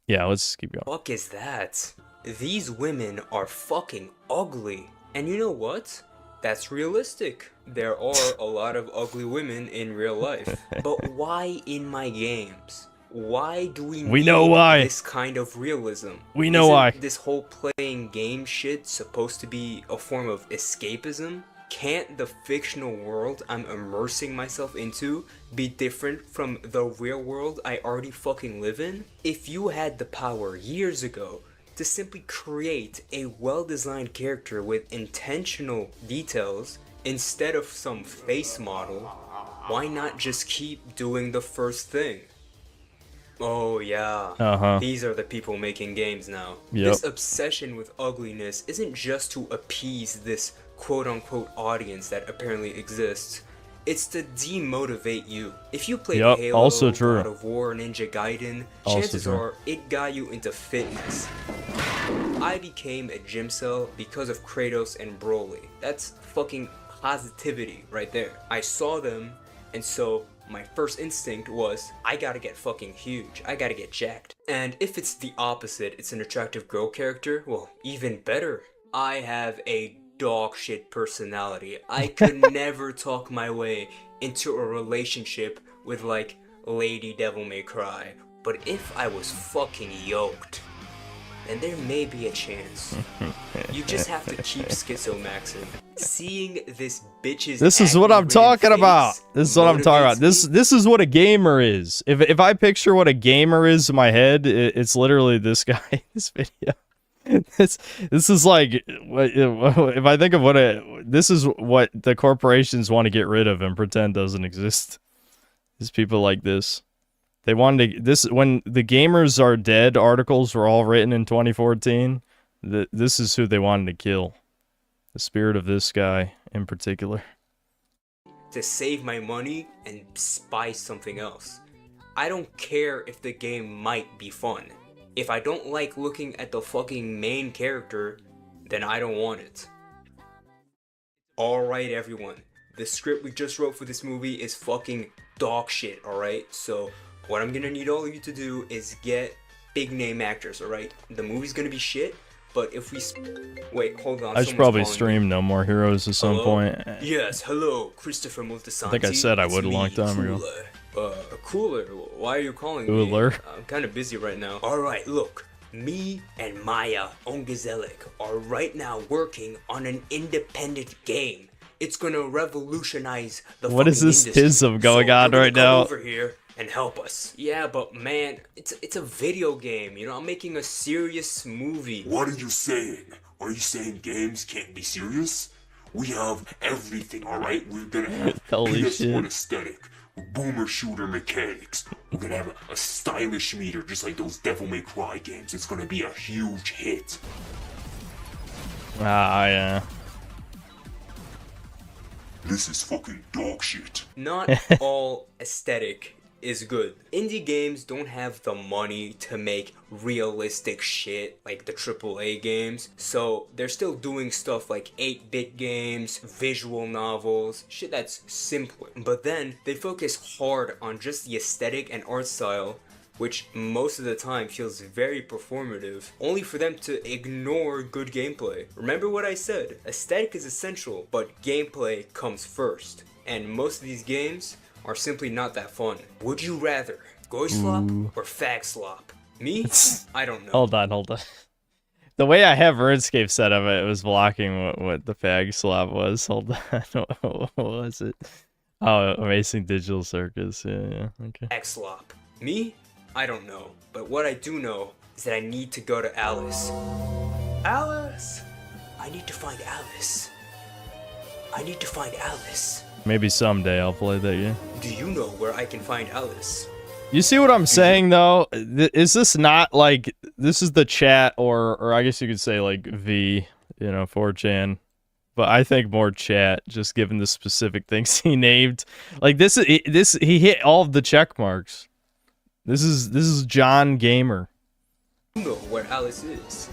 let's keep going. Fuck is that? These women are fucking ugly. And you know what? That's realistic. There are a lot of ugly women in real life. But why in my games? Why do we need know why. This kind of realism? We know why. This whole playing game shit supposed to be a form of escapism? Can't the fictional world I'm immersing myself into be different from the real world I already fucking live in? If you had the power years ago to simply create a well-designed character with intentional details instead of some face model, why not just keep doing the first thing? Oh yeah, these are the people making games now. This obsession with ugliness isn't just to appease this quote-unquote audience that apparently exists. It's to demotivate you. If you played Halo, also true. God of War, Ninja Gaiden, chances are it got you into fitness. I became a gym cell because of Kratos and Broly. That's fucking positivity right there. I saw them, and so my first instinct was, I gotta get fucking huge. I gotta get jacked. And if it's the opposite, it's an attractive girl character, well, even better. I have a dog shit personality. I could never talk my way into a relationship with like Lady Devil May Cry. But if I was fucking yoked, then there may be a chance. You just have to keep schizomaxing. Seeing this bitch's This is what I'm talking about. This is what I'm talking about. This is what a gamer is. If I picture what a gamer is in my head, it's literally this guy. This video. This is like, if I think of this is what the corporations want to get rid of and pretend doesn't exist. These people like this. They wanted to, when the gamers are dead articles were all written in 2014, this is who they wanted to kill. The spirit of this guy in particular. To save my money and buy something else. I don't care if the game might be fun. If I don't like looking at the fucking main character, then I don't want it. Alright everyone, the script we just wrote for this movie is fucking dog shit, alright? So what I'm gonna need all of you to do is get big name actors, alright? The movie's gonna be shit, but if we... Wait, hold on. I should probably stream No More Heroes at some point. Yes, hello, Christopher Moltisanti. I think I said I would a long time ago. Cooler, why are you calling me? I'm kind of busy right now. Alright, look. Me and Maya Ongezelik are right now working on an independent game. It's gonna revolutionize the What is this industry. tism going on right come now? over here and help us. Yeah, but man, it's a video game. You know, I'm making a serious movie. What are you saying? Are you saying games can't be serious? We have everything, alright? We're gonna have Holy PS1 shit. aesthetic, boomer shooter mechanics. We're gonna have a stylish meter just like those Devil May Cry games. It's gonna be a huge hit. Ah, yeah. This is fucking dog shit. Not all aesthetic is good. Indie games don't have the money to make realistic shit like the AAA games, so they're still doing stuff like 8-bit games, visual novels, shit that's simpler. But then they focus hard on just the aesthetic and art style, which most of the time feels very performative, only for them to ignore good gameplay. Remember what I said, aesthetic is essential, but gameplay comes first. And most of these games are simply not that fun. Would you rather Goy Slop or Fag Slop? Me? I don't know. Hold on. The way I have RuneScape set up, it was blocking what the fag slap was. Hold on. What was it? Oh, Amazing Digital Circus. Yeah. Okay. Fag Slop. Me? I don't know. But what I do know is that I need to go to Alice. Alice! I need to find Alice. I need to find Alice. Maybe someday I'll play that game. Do you know where I can find Alice? You see what I'm saying, though? Is this not like, this is the chat, or I guess you could say like V, 4chan. But I think more chat, just given the specific things he named. Like this, he hit all of the check marks. This is John Gamer. You know where Alice is.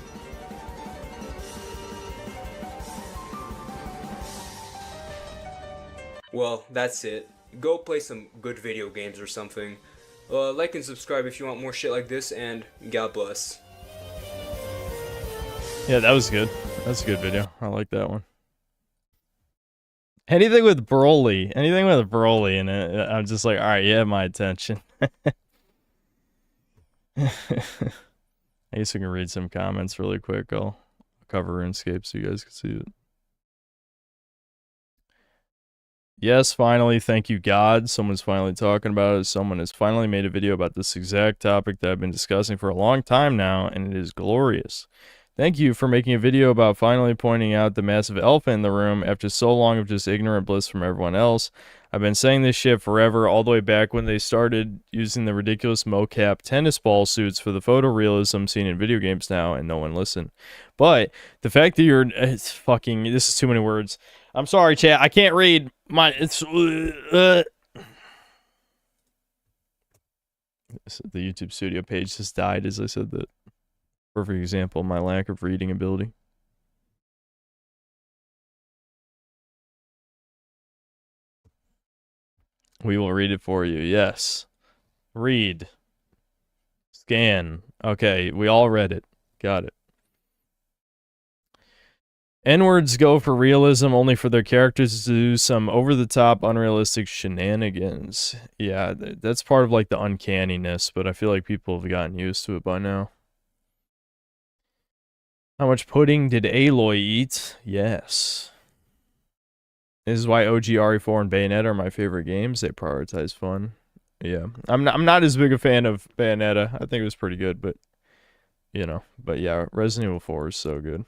Well, that's it. Go play some good video games or something. Like and subscribe if you want more shit like this, and God bless. Yeah, that was good. That's a good video. I like that one. Anything with Broly in it, I'm just like, alright, you have my attention. I guess I can read some comments really quick. I'll cover RuneScape so you guys can see it. Yes, finally, thank you, God. Someone's finally talking about it. Someone has finally made a video about this exact topic that I've been discussing for a long time now, and it is glorious. Thank you for making a video about finally pointing out the massive elephant in the room after so long of just ignorant bliss from everyone else. I've been saying this shit forever, all the way back when they started using the ridiculous mocap tennis ball suits for the photorealism seen in video games now, and no one listened. But the fact that it's fucking, this is too many words. I'm sorry, chat. I can't read my. The YouTube studio page just died as I said that. Perfect example of my lack of reading ability. We will read it for you. Yes. Read. Scan. Okay, we all read it. Got it. N-words go for realism only for their characters to do some over-the-top, unrealistic shenanigans. Yeah, that's part of, like, the uncanniness, but I feel like people have gotten used to it by now. How much pudding did Aloy eat? Yes. This is why OG RE4 and Bayonetta are my favorite games. They prioritize fun. Yeah. I'm not as big a fan of Bayonetta. I think it was pretty good, but, you know. But yeah, Resident Evil 4 is so good.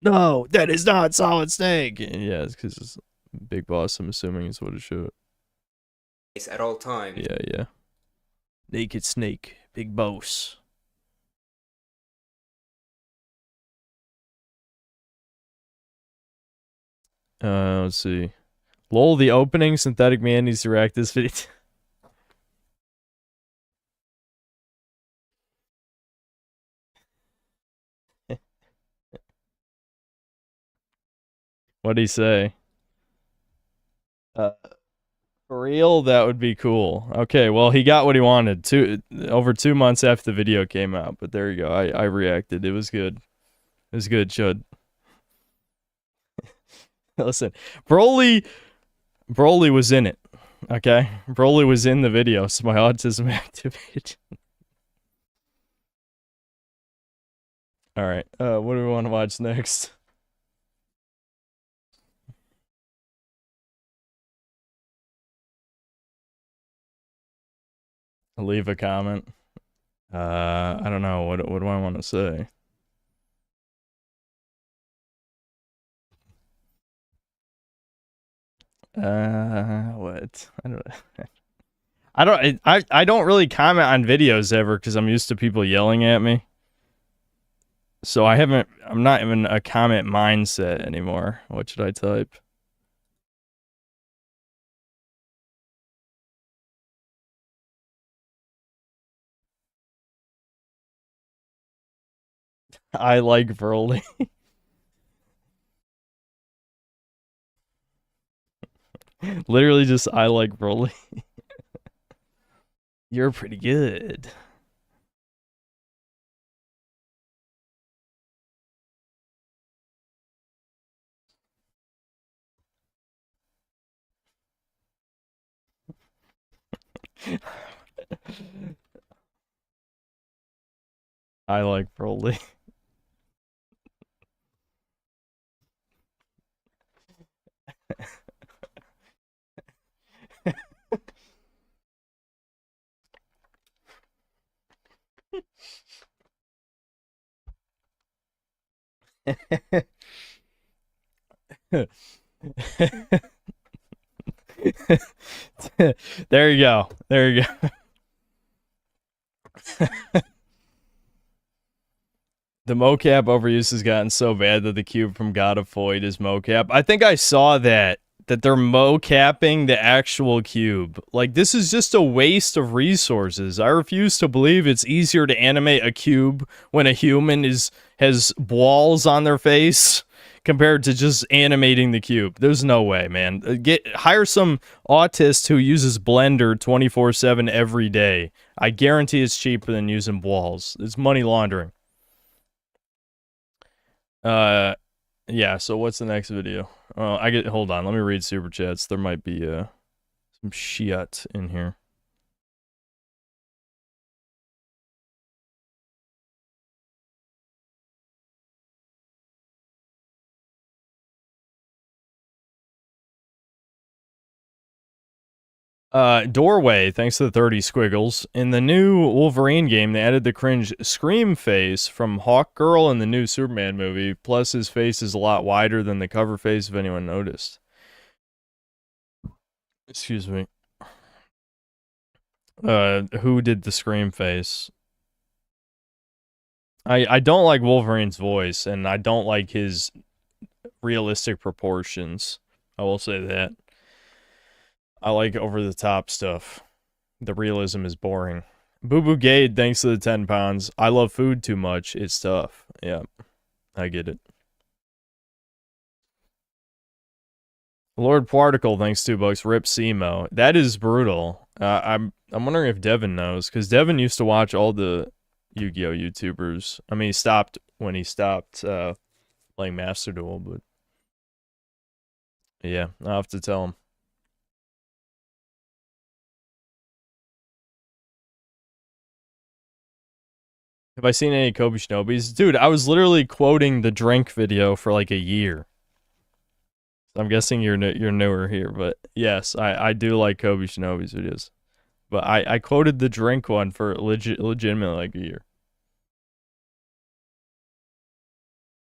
No, that is not Solid Snake. Yeah, it's because it's Big Boss, I'm assuming is what it should. At all times. Yeah, yeah. Naked Snake, Big Boss. Let's see. Lol, the opening, Synthetic Man needs to react this video. What'd he say? For real? That would be cool. Okay, well, he got what he wanted. Over 2 months after the video came out, but there you go. I reacted. It was good. It was good, Chud. Listen, Broly was in it. Okay? Broly was in the video, so my autism activated. Alright, what do we want to watch next? Leave a comment. I don't know. What do I want to say? What? I don't really comment on videos ever because I'm used to people yelling at me. So I'm not even a comment mindset anymore. What should I type? I like Broly. Literally just I like Broly. You're pretty good. I like Broly. There you go. There you go. The mocap overuse has gotten so bad that the cube from God of Void is mocap. I think I saw that they're mocapping the actual cube. Like, this is just a waste of resources. I refuse to believe it's easier to animate a cube when a human has walls on their face compared to just animating the cube. There's no way, man. Hire some autist who uses Blender 24/7 every day. I guarantee it's cheaper than using walls. It's money laundering. Yeah, so what's the next video? Hold on, let me read super chats. There might be some shit in here. Doorway, thanks to the 30 squiggles. In the new Wolverine game, they added the cringe scream face from Hawkgirl in the new Superman movie. Plus, his face is a lot wider than the cover face, if anyone noticed. Excuse me. Who did the scream face? I don't like Wolverine's voice, and I don't like his realistic proportions. I will say that. I like over-the-top stuff. The realism is boring. Boo Boo Gade, thanks to the 10 pounds. I love food too much. It's tough. Yeah, I get it. Lord Particle, thanks $2. Rip Semo. That is brutal. I'm wondering if Devin knows, because Devin used to watch all the Yu-Gi-Oh! YouTubers. I mean, he stopped when he stopped playing Master Duel, but yeah, I'll have to tell him. Have I seen any Kobe Shinobis? Dude, I was literally quoting the drink video for like a year. I'm guessing you're newer here, but yes, I do like Kobe Shinobi's videos. But I quoted the drink one for legitimately like a year.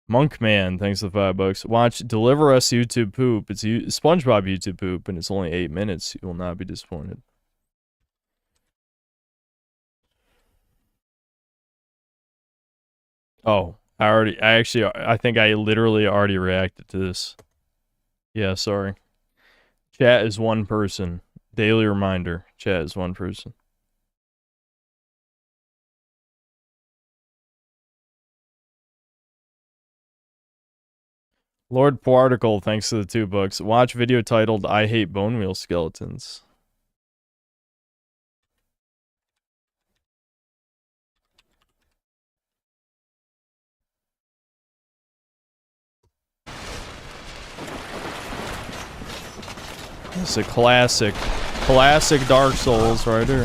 Monkman, thanks for the $5. Watch Deliver Us YouTube Poop. It's SpongeBob YouTube Poop, and it's only 8 minutes. You will not be disappointed. Oh, I think I literally already reacted to this. Yeah, sorry. Chat is one person. Daily reminder. Chat is one person. Lord Particle, thanks to the $2. Watch video titled I Hate Bone Wheel Skeletons. It's a classic Dark Souls right here.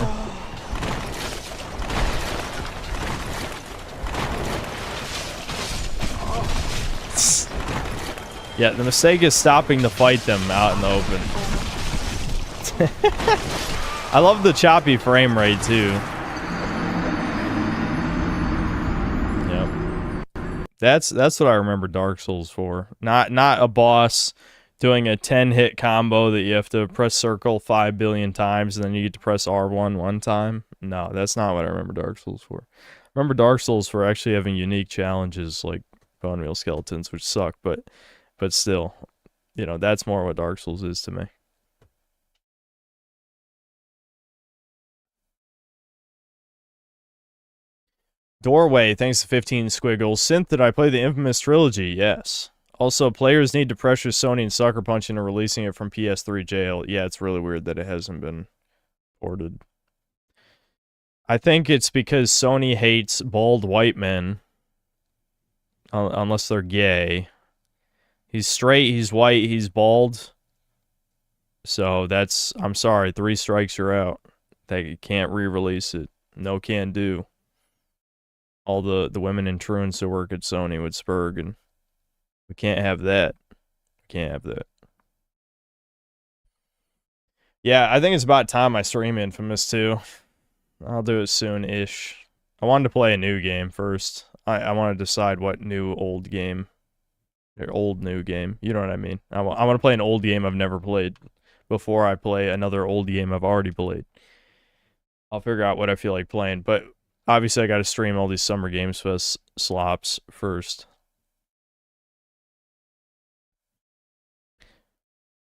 Yeah, the mistake is stopping to fight them out in the open. I love the choppy frame rate too. Yep. That's what I remember Dark Souls for. Not a boss doing a 10-hit combo that you have to press circle 5 billion times and then you get to press R1 one time. No, that's not what I remember Dark Souls for. I remember Dark Souls for actually having unique challenges like Bone Wheel Skeletons, which suck, but still, you know, that's more what Dark Souls is to me. Doorway, thanks to 15 squiggles. Synth, did I play the infamous trilogy? Yes. Also, players need to pressure Sony and Sucker Punch into releasing it from PS3 jail. Yeah, it's really weird that it hasn't been ported. I think it's because Sony hates bald white men. Unless they're gay. He's straight, he's white, he's bald. So that's, I'm sorry, 3 strikes, you're out. They can't re-release it. No can do. All the women in truants that work at Sony with Spurg, and we can't have that. We can't have that. Yeah, I think it's about time I stream Infamous too. I'll do it soon-ish. I wanted to play a new game first. I want to decide what new old game. Or old new game. You know what I mean. I want to play an old game I've never played before I play another old game I've already played. I'll figure out what I feel like playing. But obviously I got to stream all these Summer Games Fest slops first.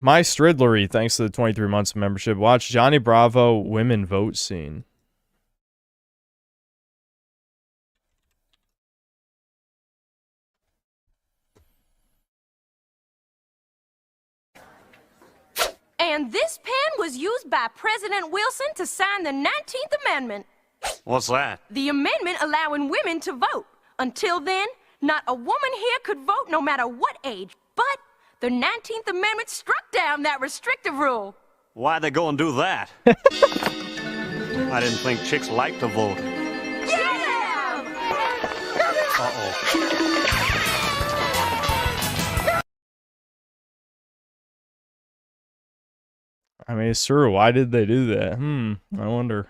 My Stridlery, thanks to the 23 months of membership. Watch Johnny Bravo women vote scene. And this pen was used by President Wilson to sign the 19th Amendment. What's that? The amendment allowing women to vote. Until then, not a woman here could vote no matter what age. But the 19th Amendment struck down that restrictive rule. Why'd they go and do that? I didn't think chicks liked to vote. Yeah! Uh-oh. I mean, it's true. Why did they do that? I wonder.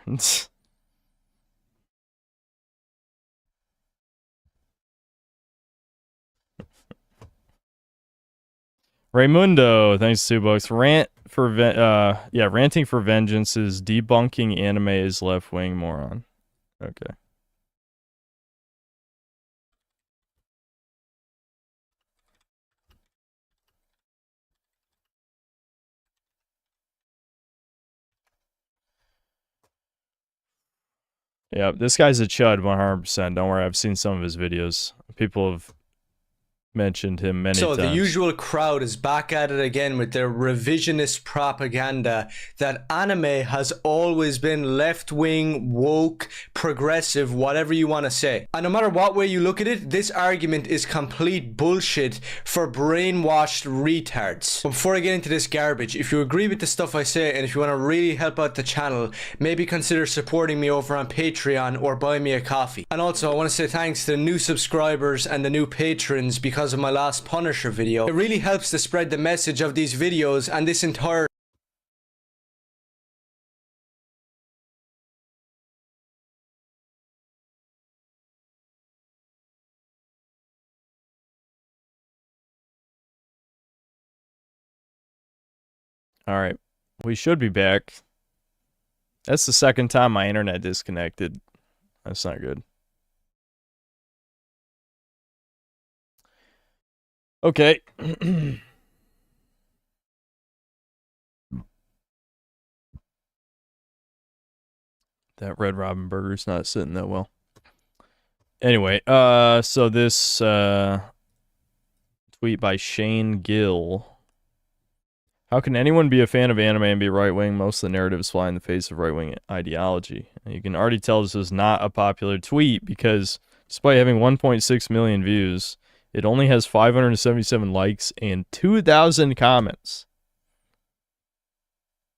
Raymundo, thanks $2. Ranting for vengeance is debunking anime is left-wing moron. Okay. Yeah, this guy's a chud 100%. Don't worry, I've seen some of his videos. People have mentioned him many times. So the usual crowd is back at it again with their revisionist propaganda that anime has always been left-wing, woke, progressive, whatever you want to say. And no matter what way you look at it, this argument is complete bullshit for brainwashed retards. But before I get into this garbage, if you agree with the stuff I say and if you want to really help out the channel, maybe consider supporting me over on Patreon or buy me a coffee. And also I want to say thanks to the new subscribers and the new patrons because of my last Punisher video. It really helps to spread the message of these videos and this entire Alright, we should be back. That's the second time my internet disconnected. That's not good. Okay. That Red Robin burger's not sitting that well. Anyway, so this tweet by Shane Gill. How can anyone be a fan of anime and be right-wing? Most of the narratives fly in the face of right-wing ideology. And you can already tell this is not a popular tweet because despite having 1.6 million views, it only has 577 likes and 2,000 comments.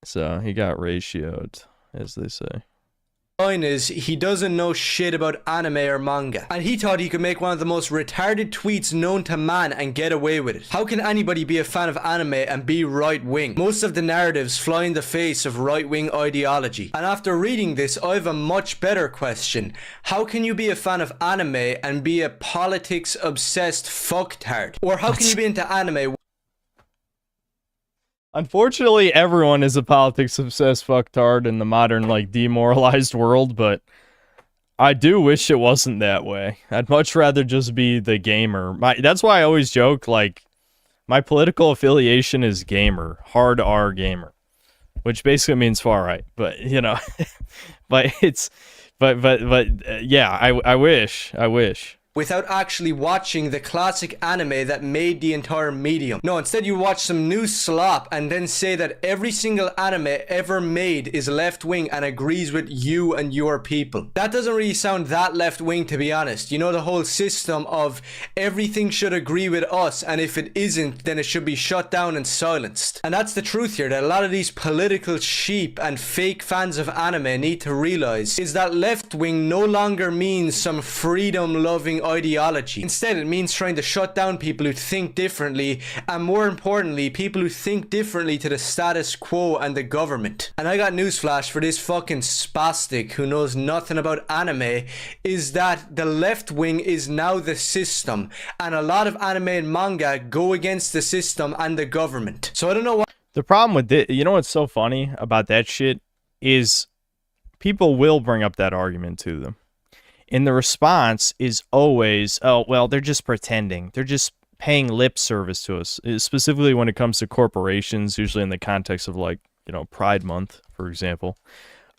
So he got ratioed, as they say. line is he doesn't know shit about anime or manga, and he thought he could make one of the most retarded tweets known to man and get away with it. How can anybody be a fan of anime and be right-wing? Most of the narratives fly in the face of right-wing ideology. And after reading this, I have a much better question. How can you be a fan of anime and be a politics-obsessed fucktard? Or how can you be into anime? Unfortunately, everyone is a politics-obsessed fucktard in the modern, like, demoralized world, but I do wish it wasn't that way. I'd much rather just be the gamer. That's why I always joke, like, my political affiliation is gamer. Hard R gamer. Which basically means far right. But, you know, but it's, yeah, I wish. Without actually watching the classic anime that made the entire medium. No, instead you watch some new slop and then say that every single anime ever made is left-wing and agrees with you and your people. That doesn't really sound that left-wing, to be honest. You know, the whole system of everything should agree with us, and if it isn't, then it should be shut down and silenced. And that's the truth here, that a lot of these political sheep and fake fans of anime need to realize is that left-wing no longer means some freedom-loving ideology. Instead, it means trying to shut down people who think differently, and more importantly, people who think differently to the status quo and the government. And I got newsflash for this fucking spastic who knows nothing about anime, is that the left wing is now the system, and a lot of anime and manga go against the system and the government. So I don't know what the problem with it, you know what's so funny about that shit is people will bring up that argument to them. And the response is always, oh, well, they're just pretending. They're just paying lip service to us. Specifically when it comes to corporations, usually in the context of, like, you know, Pride Month, for example.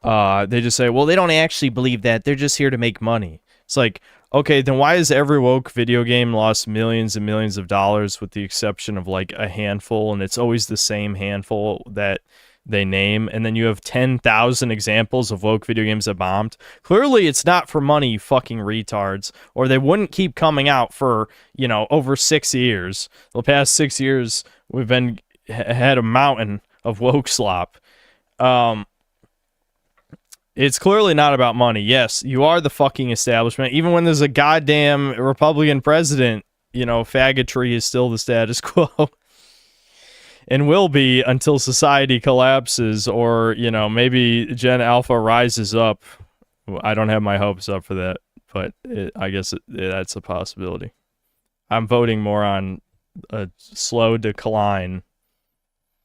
They just say, well, they don't actually believe that. They're just here to make money. It's like, okay, then why has every woke video game lost millions and millions of dollars with the exception of, like, a handful? And it's always the same handful that they name, and then you have 10,000 examples of woke video games that bombed. Clearly, it's not for money, you fucking retards, or they wouldn't keep coming out for, you know, over 6 years. The past 6 years, we've had a mountain of woke slop. It's clearly not about money. Yes, you are the fucking establishment. Even when there's a goddamn Republican president, you know, faggotry is still the status quo. and will be until society collapses, or maybe Gen Alpha rises up. I don't have my hopes up for that, but I guess that's a possibility. I'm voting more on a slow decline.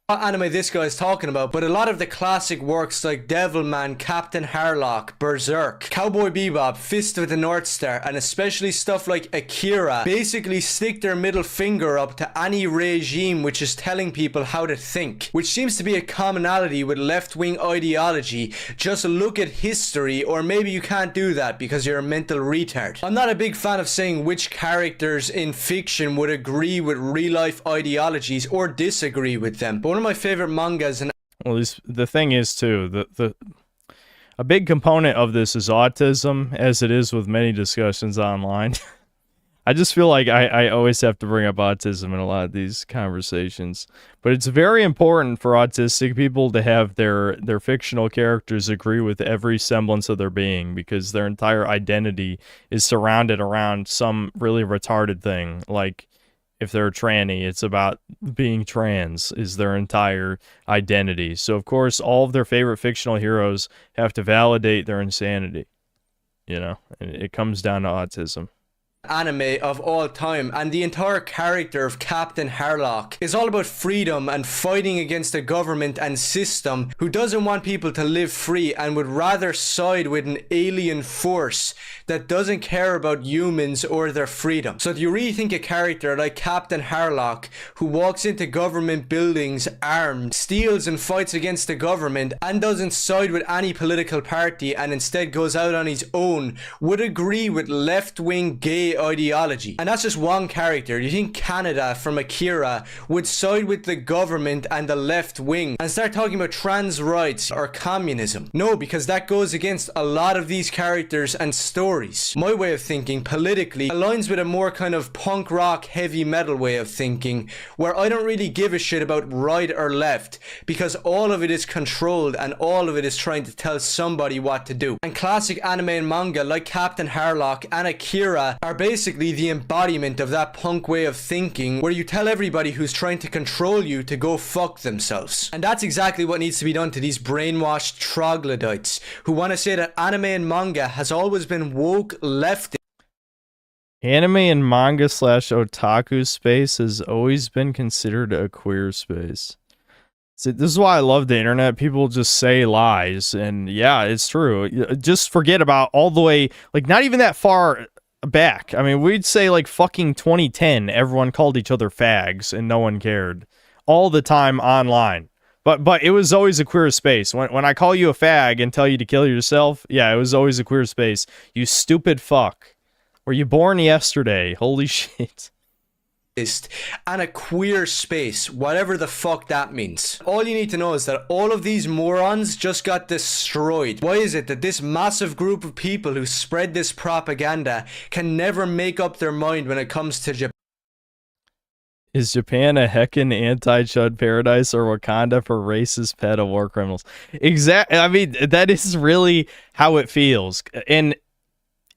What anime this guy is talking about, but a lot of the classic works like Devilman, Captain Harlock, Berserk, Cowboy Bebop, Fist of the North Star, and especially stuff like Akira basically stick their middle finger up to any regime which is telling people how to think, which seems to be a commonality with left-wing ideology. Just look at history, or maybe you can't do that because you're a mental retard. I'm not a big fan of saying which characters in fiction would agree with real-life ideologies or disagree with them, but one of my favorite mangas, and well, the thing is too, a big component of this is autism, as it is with many discussions online. I just feel like I always have to bring up autism in a lot of these conversations, but it's very important for autistic people to have their fictional characters agree with every semblance of their being, because their entire identity is surrounded around some really retarded thing. Like, if they're a tranny, it's about being trans is their entire identity. So, of course, all of their favorite fictional heroes have to validate their insanity. And it comes down to autism. Anime of all time, and the entire character of Captain Harlock is all about freedom and fighting against a government and system who doesn't want people to live free and would rather side with an alien force that doesn't care about humans or their freedom. So do you really think a character like Captain Harlock, who walks into government buildings armed, steals and fights against the government and doesn't side with any political party and instead goes out on his own, would agree with left-wing gay ideology? And that's just one character. Do you think Canada from Akira would side with the government and the left wing and start talking about trans rights or communism? No, because that goes against a lot of these characters and stories. My way of thinking politically aligns with a more kind of punk rock heavy metal way of thinking, where I don't really give a shit about right or left, because all of it is controlled and all of it is trying to tell somebody what to do. And classic anime and manga like Captain Harlock and Akira are basically the embodiment of that punk way of thinking, where you tell everybody who's trying to control you to go fuck themselves. And that's exactly what needs to be done to these brainwashed troglodytes who want to say that anime and manga has always been woke left. Anime and manga / otaku space has always been considered a queer space. See, this is why I love the internet. People just say lies, and yeah, it's true. Just forget about all the way, like, not even that far back. I mean, we'd say like fucking 2010, everyone called each other fags and no one cared all the time online. But it was always a queer space. When I call you a fag and tell you to kill yourself, yeah, it was always a queer space. You stupid fuck. Were you born yesterday? Holy shit. And a queer space, whatever the fuck that means. All you need to know is that all of these morons just got destroyed. Why is it that this massive group of people who spread this propaganda can never make up their mind when it comes to Japan? Is Japan a heckin' anti-chud paradise or Wakanda for racist pedo war criminals? Exactly. I mean, that is really how it feels. And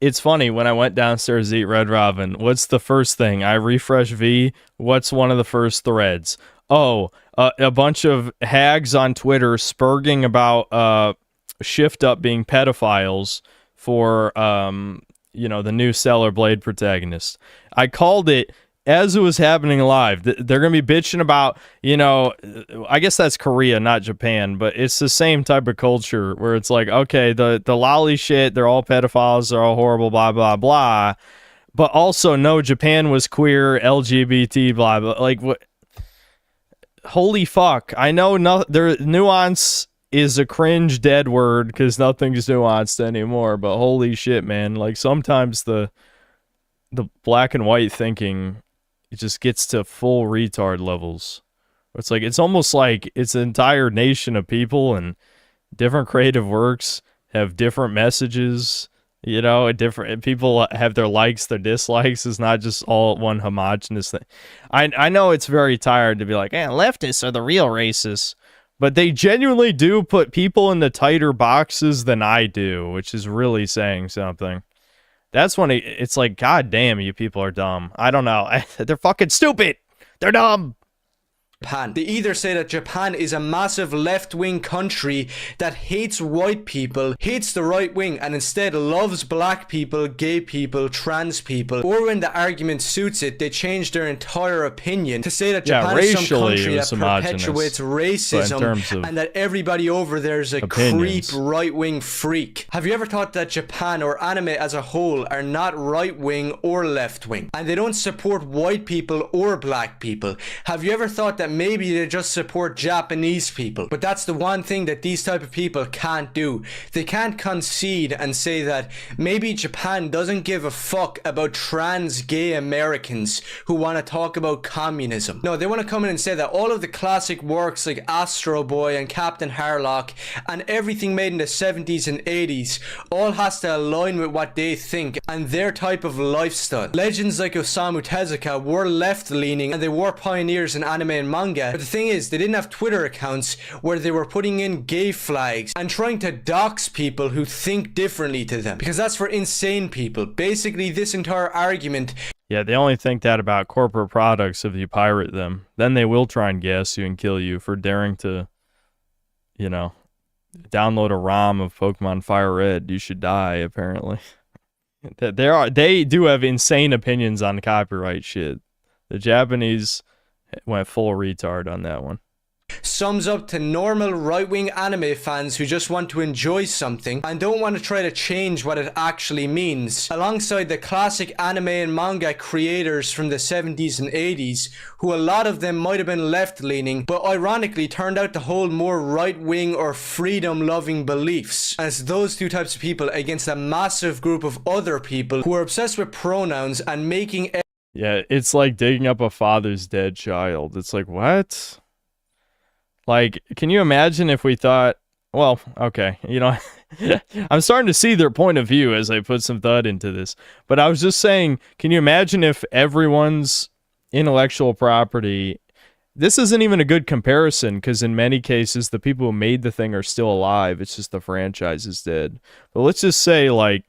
it's funny, when I went downstairs to eat Red Robin, what's the first thing? I refresh V. What's one of the first threads? Oh, a bunch of hags on Twitter spurging about Shift Up being pedophiles for, the new Stellar Blade protagonist. I called it as it was happening live. They're going to be bitching about, I guess that's Korea, not Japan, but it's the same type of culture where it's like, okay, the lolly shit, they're all pedophiles, they're all horrible, blah, blah, blah. But also, no, Japan was queer, LGBT, blah, blah. Like, what? Holy fuck. I know nuance is a cringe dead word because nothing's nuanced anymore, but holy shit, man. Like, sometimes the black and white thinking, it just gets to full retard levels. It's like, it's almost like it's an entire nation of people and different creative works have different messages, different people have their likes, their dislikes. It's not just all one homogenous thing. I know it's very tired to be like, leftists are the real racists, but they genuinely do put people into tighter boxes than I do, which is really saying something. That's when it's like, God damn, you people are dumb. I don't know. They're fucking stupid. They're dumb. Japan. They either say that Japan is a massive left-wing country that hates white people, hates the right wing, and instead loves black people, gay people, trans people, or when the argument suits it, they change their entire opinion to say that Japan is some country that perpetuates racism and that everybody over there is a creep right-wing freak. Have you ever thought that Japan or anime as a whole are not right-wing or left-wing, and they don't support white people or black people? Have you ever thought that maybe they just support Japanese people? But that's the one thing that these type of people can't do. They can't concede and say that maybe Japan doesn't give a fuck about trans gay Americans who want to talk about communism. No, they want to come in and say that all of the classic works like Astro Boy and Captain Harlock and everything made in the 70s and 80s all has to align with what they think and their type of lifestyle. Legends like Osamu Tezuka were left-leaning and they were pioneers in anime and manga, but the thing is, they didn't have Twitter accounts where they were putting in gay flags and trying to dox people who think differently to them, because that's for insane people. Basically, this entire argument... Yeah, they only think that about corporate products if you pirate them. Then they will try and gas you and kill you for daring to, you know, download a ROM of Pokemon Fire Red. You should die, apparently. They do have insane opinions on copyright shit. The Japanese went full retard on that one. Sums up to normal right-wing anime fans who just want to enjoy something and don't want to try to change what it actually means, alongside the classic anime and manga creators from the 70s and 80s, who a lot of them might have been left-leaning, but ironically turned out to hold more right-wing or freedom-loving beliefs, as those two types of people against a massive group of other people who are obsessed with pronouns and making... Yeah, it's like digging up a father's dead child. It's like, what? Like, can you imagine if we thought, well, okay, you know, I'm starting to see their point of view as I put some thought into this. But I was just saying, can you imagine if everyone's intellectual property, this isn't even a good comparison, because in many cases, the people who made the thing are still alive. It's just the franchise is dead. But let's just say, like,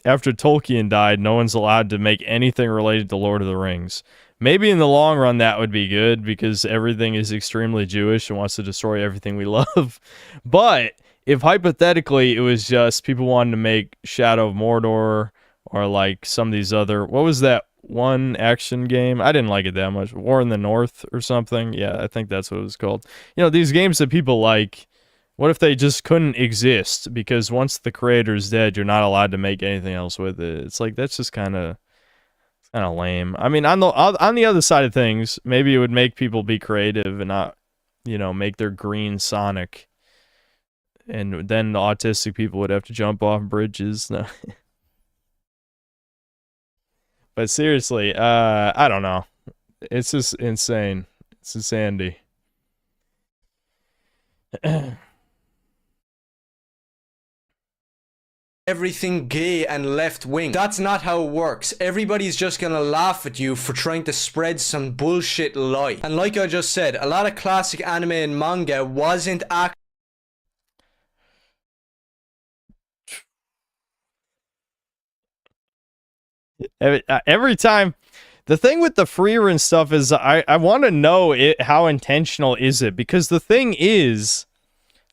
after Tolkien died, no one's allowed to make anything related to Lord of the Rings. Maybe in the long run that would be good, because everything is extremely Jewish and wants to destroy everything we love. But if hypothetically it was just people wanting to make Shadow of Mordor or like some of these other... What was that one action game? I didn't like it that much. War in the North or something? Yeah, I think that's what it was called. You know, these games that people like, what if they just couldn't exist? Because once the creator's dead, you're not allowed to make anything else with it. It's like, that's just kind of lame. I mean, on the other side of things, maybe it would make people be creative and not, you know, make their green Sonic. And then the autistic people would have to jump off bridges. No. But seriously, I don't know. It's just insane. It's insanity. Everything gay and left-wing. That's not how it works. Everybody's just gonna laugh at you for trying to spread some bullshit lie. And like I just said, a lot of classic anime and manga wasn't every time. The thing with the free run stuff is I want to know how intentional is it, because the thing is,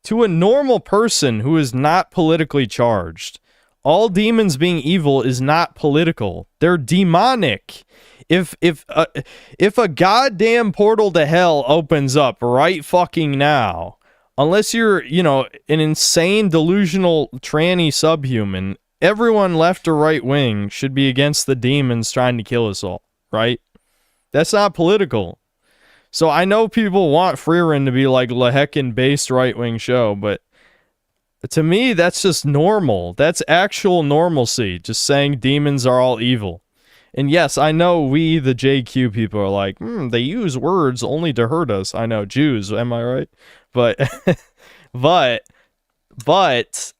to a normal person who is not politically charged, all demons being evil is not political. They're demonic. If a goddamn portal to hell opens up right fucking now, unless you're, you know, an insane delusional tranny subhuman, everyone left or right wing should be against the demons trying to kill us all, right? That's not political. So I know people want Freerun to be like a heckin' based right-wing show, but to me, that's just normal. That's actual normalcy, just saying demons are all evil. And yes, I know we, the JQ people, are like, they use words only to hurt us. I know, Jews, am I right? But, but,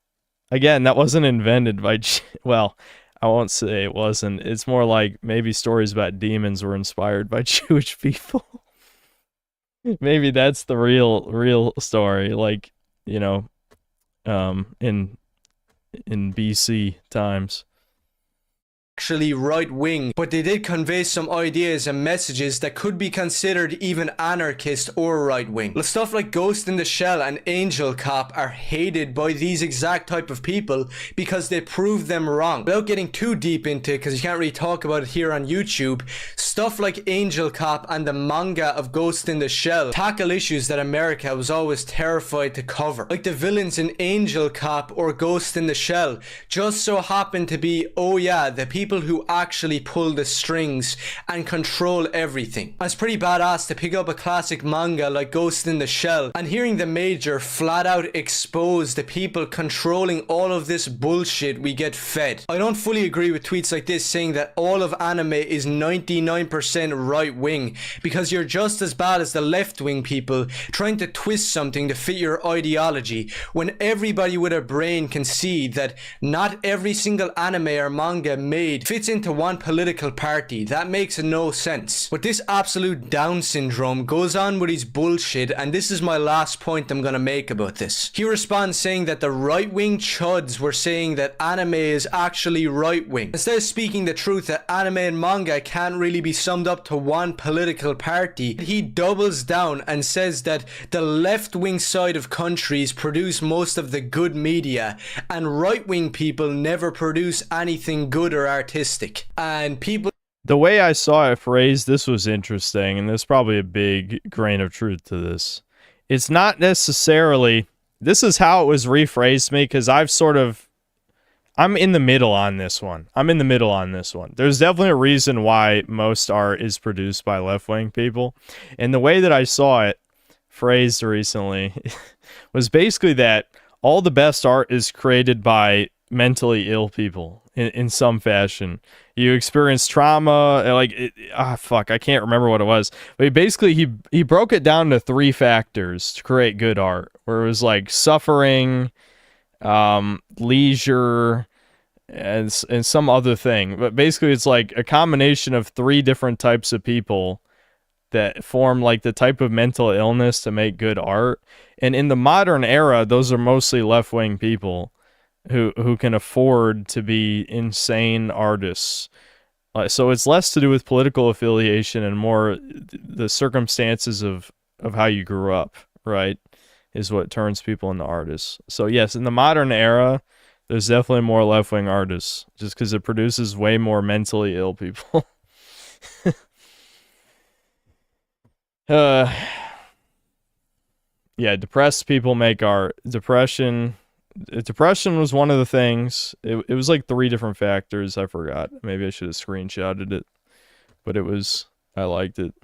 again, that wasn't invented by, well, I won't say it wasn't. It's more like maybe stories about demons were inspired by Jewish people. Maybe that's the real story, like, you know, in BC times. actually right-wing, but they did convey some ideas and messages that could be considered even anarchist or right-wing. Stuff like Ghost in the Shell and Angel Cop are hated by these exact type of people because they proved them wrong. Without getting too deep into it, because you can't really talk about it here on YouTube, stuff like Angel Cop and the manga of Ghost in the Shell tackle issues that America was always terrified to cover. Like the villains in Angel Cop or Ghost in the Shell just so happen to be, oh yeah, the people who actually pull the strings and control everything. It's pretty badass to pick up a classic manga like Ghost in the Shell and hearing the Major flat out expose the people controlling all of this bullshit we get fed. I don't fully agree with tweets like this saying that all of anime is 99% right wing, because you're just as bad as the left wing people trying to twist something to fit your ideology, when everybody with a brain can see that not every single anime or manga made fits into one political party. That makes no sense. But this absolute Down syndrome goes on with his bullshit, and this is my last point I'm gonna make about this. He responds saying that the right-wing chuds were saying that anime is actually right-wing. Instead of speaking the truth that anime and manga can't really be summed up to one political party, he doubles down and says that the left-wing side of countries produce most of the good media and right-wing people never produce anything good or artistic. And people... The way I saw it phrased, this was interesting, and there's probably a big grain of truth to this. It's not necessarily... This is how it was rephrased to me, because I'm in the middle on this one. There's definitely a reason why most art is produced by left-wing people. And the way that I saw it phrased recently was basically that all the best art is created by mentally ill people in some fashion. You experience trauma, I can't remember what it was. But basically, he broke it down to 3 factors to create good art, where it was like suffering, leisure, and some other thing. But basically, it's like a combination of 3 different types of people that form like the type of mental illness to make good art. And in the modern era, those are mostly left-wing people who can afford to be insane artists. So it's less to do with political affiliation and more the circumstances of how you grew up, right, is what turns people into artists. So yes, in the modern era, there's definitely more left-wing artists, just because it produces way more mentally ill people. Yeah, depressed people make art. Depression was one of the things. It was like 3 different factors. I forgot. Maybe I should have screenshotted it. But I liked it.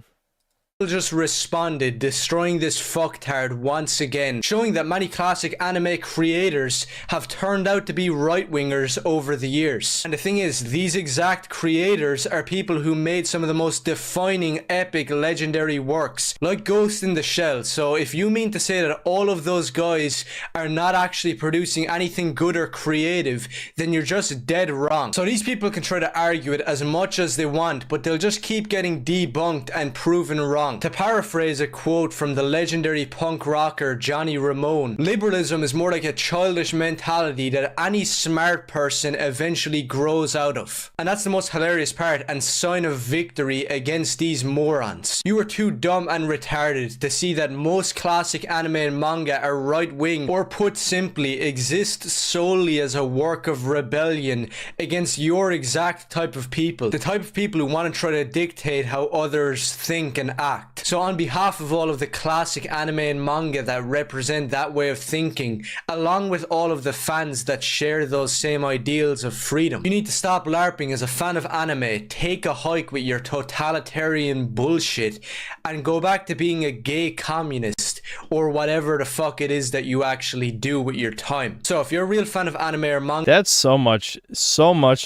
Just responded, destroying this fucktard once again, showing that many classic anime creators have turned out to be right-wingers over the years. And the thing is, these exact creators are people who made some of the most defining, epic, legendary works, like Ghost in the Shell. So if you mean to say that all of those guys are not actually producing anything good or creative, then you're just dead wrong. So these people can try to argue it as much as they want, but they'll just keep getting debunked and proven wrong. To paraphrase a quote from the legendary punk rocker Johnny Ramone, liberalism is more like a childish mentality that any smart person eventually grows out of. And that's the most hilarious part and sign of victory against these morons. You are too dumb and retarded to see that most classic anime and manga are right-wing, or put simply, exist solely as a work of rebellion against your exact type of people. The type of people who want to try to dictate how others think and act. So on behalf of all of the classic anime and manga that represent that way of thinking, along with all of the fans that share those same ideals of freedom, you need to stop LARPing as a fan of anime, take a hike with your totalitarian bullshit, and go back to being a gay communist, or whatever the fuck it is that you actually do with your time. So if you're a real fan of anime or manga... That's so much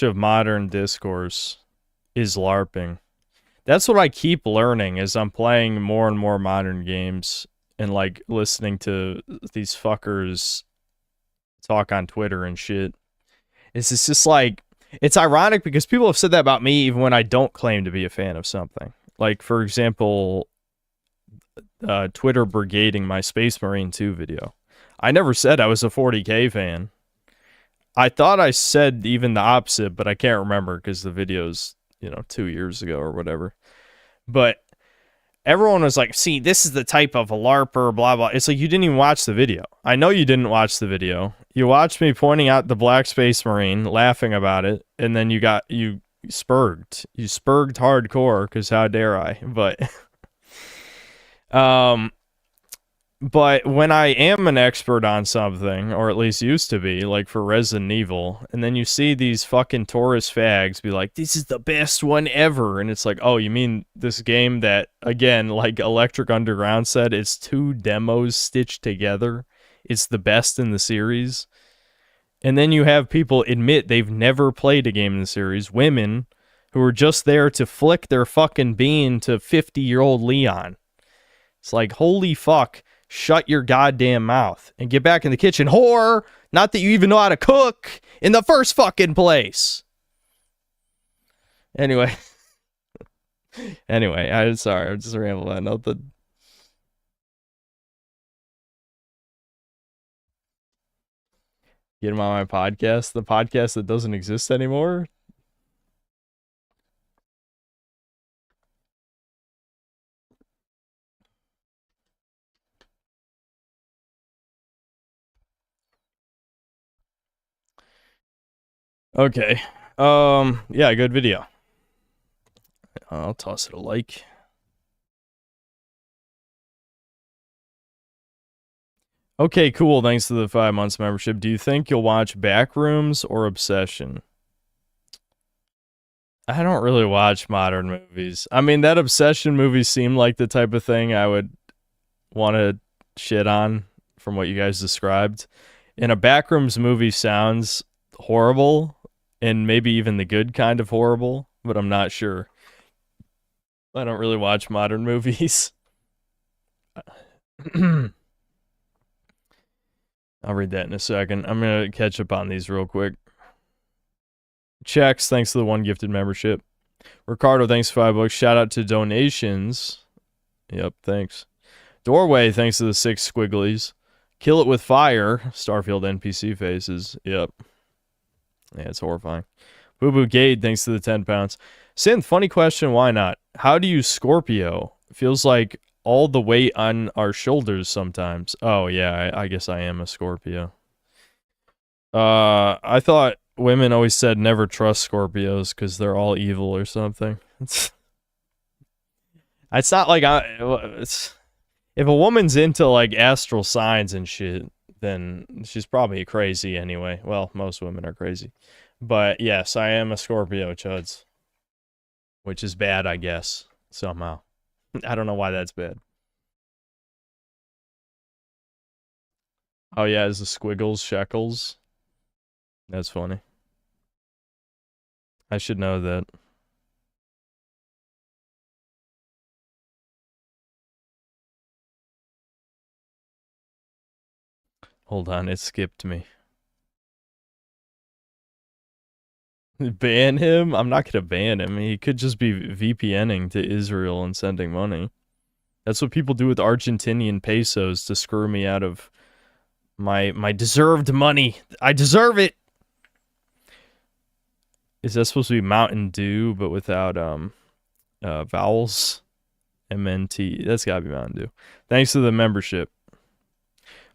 of modern discourse is LARPing. That's what I keep learning as I'm playing more and more modern games and like listening to these fuckers talk on Twitter and shit. It's just like, it's ironic because people have said that about me even when I don't claim to be a fan of something. Like, for example, Twitter brigading my Space Marine 2 video. I never said I was a 40K fan. I thought I said even the opposite, but I can't remember because the video's, 2 years ago or whatever. But everyone was like, see, this is the type of a LARPer, blah, blah. It's like, you didn't even watch the video. I know you didn't watch the video. You watched me pointing out the Black Space Marine, laughing about it, and then you spurged. You spurged hardcore, because how dare I? But when I am an expert on something, or at least used to be, like for Resident Evil, and then you see these fucking tourist fags be like, this is the best one ever, and it's like, oh, you mean this game that, again, like Electric Underground said, it's 2 demos stitched together, it's the best in the series? And then you have people admit they've never played a game in the series, women who are just there to flick their fucking bean to 50-year-old Leon. It's like, holy fuck. Shut your goddamn mouth and get back in the kitchen, whore! Not that you even know how to cook in the first fucking place. Anyway. I'm sorry. I'm just rambling. Nothing. Get him on my podcast. The podcast that doesn't exist anymore. Okay. Yeah, good video. I'll toss it a like. Okay, cool. Thanks to the 5 months membership. Do you think you'll watch Backrooms or Obsession? I don't really watch modern movies. I mean, that Obsession movie seemed like the type of thing I would want to shit on from what you guys described. And a Backrooms movie sounds horrible, and maybe even the good kind of horrible, but I'm not sure. I don't really watch modern movies. I'll read that in a second. I'm going to catch up on these real quick. Checks, thanks to the 1 gifted membership. Ricardo, thanks for $5. Shout out to donations. Yep, thanks. Doorway, thanks to the 6 squigglies. Kill It With Fire, Starfield NPC faces. Yep. Yeah, it's horrifying. Boo Boo Gade, thanks to the 10 pounds. Synth, funny question, why not? How do you Scorpio? Feels like all the weight on our shoulders sometimes. Oh, yeah, I guess I am a Scorpio. I thought women always said never trust Scorpios because they're all evil or something. It's not like if a woman's into like astral signs and shit, then she's probably crazy anyway. Well, most women are crazy. But yes, I am a Scorpio, chuds. Which is bad, I guess, somehow. I don't know why that's bad. Oh yeah, is the squiggles shekels? That's funny. I should know that. Hold on, it skipped me. Ban him? I'm not gonna ban him. He could just be VPNing to Israel and sending money. That's what people do with Argentinian pesos to screw me out of my deserved money. I deserve it! Is that supposed to be Mountain Dew, but without vowels? MNT. That's gotta be Mountain Dew. Thanks to the membership.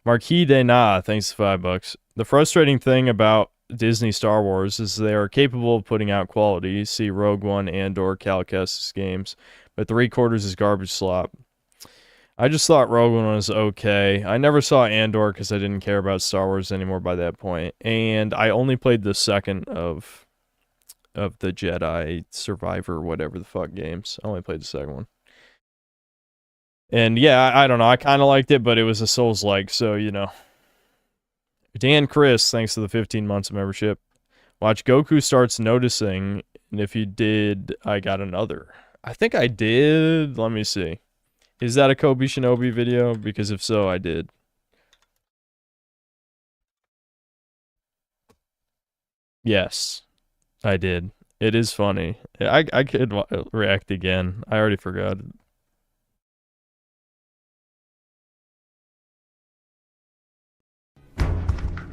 Marquis de Na, thanks to $5. The frustrating thing about Disney Star Wars is they are capable of putting out quality. See Rogue One and or Cal Kestis games, but 3/4 is garbage slop. I just thought Rogue One was okay. I never saw Andor because I didn't care about Star Wars anymore by that point, and I only played the second of the Jedi Survivor, whatever the fuck games. I only played the second one. And yeah, I don't know. I kind of liked it, but it was a Souls-like, so, you know. Dan Chris, thanks to the 15 months of membership. Watch Goku starts noticing, and if you did, I got another. I think I did. Let me see. Is that a Kobe Shinobi video? Because if so, I did. Yes, I did. It is funny. I could react again. I already forgot.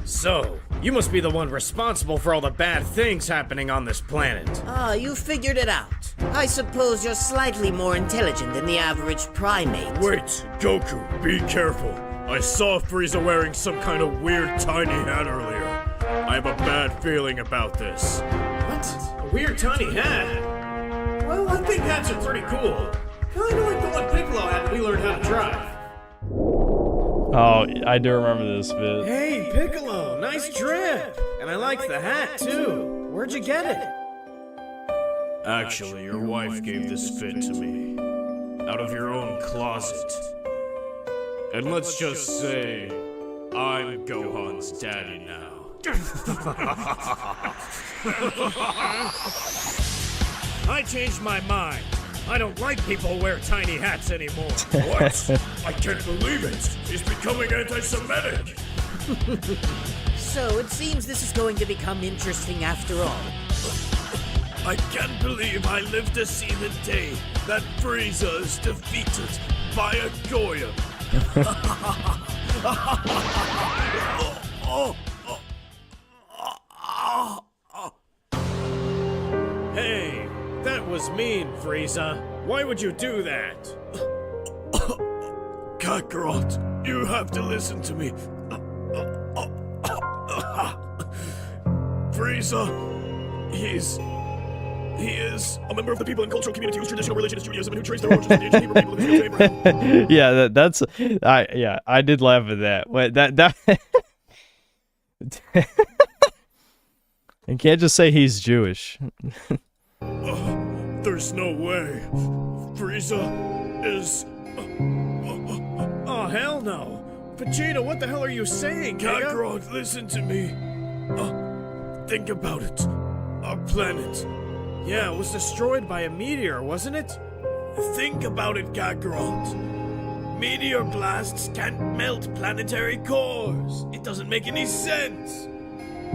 So, you must be the one responsible for all the bad things happening on this planet. Ah, you figured it out. I suppose you're slightly more intelligent than the average primate. Wait, Goku, be careful. I saw Frieza wearing some kind of weird tiny hat earlier. I have a bad feeling about this. What? A weird tiny hat? Well, I think hats are pretty cool. Kinda like the one Piccolo had when we learned how to drive. Oh, I do remember this bit. Hey, Piccolo, nice drip! And I like the hat, too. Where'd you get it? Actually, your wife gave this fit to me. Out of your own closet. And let's just say, I'm Gohan's daddy now. I changed my mind. I don't like people who wear tiny hats anymore. What? I can't believe it. He's becoming anti-Semitic. So it seems this is going to become interesting after all. I can't believe I lived to see the day that Frieza is defeated by a Goyim. Hey, that was mean, Frieza. Why would you do that? Kakarot, you have to listen to me. Frieza, he is a member of the people and cultural community whose traditional religion is Judaism and who trace their origins in the ancient Hebrew people of Israel to Abraham. Yeah, I did laugh at that. Wait, that You can't just say he's Jewish. There's no way. Frieza is... Oh, hell no. Vegeta, what the hell are you saying, Giga? Kakarot, listen to me. Think about it. Our planet. Yeah, it was destroyed by a meteor, wasn't it? Think about it, Kakarot. Meteor blasts can't melt planetary cores. It doesn't make any sense.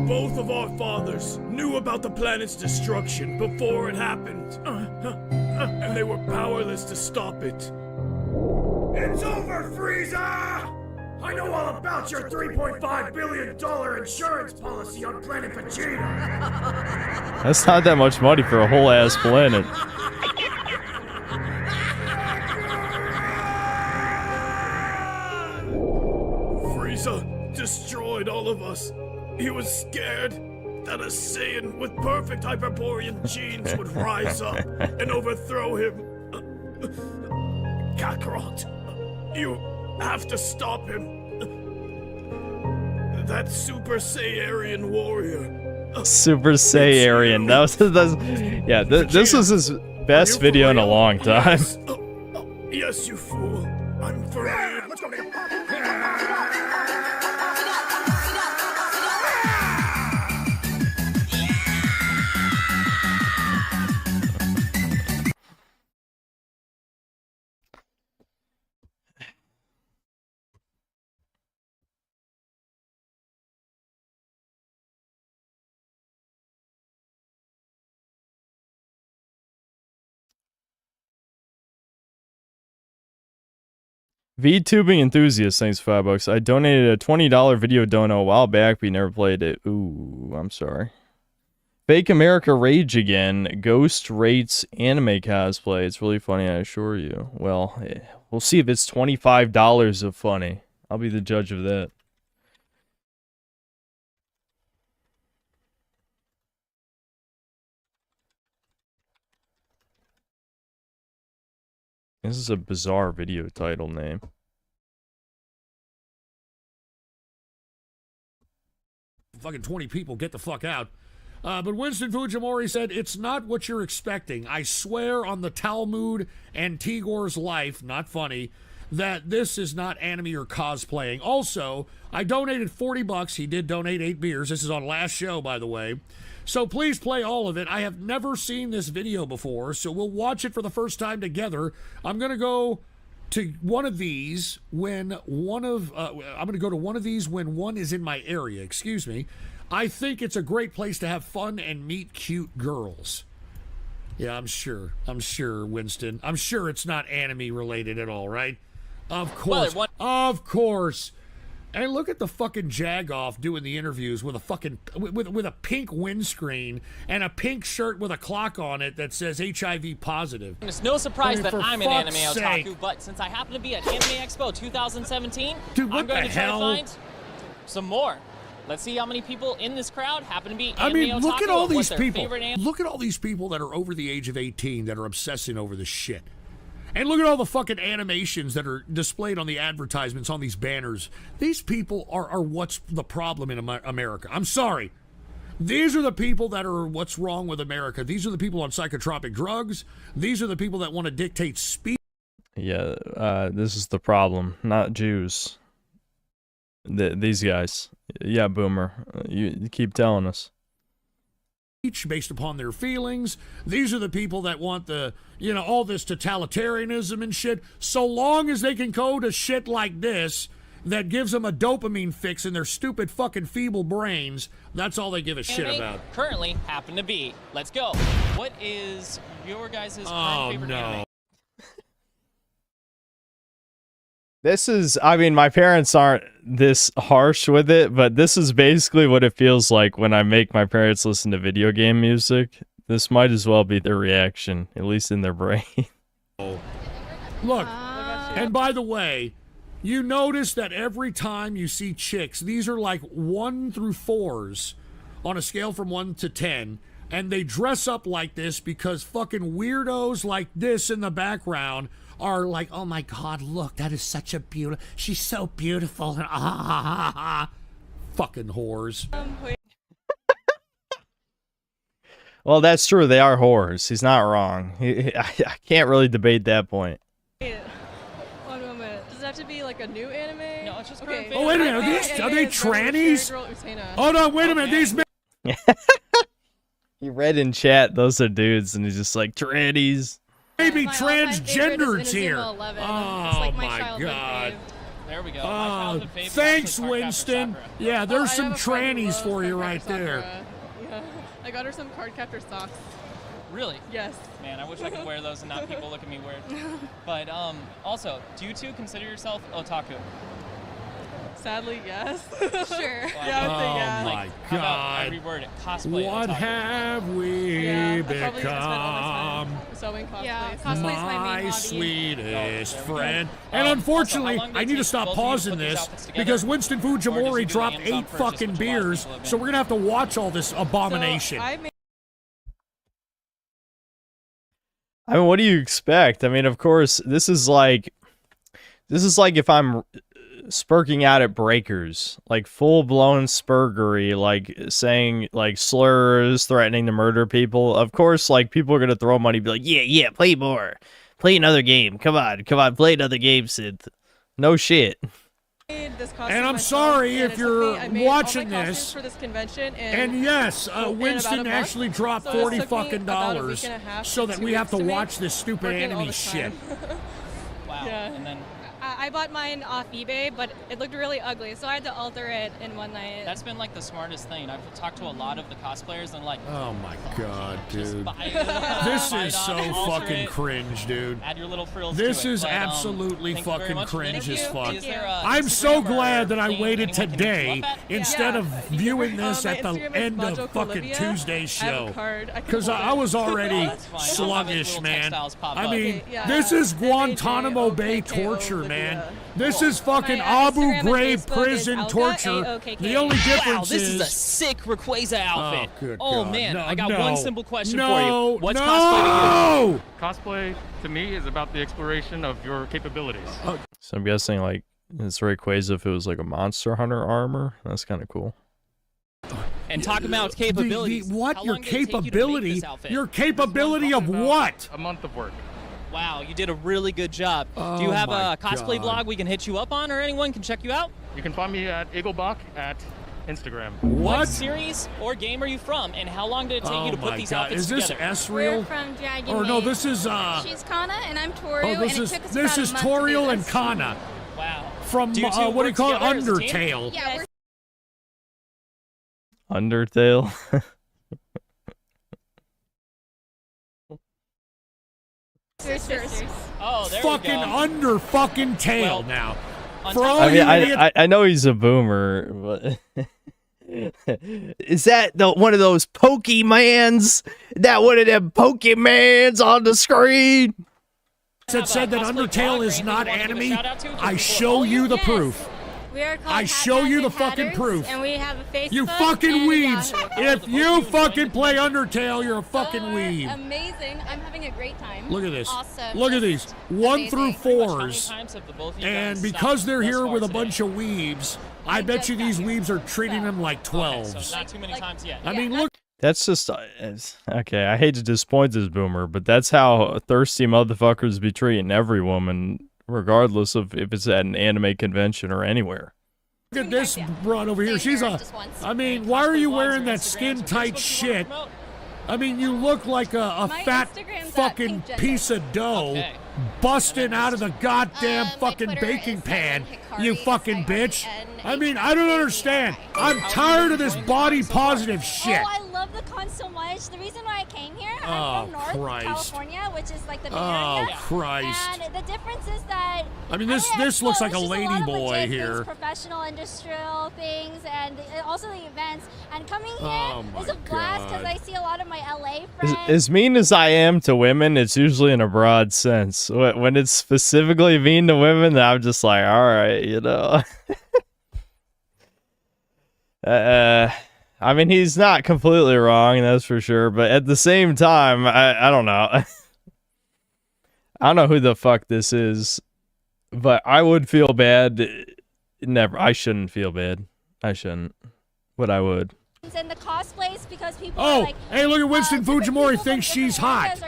Both of our fathers knew about the planet's destruction before it happened. And they were powerless to stop it. It's over, Frieza! I know all about your $3.5 billion insurance policy on planet Vegeta! That's not that much money for a whole ass planet. Frieza destroyed all of us. He was scared that a Saiyan with perfect Hyperborean genes would rise up and overthrow him. Kakarot, you have to stop him. That Super Saiyarian warrior. Super Saiyarian. This was his best video in a long time. Yes, you fool. I'm for real. Let's go, nigga. VTubing enthusiast, thanks for $5. I donated a $20 video dono a while back, but you never played it. Ooh, I'm sorry. Fake America Rage Again. Ghost rates anime cosplay. It's really funny, I assure you. Well, we'll see if it's $25 of funny. I'll be the judge of that. This is a bizarre video title name. Fucking 20 people, get the fuck out. But Winston Fujimori said, it's not what you're expecting. I swear on the Talmud and Tigor's life, not funny, that this is not anime or cosplaying. Also, I donated $40. He did donate 8 beers. This is on last show, by the way. So please play all of it. I have never seen this video before, so we'll watch it for the first time together. I'm going to go to one of these when one is in my area, excuse me. I think it's a great place to have fun and meet cute girls. Yeah, I'm sure, Winston. I'm sure it's not anime related at all, right? Of course. Of course. And look at the fucking Jagoff doing the interviews with a fucking with a pink windscreen and a pink shirt with a clock on it that says HIV positive. And it's no surprise I mean, that for I'm an anime fuck's otaku, sake. but since I happen to be at Anime Expo 2017, Dude, what I'm going the to try hell? to find some more. Let's see how many people in this crowd happen to be I anime mean, otaku. look at all and what these their people. favorite anime- Look at all these people that are over the age of 18 that are obsessing over this shit. And look at all the fucking animations that are displayed on the advertisements on these banners. These people are what's the problem in America. I'm sorry. These are the people that are what's wrong with America. These are the people on psychotropic drugs. These are the people that want to dictate speech. Yeah, this is the problem, not Jews. These guys. Yeah, Boomer. You keep telling us. Based upon their feelings. These are the people that want the, you know, all this totalitarianism and shit. So long as they can code a shit like this that gives them a dopamine fix in their stupid fucking feeble brains, that's all they give a shit anime about. currently happen to be. Let's go. What is your guys' current Oh, favorite no. anime? This is, I mean, my parents aren't this harsh with it, but this is basically what it feels like when I make my parents listen to video game music. This might as well be their reaction, at least in their brain. Look, and by the way, you notice that every time you see chicks, these are like 1 through 4s on a scale from 1 to 10, and they dress up like this because fucking weirdos like this in the background are like, oh my god, look, that is such a beautiful, she's so beautiful, and fucking whores. Well, that's true. They are whores. He's not wrong. I can't really debate that point. One moment. Does it have to be like a new anime? No, it's just Oh, wait a minute, are they trannies? Oh no, wait a minute, these men. He read in chat, those are dudes, and he's just like, trannies. Maybe My favorite is transgenders Inazuma here. 11. Oh It's like my my childhood god. There we go. Oh, thanks, Winston. Yeah, there's some trannies for you right there. Yeah. I got her some card captor socks. Really? Yes. Man, I wish I could wear those and not people look at me weird. But also, do you two consider yourself otaku? Sadly, yes. Sure. Well, Yeah, I would say Oh yeah. my How about I god. reword it? Cosplay What otaku. have we Yeah, I probably spent all my become? time sewing cosplays. Yeah, cosplay's my main My hobby. sweetest there we go. friend. And Also, unfortunately, how long did I it need to take stop both of you to pausing put these this outfits together? because Winston Or did you Fujimori do the dropped Amazon 8 purchase, fucking which a lot of beers, people have so we're gonna have to watch all this abomination. So I made I mean, what do you expect? I mean, of course, this is like if I'm spurking out at breakers, like full-blown spurgery, like saying like slurs, threatening to murder people. Of course, like people are gonna throw money, be like, yeah, play more, play another game. Come on, play another game, Synth. No shit. this costume And I'm myself, sorry and if it took you're me- I made watching all my costumes this. for this convention And yes, in about Winston a month. actually dropped So this 40 took me fucking about a dollars week and a half so to that 2 we have weeks to to make, watch this stupid working all anime the shit. time. Wow. Yeah. And then I bought mine off eBay, but it looked really ugly, so I had to alter it in one night. that's been like the smartest thing. I've talked to a lot of the cosplayers and like, Oh my god, dude. buy it, This buy is it so on, alter fucking it, cringe, dude. add your little frills This to it. is But, absolutely thank you very fucking much. cringe Thank as you. fuck. Is there a I'm so Instagram glad or that I thing waited anyone can hit you today up at? instead of viewing this My at the Instagram is end of Majok fucking Olivia. Tuesday's I have a show. card. I can Because hold I it. was already That's fine. sluggish, Little man. textiles pop I up. mean, Okay, yeah. this is Guantanamo MAJOKK Bay torture, Olivia. man. This Cool. is fucking My, Abu Instagram and Ghraib Facebook prison is torture. AOKK. The only Wow, difference this is a is... sick Rayquaza outfit. good Oh God. man, No, I got no. one simple question No, for you. What's no! cosplay to you? Cosplay, to me, is about the exploration of your capabilities. So I'm guessing like it's Rayquaza if it was like a Monster Hunter armor. That's kind of cool. And talk about capabilities. What? How Your long did it take you to make capability? this outfit? Your capability of what? A month of work. Wow, you did a really good job. Oh Do you have my a cosplay God. blog we can hit you up on, or anyone can check you out? You can find me at Eaglebach at Instagram. What series or game are you from, and how long did it take Oh you to put my these God. outfits Is this together? Esriel? We're from Dragon Or no, Maid. this is She's Kana and I'm Toriel, Oh, this and is it took us this about is a month to do Toriel and this. Kana Wow. from Do you two what do you work call it? together as a team? Undertale. Yeah, we're Undertale. sisters. Oh, there Fucking we go. under fucking tail Well, now. For all I mean, you idiots. I know he's a boomer, but is that one of those Pokemans? That one of them Pokemans on the screen? That said that Undertale is not anime, I show you the proof. We are called I show you the fucking Hatters, proof. And we have a Facebook. You fucking and weebs! If you fucking play Undertale, you're a fucking weeb. Amazing. I'm having a great time. Look at this. Awesome. Look at these. 1 through amazing. 4s. And because they're here with a bunch of weebs, I bet you these weebs are treating them like 12s. So not too many times yet. I mean, look. That's just okay. I hate to disappoint this boomer, but that's how thirsty motherfuckers be treating every woman, regardless of if it's at an anime convention or anywhere. Look at this broad over here. She's I mean, why are you wearing that skin tight shit? I mean, you look like a fat fucking piece of dough busting out of the goddamn fucking baking pan, you fucking bitch. I mean, I don't understand. I'm tired of this body positive shit. Oh, I love the con so much. The reason why I came here, Oh, I'm from North Christ. California, which is like the Bay Oh, Area. Christ. And the difference is that I mean, this looks like a lady boy here. Professional industrial things and also the events. And coming here Oh, is a my blast because God. I see a lot of my LA friends. As mean as I am to women, it's usually in a broad sense. When it's specifically mean to women, I'm just like, all right, you know. I mean, he's not completely wrong, that's for sure. But at the same time, I don't know. I don't know who the fuck this is, but I would feel bad. Never. I shouldn't feel bad. I shouldn't, but I would. And the cosplays because people are Oh, like, hey, look at Winston Fujimori thinks she's hot.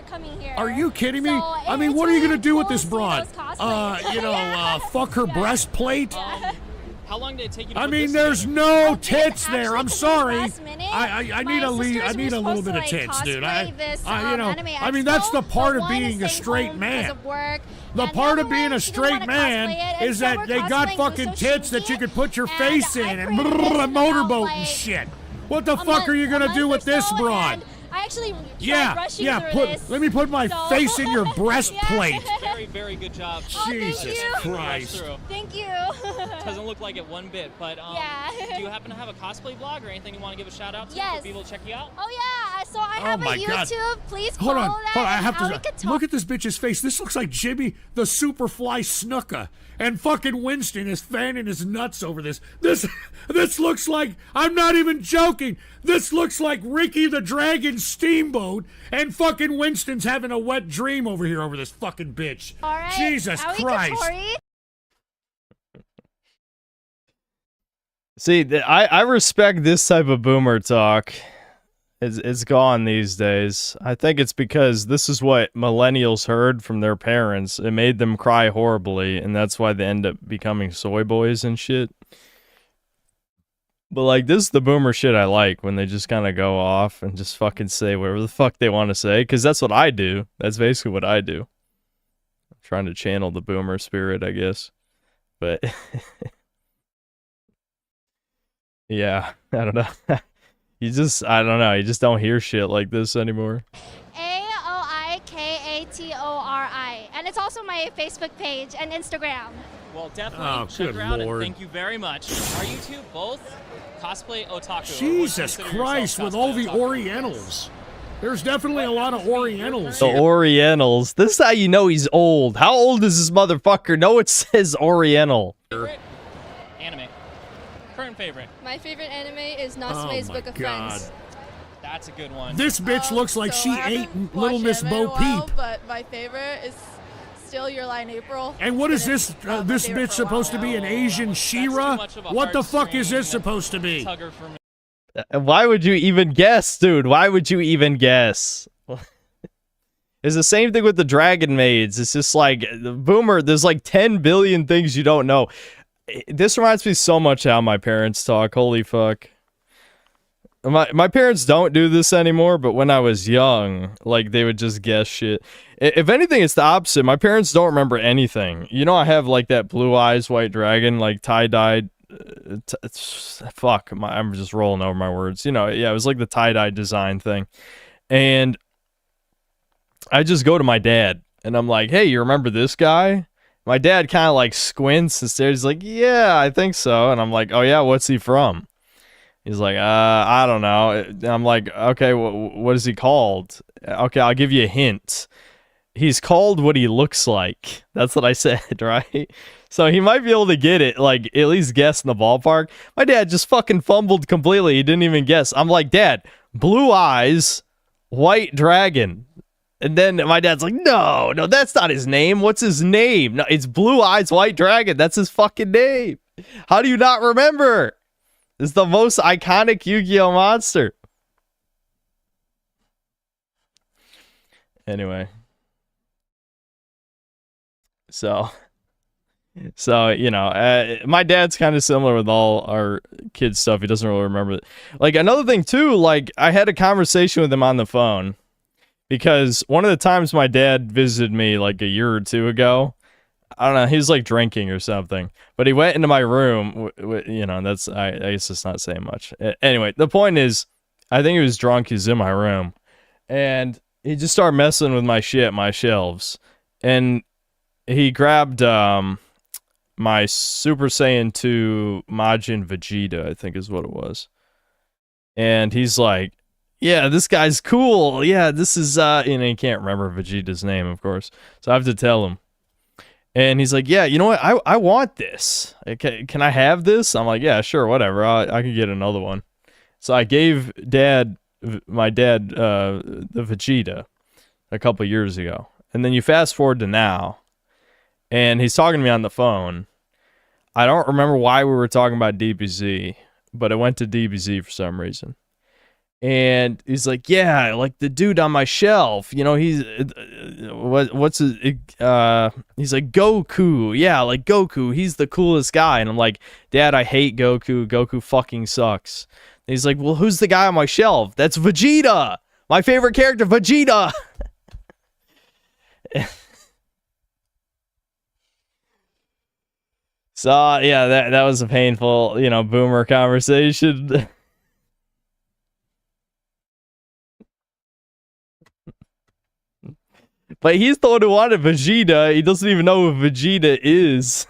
Are you kidding me? I mean, what are you gonna do with this broad? Fuck her breastplate? How long did it take you to I put mean, this there's together? no tits there. I'm sorry. I need My I need a little bit of tits, dude. I mean, that's the part of being a straight man. The part of being a straight man is that they got fucking tits that you could put your face in and a motorboat and shit. What the fuck are you gonna do with this broad? I actually Let me put my face in your breastplate. Very, very good job. Jesus Christ. Thank you. Doesn't look like it one bit, but do you happen to have a cosplay blog or anything you want to give a shout out to Yes. for people to check you out? Oh yeah, so I have a my God. YouTube. Please Hold follow on, that. hold on. I and have Allie to can talk. look at this bitch's face. This looks like Jimmy the Superfly Snuka, and fucking Winston is fanning his nuts over this. This looks like, I'm not even joking. This looks like Ricky the Dragon Steamboat, and fucking Winston's having a wet dream over here over this fucking bitch. All right, Jesus Allie Christ. Katori. See, I respect this type of boomer talk. It's gone these days. I think it's because this is what millennials heard from their parents. It made them cry horribly, and that's why they end up becoming soy boys and shit. But, like, this is the boomer shit I like, when they just kind of go off and just fucking say whatever the fuck they want to say, because that's what I do. That's basically what I do. I'm trying to channel the boomer spirit, I guess. But, yeah, I don't know. I don't know, you just don't hear shit like this anymore. AOIKATORI. And it's also my Facebook page and Instagram. Well, definitely check good her out, Lord. and thank you very much. Are you two both cosplay otaku? Jesus Christ, with all the Orientals. There's definitely a lot of Orientals The here. Orientals. This is how you know he's old. How old is this motherfucker? No, it says Oriental. Favorite anime. Current favorite. My favorite anime is Natsume's Book of Friends. That's a good one. This bitch looks like she ate Little Miss Bo Peep. But my favorite is still Your Lie in April. And what is this? This bitch supposed to be an Asian She-Ra? What the fuck is this supposed to be? Why would you even guess, dude? Why would you even guess? It's the same thing with the Dragon Maids. It's just like, the boomer, there's like 10 billion things you don't know. This reminds me so much how my parents talk. Holy fuck. My parents don't do this anymore, but when I was young, like, they would just guess shit. If anything, it's the opposite. My parents don't remember anything. You know, I have, like, that blue eyes white dragon, like, tie-dyed. I'm just rolling over my words. You know, yeah, it was like the tie-dye design thing. And I just go to my dad, and I'm like, hey, you remember this guy? my dad kind of like squints and stares. He's like, yeah, I think so. And I'm like, oh yeah, what's he from? He's like, I don't know. And I'm like, okay, what is he called? Okay, I'll give you a hint. He's called what he looks like. That's what I said, right? So he might be able to get it, like, at least guess in the ballpark. My dad just fucking fumbled completely. He didn't even guess. I'm like, Dad, blue eyes, white dragon. And then my dad's like, no, that's not his name. What's his name? No, it's Blue Eyes White Dragon. That's his fucking name. How do you not remember? It's the most iconic Yu-Gi-Oh monster. Anyway. So you know, my dad's kind of similar with all our kids stuff. He doesn't really remember it. Like, another thing too, like, I had a conversation with him on the phone because one of the times my dad visited me like a year or two ago, I don't know, he was like drinking or something, but he went into my room, you know, that's, I guess it's not saying much. Anyway, the point is, I think he was drunk. He's in my room and he just started messing with my shit, my shelves, and he grabbed my Super Saiyan 2 Majin Vegeta, I think is what it was. And he's like, yeah, this guy's cool. Yeah, this is, and he can't remember Vegeta's name, of course. So I have to tell him. And he's like, yeah, you know what? I want this. Okay, can I have this? I'm like, yeah, sure, whatever. I can get another one. So I gave my dad, the Vegeta a couple years ago. And then you fast forward to now. And he's talking to me on the phone. I don't remember why we were talking about DBZ, but it went to DBZ for some reason. And he's like, yeah, like the dude on my shelf, you know, he's, what's his, he's like, Goku. Yeah, like Goku. He's the coolest guy. And I'm like, Dad, I hate Goku. Goku fucking sucks. And he's like, well, who's the guy on my shelf? That's Vegeta. My favorite character, Vegeta. So, yeah, that was a painful, you know, boomer conversation. But he's the one who wanted Vegeta. He doesn't even know who Vegeta is.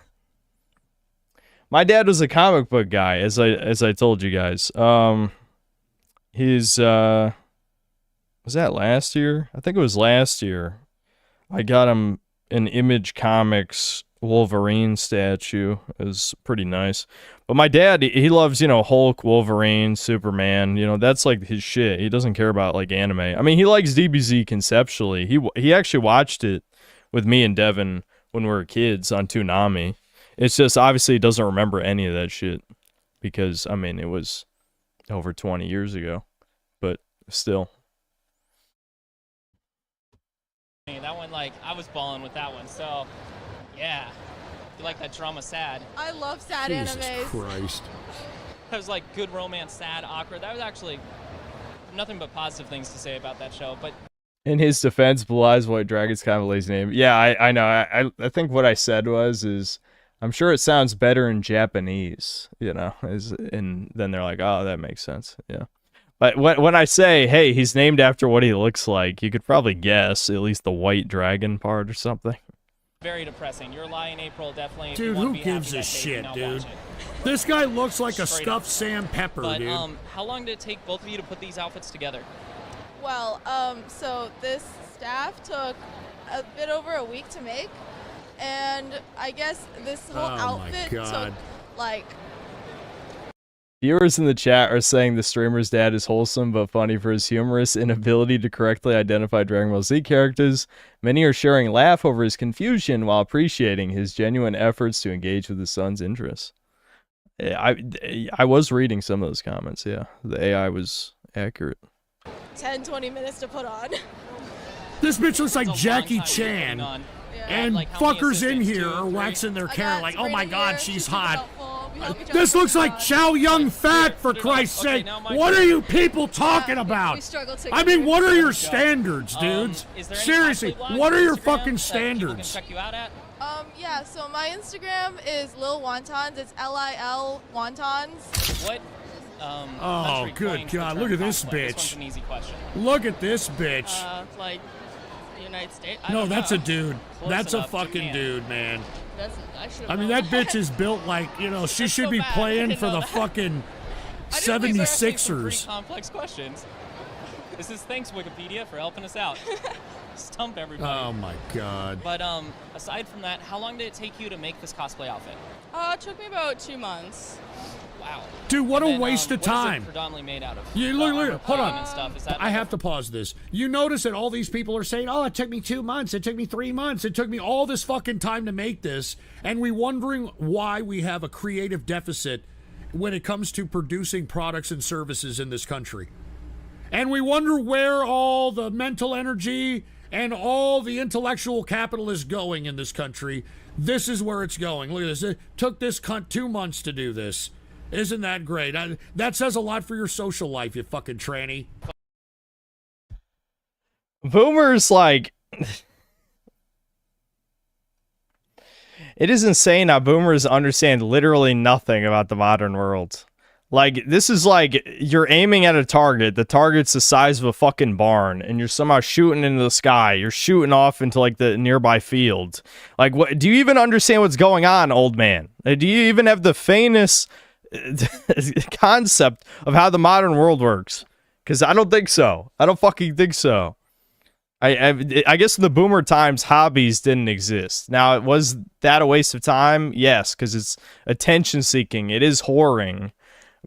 My dad was a comic book guy, as I told you guys. Was that last year? I think it was last year. I got him an Image Comics Wolverine statue. It was pretty nice. But my dad, he loves, you know, Hulk, Wolverine, Superman. You know, that's like his shit. He doesn't care about like anime. I mean, he likes DBZ conceptually. He actually watched it with me and Devin when we were kids on Toonami. It's just obviously he doesn't remember any of that shit because, I mean, it was over 20 years ago. But still. That one, like, I was balling with that one, so yeah. You like that drama sad? I love sad Jesus animes. Christ. That was like good romance, sad, awkward. That was actually nothing but positive things to say about that show. But in his defense, Blue Eyes White Dragon's kind of a lazy name. Yeah, I know. I think what I said is I'm sure it sounds better in Japanese, you know, and then they're like, oh, that makes sense. Yeah. But when I say, hey, he's named after what he looks like, you could probably guess at least the white dragon part or something. very depressing. Your lie in April definitely. Dude, who gives a shit, dude? This guy looks like a stuffed Sam Pepper, but, dude. How long did it take both of you to put these outfits together? Well, so this staff took a bit over a week to make, and I guess this whole outfit took like. Viewers in the chat are saying the streamer's dad is wholesome but funny for his humorous inability to correctly identify Dragon Ball Z characters. Many are sharing laugh over his confusion while appreciating his genuine efforts to engage with his son's interests. I was reading some of those comments, yeah. The AI was accurate. 10-20 minutes to put on. This bitch looks like Jackie Chan. And like fuckers in here are waxing their hair like, oh my god, she's hot. This looks like Chow Yun Fat, for Christ's sake. What are you people talking about? I mean, what are your standards, dudes? Seriously, what are your fucking standards? Yeah, so my Instagram is Lil Wontons. It's Lil Wontons. What? Oh, good God, look at this bitch. Look at this bitch. Like United States? No, that's a dude. That's a fucking dude, man. I mean, that bitch is built like, you know, she should be playing for the fucking 76ers. Pretty complex questions. This is thanks Wikipedia for helping us out. Stump everybody. Oh my god. But aside from that, how long did it take you to make this cosplay outfit? It took me about 2 months. Wow. Dude, what And a waste of what is it time. predominantly made out of? You look, hold on. And stuff. Is that I have to pause this. You notice that all these people are saying, oh, it took me 2 months. It took me 3 months. It took me all this fucking time to make this. And we wondering why we have a creative deficit when it comes to producing products and services in this country. And we wonder where all the mental energy and all the intellectual capital is going in this country. This is where it's going. Look at this. It took this cunt 2 months to do this. Isn't that great? That says a lot for your social life, you fucking tranny. Boomers, like... It is insane how boomers understand literally nothing about the modern world. Like, this is like, you're aiming at a target. The target's the size of a fucking barn, and you're somehow shooting into the sky. You're shooting off into, like, the nearby field. Like, what? Do you even understand what's going on, old man? Do you even have the faintest concept of how the modern world works? Because I don't think so. I don't fucking think so. I guess in the boomer times, hobbies didn't exist. Now, was that a waste of time? Yes, because it's attention-seeking. It is whoring.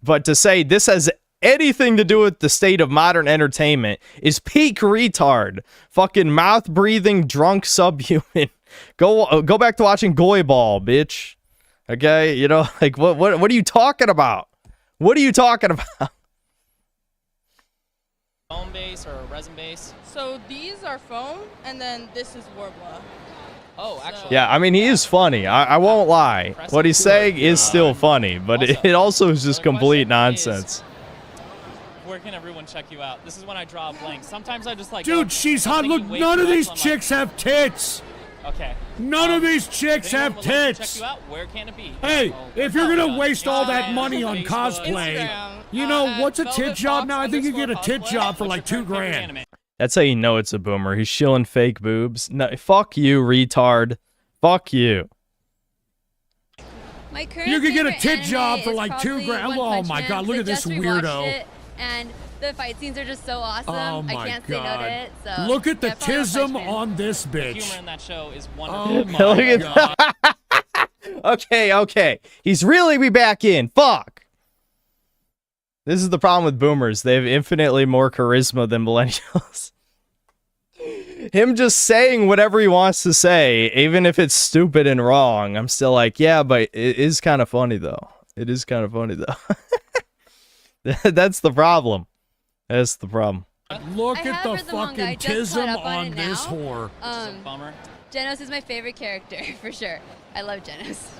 But to say this has anything to do with the state of modern entertainment is peak retard. Fucking mouth-breathing, drunk subhuman. Go back to watching Goy Ball, bitch. Okay? You know, like, what are you talking about? What are you talking about? Foam base or resin base? So these are foam, and then this is Warbler. Oh, actually. Yeah, I mean, he is funny. I won't lie. What he's saying is still funny, but it also is just complete nonsense. Where can everyone check you out? This is when I draw a blank. Sometimes I just like... Dude, she's hot. Look, none of these chicks have tits. Okay. None of these chicks have tits. Check you out. Where can it be? Hey, if you're gonna waste all that money on cosplay, you know, what's a tit job now? I think you get a tit job for like $2,000. That's how you know it's a boomer. He's shilling fake boobs. No, fuck you, retard. Fuck you. My current You could get a favorite tit anime job for is like probably $2,000. One Oh Punch my Man, god, look at because this I just rewatched weirdo. it, and the fight scenes are just so awesome. Oh my I can't say no god. to it. So Look at the yeah, probably One Punch tism Man. on this The bitch. humor in that show is Oh wonderful. my god. Okay. He's really be back in. Fuck. This is the problem with boomers. They have infinitely more charisma than millennials. Him just saying whatever he wants to say, even if it's stupid and wrong, I'm still like, yeah, but it is kind of funny, though. It is kind of funny, though. That's the problem. That's the problem. Look I at have the read the manga. I fucking just caught tism up on on it this now. whore. Bummer. Genos is my favorite character for sure. I love Genos.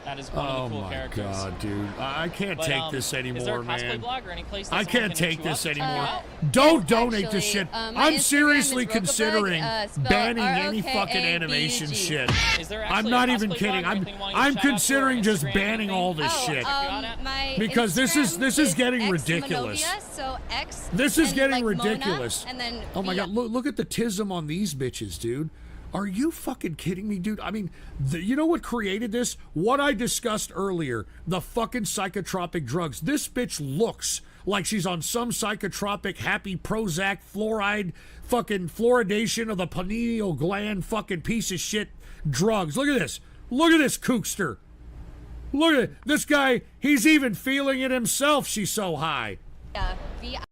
That is one of the cool characters. Oh my god, dude. I can't But, take this anymore, is there a cosplay man. blog or any place that I someone can't can hit take you this up? anymore. Yes, Don't donate actually. this shit. My I'm Instagram seriously is considering Rokaberg, spelled banning any fucking ROKABEG. animation shit. Is there I'm actually not a even cosplay kidding. blog or anything you want to I'm shout out to, or considering just Instagram, banning all this Oh, shit. my Because this Instagram is getting X ridiculous. Monovia, so X This is and, getting like, Mona, ridiculous. and then Oh my Via. god, look at the tism on these bitches, dude. Are you fucking kidding me, dude? I mean, you know what created this? What I discussed earlier, the fucking psychotropic drugs. This bitch looks like she's on some psychotropic, happy Prozac, fluoride, fucking fluoridation of the pineal gland, fucking piece of shit drugs. Look at this. Look at this kookster. Look at it. This guy, he's even feeling it himself. She's so high. Via.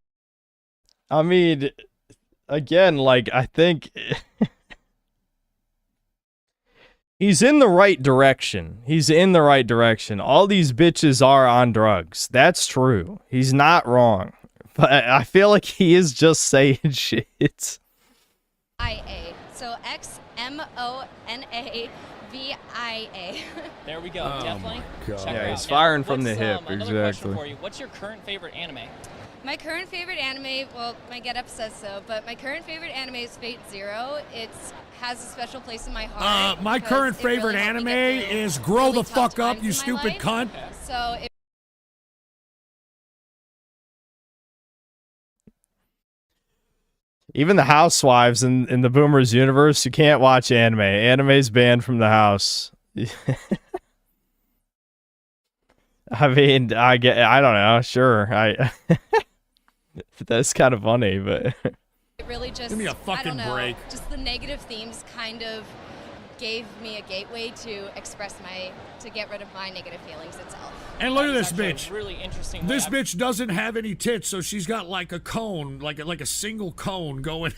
I mean, again, like, I think... He's in the right direction. He's in the right direction. All these bitches are on drugs. That's true. He's not wrong. But I feel like he is just saying shit. IA. So XMONAVIA. There we go. Oh Definitely. my God. Check Yeah, her he's out. firing Now, from the what's, hip, Another question exactly. for you. What's your current favorite anime? My current favorite anime, well, my get-up says so, but my current favorite anime is Fate Zero. It has a special place in my heart. My because current it really favorite helped me anime get through is Grow really the tough Fuck Up, times you in my stupid life. cunt. So it Even the housewives in the Boomers universe, you can't watch anime. Anime's banned from the house. I mean, I don't know. Sure, that's kind of funny, but It really just, Give me a fucking I don't know, break. Just the negative themes kind of gave me a gateway to to get rid of my negative feelings itself. And look at this Actually, bitch. a really interesting. This way. bitch doesn't have any tits, so she's got like a cone, like a single cone going.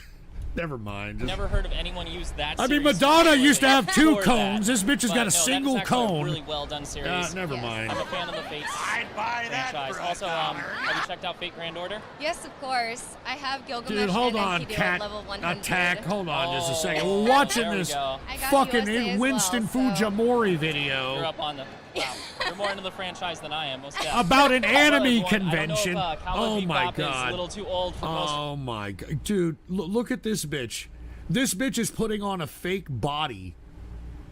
Never mind. Never heard of anyone use that. I mean, series Madonna to used to have two explore cones. that. This bitch has But got a no, single that is actually cone. A really well done series. Never mind. I'm a fan of the Fates franchise. Also, have you checked out Fate Grand Order? Yes, of course. I have Gilgamesh Dude, hold and on, Enkidu cat. at level 100. Attack. Hold on just a Oh, second. We're watching there we this go. I got fucking USA as Winston well, so- Fujimori You're video up on the. Wow, you're more into the franchise than I am. Most definitely. about an Well, anime everyone, convention. I don't know if, Oh Cowboy my Bebop is god. a little too old for most. Oh my god, dude! Look at this bitch. This bitch is putting on a fake body.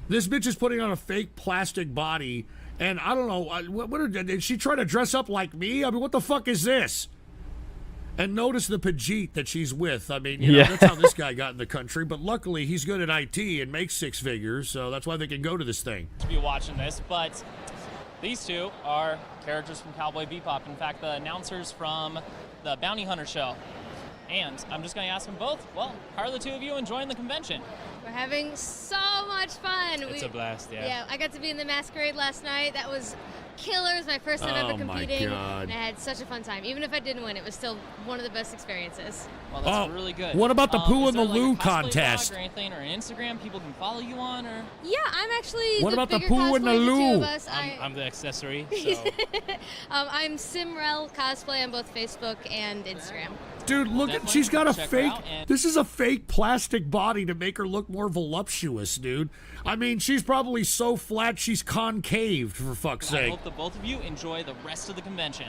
This bitch is putting on a fake plastic body, and I don't know what did she try to dress up like me? I mean, what the fuck is this? And notice the Pajit that she's with. I mean, you know, that's how this guy got in the country. But luckily, he's good at IT and makes 6 figures, so that's why they can go to this thing. To be watching this, but these two are characters from Cowboy Bebop. In fact, the announcers from the Bounty Hunter show. And I'm just going to ask them both, well, how are the two of you enjoying the convention? We're having so much fun. It's a blast, yeah. Yeah, I got to be in the masquerade last night. That was killer. It was my first time Oh ever my competing. God. And I had such a fun time. Even if I didn't win, it was still one of the best experiences. Well, that's really good. What about the Pooh is and the there, like, Lou a cosplay contest? blog or anything, or an Instagram people can follow you on, or? Yeah, I'm actually What the about the bigger Pooh and the cosplayer of the two Lou? of us. I'm the accessory, so. I'm Simrel Cosplay on both Facebook and Instagram. Dude, look at, she's got a fake, this is a fake plastic body to make her look more voluptuous, dude. I mean, she's probably so flat she's concaved, for fuck's I sake. hope that both of you enjoy the rest of the convention.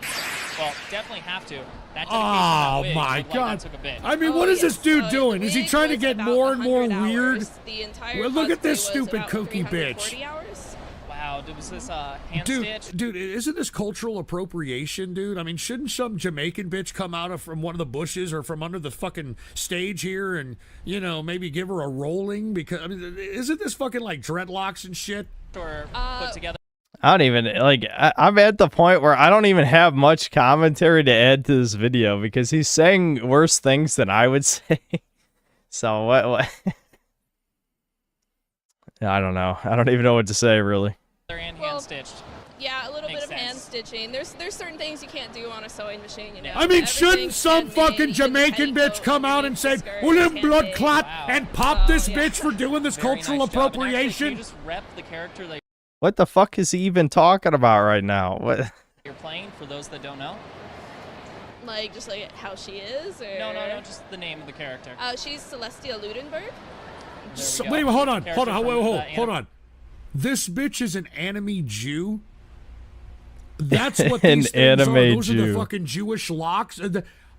Well, definitely have to. That dedication, Oh that wig, my looked like god. that took a bit. I mean, what is this dude doing? Is he trying to get more and more weird? The entire Well, look at this cosplay was stupid about kooky 340 bitch. hours. Wow, was this hand stitch? Dude, isn't this cultural appropriation, dude? I mean, shouldn't some Jamaican bitch come out of from one of the bushes or from under the fucking stage here and, you know, maybe give her a rolling? Because, I mean, isn't this fucking like dreadlocks and shit? Or put together. I don't even like. I'm at the point where I don't even have much commentary to add to this video because he's saying worse things than I would say. So what? I don't know. I don't even know what to say really. And hand stitched. Yeah, a little Makes bit of hand stitching. There's certain things you can't do on a sewing machine, you know. I mean, Everything's shouldn't some handmade, fucking even Jamaican bitch come out and say, well, them blood clot, and pop this bitch for doing this cultural Nice job. And actually, can appropriation? you just rep the character that What the fuck is he even talking about right now? What? you're playing, for those that don't know? Like, just like how she is, or... No, just the name of the character. She's Celestia Ludenberg. So, go. wait, hold on. Character from the Hold on. This bitch is an anime Jew? That's what these An things anime are. Those are the Jew. fucking Jewish locks.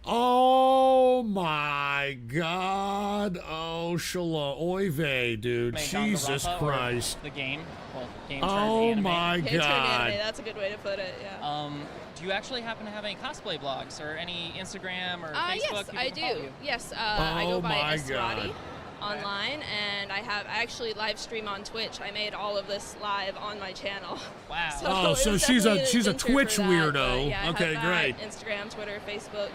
Oh my god. Oh, shalom. Oy vey, dude. Made Jesus Danganronpa, or Christ. The game. Well, game turned Oh anime. my Game turned god. anime, that's a good way to put it, yeah. Do you actually happen to have any cosplay blogs or any Instagram or Facebook? Yes, people I can follow do. you? Yes, I Oh go by my Esrati God. online, and I actually live stream on Twitch. I made all of this live on my channel. Wow. Oh, it so was she's definitely a an she's a adventure Twitch for that, weirdo. but yeah, I have Okay, that, great. Instagram, Twitter, Facebook.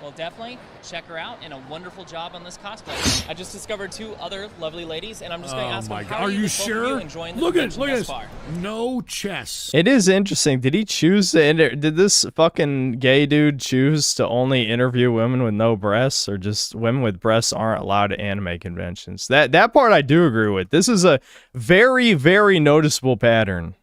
Well, definitely check her out, and a wonderful job on this cosplay. I just discovered 2 other lovely ladies, and I'm just going to Oh ask my them, god. how Are you both of sure? enjoying the Look at convention this. thus far? No chess. It is interesting. Did he choose to did this fucking gay dude choose to only interview women with no breasts, or just women with breasts aren't allowed at anime conventions? That part I do agree with. This is a very, very noticeable pattern.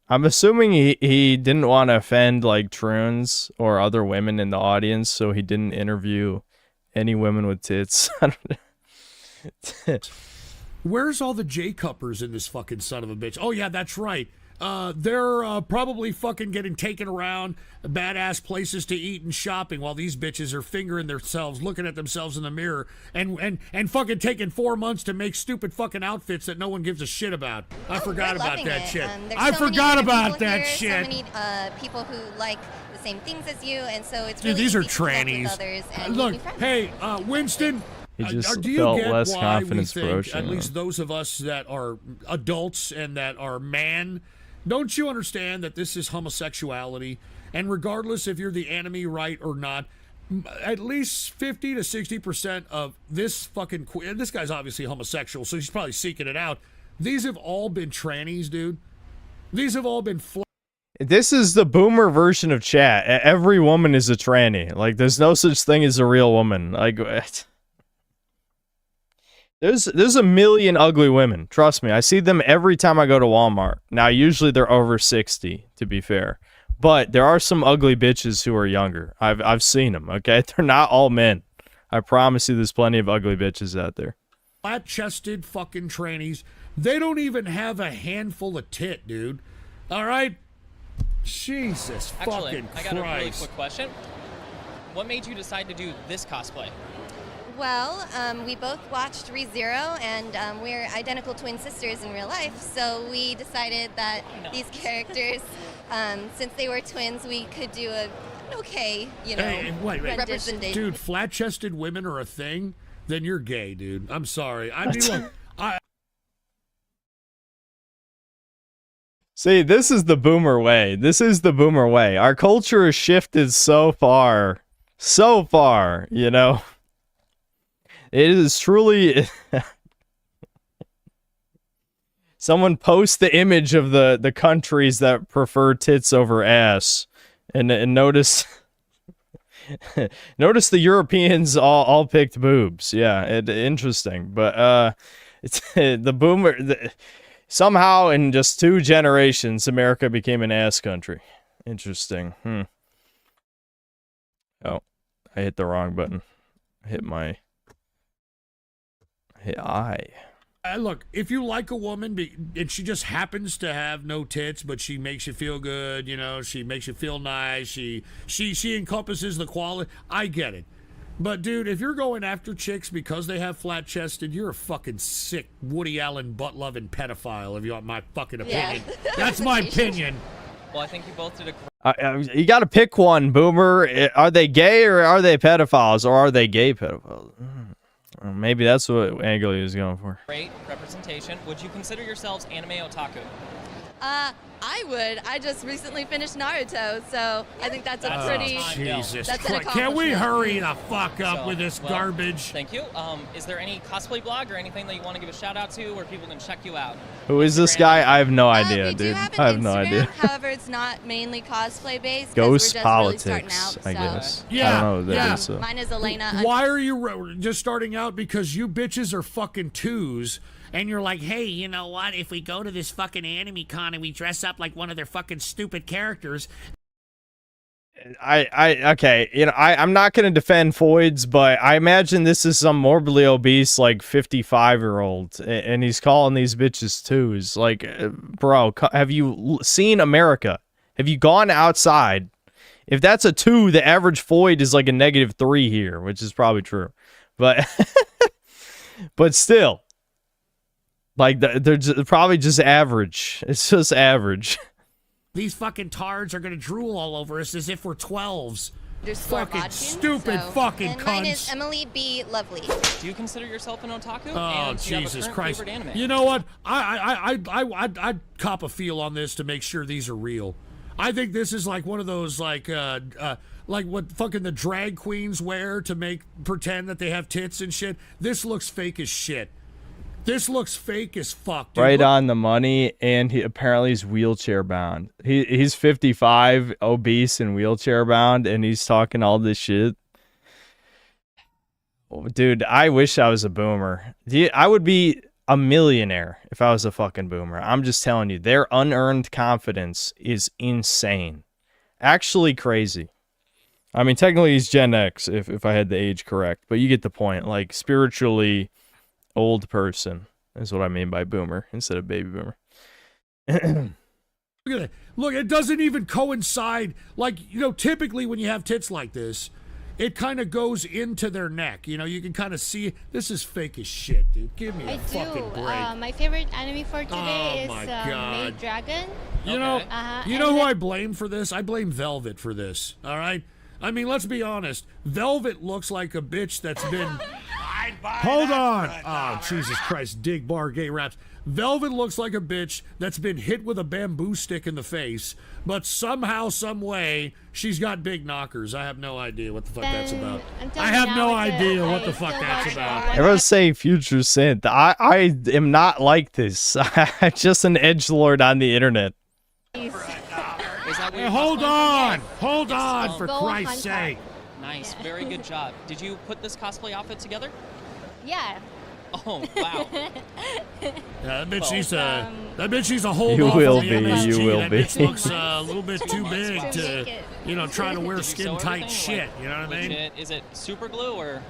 I'm assuming he didn't want to offend like troons or other women in the audience, so he didn't interview any women with tits. I don't know. Where's all the J-cuppers in this fucking son of a bitch? Oh, yeah, that's right. They're probably fucking getting taken around badass places to eat and shopping while these bitches are fingering themselves, looking at themselves in the mirror, and fucking taking 4 months to make stupid fucking outfits that no one gives a shit about. I forgot about that shit. I forgot about that shit. So many people who like the same things as you, and so it's Dude, really these are easy to connect with trannies. others and Look, make new friends. hey, Winston, He just do you felt get less why confidence we think, approaching. at least those of us that are adults and that are man, don't you understand that this is homosexuality? And regardless if you're the enemy, right, or not, at least 50 to 60% of this fucking and this guy's obviously homosexual, so he's probably seeking it out. These have all been trannies, dude. These have all been This is the boomer version of chat. Every woman is a tranny. Like, there's no such thing as a real woman. Like, there's a million ugly women. Trust me. I see them every time I go to Walmart. Now, usually they're over 60, to be fair. But there are some ugly bitches who are younger. I've seen them, okay? They're not all men. I promise you there's plenty of ugly bitches out there. flat-chested fucking trannies. They don't even have a handful of tit, dude. All right? Jesus Actually, fucking I got a really Christ. quick question. What made you decide to do this cosplay? Well, we both watched ReZero, and we're identical twin sisters in real life, so we decided that these characters, since they were twins, we could do an okay, wait. representation. Dude, flat-chested women are a thing? Then you're gay, dude. I'm sorry. I mean, look, See, this is the boomer way. This is the boomer way. Our culture has shifted so far, you know. It is truly... Someone post the image of the countries that prefer tits over ass, and notice... Notice the Europeans all picked boobs. Yeah, interesting. But it's the boomer... Somehow, in just 2 generations, America became an ass country. Interesting. Oh, I hit the wrong button. I hit I. Look, if you like a woman and she just happens to have no tits, but she makes you feel good, you know, she makes you feel nice, she encompasses the quality, I get it. But, dude, if you're going after chicks because they have flat-chested, you're a fucking sick Woody Allen butt-loving pedophile, if you want my fucking opinion. Yeah. That's my opinion. Well, I think you both did a You got to pick one, boomer. Are they gay or are they pedophiles, or are they gay pedophiles? Maybe that's what angle he was going for. great representation. Would you consider yourselves anime otaku? I would. I just recently finished Naruto, so I think that's a pretty... Jesus that's an Christ. Can we accomplishment. hurry the fuck up So, with this well, garbage? Thank you. Is there any cosplay blog or anything that you want to give a shout out to where people can check you out? Who is this guy? I have no idea, We do dude. have an I have no Instagram, idea. However, it's not mainly cosplay based. Ghost we're just politics, really starting out, I so. guess. Yeah, I don't know what that yeah. is, so. Mine is Elena. Why are you just starting out? Because you bitches are fucking 2s, and you're like, hey, you know what? If we go to this fucking anime con and we dress up like one of their fucking stupid characters. Okay, you know, I'm not gonna defend Foids, but I imagine this is some morbidly obese, like 55-year-old, and he's calling these bitches twos. Like, bro, have you seen America? Have you gone outside? If that's a 2, the average Foid is like a -3 here, which is probably true, but but still, like they're probably just average. It's just average. These fucking tards are gonna drool all over us as if we're 12s. There's Fucking stupid fucking And mine is cunts. Emily B. Lovely. Do you consider yourself an otaku? Oh, and do you have a Jesus current Christ. favorite anime? You know what? I'd cop a feel on this to make sure these are real. I think this is like one of those, like what fucking the drag queens wear to pretend that they have tits and shit. This looks fake as shit. This looks fake as fuck, dude. Right on the money, and apparently he's wheelchair bound. He's 55, obese, and wheelchair bound, and he's talking all this shit. Oh, dude, I wish I was a boomer. I would be a millionaire if I was a fucking boomer. I'm just telling you, their unearned confidence is insane. Actually crazy. I mean, technically he's Gen X, if I had the age correct, but you get the point. Like, spiritually... old person is what I mean by boomer instead of baby boomer. Look at it. Look, it doesn't even coincide. Like, you know, typically when you have tits like this, it kind of goes into their neck. You know, you can kind of see. This is fake as shit, dude. Give me a fucking break. My favorite anime for today Oh, is my God. Maid Dragon. You know, you And know who then- I blame for this? I blame Velvet for this. All right. I mean, let's be honest. Velvet looks like a bitch that's been. Hold on. Oh, Jesus Christ. Dig bar gay raps. Velvet looks like a bitch that's been hit with a bamboo stick in the face, but somehow, some way, she's got big knockers. I have no idea what the fuck that's about. I have no idea what the fuck that's about. Everyone's saying future synth. I am not like this. I'm just an edgelord on the internet. Hey, hold on, for Christ's sake. Nice, very good job. Did you put this cosplay outfit together? Yeah. Oh, wow. That bitch needs a hold You off will on the be, MSG. you will that be. bitch looks a little bit too big to, try to wear Did you sew skin-tight everything? shit. Like, You know what I mean? legit? Is it super glue or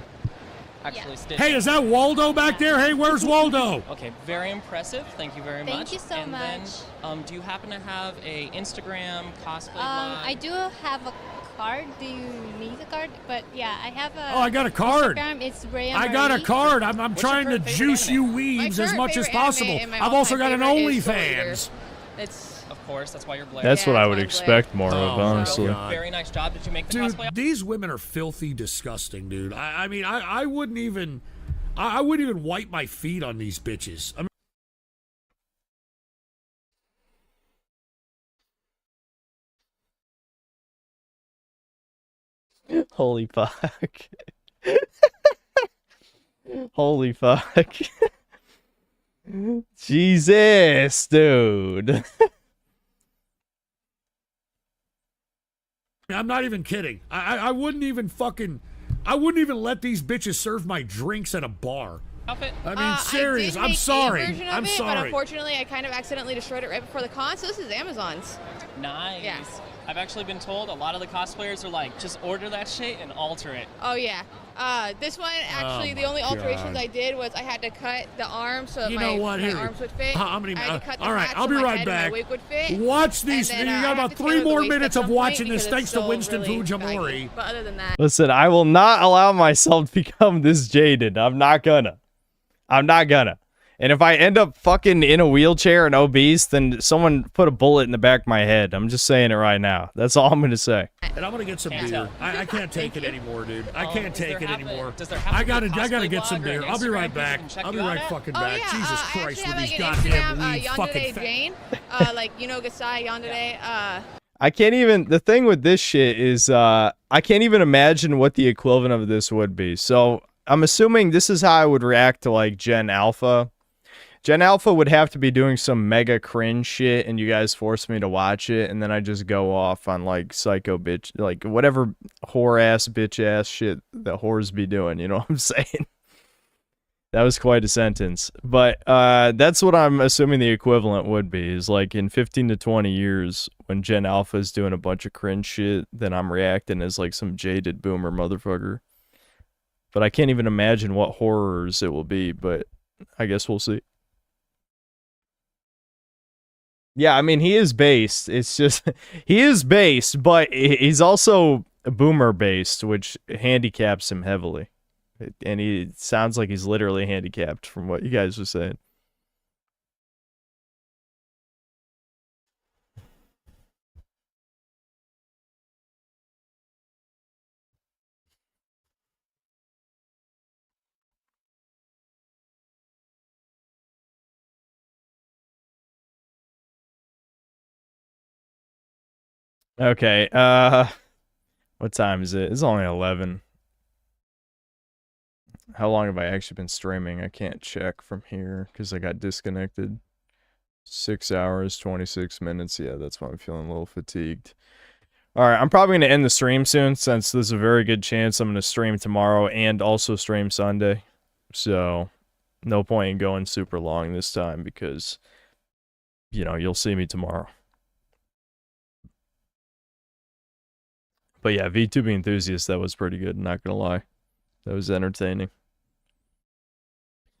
actually stitched? Hey, is that Waldo back there? Hey, where's Waldo? Okay, very impressive. Thank you very much. Thank you so and much. Then, do you happen to have a Instagram cosplay blog? I do have a card. Do you need a card? But yeah, I have a. Oh, I got a card. Instagram. It's Rhea I got a Marie. card. I'm What's your trying to current favorite juice anime? you weebs as much as possible. I've also got an OnlyFans. It's Of course, that's why you're Blair. That's what I would expect more of, honestly. Very nice job. Did you make the Dude, cosplay? these women are filthy disgusting, dude. I mean, I wouldn't even, I wouldn't even wipe my feet on these bitches. I mean, Holy fuck. Holy fuck. Jesus, dude. I'm not even kidding. I wouldn't even I wouldn't even let these bitches serve my drinks at a bar. Outfit? I mean, serious. I did I'm make sorry. a version of I'm it, But sorry. unfortunately, I kind of accidentally destroyed it right before the con, so this is Amazon's. Nice. Yeah. I've actually been told a lot of the cosplayers are like, just order that shit and alter it. Oh, yeah. This one, actually, the only alterations I did was I had to cut the arms so that You my, know what? my Here. arms would fit. How many? I had to cut the all right, hat I'll so be my right head and my back. wig would fit. Watch these. And then, You got I about have to 3 tailor the more waist at minutes of some watching point this. because Thanks it's to still Winston really Fujimori. baggy. But other than that, Listen, I will not allow myself to become this jaded. I'm not gonna. And if I end up fucking in a wheelchair and obese, then someone put a bullet in the back of my head. I'm just saying it right now. That's all I'm gonna say. And I'm gonna get some Can't beer. tell. I can't take it anymore, dude. I can't take it anymore. Does there have I to be a gotta cosplay get some blog or beer. an I'll be right Instagram back. page we can check I'll be you out right at? fucking oh back. yeah, Jesus I Christ actually with these have like goddamn an weed Instagram, fucking Yandere fat. Jane, like Gasai Yandere. I can't even. The thing with this shit is, I can't even imagine what the equivalent of this would be. So I'm assuming this is how I would react to like Gen Alpha. Gen Alpha would have to be doing some mega cringe shit, and you guys force me to watch it, and then I just go off on like psycho bitch, like whatever whore ass bitch ass shit that whores be doing. You know what I'm saying? That was quite a sentence, but that's what I'm assuming the equivalent would be. Is like in 15 to 20 years, when Gen Alpha is doing a bunch of cringe shit, then I'm reacting as like some jaded boomer motherfucker. But I can't even imagine what horrors it will be. But I guess we'll see. Yeah, I mean, he is based. It's just, he is based, but he's also boomer based, which handicaps him heavily. And he sounds like he's literally handicapped from what you guys were saying. Okay, what time is it? It's only 11. How long have I actually been streaming? I can't check from here because I got disconnected. 6 hours, 26 minutes. Yeah, that's why I'm feeling a little fatigued. Alright, I'm probably going to end the stream soon since there's a very good chance I'm going to stream tomorrow and also stream Sunday. So, no point in going super long this time because, you know, you'll see me tomorrow. But yeah, VTuber Enthusiast, that was pretty good, not gonna lie. That was entertaining.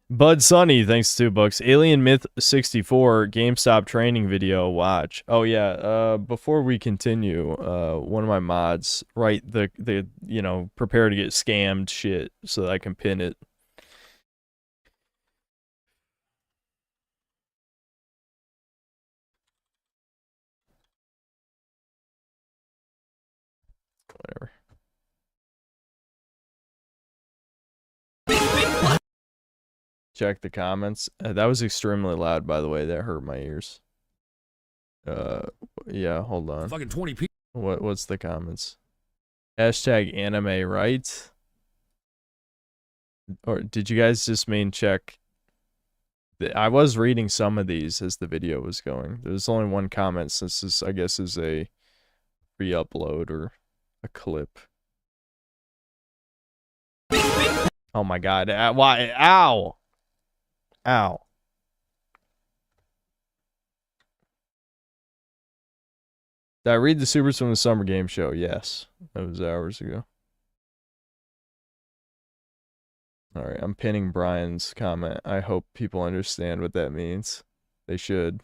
Bud Sunny, thanks to $2. Alien Myth 64 GameStop training video, watch. Oh yeah, before we continue, one of my mods write the you know, prepare to get scammed shit so that I can pin it. Whatever. check the comments. That was extremely loud, by the way. That hurt my ears. Yeah, hold on. Fucking 20 people. What's the comments? Hashtag anime, right? Or did you guys just mean check? I was reading some of these as the video was going. There's only one comment since this, I guess, is a re-upload or a clip. Oh my god. Why? Ow! Ow. Did I read the supers from the Summer Game Show? Yes. That was hours ago. Alright, I'm pinning Brian's comment. I hope people understand what that means. They should.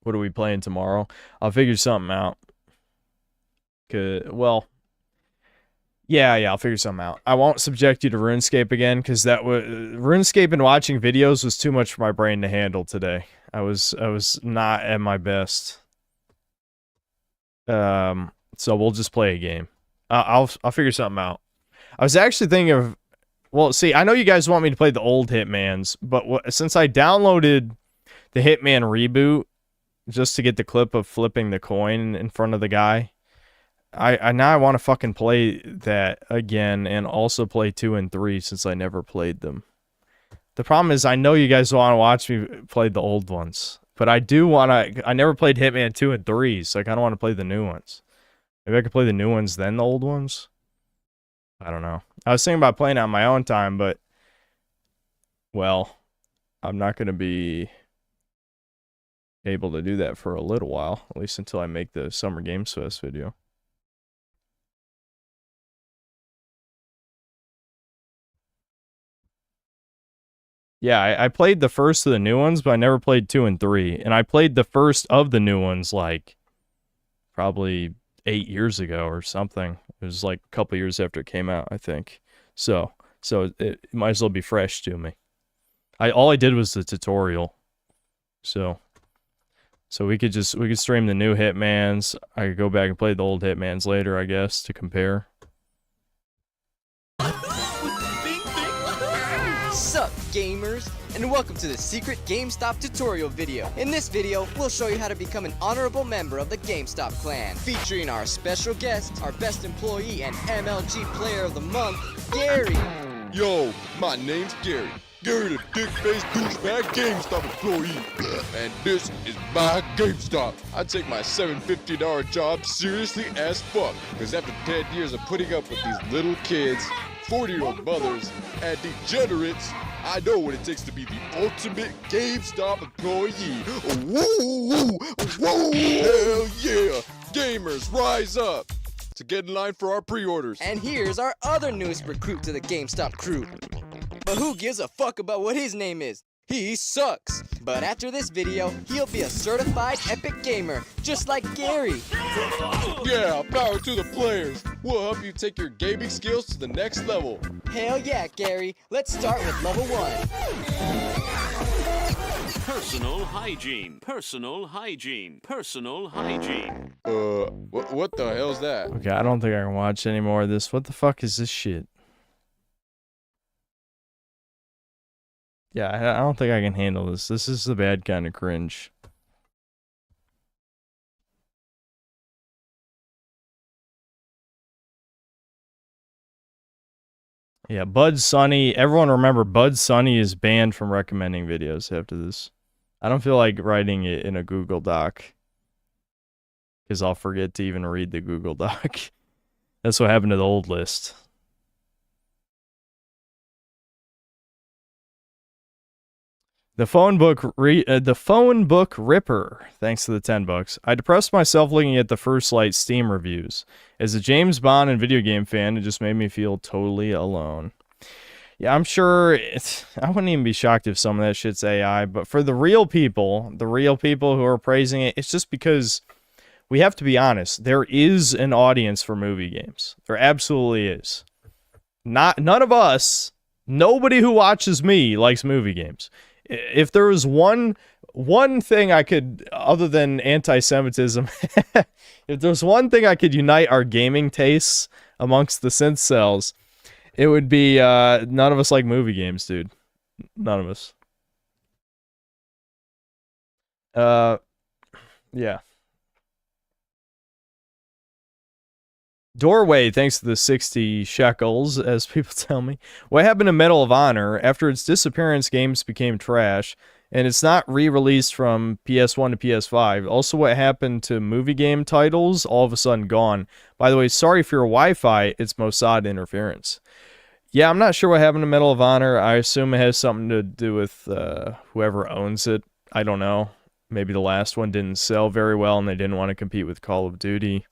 What are we playing tomorrow? I'll figure something out. Well, yeah, I'll figure something out. I won't subject you to RuneScape again, because that was RuneScape and watching videos was too much for my brain to handle today. I was not at my best. So we'll just play a game. I'll figure something out. I was actually thinking of, well, see, I know you guys want me to play the old Hitmans, but since I downloaded the Hitman reboot just to get the clip of flipping the coin in front of the guy, I now want to fucking play that again and also play 2 and 3 since I never played them. The problem is I know you guys want to watch me play the old ones, but I do want to. I never played Hitman 2 and 3, so I kind of want to play the new ones. Maybe I could play the new ones then the old ones. I don't know. I was thinking about playing it on my own time, but well, I'm not going to be able to do that for a little while, at least until I make the Summer Games Fest video. Yeah, I played the first of the new ones, but I never played 2 and 3. And I played the first of the new ones, like, probably 8 years ago or something. It was like a couple years after it came out, I think. So it might as well be fresh to me. All I did was the tutorial. So we could stream the new Hitmans. I could go back and play the old Hitmans later, I guess, to compare. Sup, gamers, and welcome to the secret GameStop tutorial video. In this video, we'll show you how to become an honorable member of the GameStop clan, featuring our special guest, our best employee and MLG player of the month, Gary. Yo, my name's Gary. Gary the dick-faced douchebag GameStop employee. And this is my GameStop. I take my $750 job seriously as fuck, because after 10 years of putting up with these little kids, 40-year-old mothers, and degenerates, I know what it takes to be the ultimate GameStop employee. Woo! Woo! Hell yeah! Gamers, rise up to get in line for our pre-orders. And here's our other newest recruit to the GameStop crew. But who gives a fuck about what his name is? He sucks. But after this video, he'll be a certified epic gamer, just like Gary. Yeah, power to the players. We'll help you take your gaming skills to the next level. Hell yeah, Gary. Let's start with level 1. Personal hygiene. Personal hygiene. Personal hygiene. What the hell's that? Okay, I don't think I can watch any more of this. What the fuck is this shit? Yeah, I don't think I can handle this. This is the bad kind of cringe. Yeah, Bud Sunny. Everyone remember, Bud Sunny is banned from recommending videos after this. I don't feel like writing it in a Google Doc, because I'll forget to even read the Google Doc. That's what happened to the old list. The phone book Ripper, thanks to the $10. I depressed myself looking at the First Light Steam reviews. As a James Bond and video game fan, it just made me feel totally alone. Yeah, I'm sure I wouldn't even be shocked if some of that shit's AI, but for the real people who are praising it, it's just because we have to be honest. There is an audience for movie games. There absolutely is. None of us, nobody who watches me likes movie games. If there was one thing I could, other than anti-Semitism, if there's one thing I could unite our gaming tastes amongst the synth cells, It would be none of us like movie games, dude. None of us. Yeah. Doorway, thanks to the 60 shekels, as people tell me. What happened to Medal of Honor? After its disappearance, games became trash, and it's not re-released from PS1 to PS5. Also, what happened to movie game titles? All of a sudden gone. By the way, sorry for your Wi-Fi, it's Mossad interference. Yeah, I'm not sure what happened to Medal of Honor. I assume it has something to do with whoever owns it. I don't know. Maybe the last one didn't sell very well, and they didn't want to compete with Call of Duty.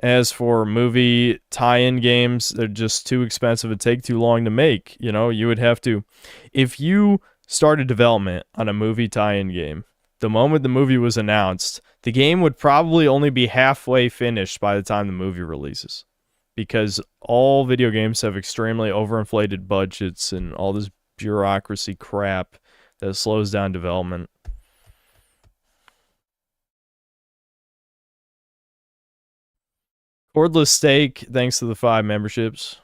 As for movie tie-in games, they're just too expensive and take too long to make. You know, you would have to... If you started development on a movie tie-in game, the moment the movie was announced, the game would probably only be halfway finished by the time the movie releases. Because all video games have extremely overinflated budgets and all this bureaucracy crap that slows down development. Cordless Steak, thanks to the 5 memberships.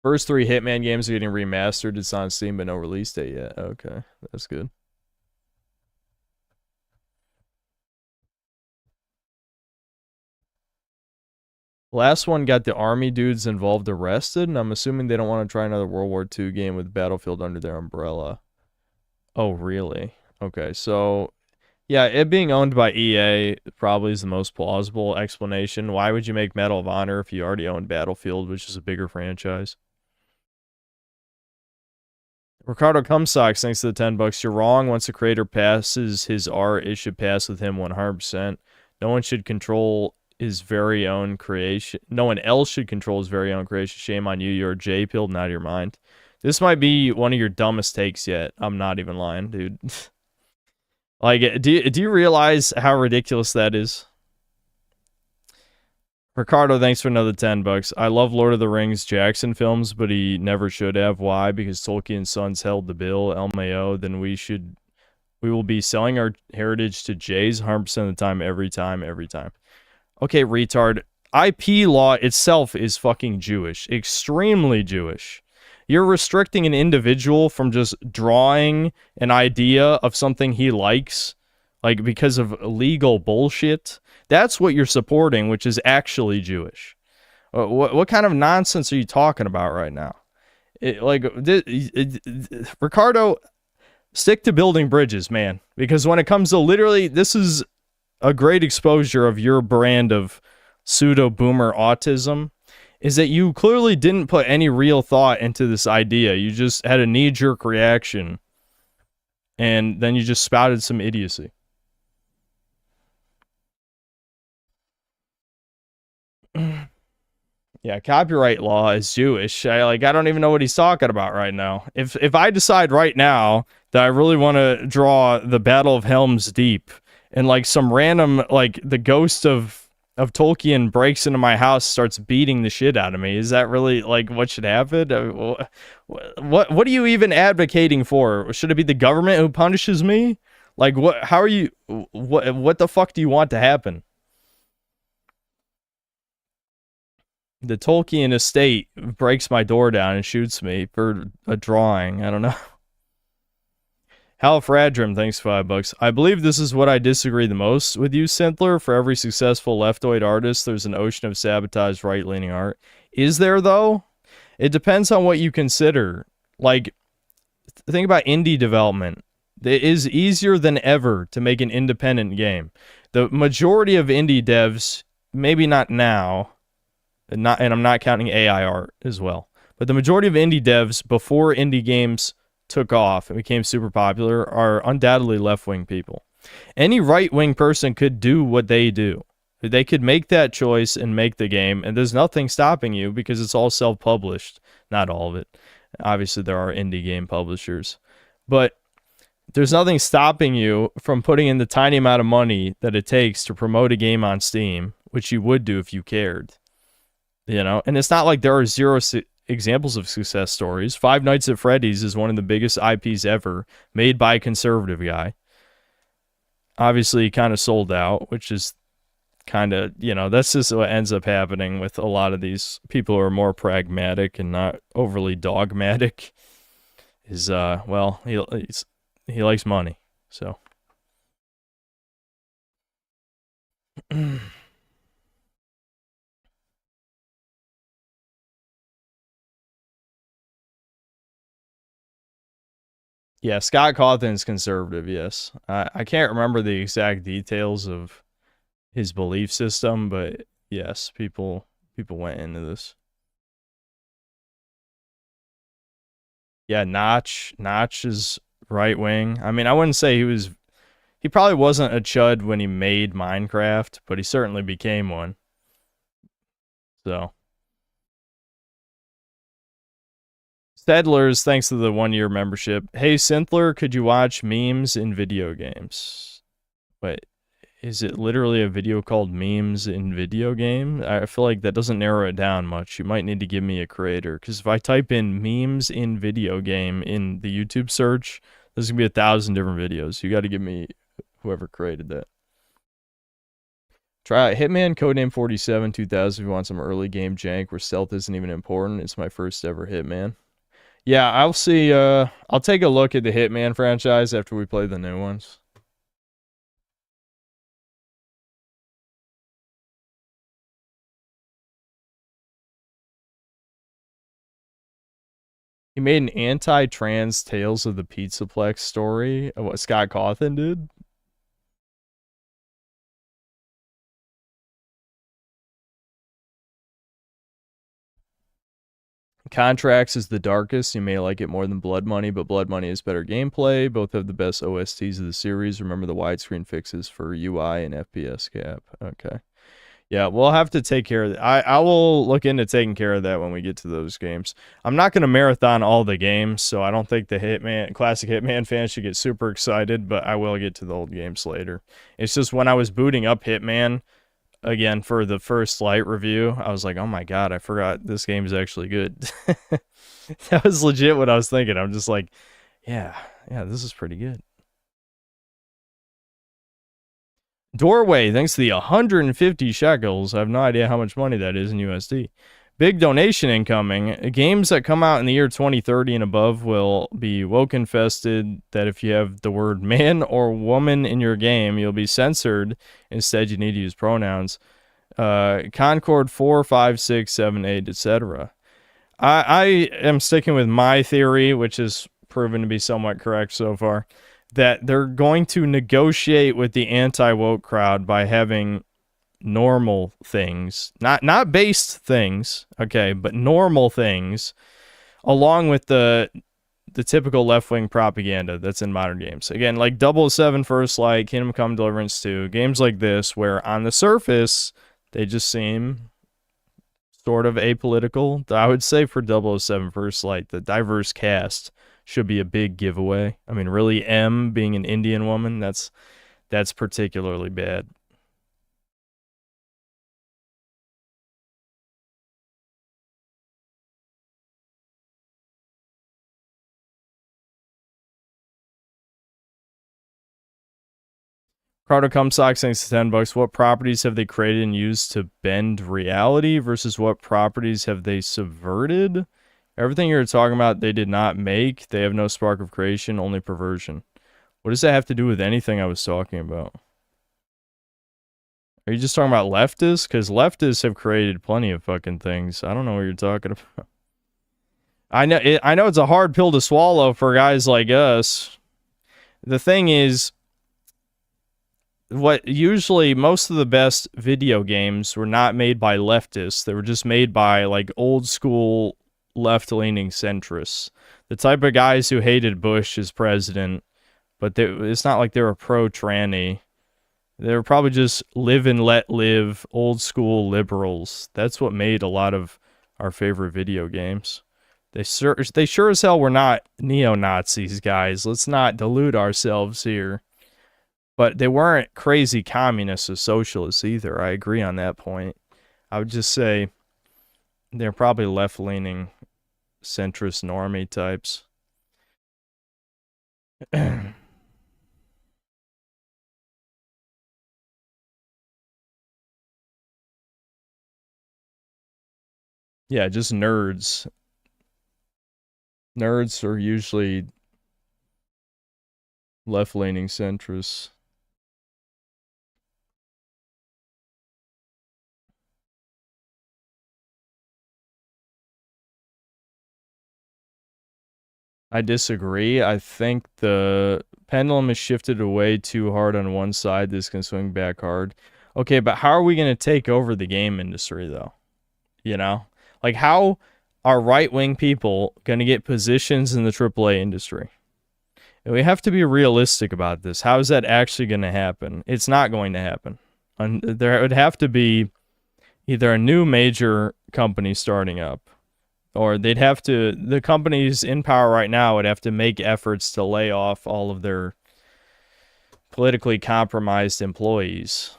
First 3 Hitman games are getting remastered. It's on Steam, but no release date yet. Okay, that's good. Last one got the army dudes involved arrested, and I'm assuming they don't want to try another World War II game with Battlefield under their umbrella. Oh, really? Okay, so... Yeah, it being owned by EA probably is the most plausible explanation. Why would you make Medal of Honor if you already owned Battlefield, which is a bigger franchise? Ricardo Cumsocks, thanks to the $10. You're wrong. Once a creator passes his art, it should pass with him 100%. No one should control his very own creation. No one else should control his very own creation. Shame on you. You're J-pilled and out of your mind. This might be one of your dumbest takes yet. I'm not even lying, dude. Like, do you realize how ridiculous that is? Ricardo, thanks for another $10. I love Lord of the Rings Jackson films, but he never should have. Why? Because Tolkien's sons held the bill. LMAO, then we will be selling our heritage to Jays 100% of the time, every time. Okay, retard. IP law itself is fucking Jewish. Extremely Jewish. You're restricting an individual from just drawing an idea of something he likes, like because of legal bullshit. That's what you're supporting, which is actually Jewish. What kind of nonsense are you talking about right now? Ricardo, stick to building bridges, man. Because when it comes to literally, this is a great exposure of your brand of pseudo-boomer autism. Is that you clearly didn't put any real thought into this idea. You just had a knee-jerk reaction. And then you just spouted some idiocy. Yeah, copyright law is Jewish. I don't even know what he's talking about right now. If I decide right now that I really want to draw the Battle of Helm's Deep, and like some random, like the ghost of Tolkien breaks into my house, starts beating the shit out of me. Is that really like what should happen? What are you even advocating for? Should it be the government who punishes me? Like what? How are you? What the fuck do you want to happen? The Tolkien estate breaks my door down and shoots me for a drawing. I don't know. Halfradrim, thanks $5. I believe this is what I disagree the most with you, Synthler. For every successful leftoid artist, there's an ocean of sabotaged right-leaning art. Is there, though? It depends on what you consider. Like, think about indie development. It is easier than ever to make an independent game. The majority of indie devs, maybe not now, and I'm not counting AI art as well, but the majority of indie devs before indie games took off and became super popular are undoubtedly left-wing people. Any right-wing person could do what they do. They could make that choice and make the game, and there's nothing stopping you because it's all self-published. Not all of it. Obviously, there are indie game publishers. But there's nothing stopping you from putting in the tiny amount of money that it takes to promote a game on Steam, which you would do if you cared. You know? And it's not like there are zero examples of success stories. Five Nights at Freddy's is one of the biggest IPs ever, made by a conservative guy. Obviously, kind of sold out, which is kind of, that's just what ends up happening with a lot of these people who are more pragmatic and not overly dogmatic. Is well, he likes money, so. Yeah, Scott Cawthon's conservative, yes. I can't remember the exact details of his belief system, but yes, people went into this. Yeah, Notch is right wing. I mean, I wouldn't say he probably wasn't a chud when he made Minecraft, but he certainly became one. So Stedlers, thanks to the 1-year membership. Hey, Synthler, could you watch memes in video games? Wait, is it literally a video called memes in video game? I feel like that doesn't narrow it down much. You might need to give me a creator, because if I type in memes in video game in the YouTube search, there's going to be 1,000 different videos. You got to give me whoever created that. Try out Hitman Codename 47 2000 if you want some early game jank where stealth isn't even important. It's my first ever Hitman. Yeah, I'll see. I'll take a look at the Hitman franchise after we play the new ones. He made an anti-trans Tales of the Pizzaplex story of what Scott Cawthon did. Contracts is the darkest. You may like it more than Blood Money, but Blood Money is better gameplay. Both have the best OSTs of the series. Remember the widescreen fixes for UI and FPS cap. Okay. Yeah, we'll have to take care of that. I will look into taking care of that when we get to those games. I'm not going to marathon all the games, so I don't think the classic Hitman fans should get super excited, but I will get to the old games later. It's just when I was booting up Hitman, again, for the first light review, I was like, oh my god, I forgot this game is actually good. That was legit what I was thinking. I'm just like, yeah, this is pretty good. Doorway, thanks to the 150 shekels. I have no idea how much money that is in USD. Big donation incoming. Games that come out in the year 2030 and above will be woke infested that if you have the word man or woman in your game, you'll be censored. Instead, you need to use pronouns. Concord 4, 5, 6, 7, 8, etc. I am sticking with my theory, which has proven to be somewhat correct so far, that they're going to negotiate with the anti-woke crowd by having normal things, not based things, okay, but normal things, along with the typical left-wing propaganda that's in modern games. Again, like 007 First Light, Kingdom Come Deliverance 2, games like this, where on the surface, they just seem sort of apolitical. I would say for 007 First Light, the diverse cast should be a big giveaway. I mean, really, M being an Indian woman, that's particularly bad. Carter Cumsock, thanks to $10. What properties have they created and used to bend reality versus what properties have they subverted? Everything you're talking about, they did not make. They have no spark of creation, only perversion. What does that have to do with anything I was talking about? Are you just talking about leftists? Because leftists have created plenty of fucking things. I don't know what you're talking about. I know it's a hard pill to swallow for guys like us. The thing is, what usually most of the best video games were not made by leftists. They were just made by like old school left-leaning centrists, the type of guys who hated Bush as president, but it's not like they were pro-tranny. They were probably just live and let live old school liberals. That's what made a lot of our favorite video games. They sure as hell were not neo-Nazis, guys. Let's not delude ourselves here. But they weren't crazy communists or socialists either. I agree on that point. I would just say they're probably left-leaning centrist normie types. Yeah, just nerds. Nerds are usually left-leaning centrists. I disagree. I think the pendulum has shifted away too hard on one side. This can swing back hard. Okay, but how are we going to take over the game industry, though? You know? Like, how are right-wing people going to get positions in the AAA industry? And we have to be realistic about this. How is that actually going to happen? It's not going to happen. There would have to be either a new major company starting up, or they'd have to, the companies in power right now would have to make efforts to lay off all of their politically compromised employees.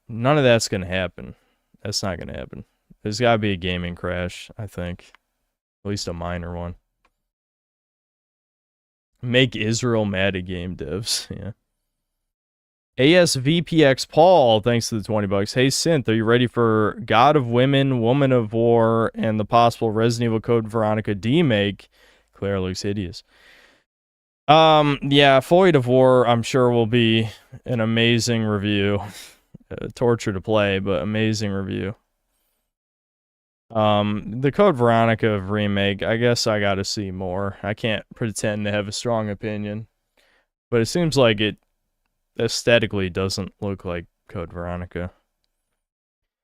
None of that's going to happen. That's not going to happen. There's got to be a gaming crash, I think. At least a minor one. Make Israel mad at game devs. Yeah. ASVPX Paul, thanks to the 20 bucks. Hey Synth, are you ready for God of Women, Woman of War, and the possible Resident Evil Code Veronica demake? Claire looks hideous. Yeah, Void of War, I'm sure will be an amazing review. Torture to play, but amazing review. The Code Veronica remake, I guess I gotta see more. I can't pretend to have a strong opinion. But it seems like it aesthetically doesn't look like Code Veronica.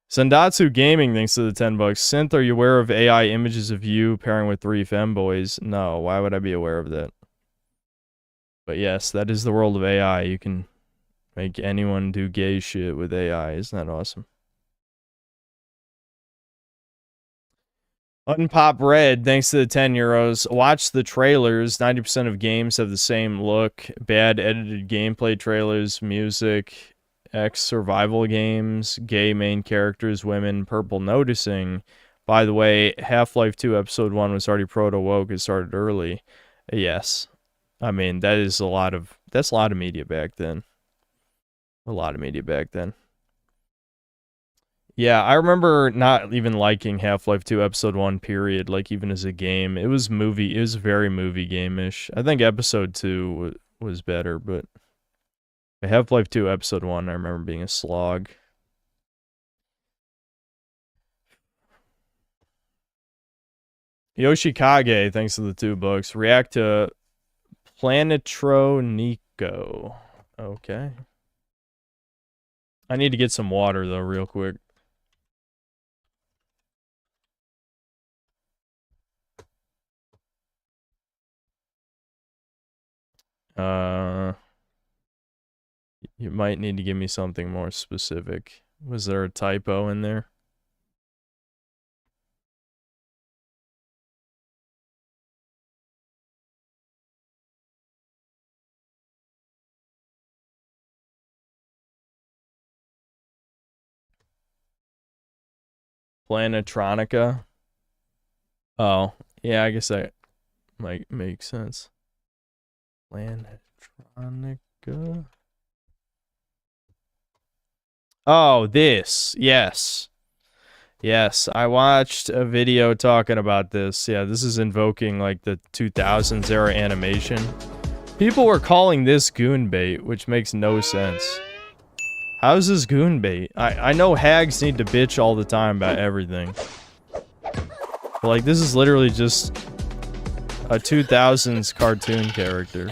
Sendatsu Gaming, thanks to the 10 bucks. Synth, are you aware of AI images of you pairing with 3 femboys? No, why would I be aware of that? But yes, that is the world of AI. You can make anyone do gay shit with AI. Isn't that awesome? Unpop Red, thanks to the 10 euros. Watch the trailers. 90% of games have the same look. Bad edited gameplay trailers, music, X survival games, gay main characters, women, purple noticing. By the way, Half-Life 2 Episode 1 was already proto-woke. It started early. Yes. I mean, that's a lot of media back then. A lot of media back then. Yeah, I remember not even liking Half-Life 2 Episode 1, period, like even as a game. It was very movie game-ish. I think Episode 2 was better, but Half-Life 2 Episode 1, I remember being a slog. Yoshikage, thanks to the 2 bucks. React to Planetronico. Okay. I need to get some water, though, real quick. You might need to give me something more specific. Was there a typo in there? Planetronica? Oh, yeah, I guess that might make sense. Planetronica? Oh, this. Yes. Yes, I watched a video talking about this. Yeah, this is invoking like the 2000s era animation. People were calling this goon bait, which makes no sense. How's this goon bait? I know hags need to bitch all the time about everything. But like, this is literally just a 2000s cartoon character.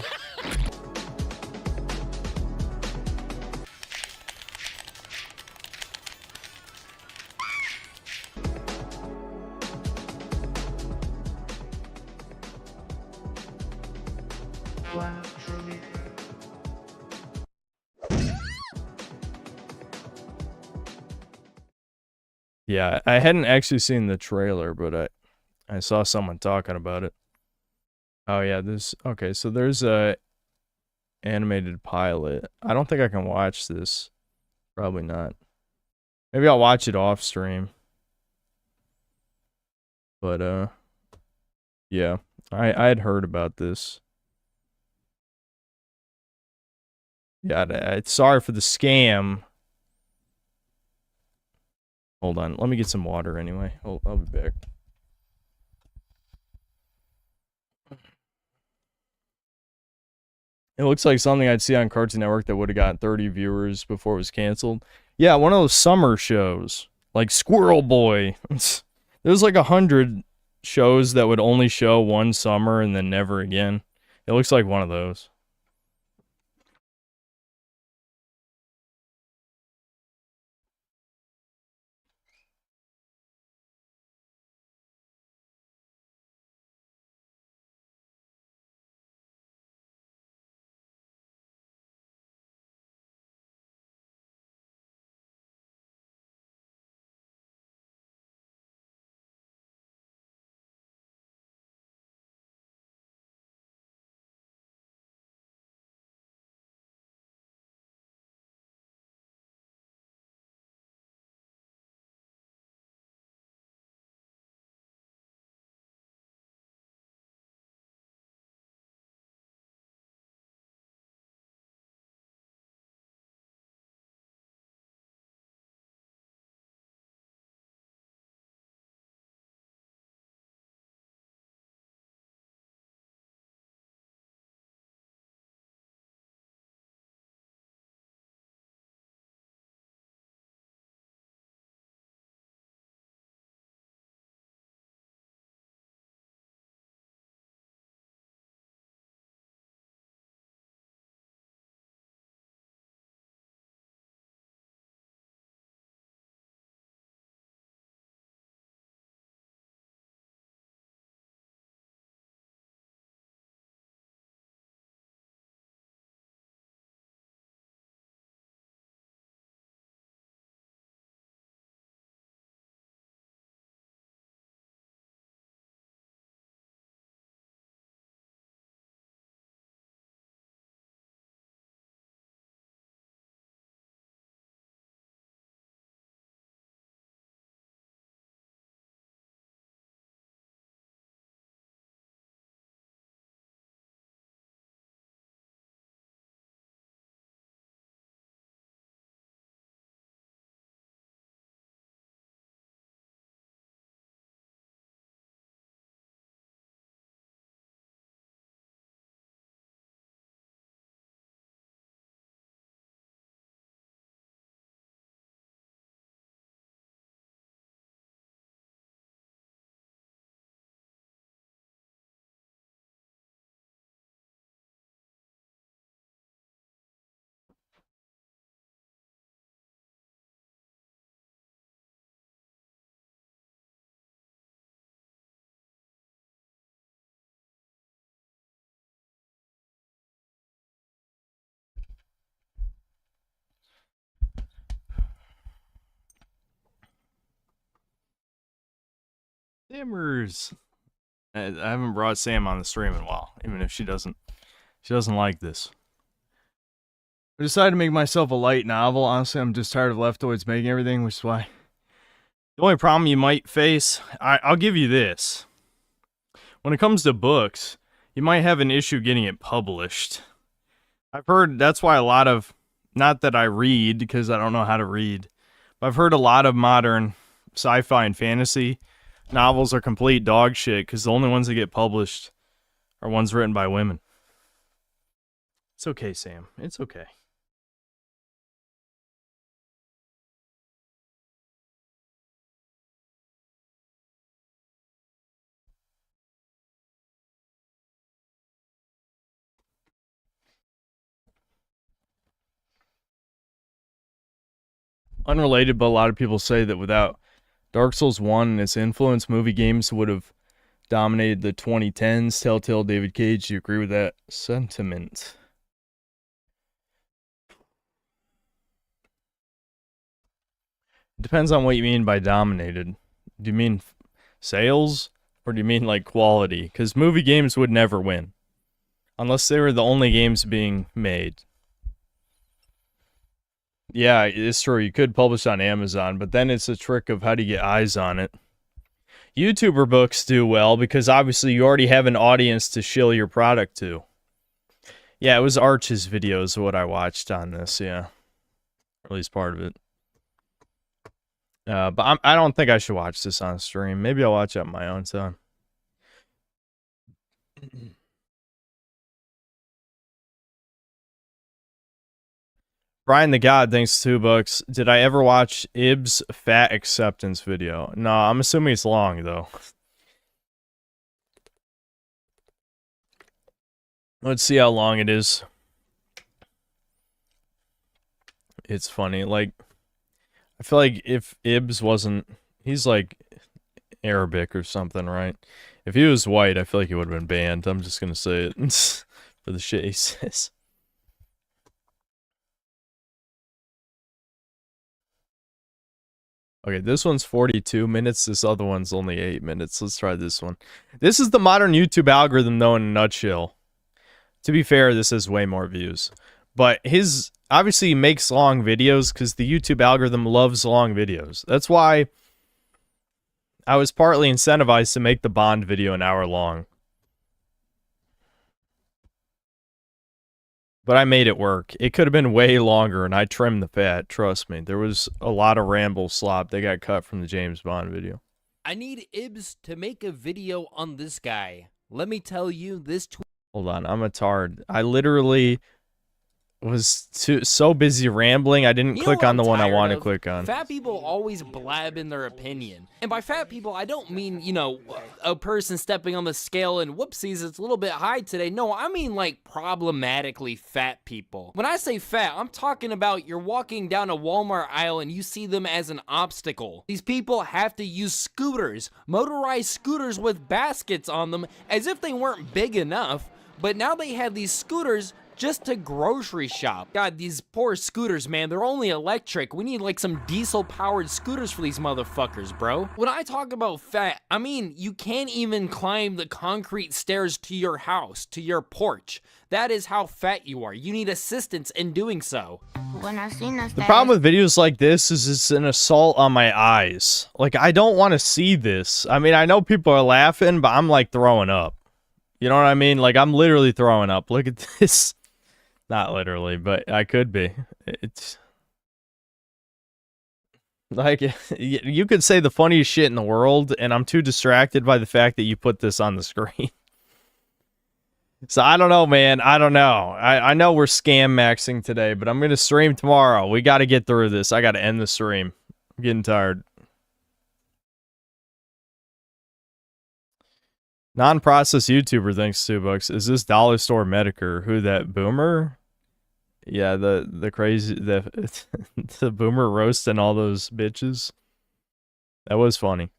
Yeah, I hadn't actually seen the trailer, but I saw someone talking about it. Oh yeah, okay, so there's a animated pilot. I don't think I can watch this. Probably not. Maybe I'll watch it off stream. But yeah, I had heard about this. Yeah, sorry for the scam. Hold on, let me get some water anyway. I'll be back. It looks like something I'd see on Cartoon Network that would have got 30 viewers before it was canceled. Yeah, one of those summer shows, like Squirrel Boy. There's like 100 shows that would only show one summer and then never again. It looks like one of those. Dimmers. I haven't brought Sam on the stream in a while, even if she doesn't like this. I decided to make myself a light novel. Honestly, I'm just tired of leftoids making everything, which is why. The only problem you might face, I'll give you this. When it comes to books, you might have an issue getting it published. I've heard that's why a lot of, not that I read, because I don't know how to read, but I've heard a lot of modern sci-fi and fantasy novels are complete dog shit, because the only ones that get published are ones written by women. It's okay, Sam. It's okay. Unrelated, but a lot of people say that without Dark Souls 1 and its influence, movie games would have dominated the 2010s. Telltale, David Cage, do you agree with that sentiment? Depends on what you mean by dominated. Do you mean sales? Or do you mean like quality? Because movie games would never win. Unless they were the only games being made. Yeah, it's true. You could publish on Amazon, but then it's a trick of how do you get eyes on it. YouTuber books do well because obviously you already have an audience to shill your product to. Yeah, it was Arch's videos what I watched on this, yeah. Or at least part of it. But I don't think I should watch this on stream. Maybe I'll watch it on my own time. Brian the God, thanks $2. Did I ever watch Ib's fat acceptance video? No, I'm assuming it's long though. Let's see how long it is. It's funny. Like, I feel like if Ibs wasn't, he's like Arabic or something, right? If he was white, I feel like he would have been banned. I'm just gonna say it for the shit he says. Okay, this one's 42 minutes. This other one's only 8 minutes. Let's try this one. This is the modern YouTube algorithm, though, in a nutshell. To be fair, this has way more views. But his, obviously, he makes long videos because the YouTube algorithm loves long videos. That's why I was partly incentivized to make the Bond video an hour long. But I made it work. It could have been way longer, and I trimmed the fat. Trust me. There was a lot of ramble slop that got cut from the James Bond video. I need Ibs to make a video on this guy. Let me tell you, this Hold on, I'm a tard. I literally was so busy rambling, I didn't click on the one I want to click on. Fat people always blab in their opinion. And by fat people, I don't mean, you know, a person stepping on the scale and whoopsies, it's a little bit high today. No, I mean like problematically fat people. When I say fat, I'm talking about you're walking down a Walmart aisle and you see them as an obstacle. These people have to use scooters, motorized scooters with baskets on them as if they weren't big enough. But now they have these scooters just to grocery shop. God, these poor scooters, man, they're only electric. We need like some diesel-powered scooters for these motherfuckers, bro. When I talk about fat, I mean you can't even climb the concrete stairs to your house, to your porch. That is how fat you are. You need assistance in doing so. When I seen The problem with videos like this is it's an assault on my eyes. Like, I don't want to see this. I mean, I know people are laughing, but I'm like throwing up. You know what I mean? Like, I'm literally throwing up. Look at this. Not literally, but I could be. It's like, you could say the funniest shit in the world, and I'm too distracted by the fact that you put this on the screen. So I don't know, man. I don't know. I know we're scam maxing today, but I'm going to stream tomorrow. We got to get through this. I got to end the stream. I'm getting tired. Non-processed YouTuber, thanks $2. Is this Dollar Store Medicare? Who, that boomer? Yeah, the crazy, the boomer roasting all those bitches. That was funny.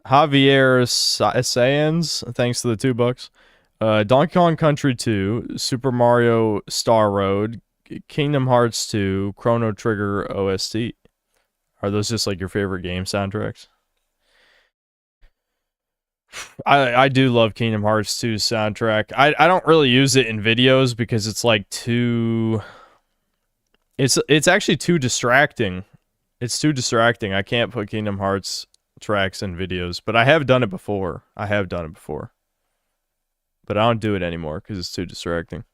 Javier Sayans, thanks to the $2. Donkey Kong Country 2, Super Mario Star Road, Kingdom Hearts 2, Chrono Trigger OST. Are those just like your favorite game soundtracks? I do love Kingdom Hearts 2's soundtrack. I don't really use it in videos because it's like too... It's actually too distracting. It's too distracting. I can't put Kingdom Hearts tracks in videos, but I have done it before. But I don't do it anymore because it's too distracting.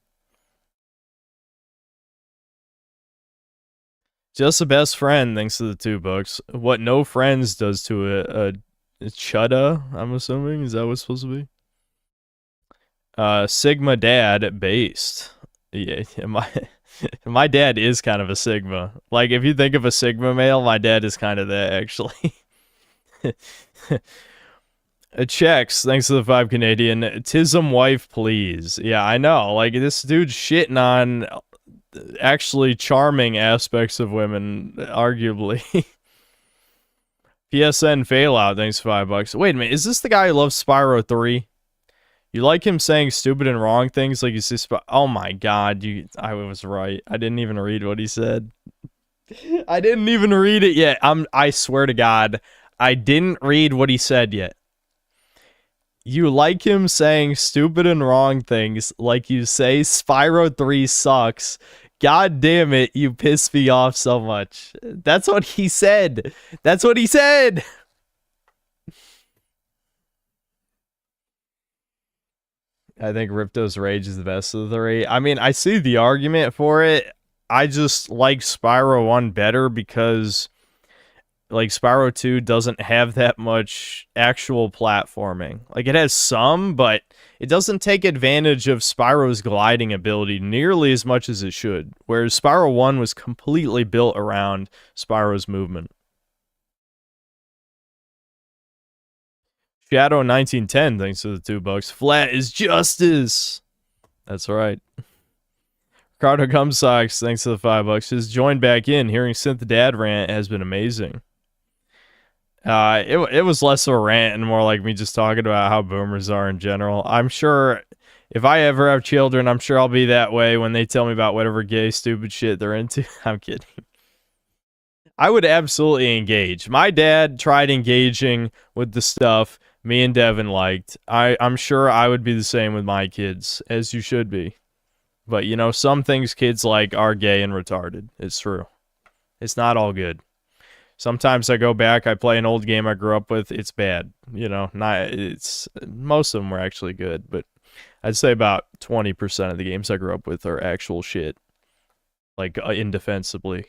Just a best friend, thanks to the $2. What No Friends does to a Chudda, I'm assuming. Is that what it's supposed to be? Sigma Dad based. Yeah, my dad is kind of a Sigma. Like, if you think of a Sigma male, my dad is kind of that, actually. Checks, thanks to the 5 Canadian. Tism wife, please. Yeah, I know. Like, this dude's shitting on actually charming aspects of women, arguably. PSN Failout, thanks for $5. Wait a minute, is this the guy who loves Spyro 3? You like him saying stupid and wrong things like you see oh my god, I was right. I didn't even read what he said. I didn't even read it yet. I swear to God, I didn't read what he said yet. You like him saying stupid and wrong things like you say Spyro 3 sucks. God damn it, you piss me off so much. That's what he said. That's what he said. I think Ripto's Rage is the best of the three. I mean, I see the argument for it. I just like Spyro 1 better because like Spyro 2 doesn't have that much actual platforming. Like it has some, but it doesn't take advantage of Spyro's gliding ability nearly as much as it should. Whereas Spyro 1 was completely built around Spyro's movement. Shadow 1910, thanks for the $2. Flat is justice. That's right. Ricardo Gumsocks, thanks for the $5. Just joined back in. Hearing Synth Dad rant has been amazing. It was less of a rant and more like me just talking about how boomers are in general. I'm sure if I ever have children, I'm sure I'll be that way when they tell me about whatever gay stupid shit they're into. I'm kidding. I would absolutely engage. My dad tried engaging with the stuff me and Devin liked. I'm sure I would be the same with my kids, as you should be. But, you know, some things kids like are gay and retarded. It's true. It's not all good. Sometimes I go back, I play an old game I grew up with, it's bad. You know, most of them were actually good, but I'd say about 20% of the games I grew up with are actual shit. Like, indefensibly.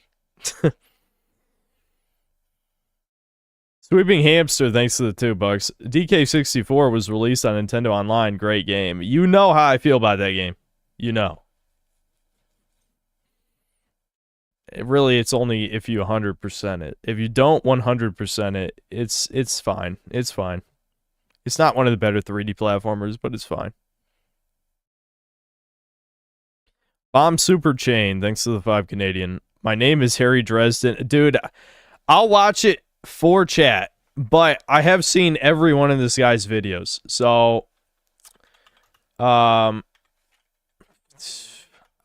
Sweeping Hamster, thanks to the $2. DK64 was released on Nintendo Online. Great game. You know how I feel about that game. You know. Really, it's only if you 100% it. If you don't 100% it, it's fine. It's fine. It's not one of the better 3D platformers, but it's fine. Bomb Super Chain, thanks to the 5 Canadian. My name is Harry Dresden. Dude, I'll watch it for chat, but I have seen every one of this guy's videos. So, I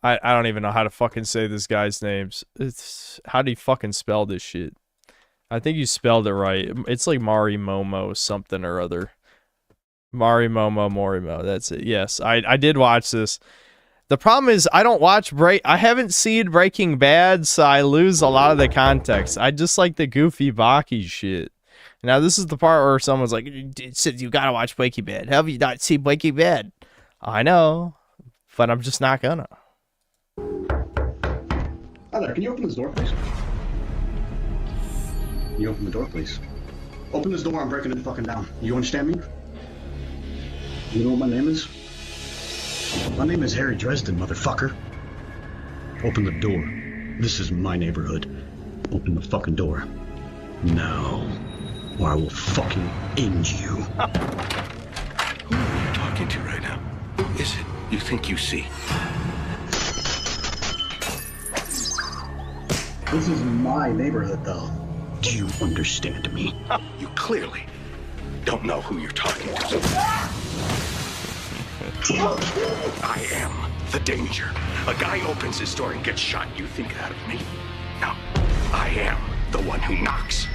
don't even know how to fucking say this guy's names. How do you fucking spell this shit? I think you spelled it right. It's like Morimo something or other. Morimo. That's it. Yes, I did watch this. The problem is I don't watch I haven't seen Breaking Bad, so I lose a lot of the context. I just like the goofy Baki shit. Now this is the part where someone's like, you gotta watch Breaking Bad. Have you not seen Breaking Bad? I know, but I'm just not gonna. Hi there, can you open this door, please? Can you open the door, please? Open this door, I'm breaking it fucking down. You understand me? You know what my name is? My name is Harry Dresden, motherfucker. Open the door. This is my neighborhood. Open the fucking door. Now, or I will fucking end you. Who are you talking to right now? Who is it you think you see? This is my neighborhood, though. Do you understand me? You clearly don't know who you're talking to. I am the danger. A guy opens his door and gets shot. You think that of me? No. I am the one who knocks.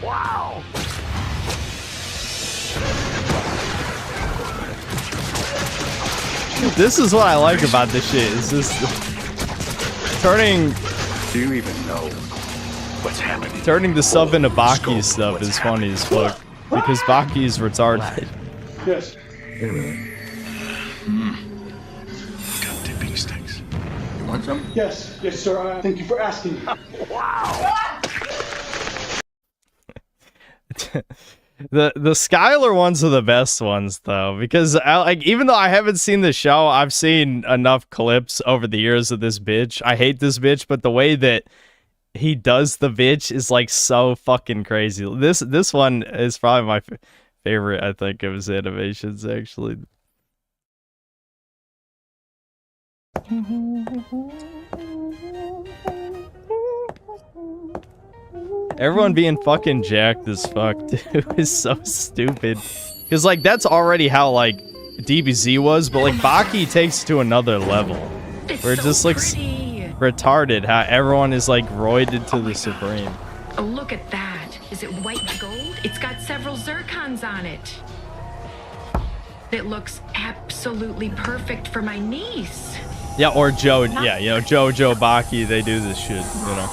Wow. This is what I like about this shit. Is this turning? Do you even know what's happening? Turning the sub into Baki stuff is funny as fuck because Baki is retarded. Yes. Got dipping sticks. You want some? Yes, sir. Thank you for asking. Wow. The Skylar ones are the best ones though, because even though I haven't seen the show, I've seen enough clips over the years of this bitch. I hate this bitch, but the way that he does the bitch is like so fucking crazy. This one is probably my favorite, I think, of his animations actually. Everyone being fucking jacked as fuck, dude, is so stupid. Because, like, that's already how, like, DBZ was, but, like, Baki takes it to another level. Where it just looks retarded how everyone is, like, roided to the supreme. Oh, look at that. Is it white gold? It's got several zircons on it. It looks absolutely perfect for my niece. Yeah, or Joe, yeah, you know, Jojo Baki, they do this shit, you know.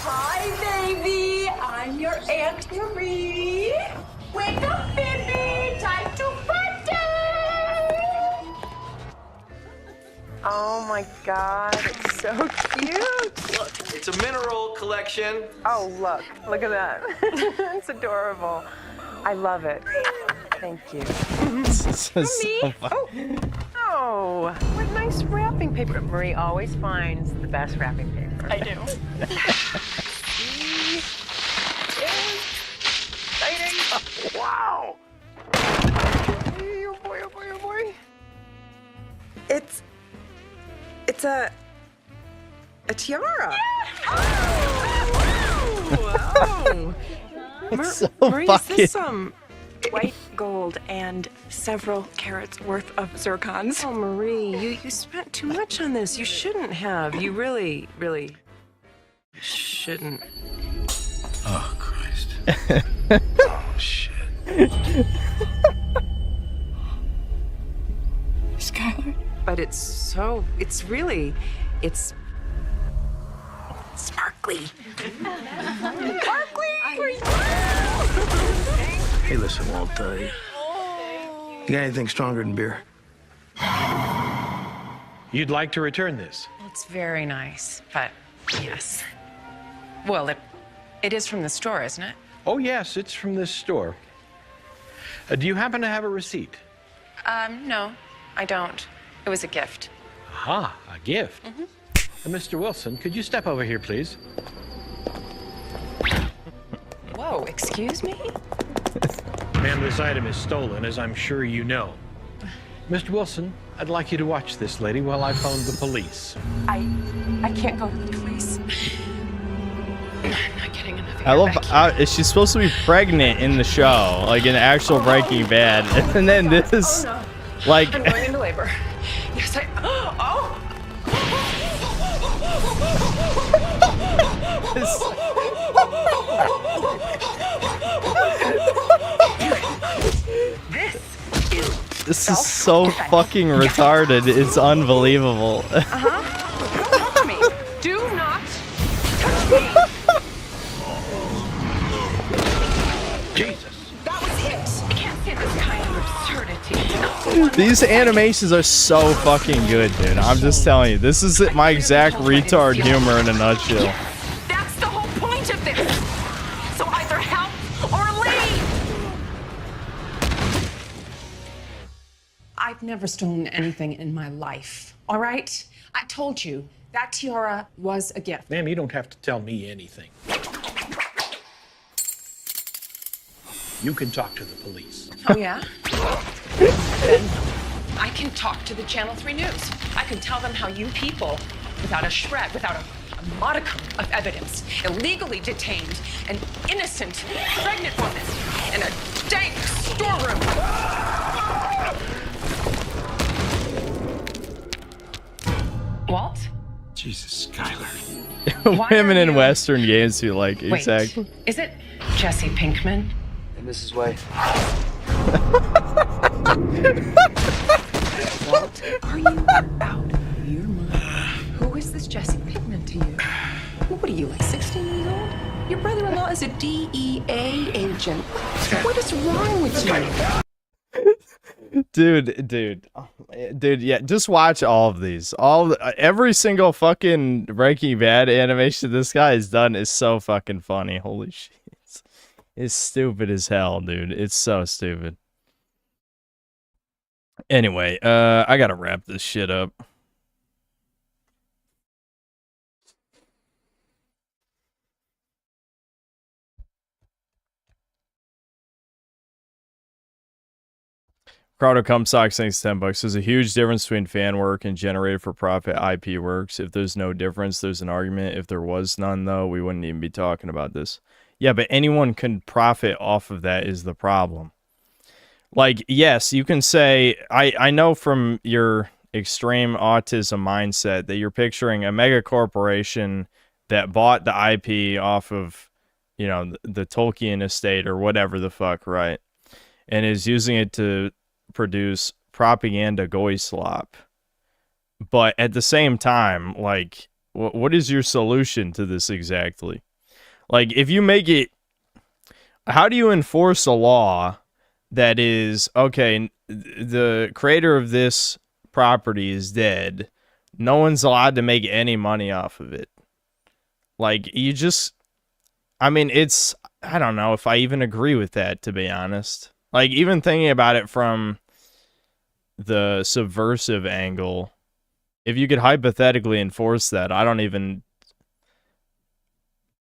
Hi, baby. I'm your Aunt Marie. Wake up, baby. Time to party. Oh my god, it's so cute. Look, it's a mineral collection. Oh, look at that. It's adorable. I love it. Thank you. This is so funny. Oh, what nice wrapping paper. Marie always finds the best wrapping paper. I do. Exciting. Wow. Oh boy, oh boy, oh boy. It's a tiara. Oh. It's so Marie, fucking... is this white gold and several carats worth of zircons? Oh, Marie, you spent too much on this. You shouldn't have. You really, really shouldn't. Oh, Christ. Oh, shit. Skylar? But it's really, it's sparkly. Sparkly! Hey, listen, Walt, you got anything stronger than beer? You'd like to return this? It's very nice, but yes. Well, it is from the store, isn't it? Oh, yes, it's from this store. Do you happen to have a receipt? No, I don't. It was a gift. Ah, a gift. Mr. Wilson, could you step over here, please? Whoa, excuse me? Ma'am, this item is stolen, as I'm sure you know. Mr. Wilson, I'd like you to watch this lady while I phone the police. I can't go to the police. I'm not getting another I love. Is she supposed to be pregnant in the show, like in actual Breaking Bad, and then this, like. I'm going into labor. Yes, This is so fucking retarded. It's unbelievable. Touch me. Do not touch me. Jesus. That was it. I can't say this kind of absurdity. These animations are so fucking good, dude. I'm just telling you, this is my exact retard humor in a nutshell. That's the whole point of this. So either help or leave. I've never stolen anything in my life, all right? I told you, that tiara was a gift. Ma'am, you don't have to tell me anything. You can talk to the police. Oh, yeah? Then I can talk to the Channel 3 News. I can tell them how you people, without a shred, without a modicum of evidence, illegally detained an innocent pregnant woman in a dank storeroom. Walt? Jesus, Skylar. Women in Western games who like Wait, exactly. is it Jesse Pinkman? And Mrs. White. Walt, are you out of your mind? Who is this Jesse Pinkman to you? What are you, like 16 years old? Your brother-in-law is a DEA agent. What is wrong with you? Dude, yeah, just watch all of these. Every single fucking Breaking Bad animation this guy has done is so fucking funny. Holy shit. It's stupid as hell, dude. It's so stupid. Anyway, I gotta wrap this shit up. Crowder Comstock thanks $10. There's a huge difference between fan work and generated for profit IP works. If there's no difference, there's an argument. If there was none, though, we wouldn't even be talking about this. Yeah, but anyone can profit off of that is the problem. Like, yes, you can say, I know from your extreme autism mindset that you're picturing a mega corporation that bought the IP off of, you know, the Tolkien estate or whatever the fuck, right? And is using it to produce propaganda goy slop. But at the same time, like, what is your solution to this exactly? Like, if you make it, how do you enforce a law that is, okay, the creator of this property is dead, No one's allowed to make any money off of it. Like, you just... I mean, it's... I don't know if I even agree with that, to be honest. Like, even thinking about it from the subversive angle, if you could hypothetically enforce that, I don't even...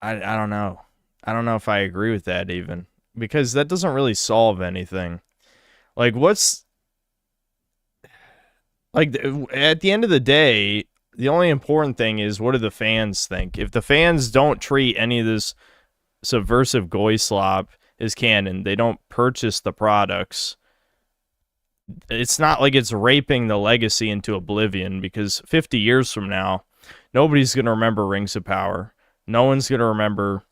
I don't know. I don't know if I agree with that, even. Because that doesn't really solve anything. Like, what's... Like, at the end of the day, the only important thing is, what do the fans think? If the fans don't treat any of this subversive goy slop as canon, they don't purchase the products, it's not like it's raping the legacy into oblivion, because 50 years from now, nobody's going to remember Rings of Power. No one's going to remember,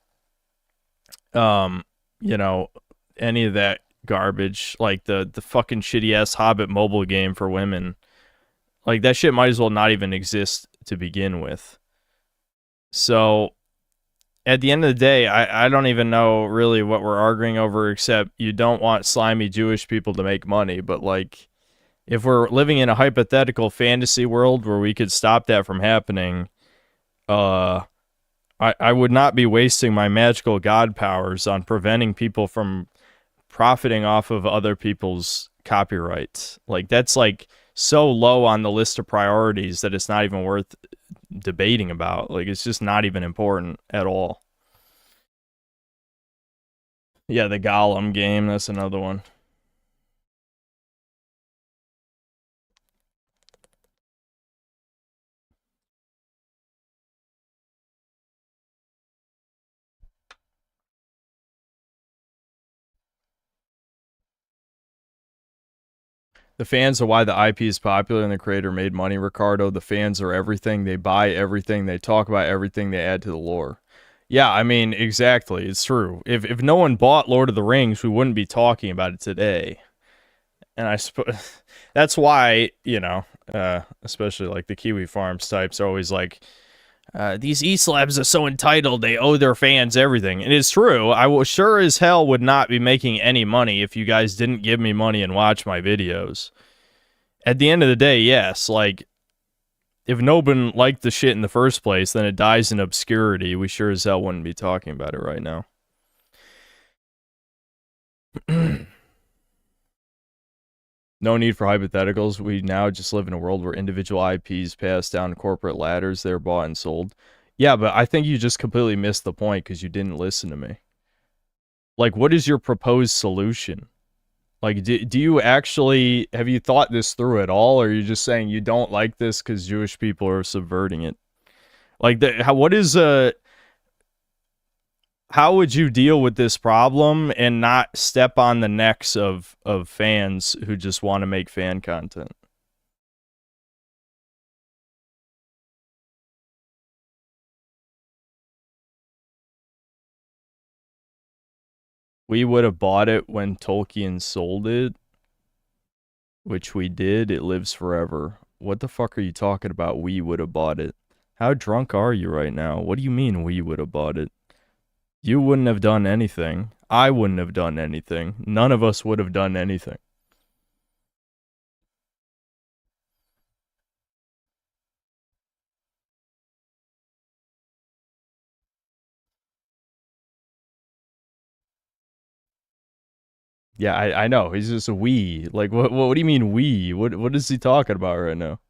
you know, any of that garbage, like the fucking shitty-ass Hobbit mobile game for women. Like, that shit might as well not even exist to begin with. So, at the end of the day, I don't even know really what we're arguing over, except you don't want slimy Jewish people to make money. But, like, if we're living in a hypothetical fantasy world where we could stop that from happening, I would not be wasting my magical god powers on preventing people from profiting off of other people's copyrights. Like, that's, like, so low on the list of priorities that it's not even worth debating about. Like, it's just not even important at all. Yeah, the Gollum game, that's another one. The fans are why the IP is popular and the creator made money, Ricardo. The fans are everything. They buy everything. They talk about everything. They add to the lore. Yeah, I mean, exactly. It's true. If no one bought Lord of the Rings, we wouldn't be talking about it today. And I suppose that's why, you know, especially like the Kiwi Farms types are always like, these E-Slabs are so entitled, they owe their fans everything. And it's true. I will sure as hell would not be making any money if you guys didn't give me money and watch my videos. At the end of the day, yes, like, if no one liked the shit in the first place, then it dies in obscurity. We sure as hell wouldn't be talking about it right now. No need for hypotheticals. We now just live in a world where individual IPs pass down corporate ladders. They're bought and sold. Yeah, but I think you just completely missed the point because you didn't listen to me. Like, what is your proposed solution? Like, do you actually... Have you thought this through at all? Or are you just saying you don't like this because Jewish people are subverting it? Like, what is... How would you deal with this problem and not step on the necks of fans who just want to make fan content? We would have bought it when Tolkien sold it, which we did. It lives forever. What the fuck are you talking about? We would have bought it. How drunk are you right now? What do you mean we would have bought it? You wouldn't have done anything. I wouldn't have done anything. None of us would have done anything. Yeah, I know. He's just a we. Like, what do you mean we? What is he talking about right now?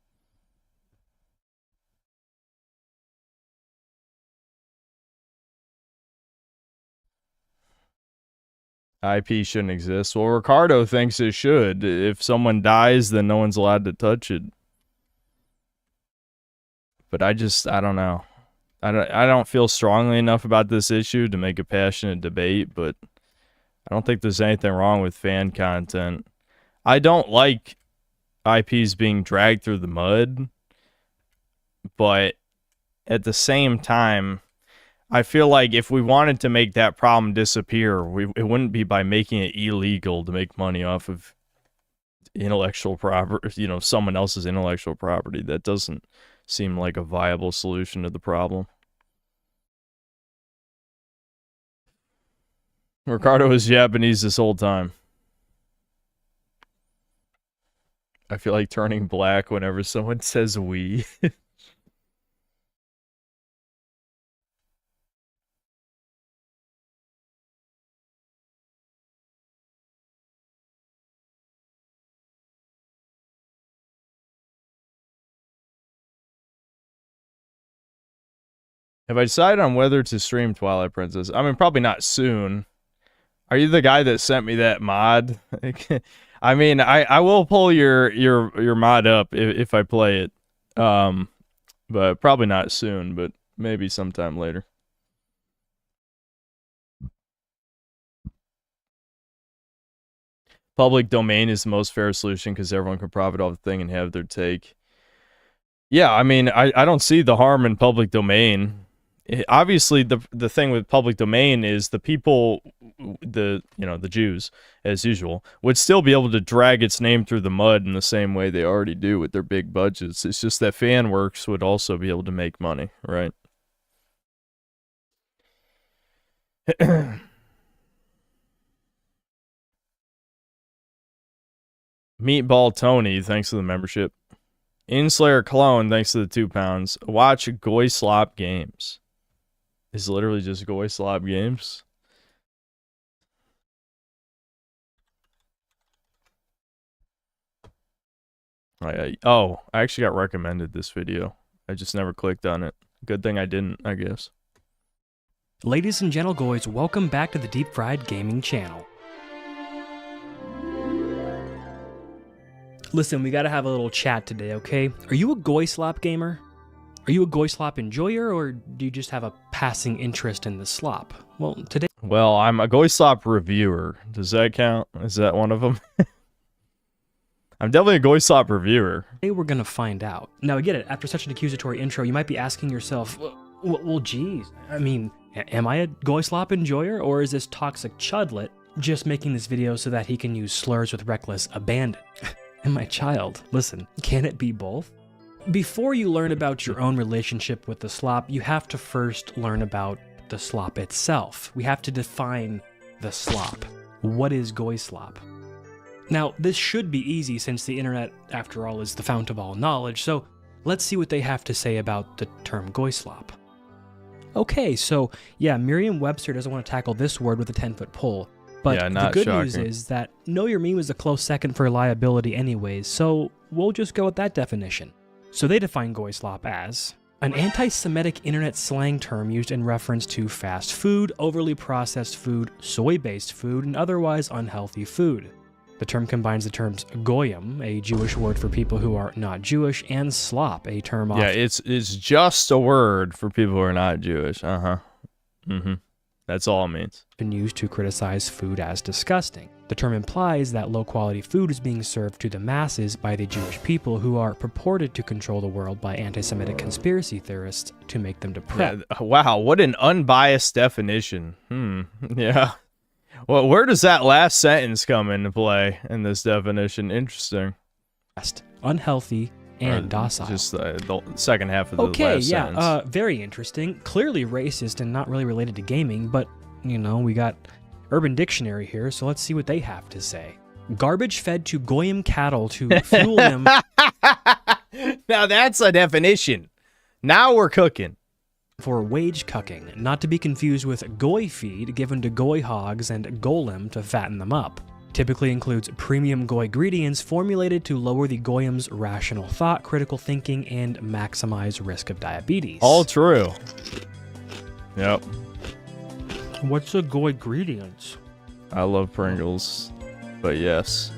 IP shouldn't exist. Well, Ricardo thinks it should. If someone dies, then no one's allowed to touch it. But I don't know. I don't feel strongly enough about this issue to make a passionate debate, but I don't think there's anything wrong with fan content. I don't like IPs being dragged through the mud, but at the same time, I feel like if we wanted to make that problem disappear, it wouldn't be by making it illegal to make money off of intellectual property, you know, someone else's intellectual property. That doesn't seem like a viable solution to the problem. Ricardo is Japanese this whole time. I feel like turning black whenever someone says we. Have I decided on whether to stream Twilight Princess? I mean, probably not soon. Are you the guy that sent me that mod? I mean, I will pull your mod up if I play it. But probably not soon, but maybe sometime later. Public domain is the most fair solution because everyone can profit off the thing and have their take. Yeah, I mean, I don't see the harm in public domain. Obviously, the thing with public domain is the people, the Jews, as usual, would still be able to drag its name through the mud in the same way they already do with their big budgets. It's just that FanWorks would also be able to make money, right? Meatball Tony, thanks for the membership. Inslayer Clone, thanks to the £2. Watch Goy Slop Games. It's literally just Goy Slop Games. I actually got recommended this video. I just never clicked on it. Good thing I didn't, I guess. Ladies and gentlegoys, welcome back to the Deep Fried Gaming channel. Listen, we gotta have a little chat today, okay? Are you a Goy Slop gamer? Are you a Goy Slop enjoyer, or do you just have a passing interest in the slop? Well, today... Well, I'm a Goy Slop reviewer. Does that count? Is that one of them? I'm definitely a Goy Slop reviewer. Today we're gonna find out. Now, I get it. After such an accusatory intro, you might be asking yourself, well, geez, I mean, am I a Goy Slop enjoyer, or is this toxic chudlet just making this video so that he can use slurs with reckless abandon? And my child, listen, can it be both? Before you learn about your own relationship with the slop, you have to first learn about the slop itself. We have to define the slop. What is Goy Slop? Now, this should be easy since the internet, after all, is the fount of all knowledge, so let's see what they have to say about the term Goy Slop. Okay, so yeah, Merriam-Webster doesn't want to tackle this word with a 10-foot pole. But yeah, the good news is that Know Your Meme is a close second for reliability anyways, so we'll just go with that definition. So they define Goy Slop as an anti-Semitic internet slang term used in reference to fast food, overly processed food, soy-based food, and otherwise unhealthy food. The term combines the terms goyim, a Jewish word for people who are not Jewish, and slop, a term often... Yeah, it's just a word for people who are not Jewish. That's all it means. Been used to criticize food as disgusting. The term implies that low-quality food is being served to the masses by the Jewish people who are purported to control the world by anti-Semitic conspiracy theorists to make them depressed. Yeah, wow, what an unbiased definition. Yeah. Well, where does that last sentence come into play in this definition? Interesting. Unhealthy and docile. Just the second half of the last sentence. Okay, very interesting. Clearly racist and not really related to gaming, but, you know, we got Urban Dictionary here, so let's see what they have to say. Garbage fed to goyim cattle to fuel them. Now that's a definition. Now we're cooking. For wage cucking, not to be confused with goy feed given to goy hogs and golem to fatten them up. Typically includes premium goy ingredients formulated to lower the goyim's rational thought, critical thinking, and maximize risk of diabetes. All true. Yep. What's a goy ingredients? I love Pringles, but yes.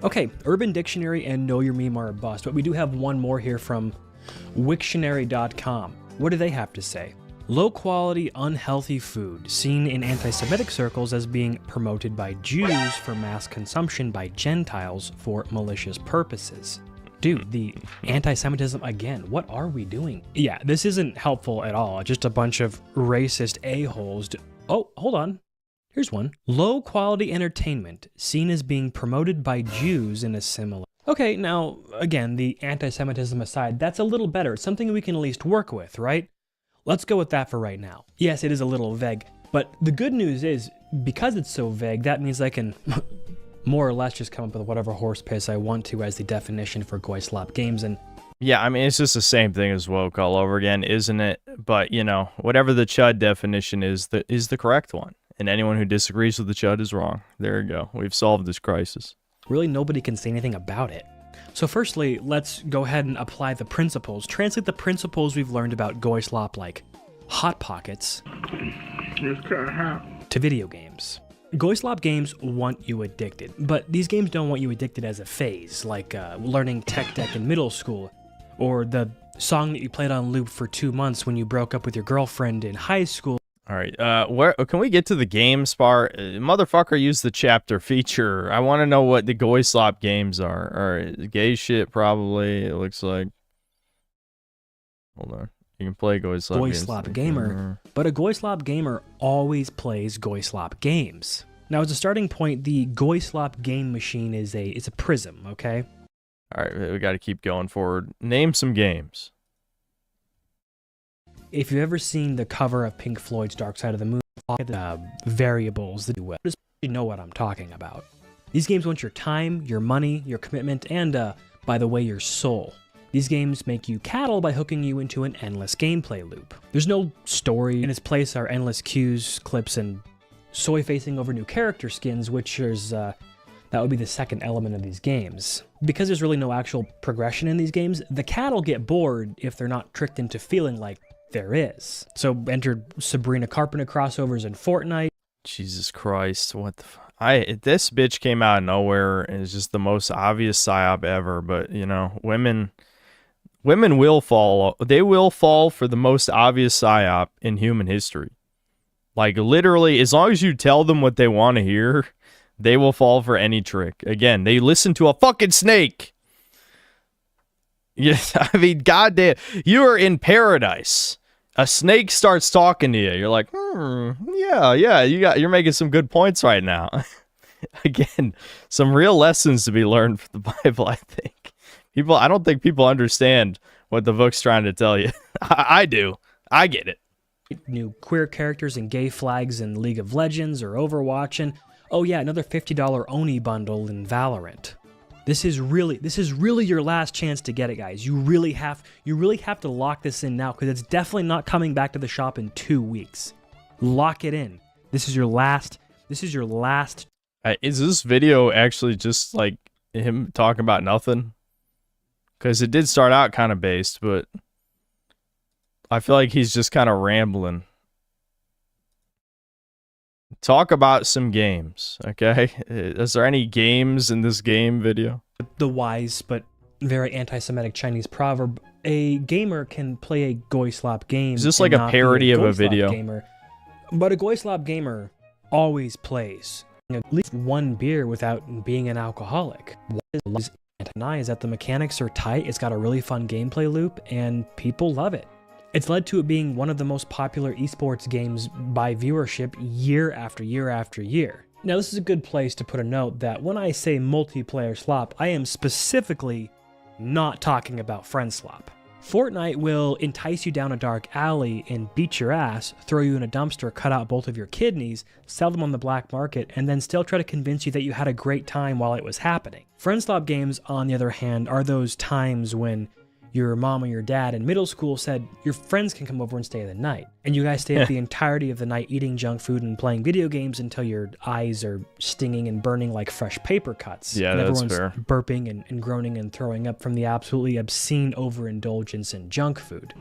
Okay, Urban Dictionary and Know Your Meme are a bust, but we do have one more here from Wiktionary.com. What do they have to say? Low-quality, unhealthy food, seen in anti-Semitic circles as being promoted by Jews for mass consumption by Gentiles for malicious purposes. Dude, the anti-Semitism again, what are we doing? Yeah, this isn't helpful at all, just a bunch of racist a-holes. Oh, hold on. Here's one. Low-quality entertainment, seen as being promoted by Jews in a similar... Okay, now, again, the anti-Semitism aside, that's a little better. It's something we can at least work with, right? Let's go with that for right now. Yes, it is a little vague, but the good news is, because it's so vague, that means I can more or less just come up with whatever horse piss I want to as the definition for Goy Slop Games, and... Yeah, I mean, it's just the same thing as woke all over again, isn't it? But, you know, whatever the chud definition is the correct one. And anyone who disagrees with the chud is wrong. There you go. We've solved this crisis. Really, nobody can say anything about it. So firstly, let's go ahead and apply the principles. Translate the principles we've learned about Goy Slop, like Hot Pockets, to video games. Goy Slop games want you addicted, but these games don't want you addicted as a phase, like learning tech deck in middle school, or the song that you played on loop for 2 months when you broke up with your girlfriend in high school. All right, where can we get to the games part? Motherfucker used the chapter feature. I want to know what the Goy Slop games are. All right, gay shit probably, it looks like. Hold on. You can play Goy Slop Goy games. Slop gamer, but a Goy Slop gamer always plays Goy Slop games. Now, as a starting point, the Goy Slop game machine is a prism, okay? All right, we got to keep going forward. Name some games. If you've ever seen the cover of Pink Floyd's Dark Side of the Moon, variables that you know what I'm talking about. These games want your time, your money, your commitment, and, by the way, your soul. These games make you cattle by hooking you into an endless gameplay loop. There's no story. In its place are endless cues, clips, and soy facing over new character skins, which is, that would be the second element of these games. Because there's really no actual progression in these games, the cattle get bored if they're not tricked into feeling like there is. So enter Sabrina Carpenter crossovers in Fortnite. Jesus Christ, what the this bitch came out of nowhere and is just the most obvious psyop ever, but you know, women will fall. They will fall for the most obvious psyop in human history. Like literally, as long as you tell them what they want to hear, they will fall for any trick. Again, they listen to a fucking snake. Yes, I mean, goddamn, you are in paradise. A snake starts talking to you. You're like, yeah, you're making some good points right now. Again, some real lessons to be learned from the Bible, I think. I don't think people understand what the book's trying to tell you. I do. I get it. New queer characters and gay flags in League of Legends or Overwatch, and oh yeah, another $50 Oni bundle in Valorant. This is really your last chance to get it, guys. You really have to lock this in now, because it's definitely not coming back to the shop in 2 weeks. Lock it in. This is your last. Is this video actually just like him talking about nothing? Because it did start out kind of based, but I feel like he's just kind of rambling. Talk about some games, okay? Is there any games in this game video? The wise but very anti-Semitic Chinese proverb: a gamer can play a Goy Slop game. Is this like a parody of a video? Gamer, but a Goy Slop gamer always plays at least one beer without being an alcoholic. What is is that the mechanics are tight, it's got a really fun gameplay loop, and people love it. It's led to it being one of the most popular esports games by viewership year after year after year. Now, this is a good place to put a note that when I say multiplayer slop, I am specifically not talking about friend slop. Fortnite will entice you down a dark alley and beat your ass, throw you in a dumpster, cut out both of your kidneys, sell them on the black market, and then still try to convince you that you had a great time while it was happening. Friend slop games, on the other hand, are those times when your mom or your dad in middle school said your friends can come over and stay the night, and you guys stay up the entirety of the night eating junk food and playing video games until your eyes are stinging and burning like fresh paper cuts. Yeah, and that's everyone's fair. burping and groaning and throwing up from the absolutely obscene overindulgence in junk food.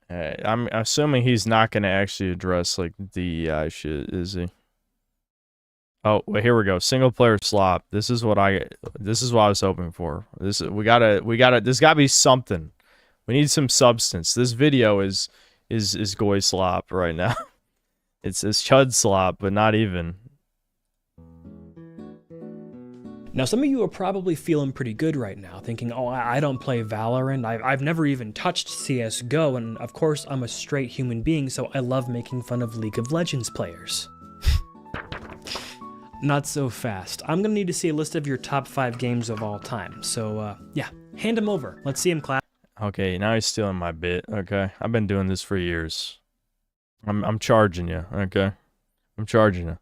I'm assuming he's not going to actually address like DEI shit, is he? Oh, well, here we go. Single player slop. This is what I was hoping for. This gotta be something. We need some substance. This video is Goy slop right now. It's chud slop, but not even. Now, some of you are probably feeling pretty good right now, thinking, oh, I don't play Valorant, I've never even touched CSGO, and of course I'm a straight human being, so I love making fun of League of Legends players. Not so fast. I'm gonna need to see a list of your top 5 games of all time, so yeah, hand them over. Let's see him clap. Okay, now he's stealing my bit, okay? I've been doing this for years. I'm charging you, okay? I'm charging you.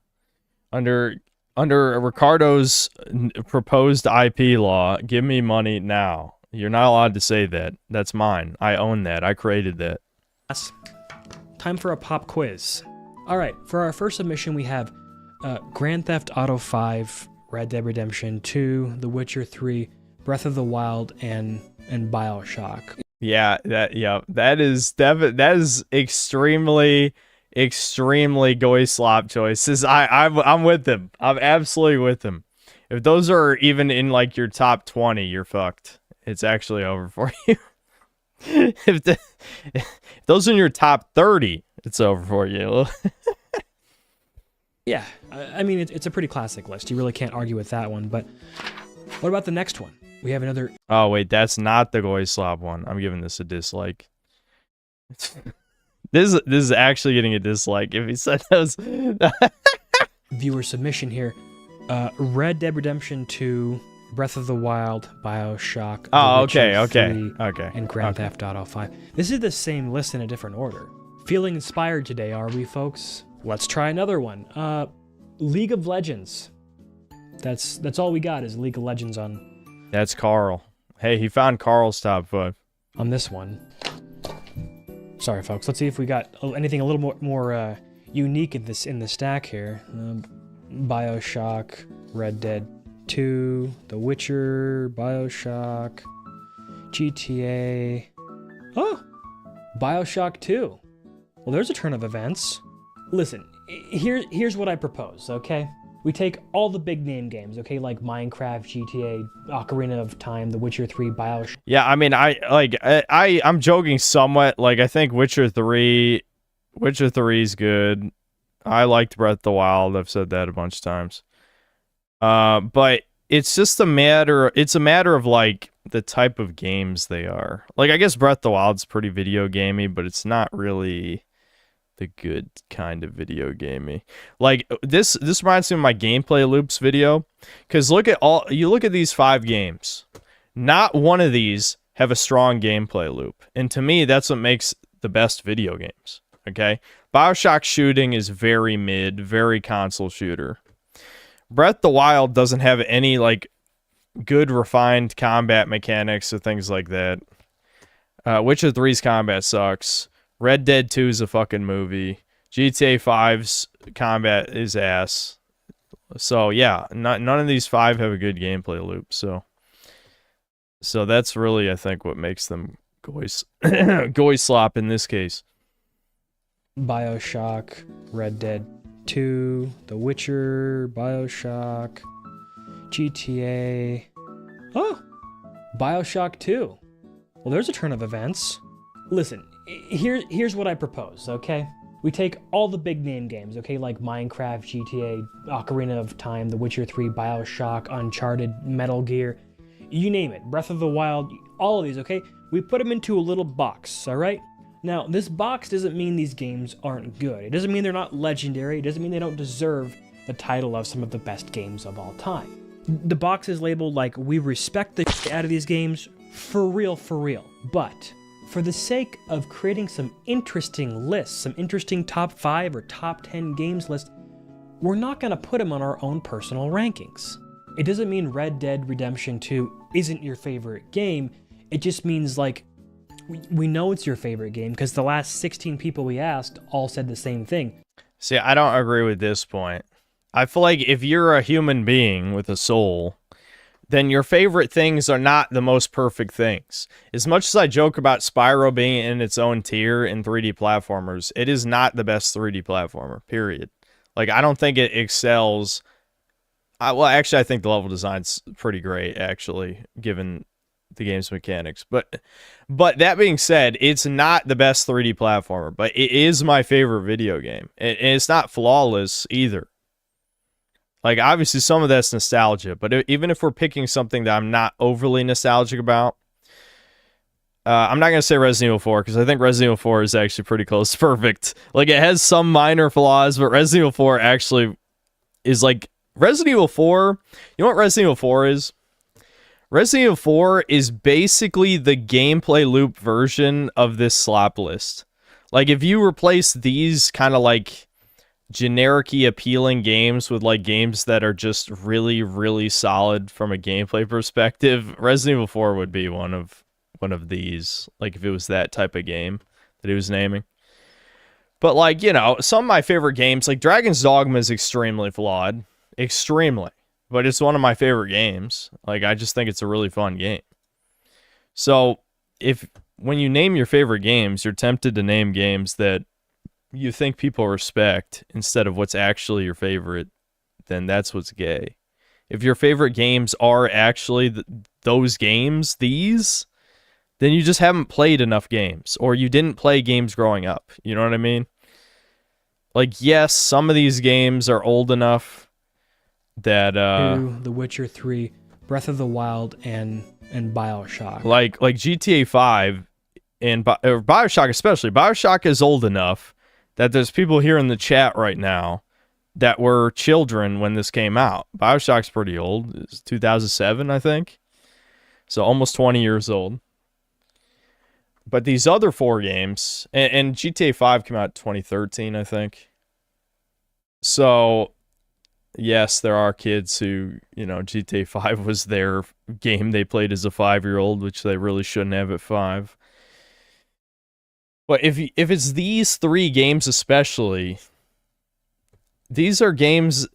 Under Ricardo's proposed IP law, give me money now. You're not allowed to say that. That's mine. I own that. I created that. Time for a pop quiz. All right, for our first submission, we have Grand Theft Auto 5 Red Dead Redemption 2, The Witcher 3, Breath of the Wild, and BioShock. Yeah, that is extremely goy slop choices. I'm with them. I'm absolutely with them. If those are even in like your top 20, you're fucked. It's actually over for you. if those are in your top 30, it's over for you. Yeah, I mean, it's a pretty classic list. You really can't argue with that one. But what about the next one? We have another... Oh, wait, that's not the goy slop one. I'm giving this a dislike. This is actually getting a dislike if he said those. Viewer submission here. Red Dead Redemption 2, Breath of the Wild, BioShock, Oh, The Witcher okay, 3, and Grand Theft Auto 5. This is the same list in a different order. Feeling inspired today, are we, folks? Let's try another one. League of Legends. That's all we got is League of Legends on... That's Carl. Hey, he found Carl's top 5. On this one. Sorry, folks. Let's see if we got anything a little more unique in the stack here. BioShock, Red Dead 2, The Witcher, BioShock, GTA. Oh, BioShock 2. Well, there's a turn of events. Listen, here's what I propose, okay? We take all the big name games, okay, like Minecraft, GTA, Ocarina of Time, The Witcher 3, BioShock. Yeah, I mean, I'm joking somewhat. Like, I think Witcher 3 is good. I liked Breath of the Wild. I've said that a bunch of times. But it's just a matter of like the type of games they are. Like, I guess Breath of the Wild's pretty video gamey, but it's not really the good kind of video gamey. Like, this reminds me of my gameplay loops video, because look at these 5 games. Not one of these have a strong gameplay loop, and to me, that's what makes the best video games. Okay, BioShock shooting is very mid, very console shooter. Breath of the Wild doesn't have any like good refined combat mechanics or things like that. Witcher 3's combat sucks. Red Dead 2 is a fucking movie. GTA 5's combat is ass. So yeah, none of these 5 have a good gameplay loop. So that's really, I think, what makes them goy slop in this case. BioShock, Red Dead 2, The Witcher, BioShock, GTA. Oh, BioShock 2. Well, there's a turn of events. Listen, here's what I propose, okay? We take all the big name games, okay, like Minecraft, GTA, Ocarina of Time, The Witcher 3, BioShock, Uncharted, Metal Gear, you name it, Breath of the Wild, all of these, okay? We put them into a little box, all right? Now, this box doesn't mean these games aren't good. It doesn't mean they're not legendary. It doesn't mean they don't deserve the title of some of the best games of all time. The box is labeled like, we respect the shit out of these games, for real, but for the sake of creating some interesting lists, some interesting top 5 or top 10 games lists, we're not going to put them on our own personal rankings. It doesn't mean Red Dead Redemption 2 isn't your favorite game. It just means, like, we know it's your favorite game because the last 16 people we asked all said the same thing. See, I don't agree with this point. I feel like if you're a human being with a soul, then your favorite things are not the most perfect things. As much as I joke about Spyro being in its own tier in 3D platformers, it is not the best 3D platformer, period. Like, I don't think it excels. Well, actually, I think the level design's pretty great, actually, given the game's mechanics. But that being said, it's not the best 3D platformer, but it is my favorite video game. And it's not flawless either. Like, obviously, some of that's nostalgia, but even if we're picking something that I'm not overly nostalgic about, I'm not going to say Resident Evil 4, because I think Resident Evil 4 is actually pretty close to perfect. Like, it has some minor flaws, but Resident Evil 4 actually is like... Resident Evil 4, you know what Resident Evil 4 is? Resident Evil 4 is basically the gameplay loop version of this slop list. Like, if you replace these kind of, like, generic-y appealing games with, like, games that are just really, really solid from a gameplay perspective, Resident Evil 4 would be one of these, like, if it was that type of game that he was naming. But, like, you know, some of my favorite games, like Dragon's Dogma is extremely flawed. Extremely. but it's one of my favorite games. Like, I just think it's a really fun game. So, when you name your favorite games, you're tempted to name games that you think people respect instead of what's actually your favorite, then that's what's gay. If your favorite games are actually those games, then you just haven't played enough games, or you didn't play games growing up. You know what I mean? Like, yes, some of these games are old enough that The Witcher 3, Breath of the Wild, and BioShock. like GTA 5 and or BioShock especially. BioShock is old enough that there's people here in the chat right now that were children when this came out. BioShock's pretty old. It's 2007, I think. So almost 20 years old. But these other 4 games, and GTA 5 came out in 2013, I think. So, yes, there are kids who, GTA 5 was their game they played as a 5-year-old, which they really shouldn't have at 5. But if it's these 3 games especially, these are games,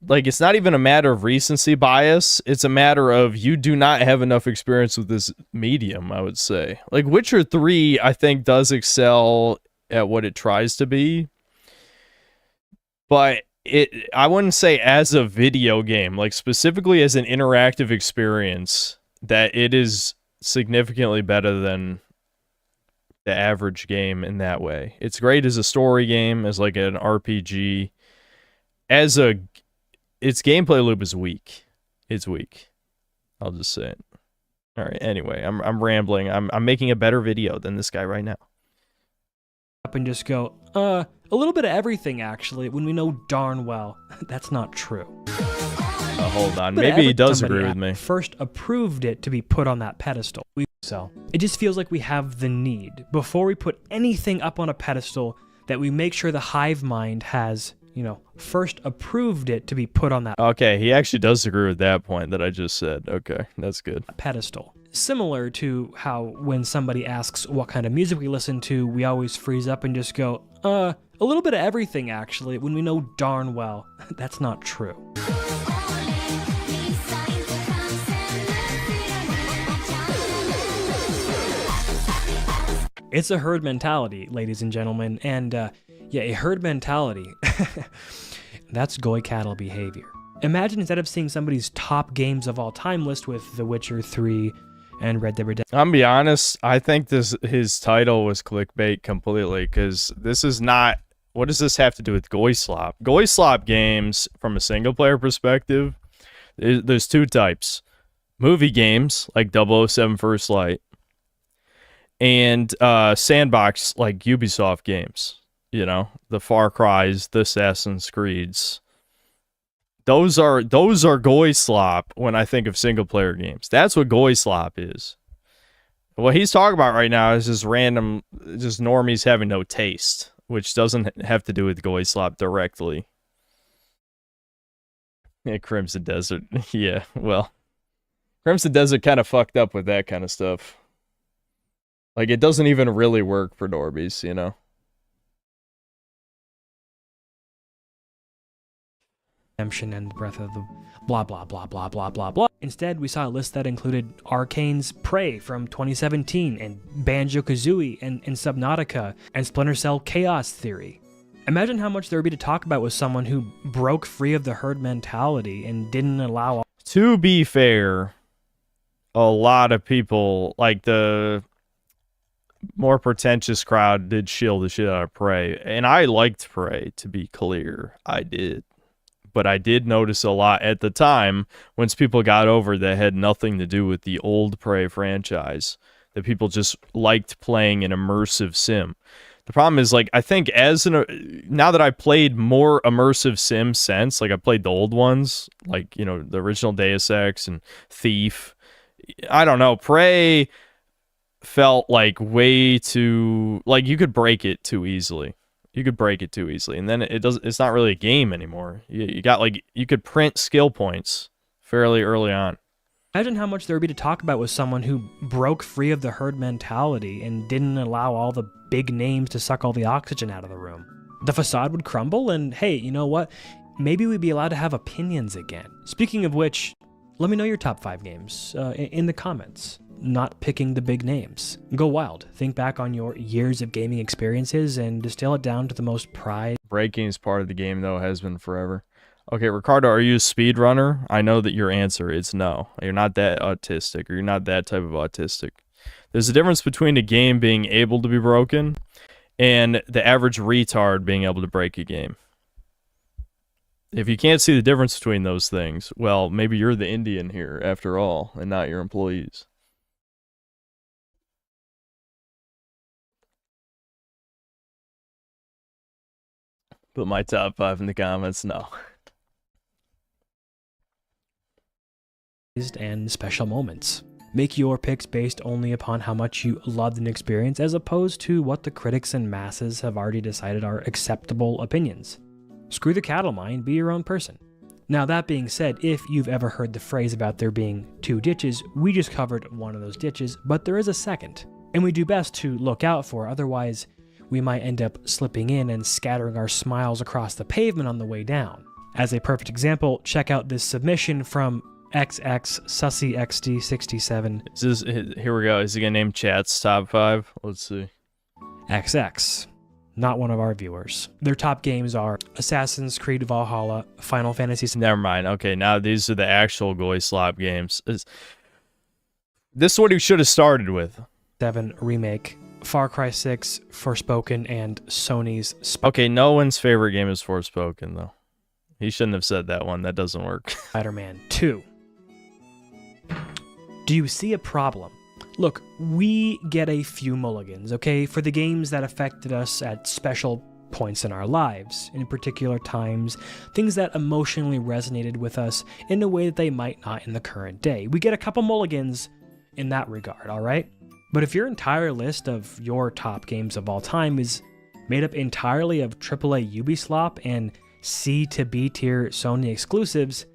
like, it's not even a matter of recency bias. It's a matter of you do not have enough experience with this medium, I would say. Like, Witcher 3, I think, does excel at what it tries to be. But I wouldn't say as a video game, like, specifically as an interactive experience, that it is significantly better than the average game in that way. It's great as a story game, as like an RPG. Its gameplay loop is weak. It's weak. I'll just say it. All right. Anyway, I'm rambling. I'm making a better video than this guy right now. Up and just go, a little bit of everything, actually, when we know darn well that's not true. Hold on. Maybe he does agree with me. First approved it to be put on that pedestal. So it just feels like we have the need, before we put anything up on a pedestal, that we make sure the hive mind has, first approved it to be put on that. Okay, he actually does agree with that point that I just said. Okay, that's good. Pedestal. Similar to how when somebody asks what kind of music we listen to, we always freeze up and just go, a little bit of everything, actually, when we know darn well that's not true. It's a herd mentality, ladies and gentlemen, and a herd mentality. That's goy cattle behavior. Imagine instead of seeing somebody's top games of all time list with The Witcher 3 and Red Dead Redemption. I'm gonna be honest, I think his title was clickbait completely, because this is not. What does this have to do with goy slop? Goy slop games, from a single player perspective, there's 2 types: movie games like 007 First Light, and sandbox like Ubisoft games. The Far Cry's, the Assassin's Creed's. Those are goy slop when I think of single player games. That's what goy slop is. What he's talking about right now is just random, just normies having no taste, which doesn't have to do with goy slop directly. Yeah, Crimson Desert. Yeah, well, Crimson Desert kind of fucked up with that kind of stuff. Like, it doesn't even really work for normies, And Breath of the blah blah blah blah blah blah blah. Instead, we saw a list that included Arcane's Prey from 2017, and Banjo-Kazooie, and Subnautica, and Splinter Cell Chaos Theory. Imagine how much there would be to talk about with someone who broke free of the herd mentality and didn't allow. To be fair, a lot of people, like the more pretentious crowd, did shield the shit out of Prey, and I liked Prey, to be clear. I did. But I did notice a lot at the time, once people got over that had nothing to do with the old Prey franchise, that people just liked playing an immersive sim. The problem is, like, I think now that I played more immersive sims since, like I played the old ones, like, the original Deus Ex and Thief, I don't know, Prey felt like way too, like, you could break it too easily. And then it's not really a game anymore. You got, like, you could print skill points fairly early on. Imagine how much there would be to talk about with someone who broke free of the herd mentality and didn't allow all the big names to suck all the oxygen out of the room. The facade would crumble, and hey, you know what? maybe we'd be allowed to have opinions again. Speaking of which, let me know your top 5 games in the comments. Not picking the big names. Go wild. Think back on your years of gaming experiences and distill it down to the most prized. Breaking is part of the game, though, has been forever. Okay, Ricardo, are you a speedrunner? I know that your answer is no. You're not that autistic, or you're not that type of autistic. There's a difference between a game being able to be broken and the average retard being able to break a game. If you can't see the difference between those things, well, maybe you're the Indian here, after all, and not your employees. Put my top 5 in the comments, no. And special moments. Make your picks based only upon how much you loved an experience as opposed to what the critics and masses have already decided are acceptable opinions. Screw the cattle mine, be your own person. Now that being said, if you've ever heard the phrase about there being 2 ditches, we just covered one of those ditches, but there is a second. And we do best to look out for, otherwise we might end up slipping in and scattering our smiles across the pavement on the way down. As a perfect example, check out this submission from XX Sussy XD67. Here we go. Is he gonna name chat's top 5? Let's see. XX. Not one of our viewers. Their top games are Assassin's Creed Valhalla, Final Fantasy. Never mind. Okay, now these are the actual Goy Slop games. This is what he should have started with. 7 Remake, Far Cry 6, Forspoken, and Sony's. Okay, no one's favorite game is Forspoken, though. He shouldn't have said that one. That doesn't work. Spider-Man 2. Do you see a problem? Look, we get a few mulligans, okay, for the games that affected us at special points in our lives, in particular times, things that emotionally resonated with us in a way that they might not in the current day. We get a couple mulligans in that regard, all right? But if your entire list of your top games of all time is made up entirely of AAA Ubislop and C to B tier Sony exclusives,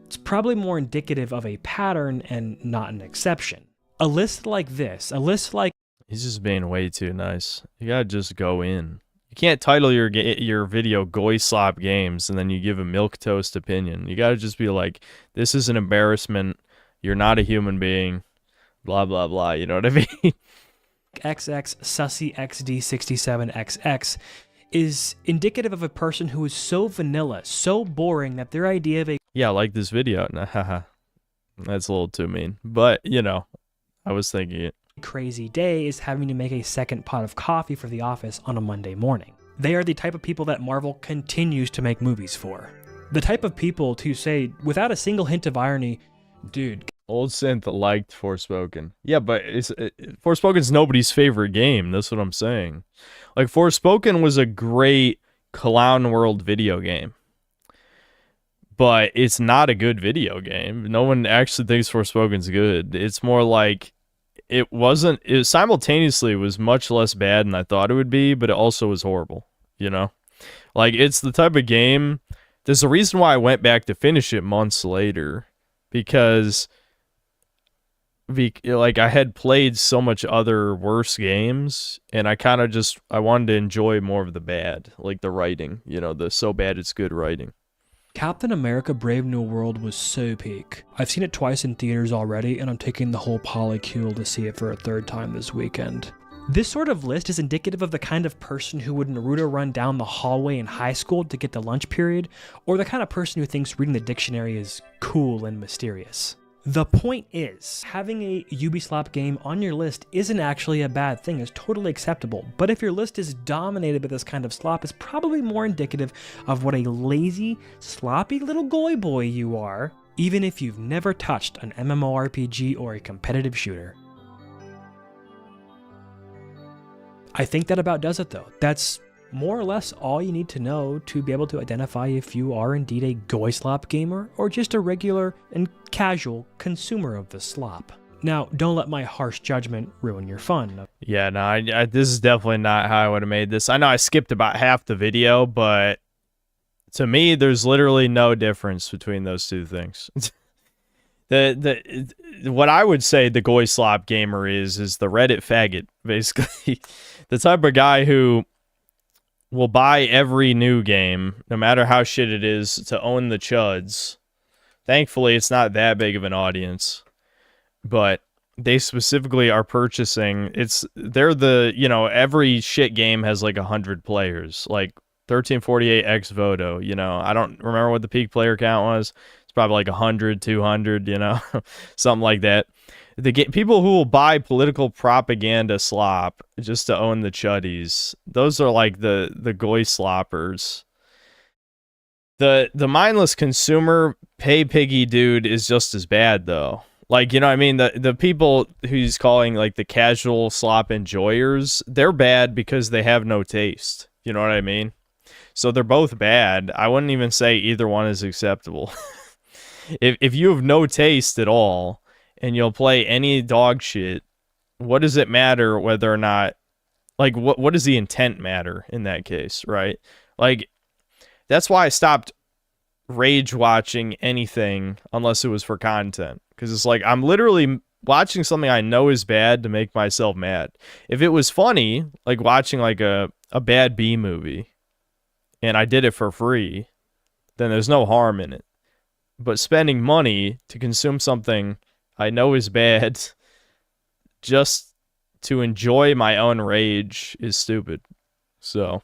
it's probably more indicative of a pattern and not an exception. A list like this, a list like... He's just being way too nice. You gotta just go in. You can't title your video Goy Slop Games and then you give a milquetoast opinion. You gotta just be like, this is an embarrassment. You're not a human being. Blah, blah, blah. You know what I mean? XX Sussy XD67XX is indicative of a person who is so vanilla, so boring that their idea of a... Yeah, I like this video. Nah, haha. That's a little too mean. But, you know, I was thinking it. Crazy day is having to make a second pot of coffee for the office on a Monday morning. They are the type of people that Marvel continues to make movies for. The type of people to say, without a single hint of irony, dude... Old Synth liked Forspoken. Yeah, but Forspoken's nobody's favorite game. That's what I'm saying. Like, Forspoken was a great Clown World video game. But it's not a good video game. No one actually thinks Forspoken's good. It's more like it simultaneously was much less bad than I thought it would be, but it also was horrible, you know? Like, it's the type of game... There's a reason why I went back to finish it months later. Because... like I had played so much other worse games and I kind of I wanted to enjoy more of the bad, like the writing, you know, the so bad it's good writing. Captain America Brave New World was so peak. I've seen it twice in theaters already and I'm taking the whole polycule to see it for a 3rd time this weekend. This sort of list is indicative of the kind of person who would Naruto run down the hallway in high school to get the lunch period, or the kind of person who thinks reading the dictionary is cool and mysterious. The point is, having a Ubislop game on your list isn't actually a bad thing, it's totally acceptable, but if your list is dominated by this kind of slop, it's probably more indicative of what a lazy, sloppy little goy boy you are, even if you've never touched an MMORPG or a competitive shooter. I think that about does it though. That's more or less all you need to know to be able to identify if you are indeed a goy slop gamer or just a regular and casual consumer of the slop. Now, don't let my harsh judgment ruin your fun. Yeah, no, this is definitely not how I would have made this. I know I skipped about half the video, but to me, there's literally no difference between those two things. What I would say the goy slop gamer is the Reddit faggot, basically. The type of guy who will buy every new game, no matter how shit it is, to own the chuds. Thankfully, it's not that big of an audience, but they specifically are purchasing. They're the, every shit game has like 100 players, like 1348 ex voto. I don't remember what the peak player count was. It's probably like 100, 200, something like that. People who will buy political propaganda slop just to own the chuddies, those are like the goy sloppers. The mindless consumer pay piggy dude is just as bad though. Like, you know what I mean? The people who's calling like the casual slop enjoyers, they're bad because they have no taste. You know what I mean? So they're both bad. I wouldn't even say either one is acceptable. If you have no taste at all and you'll play any dog shit, what does it matter whether or not, like, what does the intent matter in that case, right? Like, that's why I stopped rage watching anything unless it was for content. Because it's like, I'm literally watching something I know is bad to make myself mad. If it was funny, like watching like a bad B movie, and I did it for free, then there's no harm in it. But spending money to consume something I know is bad just to enjoy my own rage is stupid. So,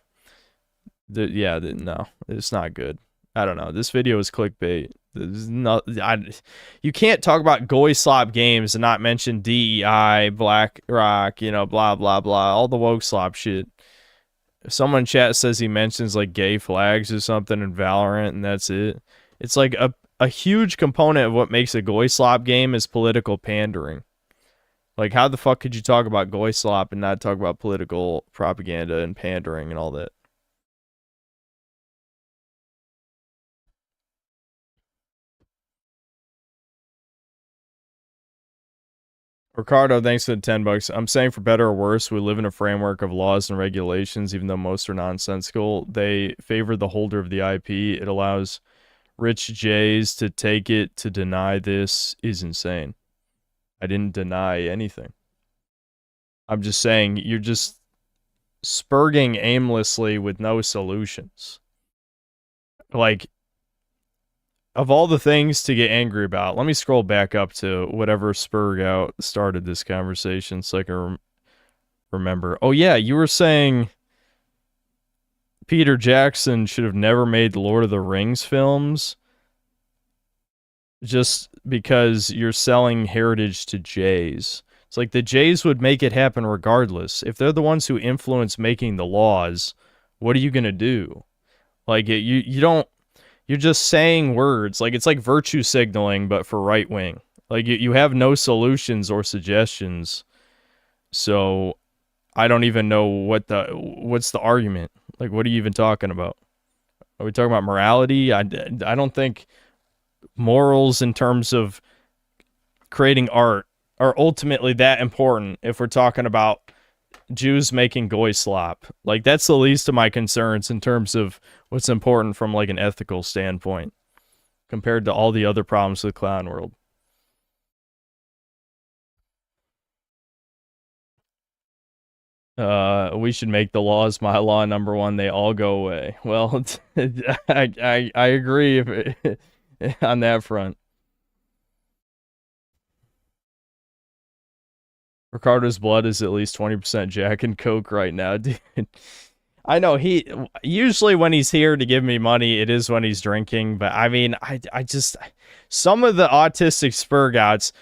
no, it's not good. I don't know. This video is clickbait. You can't talk about goy slop games and not mention DEI, BlackRock, blah, blah, blah, all the woke slop shit. If someone in chat says he mentions like gay flags or something in Valorant and that's it, it's like a huge component of what makes a goy slop game is political pandering. Like, how the fuck could you talk about goy slop and not talk about political propaganda and pandering and all that? Ricardo, thanks for the $10. I'm saying for better or worse, we live in a framework of laws and regulations, even though most are nonsensical. They favor the holder of the IP. It allows rich Jays to take it. To deny this is insane. I didn't deny anything. I'm just saying you're just spurging aimlessly with no solutions. Like, of all the things to get angry about, let me scroll back up to whatever spurg out started this conversation so I can remember. Oh yeah, you were saying Peter Jackson should have never made Lord of the Rings films just because you're selling heritage to Jays. It's like the Jays would make it happen regardless. If they're the ones who influence making the laws, what are you going to do? Like, you don't... You're just saying words. Like, it's like virtue signaling, but for right wing. Like, you have no solutions or suggestions. So, I don't even know what's the argument. Like, what are you even talking about? Are we talking about morality? I don't think morals in terms of creating art are ultimately that important if we're talking about Jews making goy slop. Like, that's the least of my concerns in terms of what's important from like an ethical standpoint compared to all the other problems of the clown world. We should make the laws my law number one. They all go away. Well, I agree on that front. Ricardo's blood is at least 20% Jack and Coke right now, dude. I know usually when he's here to give me money, it is when he's drinking. But I mean, I just, some of the autistic spurgouts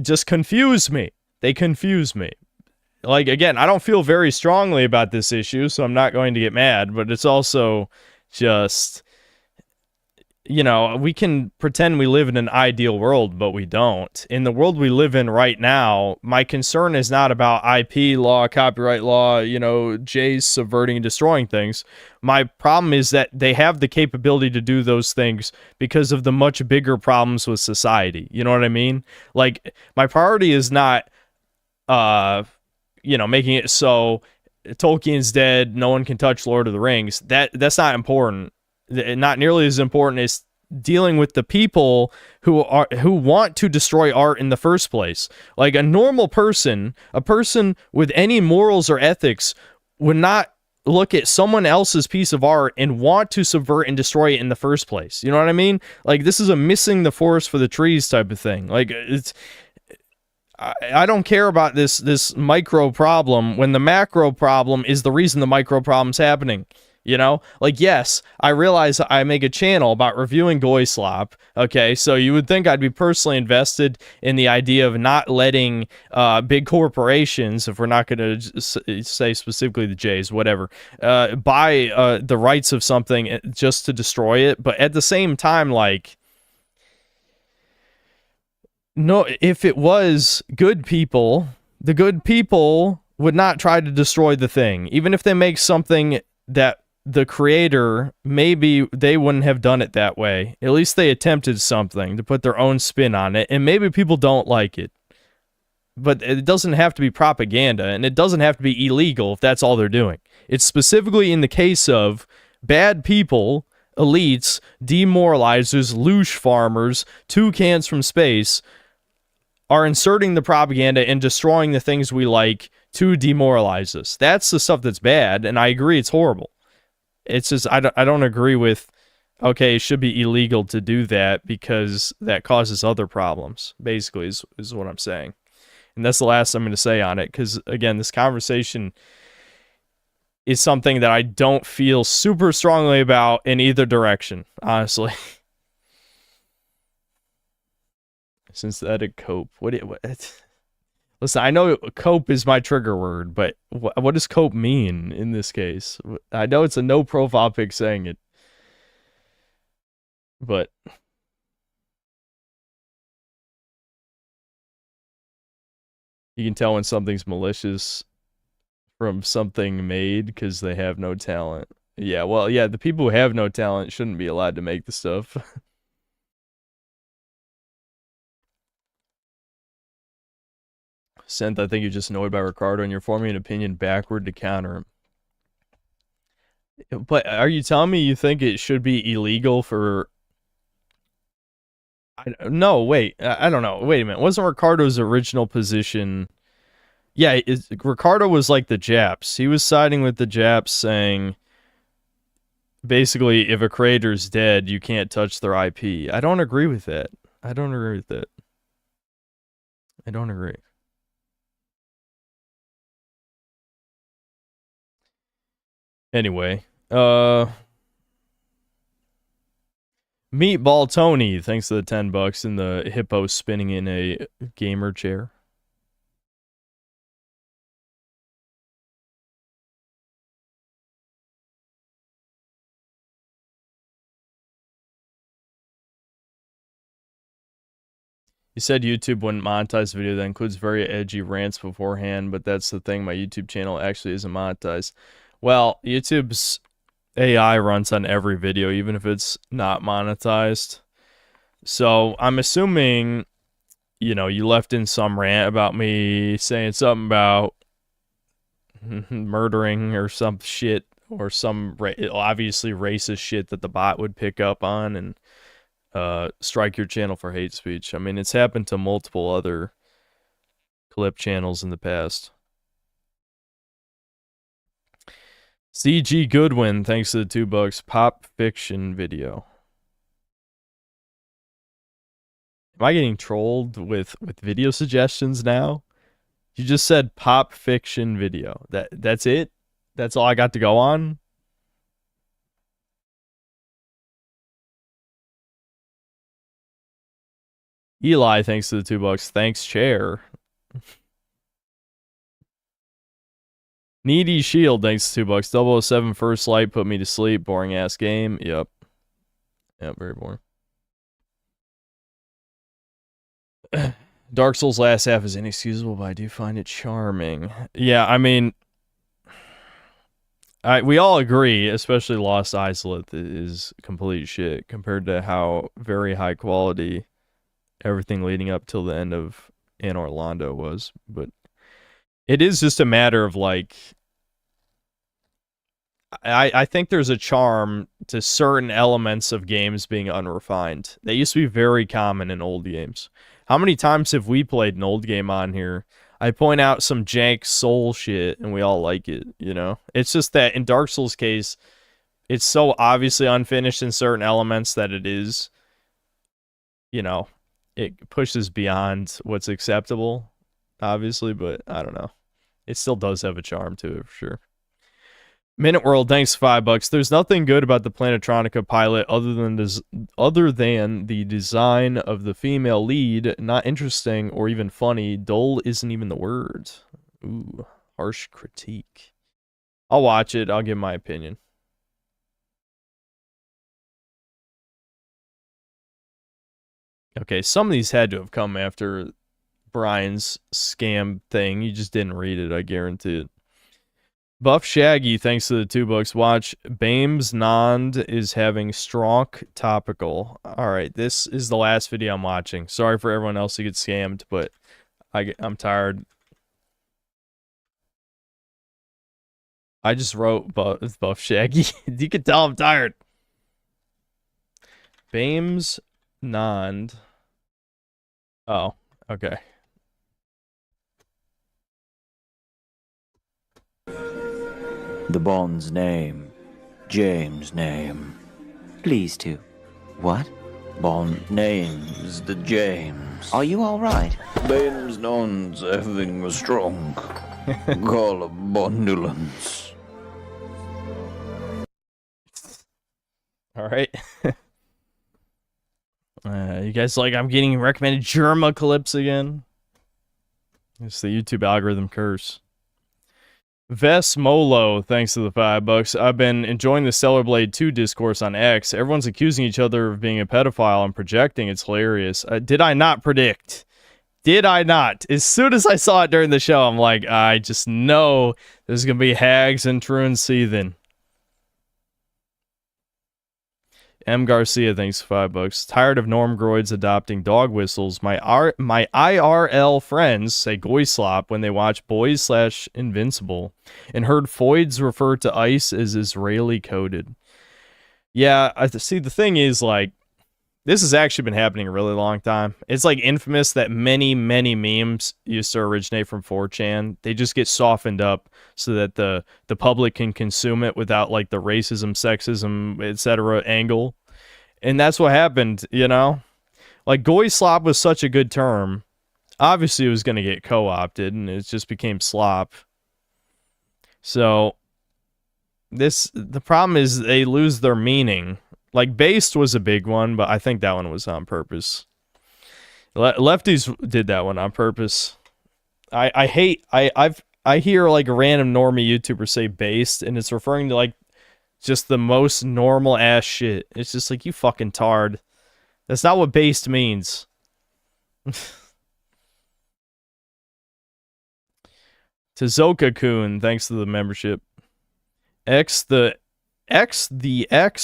just confuse me. They confuse me. Like, again, I don't feel very strongly about this issue, so I'm not going to get mad. But it's also just, we can pretend we live in an ideal world, but we don't. In the world we live in right now, my concern is not about IP law, copyright law, Jays subverting and destroying things. My problem is that they have the capability to do those things because of the much bigger problems with society. You know what I mean? Like, my priority is not, making it so Tolkien's dead, no one can touch Lord of the Rings. That's not important. Not nearly as important as dealing with the people who want to destroy art in the first place. Like, a normal person, a person with any morals or ethics, would not look at someone else's piece of art and want to subvert and destroy it in the first place. You know what I mean? Like, this is a missing the forest for the trees type of thing. Like, it's... I don't care about this micro problem when the macro problem is the reason the micro problem's happening. You know, like, yes, I realize I make a channel about reviewing Goy Slop. Okay, so you would think I'd be personally invested in the idea of not letting big corporations, if we're not going to say specifically the Jays, whatever, buy the rights of something just to destroy it. But at the same time, like, no, if it was good people, the good people would not try to destroy the thing. Even if they make something that the creator, maybe they wouldn't have done it that way. At least they attempted something to put their own spin on it, and maybe people don't like it. But it doesn't have to be propaganda, and it doesn't have to be illegal if that's all they're doing. It's specifically in the case of bad people, elites, demoralizers, loosh farmers, toucans from space, are inserting the propaganda and destroying the things we like to demoralize us. That's the stuff that's bad, and I agree it's horrible. It's just, I don't agree with, okay, it should be illegal to do that because that causes other problems, basically, is what I'm saying. And that's the last I'm going to say on it, because, again, this conversation is something that I don't feel super strongly about in either direction, honestly. Synthetic cope. What? Listen, I know cope is my trigger word, but what does cope mean in this case? I know it's a no profile pic saying it, but you can tell when something's malicious from something made because they have no talent. Yeah, well, yeah, the people who have no talent shouldn't be allowed to make the stuff. Synth, I think you're just annoyed by Ricardo and you're forming an opinion backward to counter him. But are you telling me you think it should be illegal for... No, wait. I don't know. Wait a minute. Wasn't Ricardo's original position... Yeah, Ricardo was like the Japs. He was siding with the Japs saying... Basically, if a creator's dead, you can't touch their IP. I don't agree with that. I don't agree with that. I don't agree. Anyway, Meatball Tony, thanks to the $10 and the hippo spinning in a gamer chair. You said YouTube wouldn't monetize the video that includes very edgy rants beforehand, but that's the thing, my YouTube channel actually isn't monetized. Well, YouTube's AI runs on every video, even if it's not monetized. So I'm assuming, you know, you left in some rant about me saying something about murdering or some shit, or some obviously racist shit that the bot would pick up on and strike your channel for hate speech. I mean, it's happened to multiple other clip channels in the past. CG Goodwin, thanks to the $2. Pop fiction video. Am I getting trolled with video suggestions now? You just said pop fiction video. That's it? That's all I got to go on? Eli, thanks to the $2. Thanks, chair. Needy Shield, thanks to $2. 007 First Light put me to sleep. Boring ass game. Yep. Yep, very boring. Dark Souls last half is inexcusable, but I do find it charming. Yeah, I mean, we all agree, especially Lost Isolate is complete shit compared to how very high quality everything leading up till the end of Anor Londo was. But it is just a matter of, like, I think there's a charm to certain elements of games being unrefined. They used to be very common in old games. How many times have we played an old game on here? I point out some jank soul shit and we all like it, you know? It's just that in Dark Souls' case, it's so obviously unfinished in certain elements that it is, you know, it pushes beyond what's acceptable, obviously, but I don't know. It still does have a charm to it, for sure. Minute World, thanks $5. There's nothing good about the Planetronica pilot other than the design of the female lead. Not interesting or even funny. Dull isn't even the word. Ooh, harsh critique. I'll watch it. I'll give my opinion. Okay, some of these had to have come after Brian's scam thing. You just didn't read it, I guarantee it. Buff Shaggy, thanks to the $2. Watch, Bames Nond is having Stronk topical. Alright, this is the last video I'm watching. Sorry for everyone else who gets scammed, but I'm tired. I just wrote Buff Shaggy. You can tell I'm tired. Bames Nond. Oh, okay. The Bond's name. James' name. Pleased to. What? Bond name's the James. Are you alright? Bames Non's having a strong call of bondulance. Alright. You guys like I'm getting recommended Germa clips again? It's the YouTube algorithm curse. Ves Molo, thanks to the $5. I've been enjoying the Stellar Blade 2 discourse on X. Everyone's accusing each other of being a pedophile and projecting. It's hilarious. Did I not predict? Did I not? As soon as I saw it during the show, I'm like, I just know there's going to be hags and Troon seething. M. Garcia, thanks for $5. Tired of Norm Groids adopting dog whistles. My IRL friends say Goyslop when they watch Boys/Invincible, and heard Foids refer to ice as Israeli coded. Yeah, see, the thing is, like, this has actually been happening a really long time. It's like infamous that many memes used to originate from 4chan. They just get softened up so that the public can consume it without like the racism, sexism, etc. angle. And that's what happened, you know? Like, Goy slop was such a good term. Obviously, it was going to get co-opted, and it just became slop. So, the problem is they lose their meaning. Like, based was a big one, but I think that one was on purpose. Lefties did that one on purpose. I hear like a random normie YouTuber say based, and it's referring to like just the most normal ass shit. It's just like, you fucking tard. That's not what based means. Tezoka-kun, thanks to the membership. X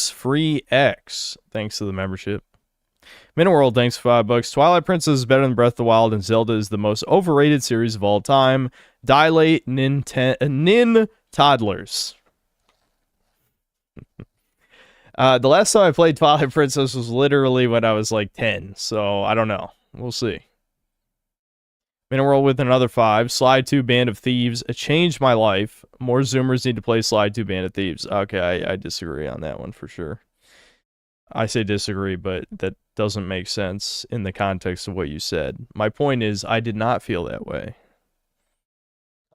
free X, thanks to the membership. Miniworld, thanks for $5. Twilight Princess is better than Breath of the Wild, and Zelda is the most overrated series of all time. Dilate nin toddlers. The last time I played Twilight Princess was literally when I was like 10, so I don't know. We'll see. Miniworld with another 5. Slide 2 Band of Thieves. It changed my life. More Zoomers need to play Slide 2 Band of Thieves. Okay, I disagree on that one for sure. I say disagree, but that doesn't make sense in the context of what you said. My point is, I did not feel that way.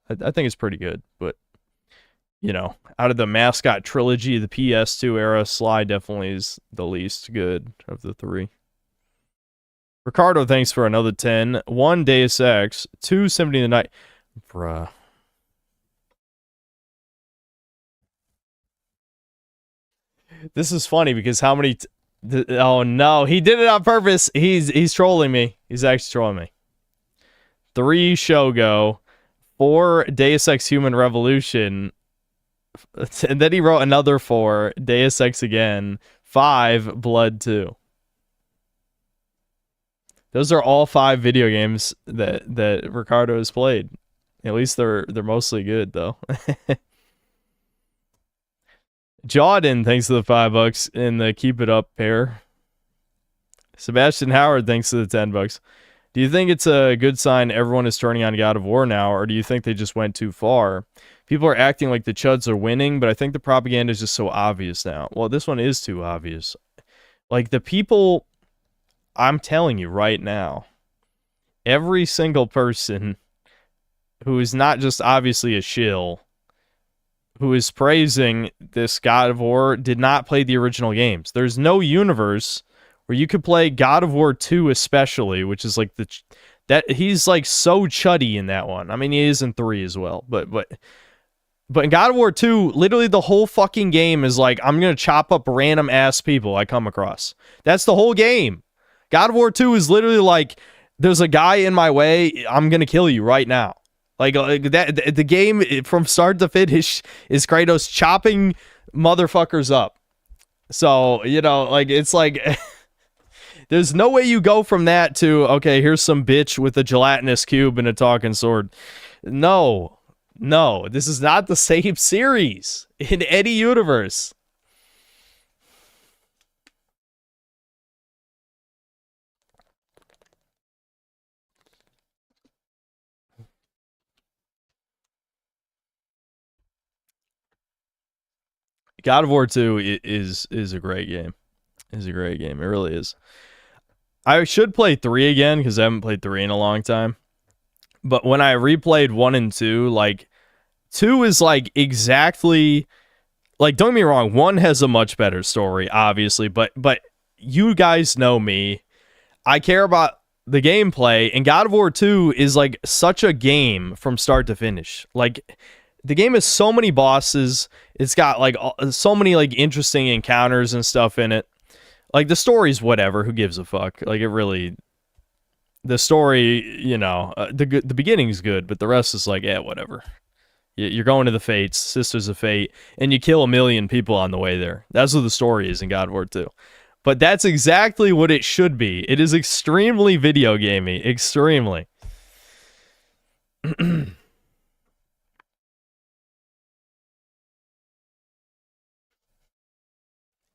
I think it's pretty good, but, you know, out of the Mascot trilogy, the PS2 era, Sly definitely is the least good of the 3. Ricardo, thanks for another 10. 1, Deus Ex. 2, Symphony of the Night. Bruh. This is funny because how many... oh, no. He did it on purpose. He's trolling me. He's actually trolling me. 3, Shogo. 4, Deus Ex Human Revolution. And then he wrote another 4, Deus Ex again. 5, Blood 2. Those are all 5 video games that Ricardo has played. At least they're mostly good, though. Jordan, thanks to the $5 in the Keep It Up pair. Sebastian Howard, thanks to the $10. Do you think it's a good sign everyone is turning on God of War now, or do you think they just went too far? People are acting like the Chuds are winning, but I think the propaganda is just so obvious now. Well, this one is too obvious. Like, the people, I'm telling you right now, every single person who is not just obviously a shill, who is praising this God of War, did not play the original games. There's no universe where you could play God of War 2 especially, which is like that he's like so chuddy in that one. I mean, he is in 3 as well, but in God of War 2, literally the whole fucking game is like, I'm going to chop up random ass people I come across. That's the whole game. God of War 2 is literally like, there's a guy in my way, I'm going to kill you right now. Like that, the game from start to finish is Kratos chopping motherfuckers up. So, you know, like, it's like, there's no way you go from that to, okay, here's some bitch with a gelatinous cube and a talking sword. No, this is not the same series in any universe. God of War 2 is a great game. Is a great game. It really is. I should play 3 again because I haven't played 3 in a long time. But when I replayed 1 and 2, like, 2 is like exactly, like, don't get me wrong, 1 has a much better story, obviously, but you guys know me. I care about the gameplay, and God of War 2 is like such a game from start to finish. Like, the game has so many bosses. It's got like so many like interesting encounters and stuff in it. Like, the story's whatever. Who gives a fuck? Like, it really, the story, you know, the beginning's good, but the rest is like, yeah, whatever. You're going to the Fates, Sisters of Fate, and you kill 1 million people on the way there. That's what the story is in God of War 2. But that's exactly what it should be. It is extremely video gamey. Extremely.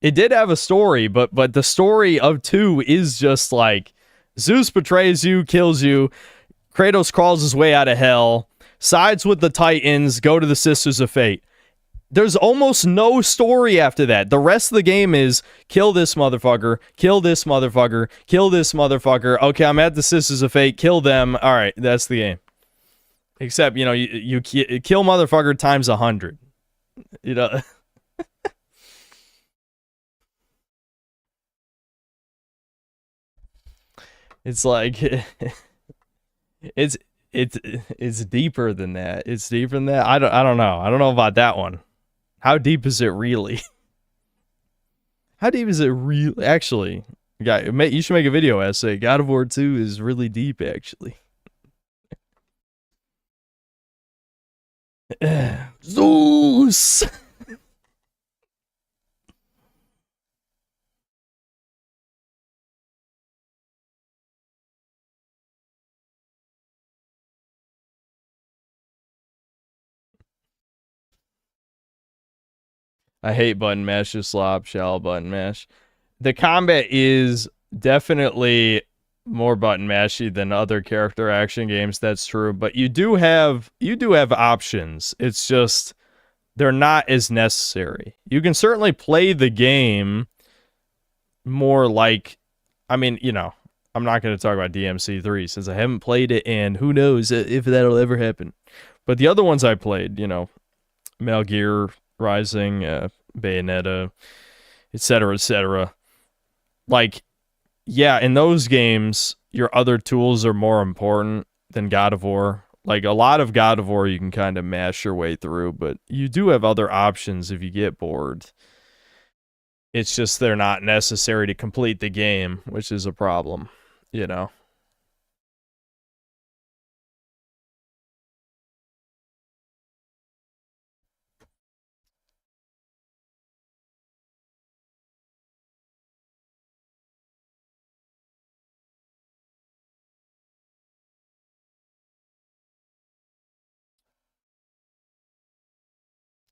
It did have a story, but the story of 2 is just like, Zeus betrays you, kills you, Kratos crawls his way out of hell, sides with the Titans, go to the Sisters of Fate. There's almost no story after that. The rest of the game is, kill this motherfucker, kill this motherfucker, kill this motherfucker. Okay, I'm at the Sisters of Fate, kill them. All right, that's the game. Except, you know, you kill motherfucker times 100. You know... It's like, it's deeper than that. It's deeper than that. I don't know. I don't know about that one. How deep is it really? How deep is it really? Actually, you should make a video essay. God of War 2 is really deep, actually. Zeus! I hate button mash, just slop, shall button mash. The combat is definitely more button mashy than other character action games, that's true, but you do have options. It's just they're not as necessary. You can certainly play the game more like, I mean, you know, I'm not going to talk about DMC3 since I haven't played it, and who knows if that'll ever happen. But the other ones I played, you know, Metal Gear Rising, Bayonetta, etc. Like, yeah, in those games, your other tools are more important than God of War. Like, a lot of God of War you can kind of mash your way through, but you do have other options if you get bored. It's just they're not necessary to complete the game, which is a problem, you know?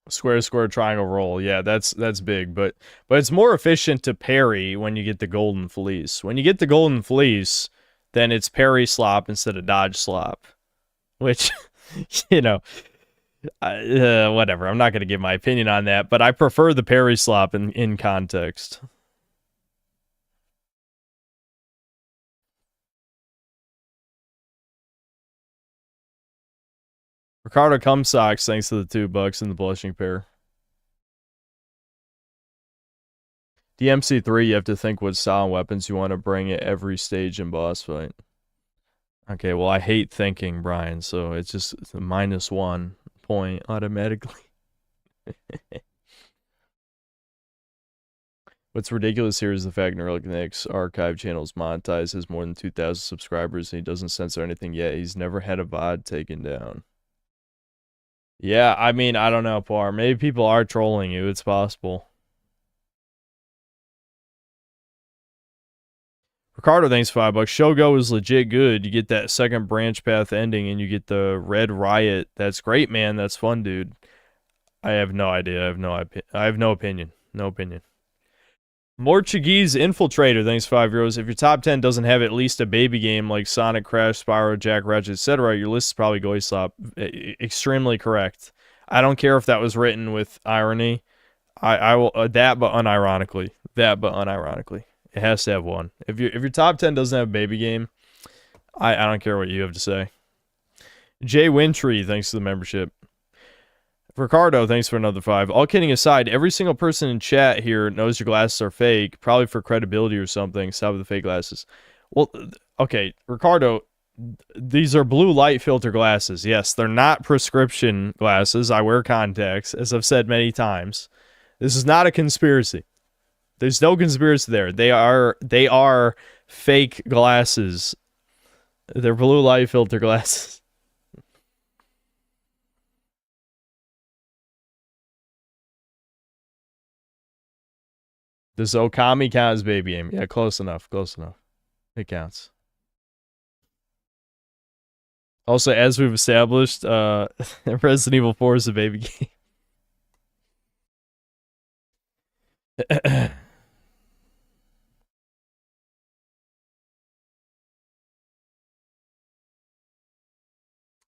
Square, triangle, roll. Yeah, that's big, but it's more efficient to parry when you get the golden fleece. When you get the golden fleece, then it's parry slop instead of dodge slop. Which, you know, whatever. I'm not going to give my opinion on that, but I prefer the parry slop in context. Ricardo Cumsocks, thanks to the $2 and the blushing pair. DMC3, you have to think what style and weapons you want to bring at every stage in boss fight. Okay, well, I hate thinking, Brian, so it's just a -1 point automatically. What's ridiculous here is the fact Neurokinetic's archive channel is monetized, has more than 2,000 subscribers, and he doesn't censor anything yet. He's never had a VOD taken down. Yeah, I mean, I don't know, Par. Maybe people are trolling you. It's possible. Ricardo, thanks $5. Shogo is legit good. You get that second branch path ending, and you get the Red Riot. That's great, man. That's fun, dude. I have no idea. I have no opinion. No opinion. Morchigese Infiltrator, thanks €5. If your top 10 doesn't have at least a baby game like Sonic, Crash, Spyro, Jack, Ratchet, etc., your list is probably Goislop. Extremely correct. I don't care if that was written with irony. I will that, but unironically. That, but unironically. It has to have one. If your top 10 doesn't have a baby game, I don't care what you have to say. Jay Wintree, thanks to the membership. Ricardo, thanks for another 5. All kidding aside, every single person in chat here knows your glasses are fake, probably for credibility or something. Stop with the fake glasses. Well, okay, Ricardo, these are blue light filter glasses. Yes, they're not prescription glasses. I wear contacts, as I've said many times. This is not a conspiracy. There's no conspiracy there. They are fake glasses. They're blue light filter glasses. Does Okami count as baby game? Yeah, close enough. Close enough. It counts. Also, as we've established, Resident Evil 4 is a baby game.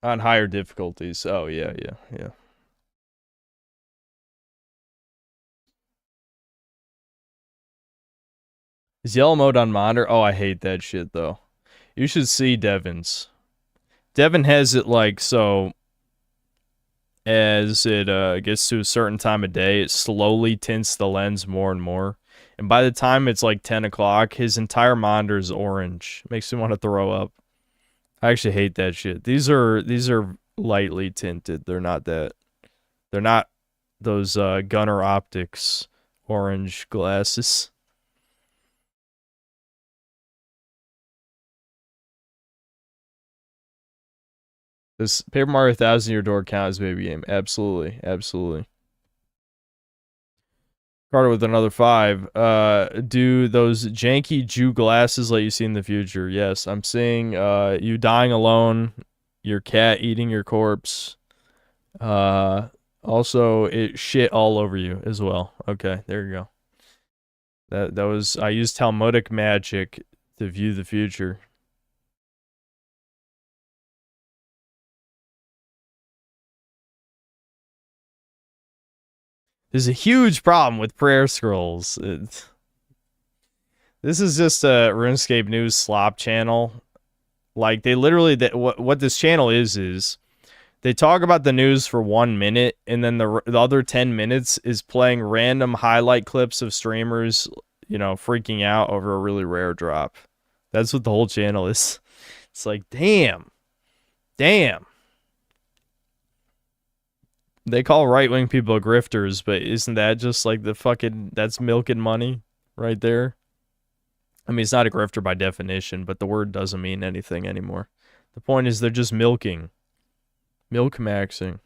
On higher difficulties. Oh, yeah. Is yellow mode on monitor? Oh, I hate that shit, though. You should see Devin's. Devin has it like, so as it gets to a certain time of day, it slowly tints the lens more and more. And by the time it's like 10 o'clock, his entire monitor is orange. Makes me want to throw up. I actually hate that shit. These are lightly tinted. They're not those Gunner Optics orange glasses. Does Paper Mario 1000 Year Door count as baby game? Absolutely. Carter with another 5. Do those janky Jew glasses let you see in the future? Yes, I'm seeing you dying alone, your cat eating your corpse. Also, it shit all over you as well. Okay, there you go. That was, I used Talmudic magic to view the future. There's a huge problem with prayer scrolls. This is just a RuneScape News slop channel. Like, they literally, what this channel is they talk about the news for 1 minute, and then the other 10 minutes is playing random highlight clips of streamers, you know, freaking out over a really rare drop. That's what the whole channel is. It's like, damn. They call right-wing people grifters, but isn't that just like the fucking, that's milking money right there? I mean, it's not a grifter by definition, but the word doesn't mean anything anymore. The point is they're just milking. Milk maxing.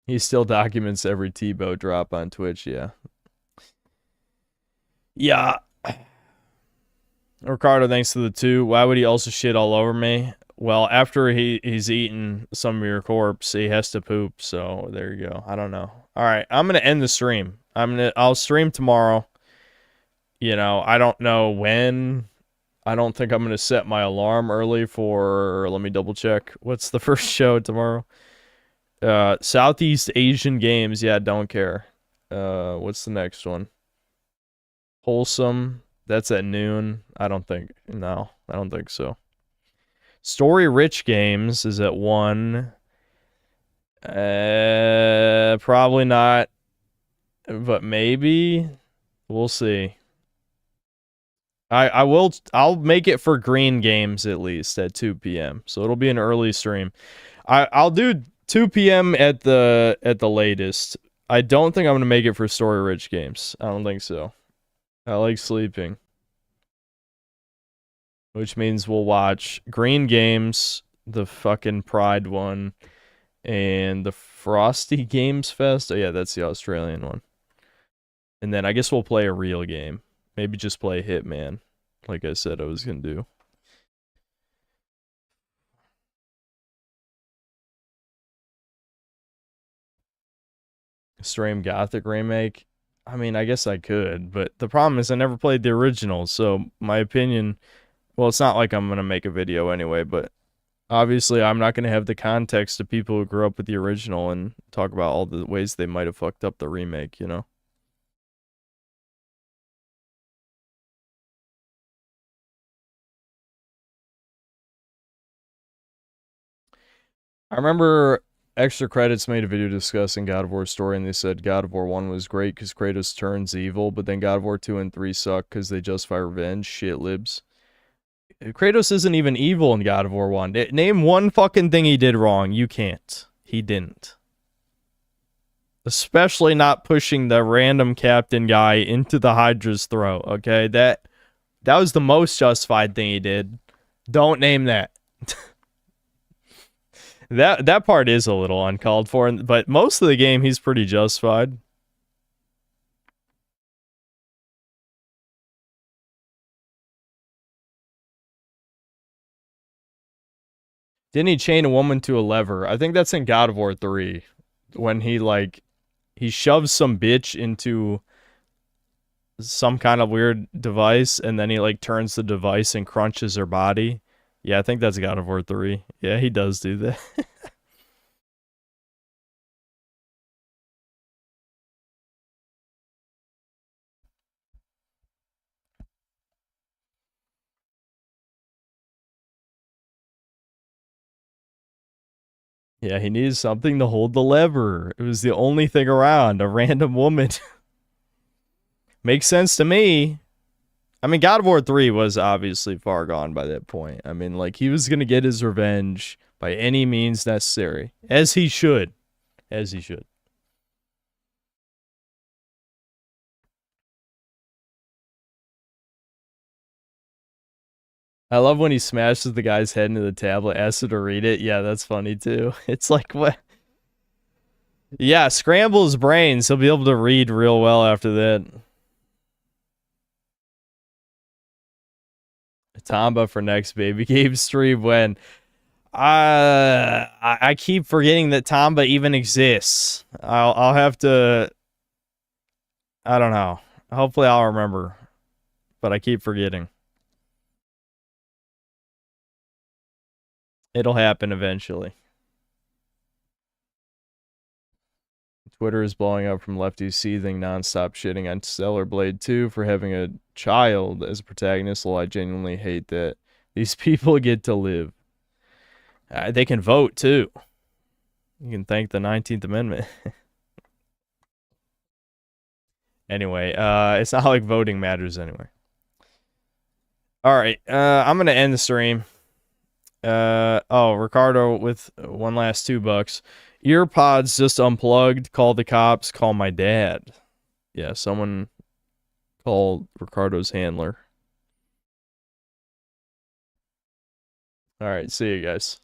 He still documents every Tebow drop on Twitch, yeah. Yeah. Ricardo, thanks to the 2. Why would he also shit all over me? Well, after he's eaten some of your corpse, he has to poop. So there you go. I don't know. All right, I'm gonna end the stream. I'll stream tomorrow. You know, I don't know when. I don't think I'm gonna set my alarm early for. Let me double check. What's the first show tomorrow? Southeast Asian Games. Yeah, don't care. What's the next one? Wholesome. That's at noon. I don't think. No, I don't think so. Story Rich Games is at 1. Probably not. But maybe. We'll see. I'll make it for Green Games at least at 2 p.m. So it'll be an early stream. I'll do 2 p.m. at the latest. I don't think I'm gonna make it for Story Rich Games. I don't think so. I like sleeping. Which means we'll watch Green Games, the fucking Pride one, and the Frosty Games Fest. Oh yeah, that's the Australian one. And then I guess we'll play a real game. Maybe just play Hitman, like I said I was gonna do. Stream Gothic remake. I mean, I guess I could, but the problem is I never played the original, so my opinion. Well, it's not like I'm going to make a video anyway, but obviously I'm not going to have the context of people who grew up with the original and talk about all the ways they might have fucked up the remake, you know? I remember Extra Credits made a video discussing God of War's story, and they said God of War 1 was great because Kratos turns evil, but then God of War 2 and 3 suck because they justify revenge. Shit libs. Kratos isn't even evil in God of War 1. Name one fucking thing he did wrong. You can't. He didn't. Especially not pushing the random captain guy into the Hydra's throat, okay? That was the most justified thing he did. Don't name that. That part is a little uncalled for, but most of the game he's pretty justified. Didn't he chain a woman to a lever? I think that's in God of War 3. When he shoves some bitch into some kind of weird device, and then he turns the device and crunches her body. Yeah, I think that's God of War 3. Yeah, he does do that. Yeah, he needed something to hold the lever. It was the only thing around, a random woman. Makes sense to me. I mean, God of War 3 was obviously far gone by that point. I mean, he was going to get his revenge by any means necessary. As he should. As he should. I love when he smashes the guy's head into the tablet, asks him to read it. Yeah, that's funny too. It's like, what? Yeah, scramble his brains. He'll be able to read real well after that. Tamba for next baby game stream when I keep forgetting that Tamba even exists. I'll have to. I don't know. Hopefully I'll remember, but I keep forgetting. It'll happen eventually. Twitter is blowing up from lefties seething nonstop shitting on Stellar Blade 2 for having a child as a protagonist. Well, I genuinely hate that these people get to live. They can vote too. You can thank the 19th Amendment. Anyway, it's not like voting matters anyway. Alright, I'm gonna end the stream. Ricardo with one last $2. Earpods just unplugged. Call the cops. Call my dad. Yeah, someone called Ricardo's handler. Alright, see you guys.